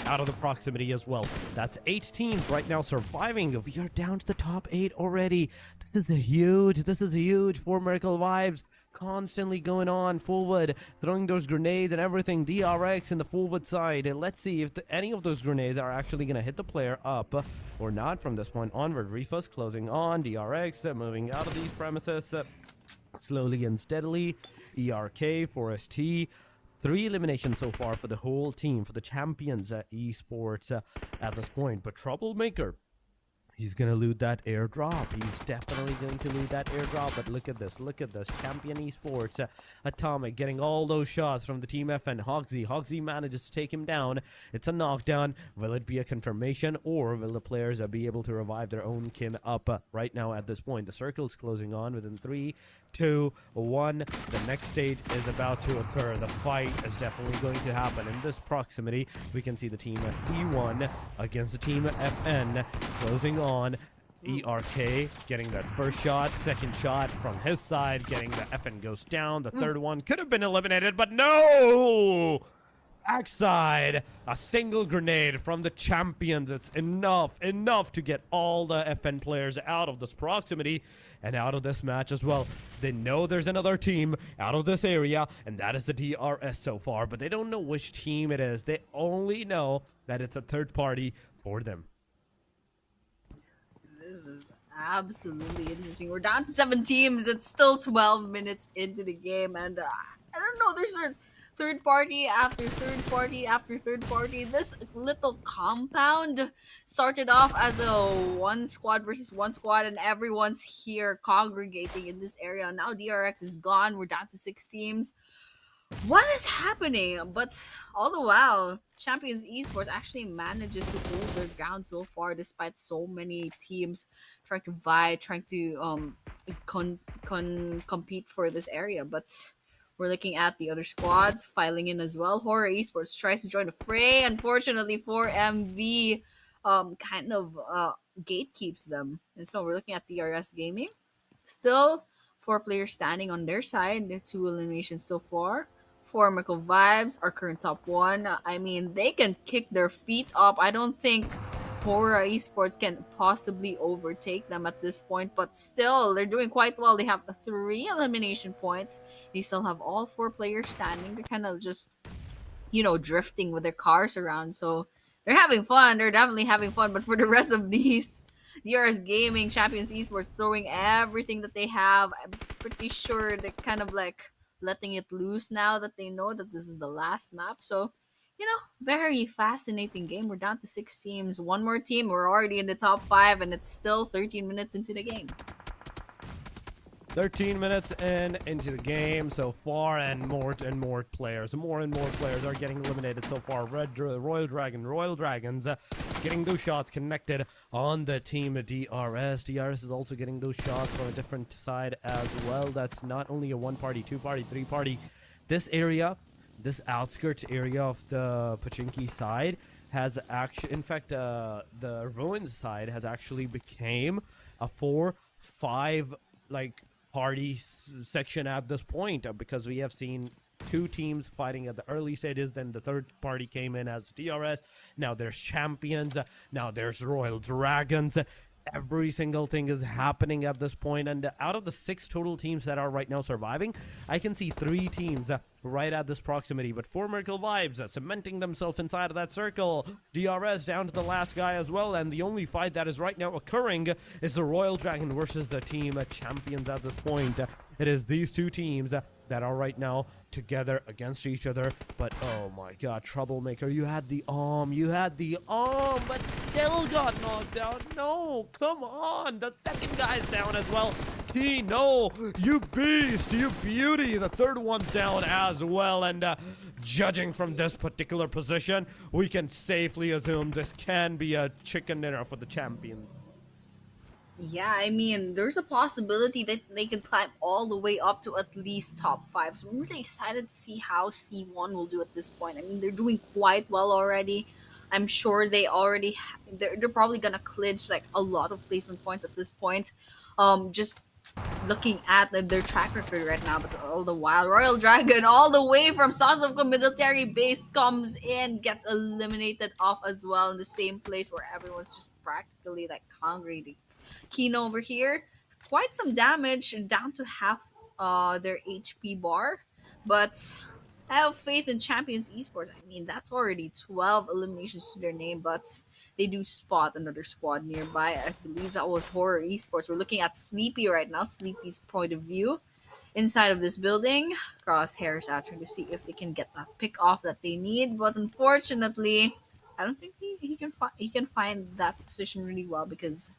out of the proximity as well. That's 8 teams right now surviving. We are down to the top 8 already. This is huge for Miracle Vibes. Constantly going on forward, throwing those grenades and everything. DRX in the forward side. And let's see if any of those grenades are actually going to hit the player up or not from this point onward. Refus closing on. DRX moving out of these premises slowly and steadily. ERK for ST. 3 eliminations so far for the whole team, for the champions esports at this point. But Troublemaker, he's going to loot that airdrop. He's definitely going to loot that airdrop. But look at this. Champion Esports. Atomic getting all those shots from the Team FN. Hogsy manages to take him down. It's a knockdown. Will it be a confirmation, or will the players be able to revive their own kin up right now at this point? The circle's closing on within 3, 2, 1. The next stage is about to occur. The fight is definitely going to happen. In this proximity, we can see the Team C1 against the Team FN closing on. ERK getting that first shot, second shot from his side, getting the FN ghost down. The third one could have been eliminated, but no! Backside, a single grenade from the champions. It's enough to get all the FN players out of this proximity and out of this match as well. They know there's another team out of this area, and that is the DRS so far, but they don't know which team it is. They only know that it's a third party for them. This is absolutely interesting. We're down to 7 teams. It's still 12 minutes into the game, and I don't know. There's third party after third party after third party. This little compound started off as a one squad versus one squad, and everyone's here congregating in this area. Now DRX is gone. We're down to 6 teams. What is happening? But all the while, Champions Esports actually manages to hold their ground so far, despite so many teams trying to vie, trying to compete for this area. But we're looking at the other squads filing in as well. HORAA Esports tries to join the fray. Unfortunately, 4MV kind of gatekeeps them, and so we're looking at DRS Gaming. Still, 4 players standing on their side. 2 eliminations so far. 4 Miracle Vibes, our current top 1. I mean, they can kick their feet up. I don't think HORAA Esports can possibly overtake them at this point, but still, they're doing quite well. They have 3 elimination points. They still have all 4 players standing. They're kind of just, drifting with their cars around. So they're having fun. They're definitely having fun. But for the rest of these, DRS Gaming, Champions Esports throwing everything that they have. I'm pretty sure they're kind of like letting it loose now that they know that this is the last map. So, very fascinating game. We're down to 6 teams. One more team. We're already in the top 5, and it's still 13 minutes into the game. 13 minutes into the game so far, and more players are getting eliminated so far. Royal Dragons getting those shots connected on the team of DRS. DRS is also getting those shots from a different side as well. That's not only a 1-party, 2-party, 3-party. This area, this outskirts area of the Pachinki side has actually, in fact, the Ruins side has actually became a 4-5 party section at this point, because we have seen 2 teams fighting at the early stages. Then the 3rd party came in as DRS. Now there's Champions. Now there's Royal Dragons. Every single thing is happening at this point, and out of the 6 total teams that are right now surviving, I can see 3 teams right at this proximity, but 4 Miracle Vibes cementing themselves inside of that circle. DRS down to the last guy as well, and the only fight that is right now occurring is the Royal Dragon versus the team Champions at this point. It is these 2 teams that are right now together against each other. But oh my god, Troublemaker, you had the arm, but still got knocked out. No, come on, the 2nd guy's down as well. No, you beast, you beauty. The 3rd one's down as well, and judging from this particular position, we can safely assume this can be a chicken dinner for the Champions. Yeah, I mean, there's a possibility that they can climb all the way up to at least top 5. So I'm really excited to see how C1 will do at this point. I mean, they're doing quite well already. I'm sure they're probably gonna clinch a lot of placement points at this point. Just looking at their track record right now, but all the while, Royal Dragon, all the way from Sanhok military base, comes in, gets eliminated off as well in the same place where everyone's just practically congregating. Kino over here, quite some damage, down to half their HP bar, but I have faith in Champions Esports. I mean, that's already 12 eliminations to their name, but they do spot another squad nearby. I believe that was HORAA Esports. We're looking at Sleepy right now, Sleepy's point of view inside of this building. Crosshairs out, trying to see if they can get that pick off that they need, but unfortunately, I don't think he can find that position really well, because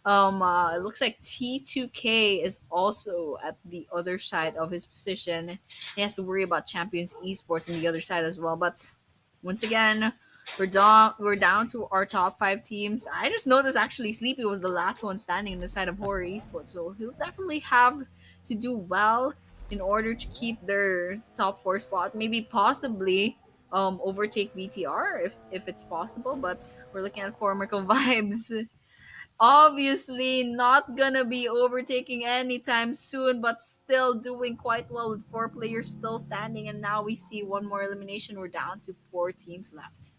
it looks like T2K is also at the other side of his position. He has to worry about Champions Esports on the other side as well. But once again, we're down to our top 5 teams. I just noticed actually Sleepy was the last one standing on the side of HORAA Esports, so he'll definitely have to do well in order to keep their top 4 spot. Maybe possibly overtake BTR if it's possible. But we're looking at 4 Miracle Vibes. Obviously not gonna be overtaking anytime soon, but still doing quite well with 4 players still standing. And now we see 1 more elimination. We're down to 4 teams left.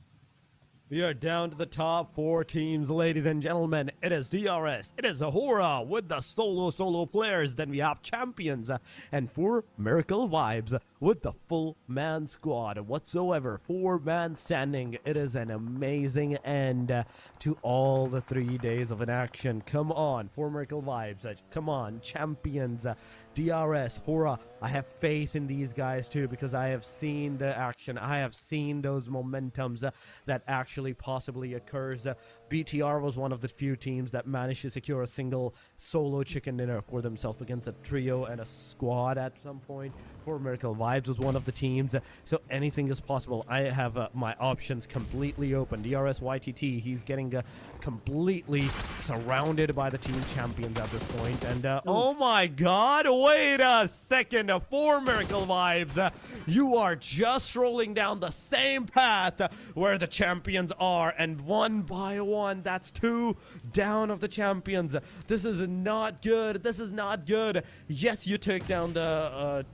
We are down to the top 4 teams, ladies and gentlemen. It is DRS, it is HORAA with the solo players. Then we have Champions and 4 Miracle Vibes with the full man squad whatsoever. 4-man standing. It is an amazing end to all the 3 days of an action. Come on, Formerical Vibes. Come on, champions. DRS, HORAA. I have faith in these guys too, because I have seen the action. I have seen those momentums that actually possibly occurs. BTR was one of the few teams that managed to secure a single solo chicken dinner for themselves against a trio and a squad at some point. Formerical Vibes was one of the teams, so anything is possible. I have my options completely open. DRS YTT, he's getting completely surrounded by the team champions at this point. And oh my god, wait a second, Formerical Vibes, you are just rolling down the same path where the champions are, and 1 by 1, that's 2 down of the champions. This is not good. This is not good. Yes, you take down the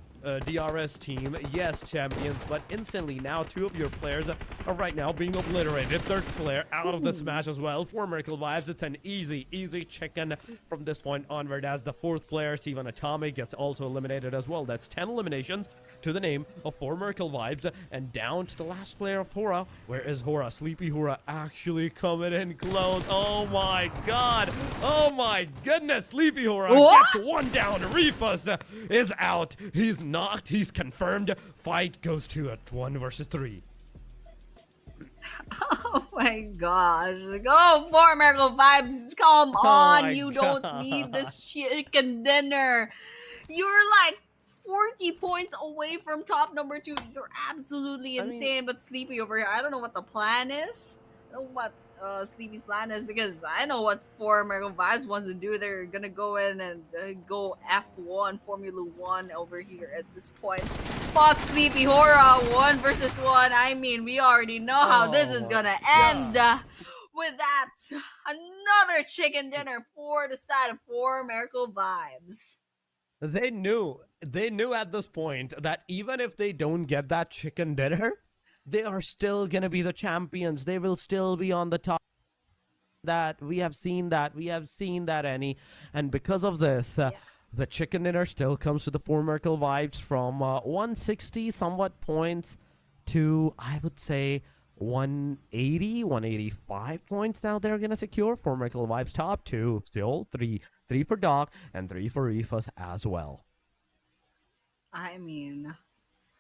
DRS team, yes, champions, but instantly now 2 of your players are right now being obliterated. 3rd player out of this match as well. Formerical Vibes, it's an easy chicken from this point onward, as the 4th player, Steven Atomic, gets also eliminated as well. That's 10 eliminations to the name of Formerical Vibes, and down to the last player of HORAA. Where is HORAA? Sleepy HORAA actually coming in close. Oh my god, oh my goodness, Sleepy HORAA gets 1 down. Refus is out. He's knocked, he's confirmed. Fight goes to a 1 versus 3. Oh my gosh. Go Formerical Vibes. Come on. You don't need this chicken dinner. You're like 40 points away from top number 2. You're absolutely insane. But Sleepy over here, I don't know what the plan is. I don't know what Sleepy's plan is, because I know what Formerical Vibes wants to do. They're gonna go in and go F1 Formula 1 over here at this point. Spot Sleepy HORAA 1 versus 1. I mean, we already know how this is gonna end. With that, another chicken dinner for the side of Formerical Vibes. They knew at this point that even if they don't get that chicken dinner, they are still gonna be the champions. They will still be on the top. That we have seen that, Annie, and because of this, the chicken dinner still comes to the Formerical Vibes from 160 somewhat points to, I would say, 180, 185 points. Now they're gonna secure. Formerical Vibes top 2, still 3 for Doc and 3 for Refus as well. I mean,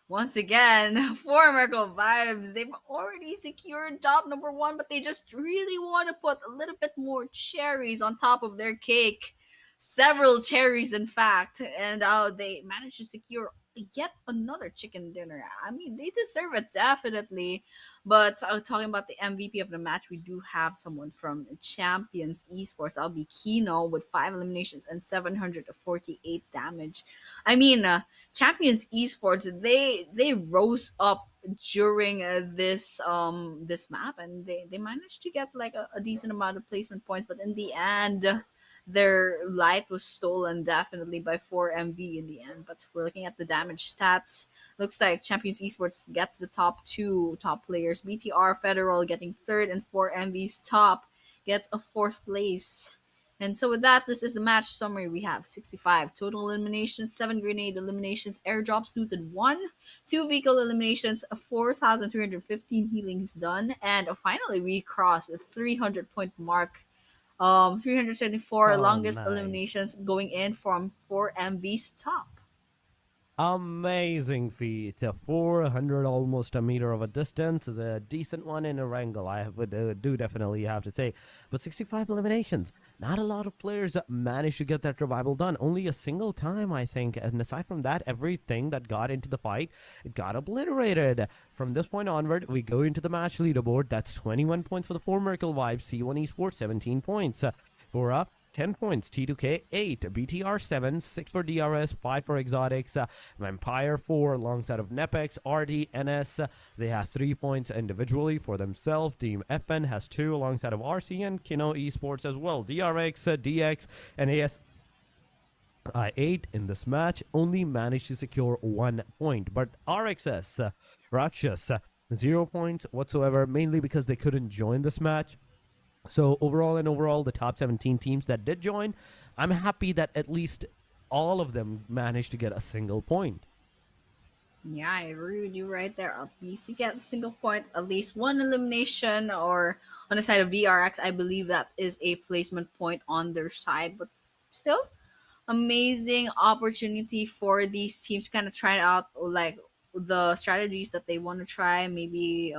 once again, Formerical Vibes, they've already secured top number 1, but they just really want to put a little bit more cherries on top of their cake. Several cherries, in fact, and they managed to secure yet another chicken dinner. I mean, they deserve it, definitely. But talking about the MVP of the match, we do have someone from Champions Esports. That'll be Kino with 5 eliminations and 748 damage. I mean, Champions Esports, they rose up during this map, and they managed to get like a decent amount of placement points, but in the end, their light was stolen definitely by 4MV in the end. But we're looking at the damage stats. Looks like Champions Esports gets the top 2 top players. BTR Federal getting 3rd, and 4MV's top gets a 4th place. And so with that, this is the match summary. We have 65 total eliminations, 7 grenade eliminations, airdrops looted 1, 2 vehicle eliminations, 4,315 healings done, and finally we crossed the 300 point mark. 374 longest nice. eliminations going in from 4MV's top. Amazing feat. 400, almost a meter of a distance, is a decent one in Erangel, I would do definitely have to say. But 65 eliminations, not a lot of players that managed to get that revival done. Only a single time, I think. And aside from that, everything that got into the fight, it got obliterated. From this point onward, we go into the match leaderboard. That's 21 points for the Formerical Vibes. C1 Esports, 17 points. HORAA, 10 points. T2K 8, BTR 7, 6 for DRS, 5 for Exotics, Vampire 4 alongside of Nepex, RD, NS. They have 3 points individually for themselves. Team FN has 2 alongside of RC and Kino Esports as well. DRX, DX, and ASxI8 in this match only managed to secure 1 point. But RXS, Rakshas, 0 points whatsoever, mainly because they couldn't join this match. So overall, the top 17 teams that did join, I'm happy that at least all of them managed to get a single point. Yeah, I agree with you right there. At least you get a single point, at least one elimination, or on the side of VRX, I believe that is a placement point on their side. But still, amazing opportunity for these teams to kind of try out like the strategies that they want to try. Maybe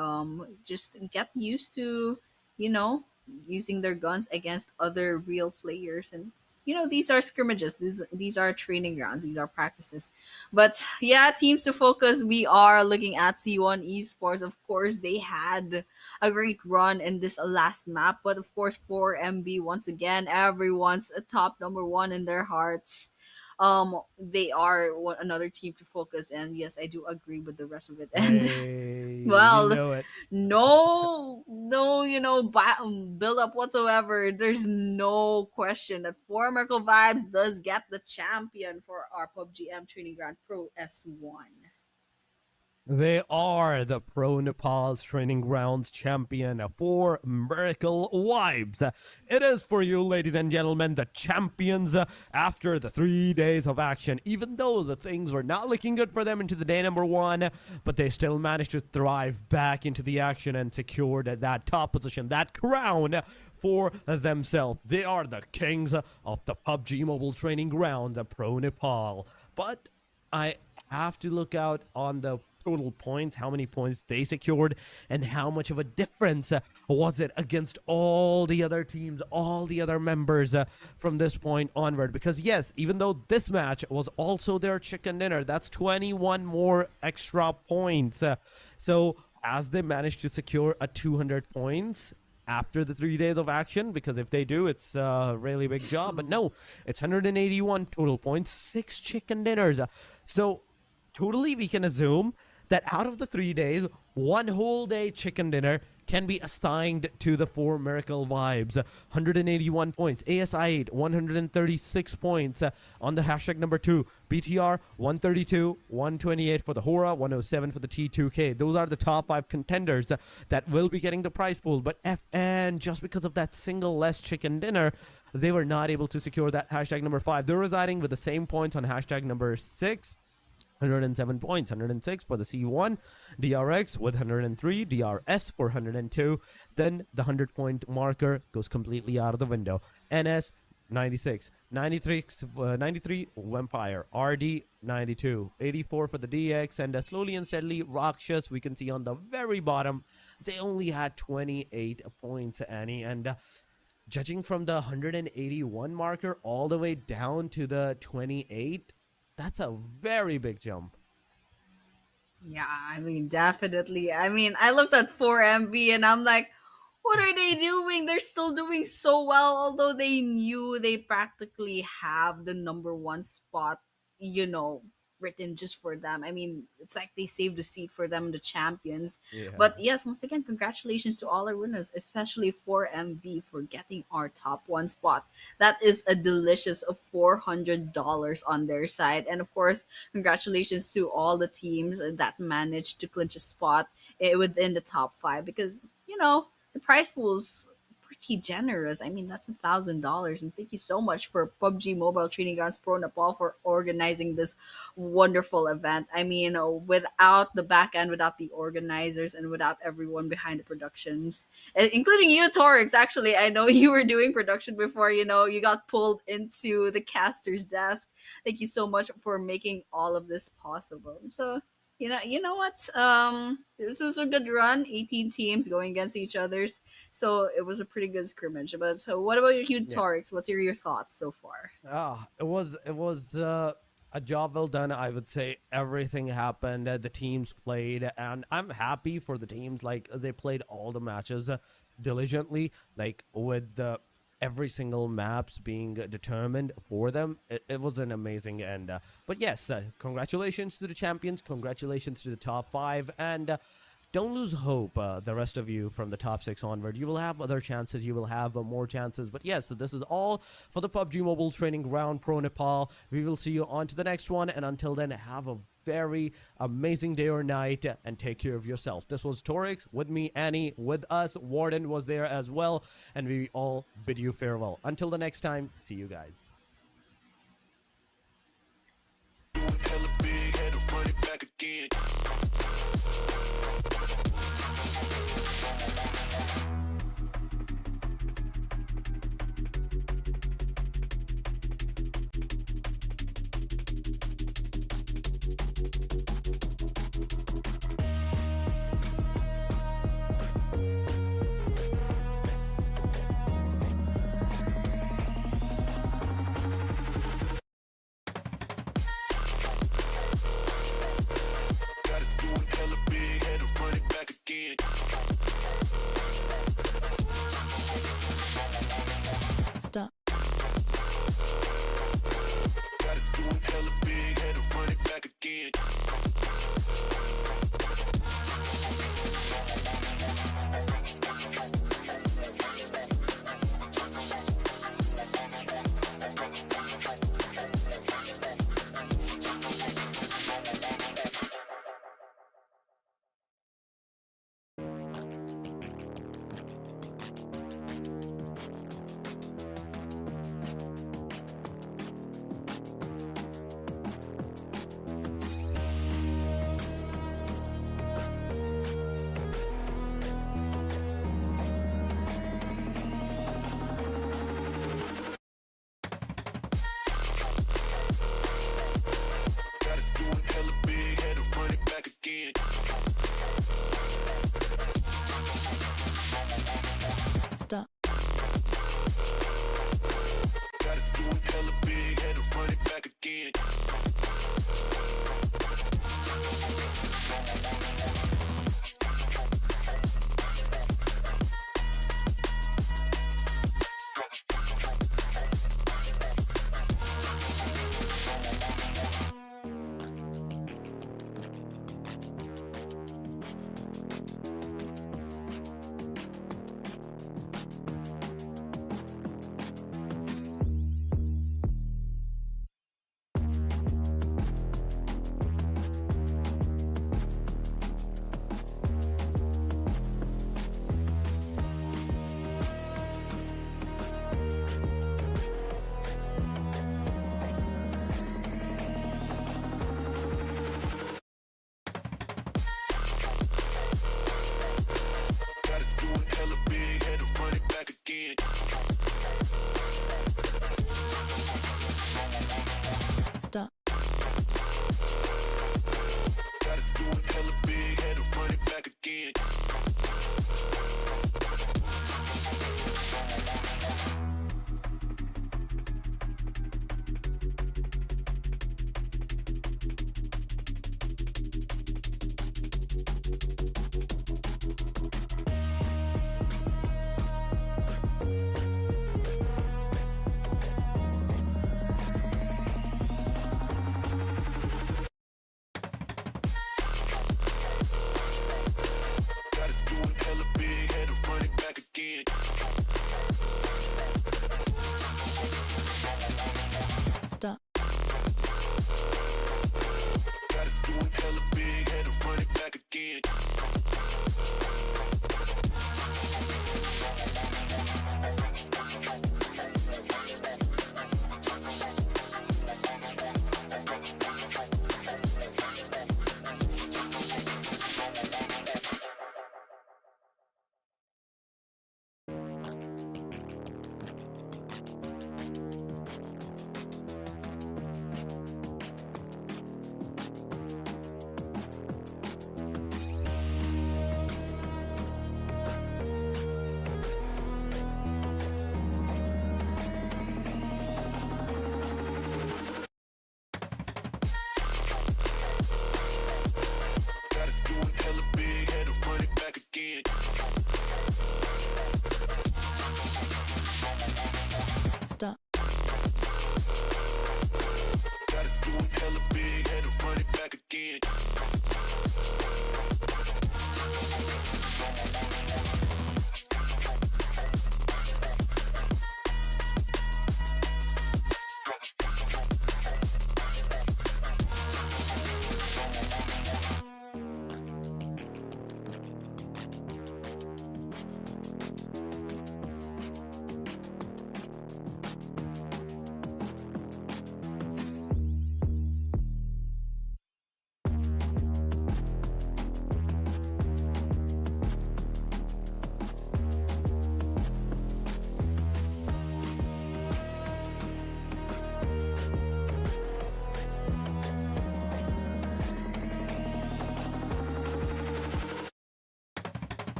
just get used to, you know, using their guns against other real players. And these are scrimmages, these are training grounds, these are practices. But yeah, teams to focus, we are looking at C1 Esports. Of course, they had a great run in this last map, but of course, for MB, once again, everyone's a top number one in their hearts. They are another team to focus, and yes, I do agree with the rest of it. And Hey, you well, know it. no, build up whatsoever. There's no question that Four Miracle Vibes does get the champion for our PUBG M Training Ground Pro S1. They are the Pro Nepal's Training Grounds champion for Miracle Vibes. It is for you, ladies and gentlemen, the champions after the 3 days of action. Even though the things were not looking good for them into the day number one, but they still managed to thrive back into the action and secured that top position, that crown for themselves. They are the kings of the PUBG Mobile Training Grounds, Pro Nepal. But I have to look out on the total points, how many points they secured, and how much of a difference was it against all the other teams, all the other members from this point onward. Because yes, even though this match was also their chicken dinner, that's 21 more extra points. So as they managed to secure a 200 points after the 3 days of action, because if they do, it's a really big job. But no, it's 181 total points, 6 chicken dinners. So totally we can assume that out of the 3 days, 1 whole day chicken dinner can be assigned to the 4 Miracle Vibes. 181 points. ASxI8, 136 points on the hashtag number 2. BTR, 132, 128 for the HORAA, 107 for the T2K. Those are the top 5 contenders that will be getting the prize pool. But FN, just because of that single less chicken dinner, they were not able to secure that hashtag number 5. They're residing with the same points on hashtag number 6. 107 points, 106 for the C1, DRX with 103, DRS for 102. Then the 100-point marker goes completely out of the window. NS 96, 93 Vampire, RD 92, 84 for the DX, and slowly and steadily Rakshas, we can see on the very bottom, they only had 28 points, Annie, and judging from the 181 marker all the way down to the 28, that's a very big jump. Yeah, I mean, definitely. I mean, I looked at 4MV and I'm like, what are they doing? They're still doing so well, although they knew they practically have the number one spot, written just for them. I mean, it's like they saved a seat for them, the champions. Yeah. But yes, once again, congratulations to all our winners, especially 4MV for getting our top one spot. That is a delicious $400 on their side. And of course, congratulations to all the teams that managed to clinch a spot within the top 5, because, the prize pool's pretty generous. I mean, that's $1,000. And thank you so much for PUBG Mobile Training Grounds Pro Nepal for organizing this wonderful event. I mean, without the back end, without the organizers, and without everyone behind the productions, including you, Torix. Actually, I know you were doing production before. You got pulled into the caster's desk. Thank you so much for making all of this possible. So you know what? This was a good run. 18 teams going against each others, so it was a pretty good scrimmage. But so, what about you, Yeah. Torix? What's your thoughts so far? It was a job well done. I would say everything happened. The teams played, and I'm happy for the teams. Like they played all the matches diligently, like with the every single maps being determined for them. It was an amazing end. But yes, congratulations to the champions. Congratulations to the top 5, and don't lose hope, the rest of you from the top 6 onward. You will have other chances. You will have more chances. But yes, so this is all for the PUBG Mobile Training Ground Pro Nepal. We will see you on to the next one. And until then, have a very amazing day or night and take care of yourself. This was Torix with me, Annie, with us. Warden was there as well. And we all bid you farewell. Until the next time, see you guys. Hella big, had to run it back again. again.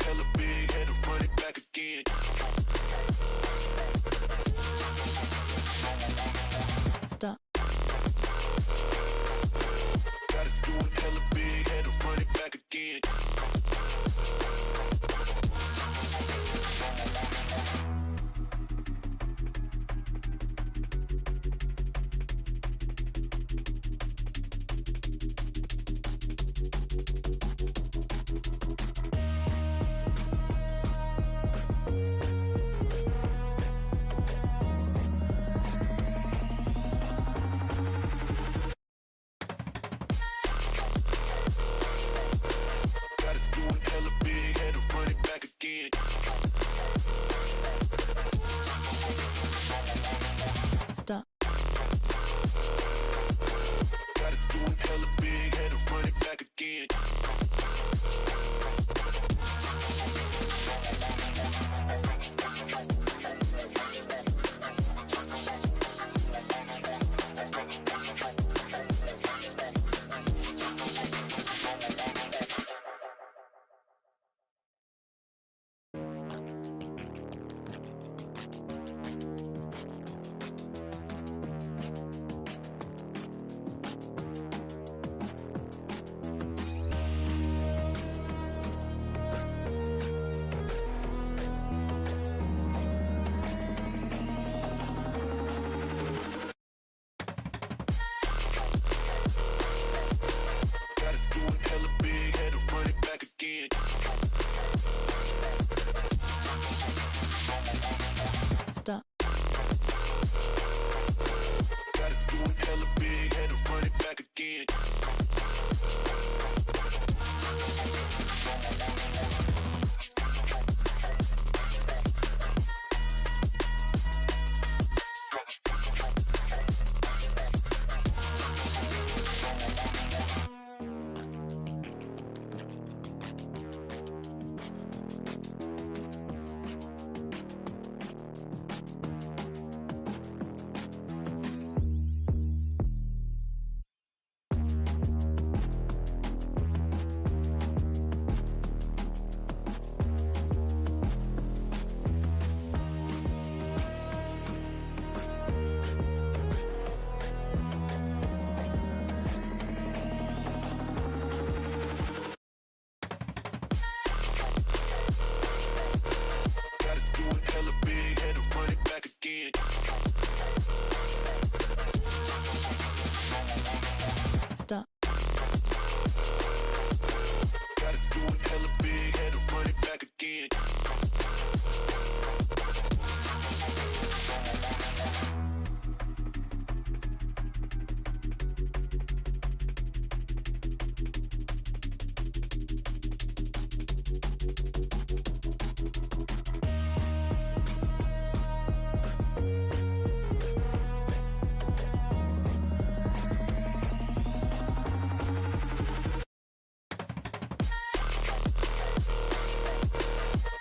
hella big, had to run it back again. Stop. Gotta do it hella big, had to run it back again. Gotta do it hella big, had to run it back again. Stop. Gotta do it hella big, had to run it back again. Gotta do it hella big, had to run it back again. Stop. Gotta do it hella big, had to run it back again. Gotta do it hella big, had to run it back again. Stop. Gotta do it hella big, had to run it back again.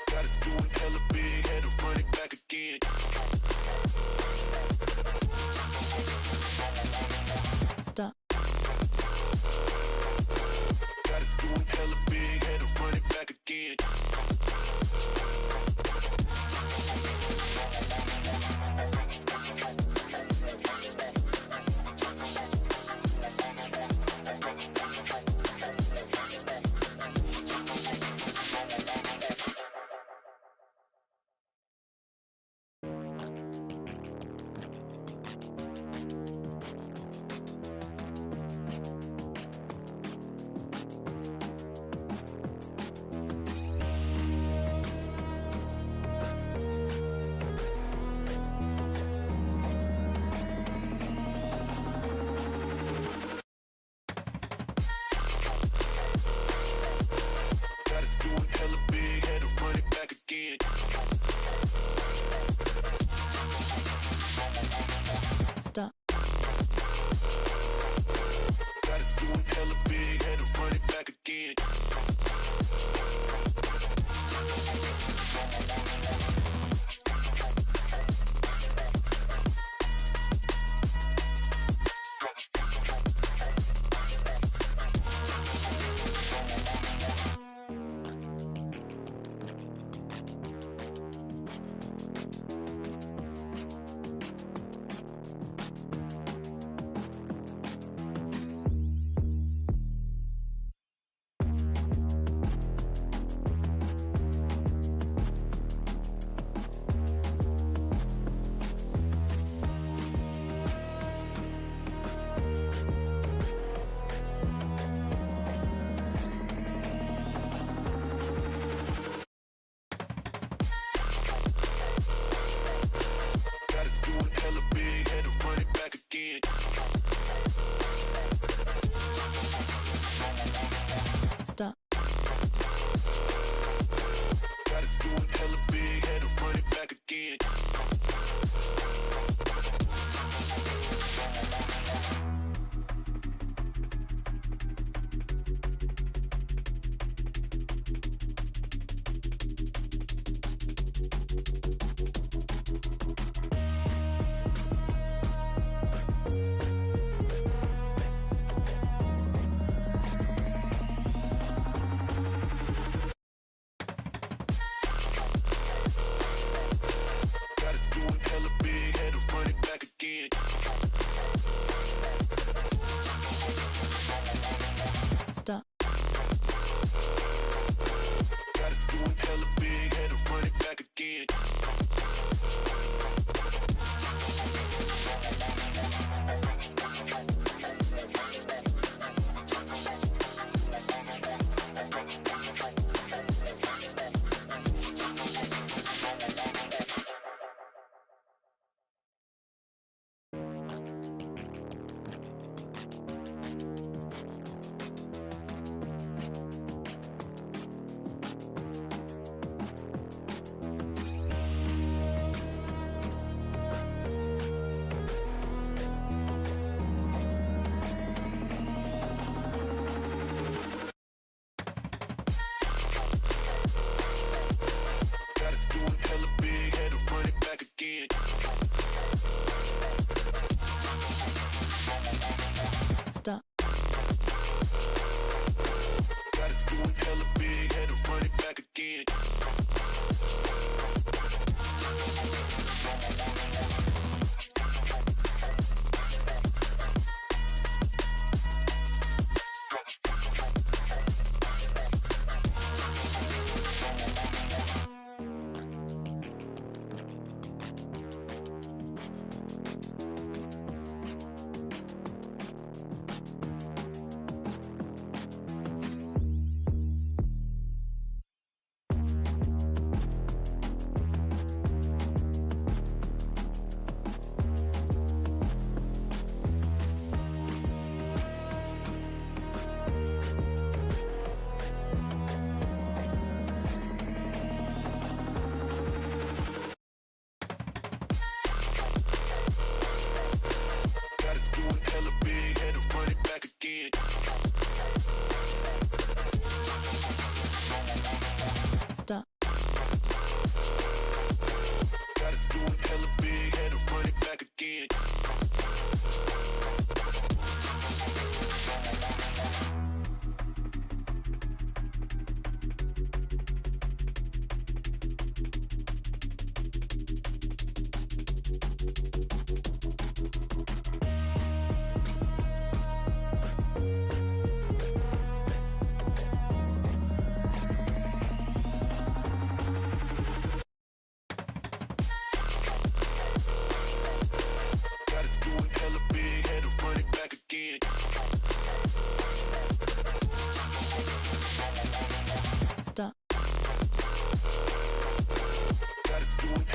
Gotta do it hella big, had to run it back again. Stop. Gotta do it hella big, had to run it back again. Stop. Gotta do it hella big, had to run it back again.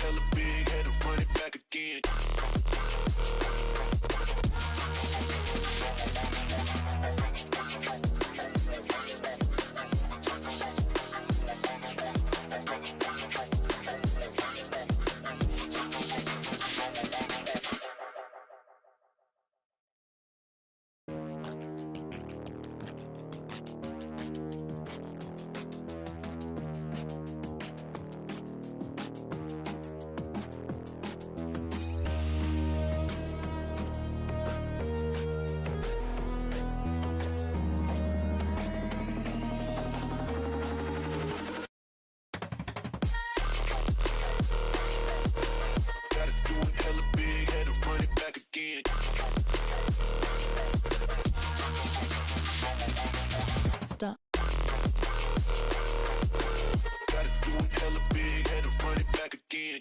hella big, had to run it back again. Gotta do it hella big, had to run it back again. Stop. Gotta do it hella big, had to run it back again.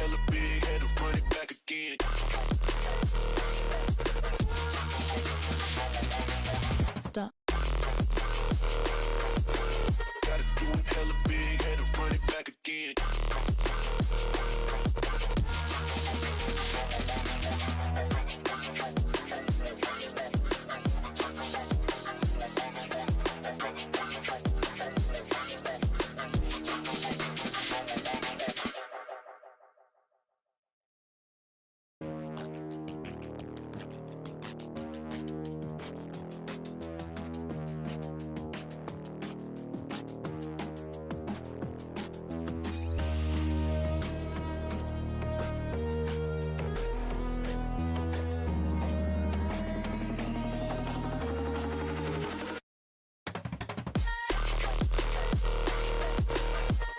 hella big, had to run it back again. Stop. Gotta do it hella big, had to run it back again.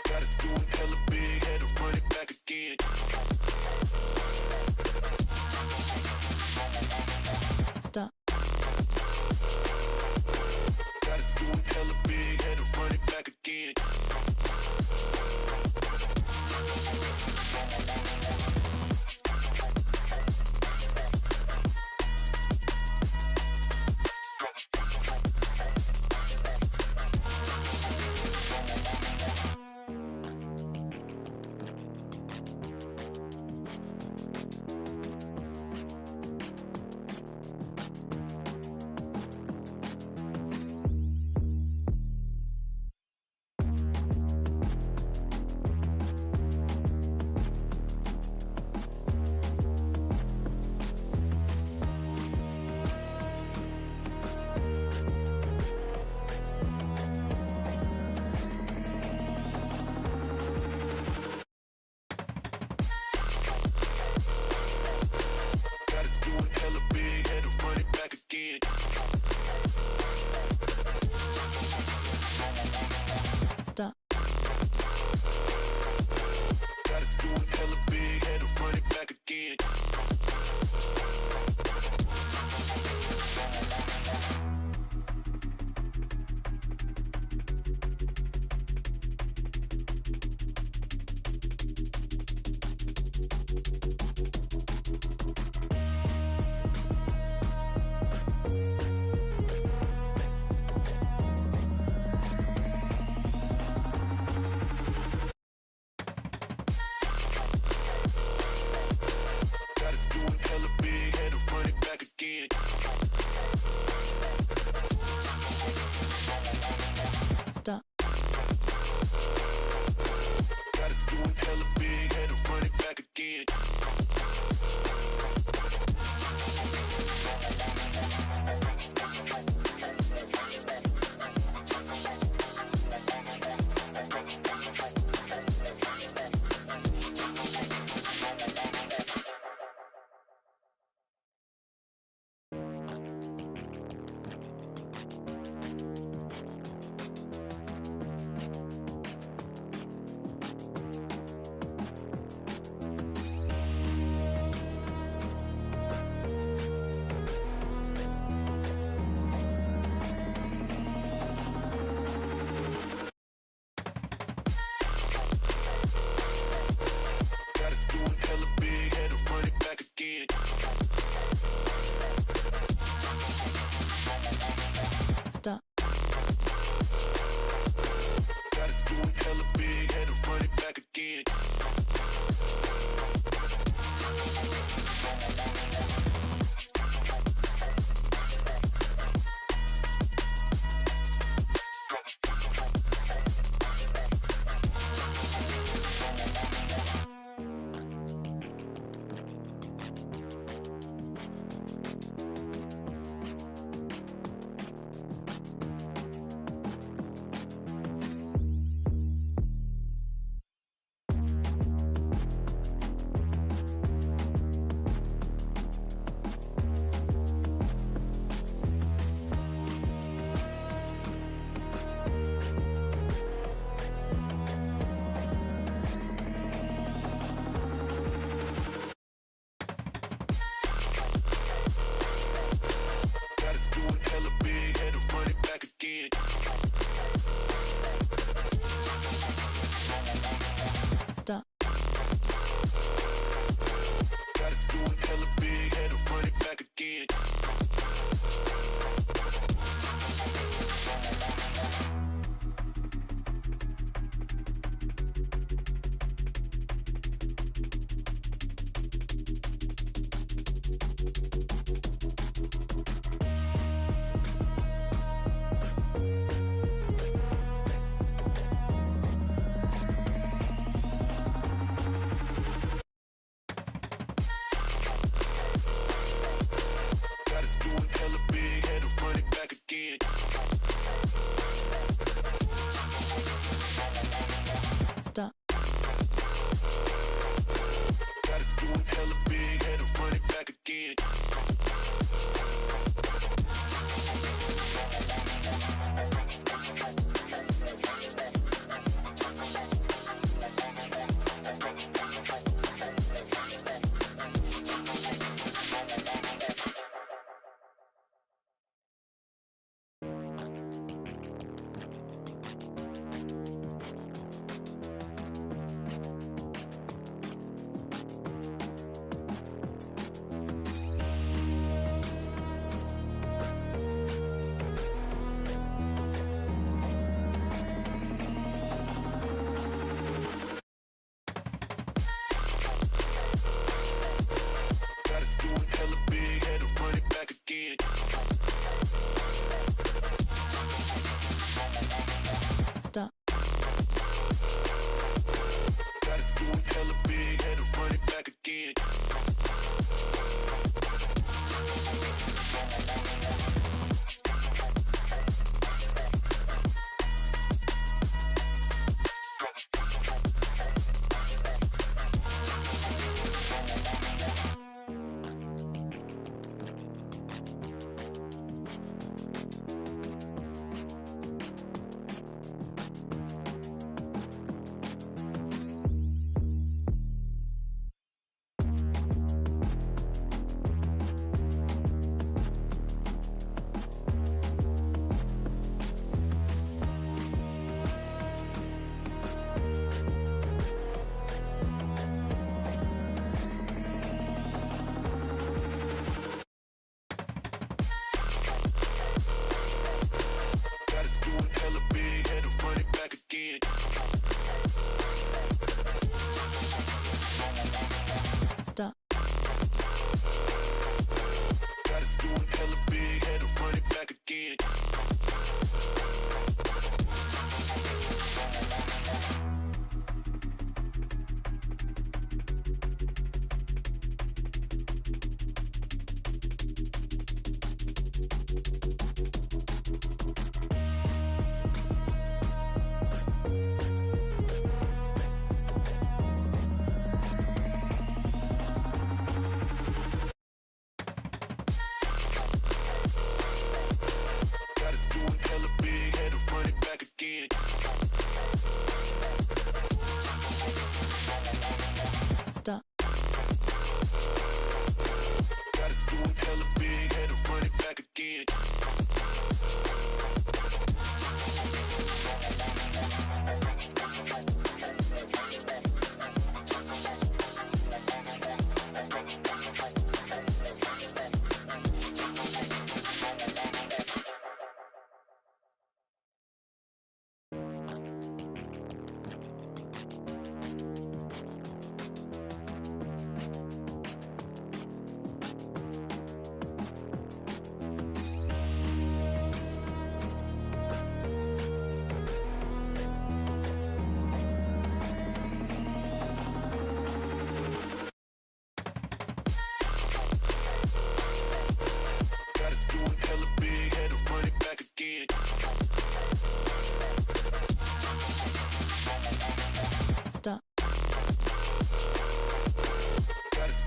Gotta do it hella big, had to run it back again. Stop. Gotta do it hella big, had to run it back again. Gotta do it hella big, had to run it back again. Stop. Gotta do it hella big, had to run it back again. Gotta do it hella big, had to run it back again. Stop. Gotta do it hella big, had to run it back again.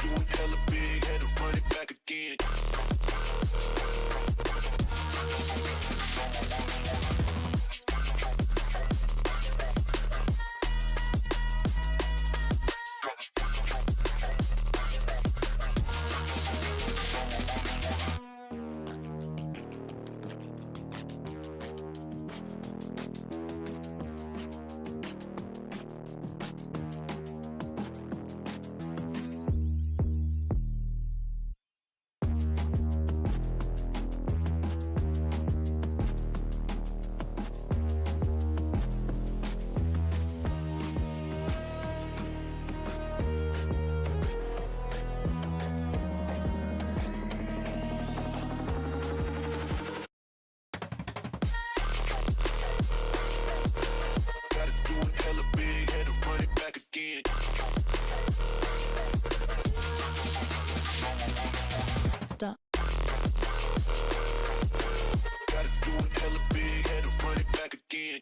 do it hella big, had to run it back again. Gotta do it hella big, had to run it back again. stop, Gotta do it hella big, had to run it back again.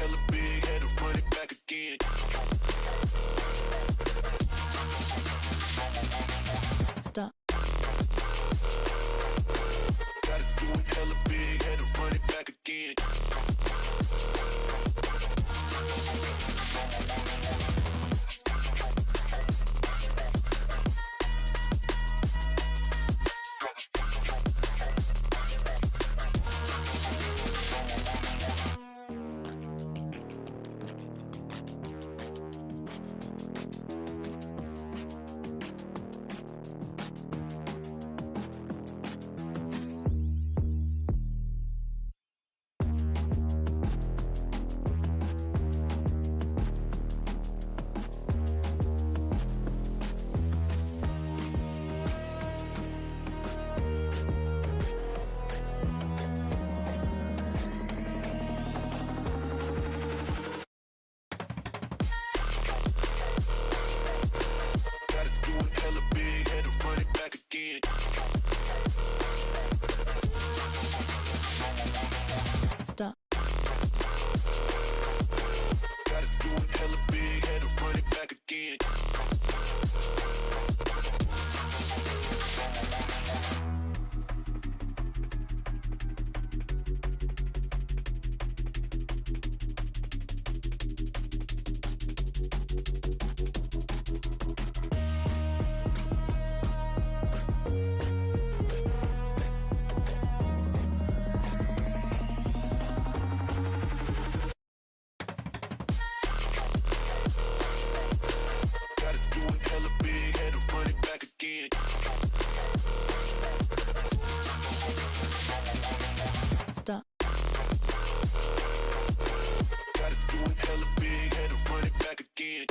hella big, had to run it back again. Stop. Gotta do it hella big, had to run it back again. Stop. Gotta do it hella big, had to run it back again. Stop. Gotta do it hella big, had to run it back again.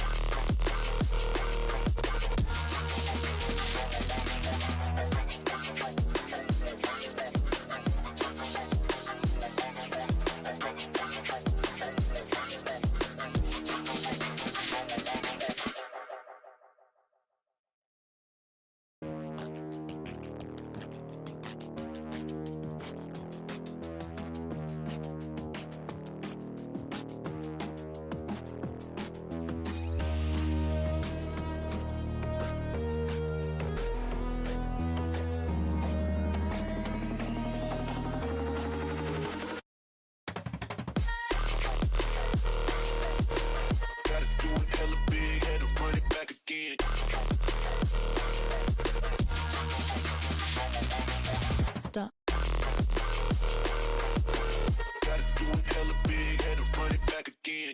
Stop. Gotta do it hella big, had to run it back again.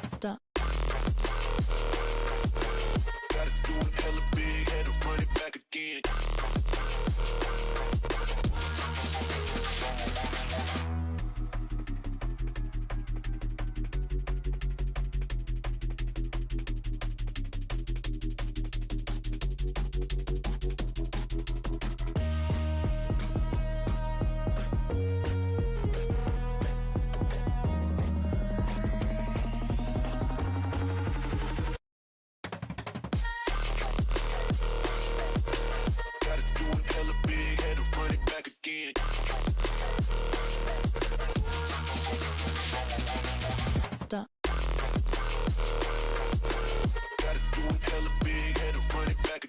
Stop. Gotta do it hella big, had to run it back again. Stop. Gotta do it hella big, had to run it back